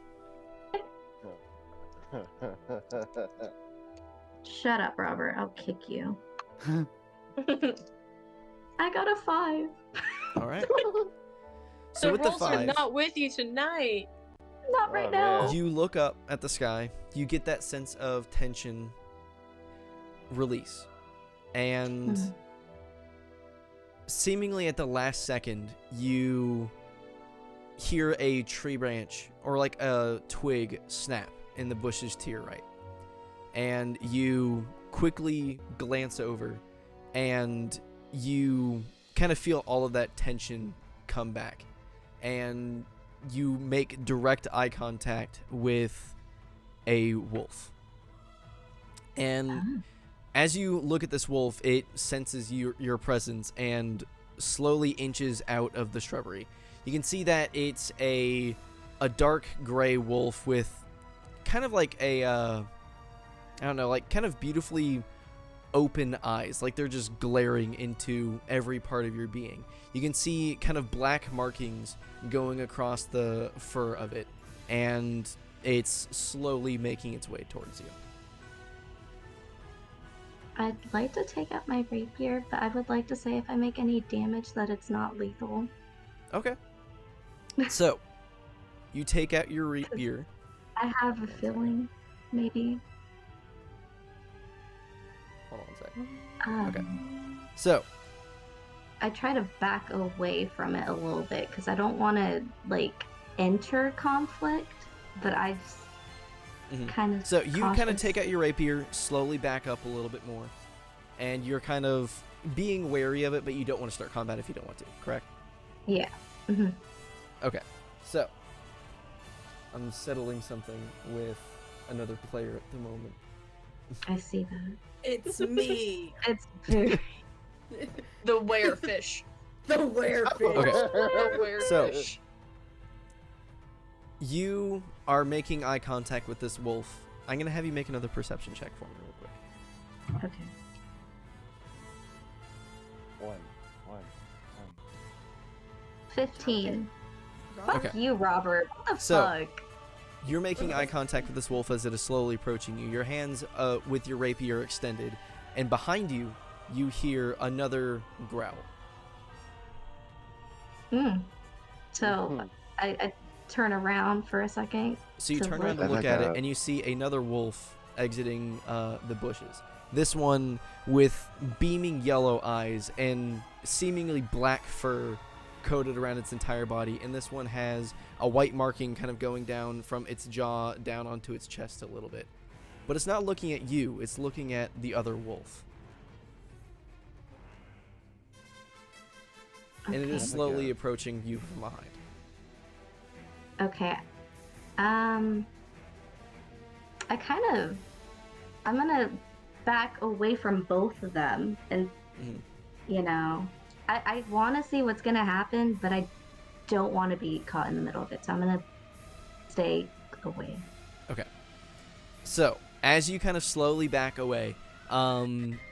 Speaker 1: Shut up, Robert. I'll kick you. I got a 5.
Speaker 2: All right. So
Speaker 3: The
Speaker 2: with the
Speaker 3: rolls are
Speaker 2: 5,
Speaker 3: not with you tonight.
Speaker 1: Not right
Speaker 8: Oh,
Speaker 1: now.
Speaker 8: man.
Speaker 2: you look up at the sky. You get that sense of tension release, and seemingly at the last second, you hear a tree branch or a twig snap in the bushes to your right, and you quickly glance over, and you kind of feel all of that tension come back, and you make direct eye contact with a wolf. And As you look at this wolf, it senses your presence and slowly inches out of the shrubbery. You can see that it's a dark gray wolf with kind of like a I don't know, like kind of beautifully open eyes, like they're just glaring into every part of your being. You can see kind of black markings going across the fur of it, and it's slowly making its way towards you.
Speaker 1: I'd like to take out my rapier, but I would like to say if I make any damage that it's not lethal.
Speaker 2: Okay. So, you take out your rapier.
Speaker 1: I have a feeling, maybe.
Speaker 2: Hold on a second.
Speaker 1: Okay.
Speaker 2: So,
Speaker 1: I try to back away from it a little bit because I don't want to like enter conflict, but I just kind of.
Speaker 2: So you kind of take out your rapier, slowly back up a little bit more, and you're kind of being wary of it, but you don't want to start combat if you don't want to. Correct?
Speaker 1: Yeah. Mm-hmm.
Speaker 2: Okay. So I'm settling something with another player at the moment.
Speaker 1: I see that.
Speaker 5: It's me.
Speaker 1: It's very.
Speaker 3: The werefish.
Speaker 5: The werefish.
Speaker 2: Okay.
Speaker 3: The werefish.
Speaker 2: So you are making eye contact with this wolf. I'm gonna have you make another perception check for me real quick.
Speaker 1: Okay.
Speaker 8: One.
Speaker 1: 15.
Speaker 2: Okay.
Speaker 1: Fuck you, Robert. What the
Speaker 2: So-
Speaker 1: fuck?
Speaker 2: You're making eye contact with this wolf as it is slowly approaching you. Your hands with your rapier extended, and behind you, you hear another growl.
Speaker 1: So I turn around for a second.
Speaker 2: So you
Speaker 1: to
Speaker 2: turn around to
Speaker 6: look.
Speaker 2: look
Speaker 6: Like
Speaker 2: at
Speaker 6: a-
Speaker 2: it, and you see another wolf exiting the bushes. This one with beaming yellow eyes and seemingly black fur coated around its entire body, and this one has a white marking kind of going down from its jaw down onto its chest a little bit. But it's not looking at you, it's looking at the other wolf. And it is
Speaker 1: Okay.
Speaker 2: slowly approaching you from behind.
Speaker 1: Okay. I'm gonna back away from both of them, and you know, I want to see what's gonna happen, but I don't want to be caught in the middle of it, so I'm gonna stay away.
Speaker 2: Okay. So, as you kind of slowly back away,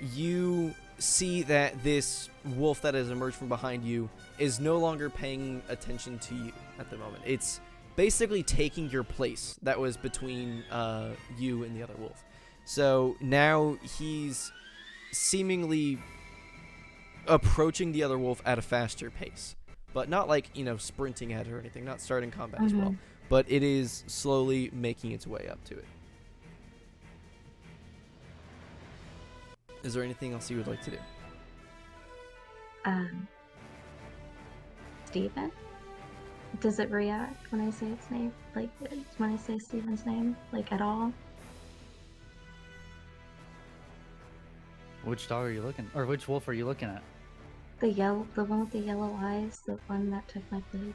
Speaker 2: you see that this wolf that has emerged from behind you is no longer paying attention to you at the moment. It's basically taking your place that was between you and the other wolf. So now he's seemingly approaching the other wolf at a faster pace, but not like, sprinting at it or anything, not starting combat as well, but it is slowly making its way up to it. Is there anything else you would like to do?
Speaker 1: Steven? Does it react when I say its name? Like, when I say Steven's name? Like, at all?
Speaker 7: Which dog are you looking, or which wolf are you looking at?
Speaker 1: The one with the yellow eyes, the one that took my place.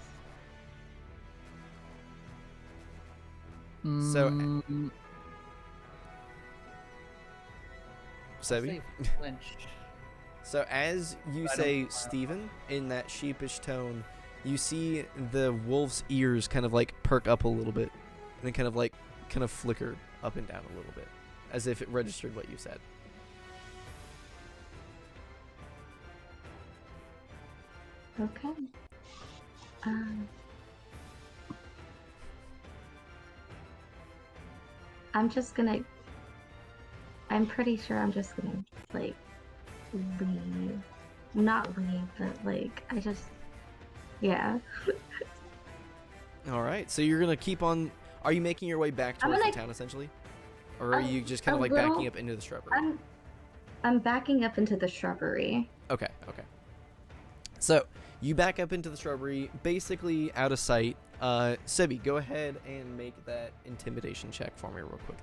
Speaker 2: So,
Speaker 7: Mm,
Speaker 2: Sebi?
Speaker 7: flinch.
Speaker 2: So as you say Steven in that sheepish tone, you see the wolf's ears kind of like perk up a little bit and then kind of flicker up and down a little bit as if it registered what you said.
Speaker 1: Okay. I'm pretty sure I'm just gonna, like, leave. Not leave, but, like, yeah.
Speaker 2: Alright, so you're gonna keep on. Are you making your way back towards the town essentially? Or are you just kind of like backing up into the shrubbery?
Speaker 1: I'm backing up into the shrubbery.
Speaker 2: Okay. So you back up into the shrubbery, basically out of sight. Sebi, go ahead and make that intimidation check for me real quick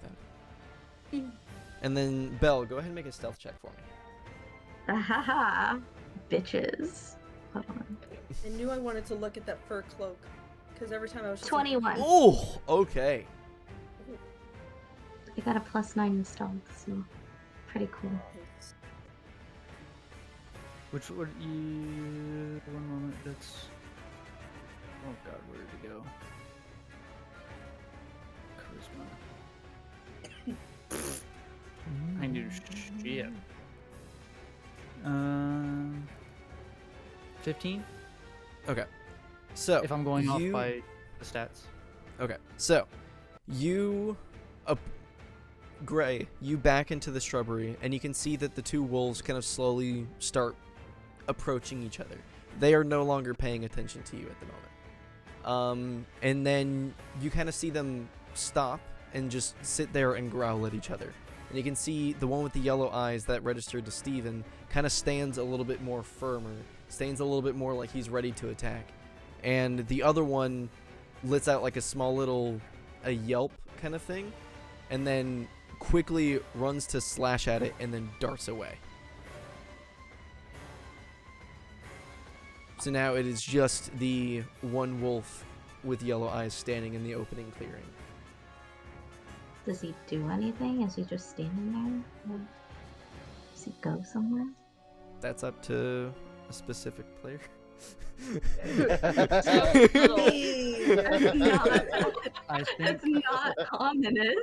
Speaker 2: then. And then Belle, go ahead and make a stealth check for me.
Speaker 1: Ahaha, bitches. Hold on.
Speaker 5: I knew I wanted to look at that fur cloak, because every time I was just
Speaker 1: 21.
Speaker 2: Oh, okay.
Speaker 1: I got a +9 in stealth, so pretty cool.
Speaker 7: Which would you? One moment. That's. Oh God, where did it go? Charisma. I do shit. 15.
Speaker 2: Okay. So
Speaker 7: If I'm going off by the stats.
Speaker 2: Okay, so you, Gray, you back into the shrubbery, and you can see that the two wolves kind of slowly start approaching each other. They are no longer paying attention to you at the moment. And then you kind of see them stop and just sit there and growl at each other. And you can see the one with the yellow eyes that registered to Steven kind of stands a little bit more firmer, stands a little bit more like he's ready to attack. And the other one lets out like a small little yelp kind of thing, and then quickly runs to slash at it and then darts away. So now it is just the one wolf with yellow eyes standing in the opening clearing.
Speaker 1: Does he do anything? Is he just standing there? Or does he go somewhere?
Speaker 2: That's up to a specific player.
Speaker 1: That's not,
Speaker 7: I think.
Speaker 1: that's not ominous.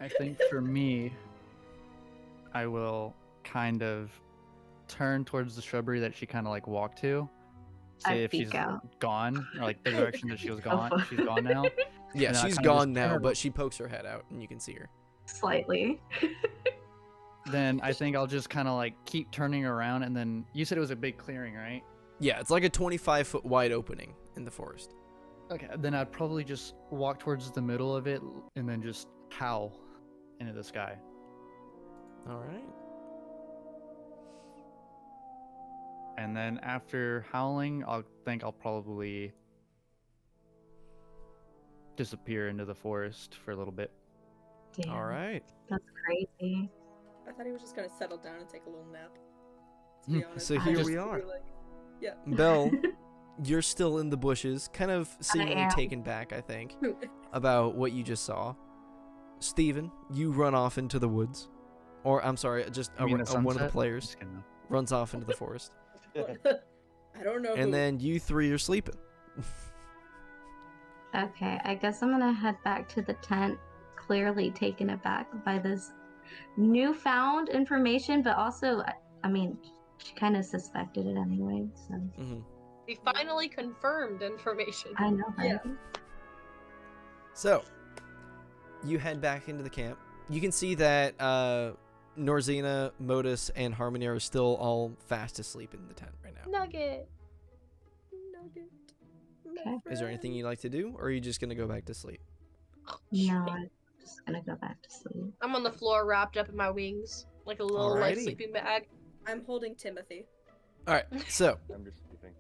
Speaker 7: I think for me, I will kind of turn towards the shrubbery that she kind of like walked to. See
Speaker 1: I
Speaker 7: if
Speaker 1: peek
Speaker 7: she's
Speaker 1: out.
Speaker 7: gone, or like the direction that she was gone. She's gone now.
Speaker 2: Yeah,
Speaker 7: And then I
Speaker 2: she's
Speaker 7: kinda
Speaker 2: gone
Speaker 7: just turn
Speaker 2: now,
Speaker 7: her-
Speaker 2: but she pokes her head out and you can see her.
Speaker 1: Slightly.
Speaker 7: Then I think I'll just kind of like keep turning around, and then you said it was a big clearing, right?
Speaker 2: Yeah, it's like a 25-foot wide opening in the forest.
Speaker 7: Okay, then I'd probably just walk towards the middle of it and then just howl into the sky.
Speaker 2: All right.
Speaker 7: And then after howling, I'll probably disappear into the forest for a little bit.
Speaker 1: Damn,
Speaker 2: All right.
Speaker 1: that's crazy.
Speaker 5: I thought he was just gonna settle down and take a little nap. To be honest.
Speaker 2: So
Speaker 1: here
Speaker 5: Just
Speaker 2: we
Speaker 5: be
Speaker 2: are.
Speaker 5: like- yeah.
Speaker 2: Belle, you're still in the bushes, kind of seemingly
Speaker 1: am.
Speaker 2: taken back, I think, about what you just saw. Steven, you run off into the woods. Or, I'm sorry, just
Speaker 7: You mean the
Speaker 2: one of the
Speaker 7: sunset?
Speaker 2: players
Speaker 7: Just kidding.
Speaker 2: runs off into the forest.
Speaker 5: I don't know.
Speaker 2: And
Speaker 5: who.
Speaker 2: then you three are sleeping.
Speaker 1: Okay, I guess I'm gonna head back to the tent, clearly taken aback by this newfound information, but also, I mean, she kind of suspected it anyway, so
Speaker 2: hmm
Speaker 3: We finally confirmed information.
Speaker 1: I know, right?
Speaker 5: Yeah.
Speaker 2: So, you head back into the camp. You can see that Norzina, Modus, and Harmony are still all fast asleep in the tent right now.
Speaker 3: Nugget.
Speaker 5: Nugget.
Speaker 1: Okay.
Speaker 2: Is there anything you'd like to do, or are you just going to go back to sleep?
Speaker 1: No, I'm just gonna go back to sleep.
Speaker 3: I'm on the floor wrapped up in my wings, like a little like
Speaker 2: Alrighty.
Speaker 3: sleeping bag.
Speaker 5: I'm holding Timothy.
Speaker 2: All right, so
Speaker 6: I'm just sleeping.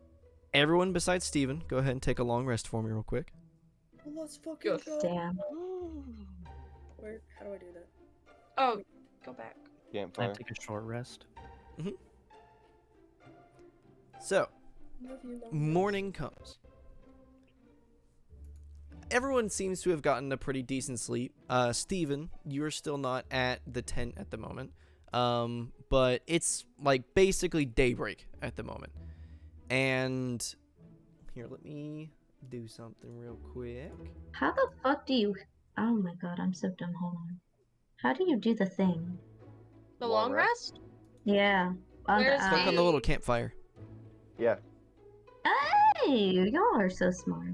Speaker 2: everyone besides Steven, go ahead and take a long rest for me real quick.
Speaker 5: Well, let's fucking
Speaker 3: Good.
Speaker 5: go.
Speaker 1: Damn.
Speaker 5: Where? How do I do that?
Speaker 3: Oh, go back.
Speaker 7: I
Speaker 6: Campfire.
Speaker 7: take a short rest.
Speaker 2: So,
Speaker 5: Love you, love you.
Speaker 2: morning comes. Everyone seems to have gotten a pretty decent sleep. Steven, you're still not at the tent at the moment. But it's like basically daybreak at the moment. And here, let me do something real quick.
Speaker 1: How the fuck do you? Oh my god, I'm so dumb. Hold on. How do you do the thing?
Speaker 3: The
Speaker 6: Long
Speaker 3: long
Speaker 6: rest?
Speaker 3: rest?
Speaker 1: Yeah. On
Speaker 3: Where's
Speaker 1: the,
Speaker 2: Click on the little campfire.
Speaker 6: Yeah.
Speaker 1: Hey, y'all are so smart.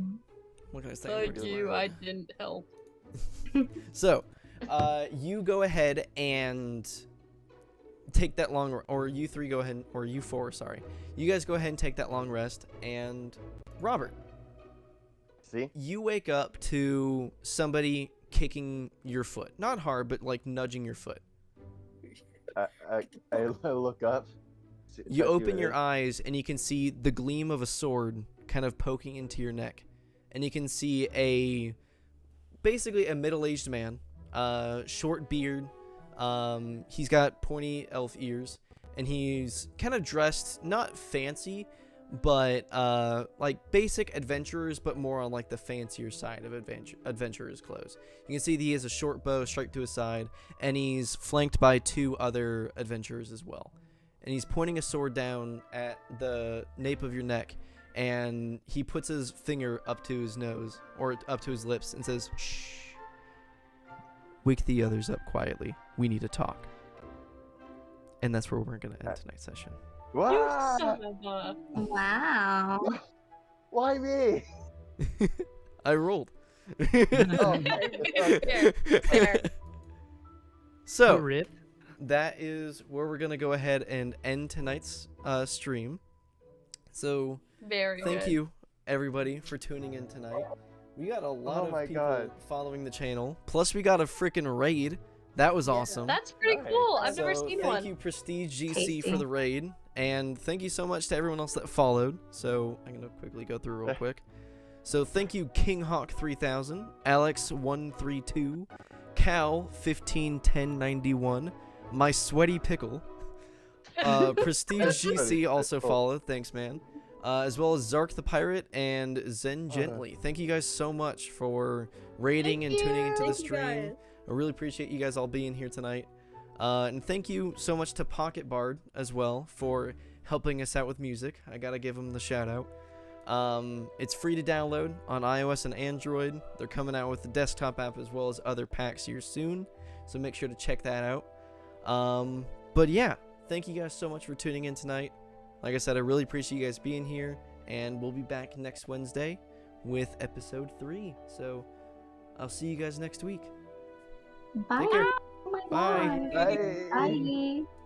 Speaker 2: What can I say?
Speaker 3: Thank you. I didn't help.
Speaker 2: So, you go ahead and take that long, or you three go ahead, or you four, sorry. You guys go ahead and take that long rest, and Robert,
Speaker 6: See?
Speaker 2: you wake up to somebody kicking your foot. Not hard, but like nudging your foot.
Speaker 6: I look up.
Speaker 2: You open your eyes, and you can see the gleam of a sword kind of poking into your neck. And you can see basically a middle-aged man, short beard. He's got pointy elf ears, and he's kind of dressed not fancy, but like basic adventurers, but more on like the fancier side of adventurers clothes. You can see that he has a short bow striped to his side, and he's flanked by 2 other adventurers as well. And he's pointing a sword down at the nape of your neck, and he puts his finger up to his nose or up to his lips and says, "Shh. Wake the others up quietly. We need to talk." And that's where we're gonna end tonight's session.
Speaker 3: You
Speaker 6: Wow.
Speaker 3: son of a...
Speaker 1: Wow.
Speaker 6: Why me?
Speaker 2: I rolled.
Speaker 6: Oh,
Speaker 3: Fair.
Speaker 2: So
Speaker 7: Rip.
Speaker 2: that is where we're gonna go ahead and end tonight's stream. So
Speaker 3: Very
Speaker 2: thank
Speaker 3: good.
Speaker 2: you everybody for tuning in tonight. We got a lot
Speaker 6: Oh my
Speaker 2: of people
Speaker 6: God.
Speaker 2: following the channel. Plus we got a freaking raid. That was awesome.
Speaker 3: That's pretty
Speaker 6: Nice.
Speaker 3: cool. I've never
Speaker 2: So
Speaker 3: seen
Speaker 2: thank
Speaker 3: one.
Speaker 2: you Prestige GC for
Speaker 1: Tasty.
Speaker 2: the raid, and thank you so much to everyone else that followed. So I'm gonna quickly go through real quick. So thank you Kinghawk 3000, Alex 132, Cal 151091, My Sweaty Pickle, Prestige GC also followed. Thanks, man. As well as Zark the Pirate and Zen Gently. Thank you guys so much for raiding and tuning into the
Speaker 5: Thank you,
Speaker 2: stream.
Speaker 5: guys.
Speaker 2: I really appreciate you guys all being here tonight. And thank you so much to Pocket Bard as well for helping us out with music. I gotta give him the shout out. It's free to download on iOS and Android. They're coming out with the desktop app as well as other packs here soon, so make sure to check that out. But yeah, thank you guys so much for tuning in tonight. Like I said, I really appreciate you guys being here, and we'll be back next Wednesday with episode 3. So I'll see you guys next week.
Speaker 1: Bye.
Speaker 2: Take care.
Speaker 1: Oh my
Speaker 2: Bye.
Speaker 1: God.
Speaker 6: Bye.
Speaker 1: Bye.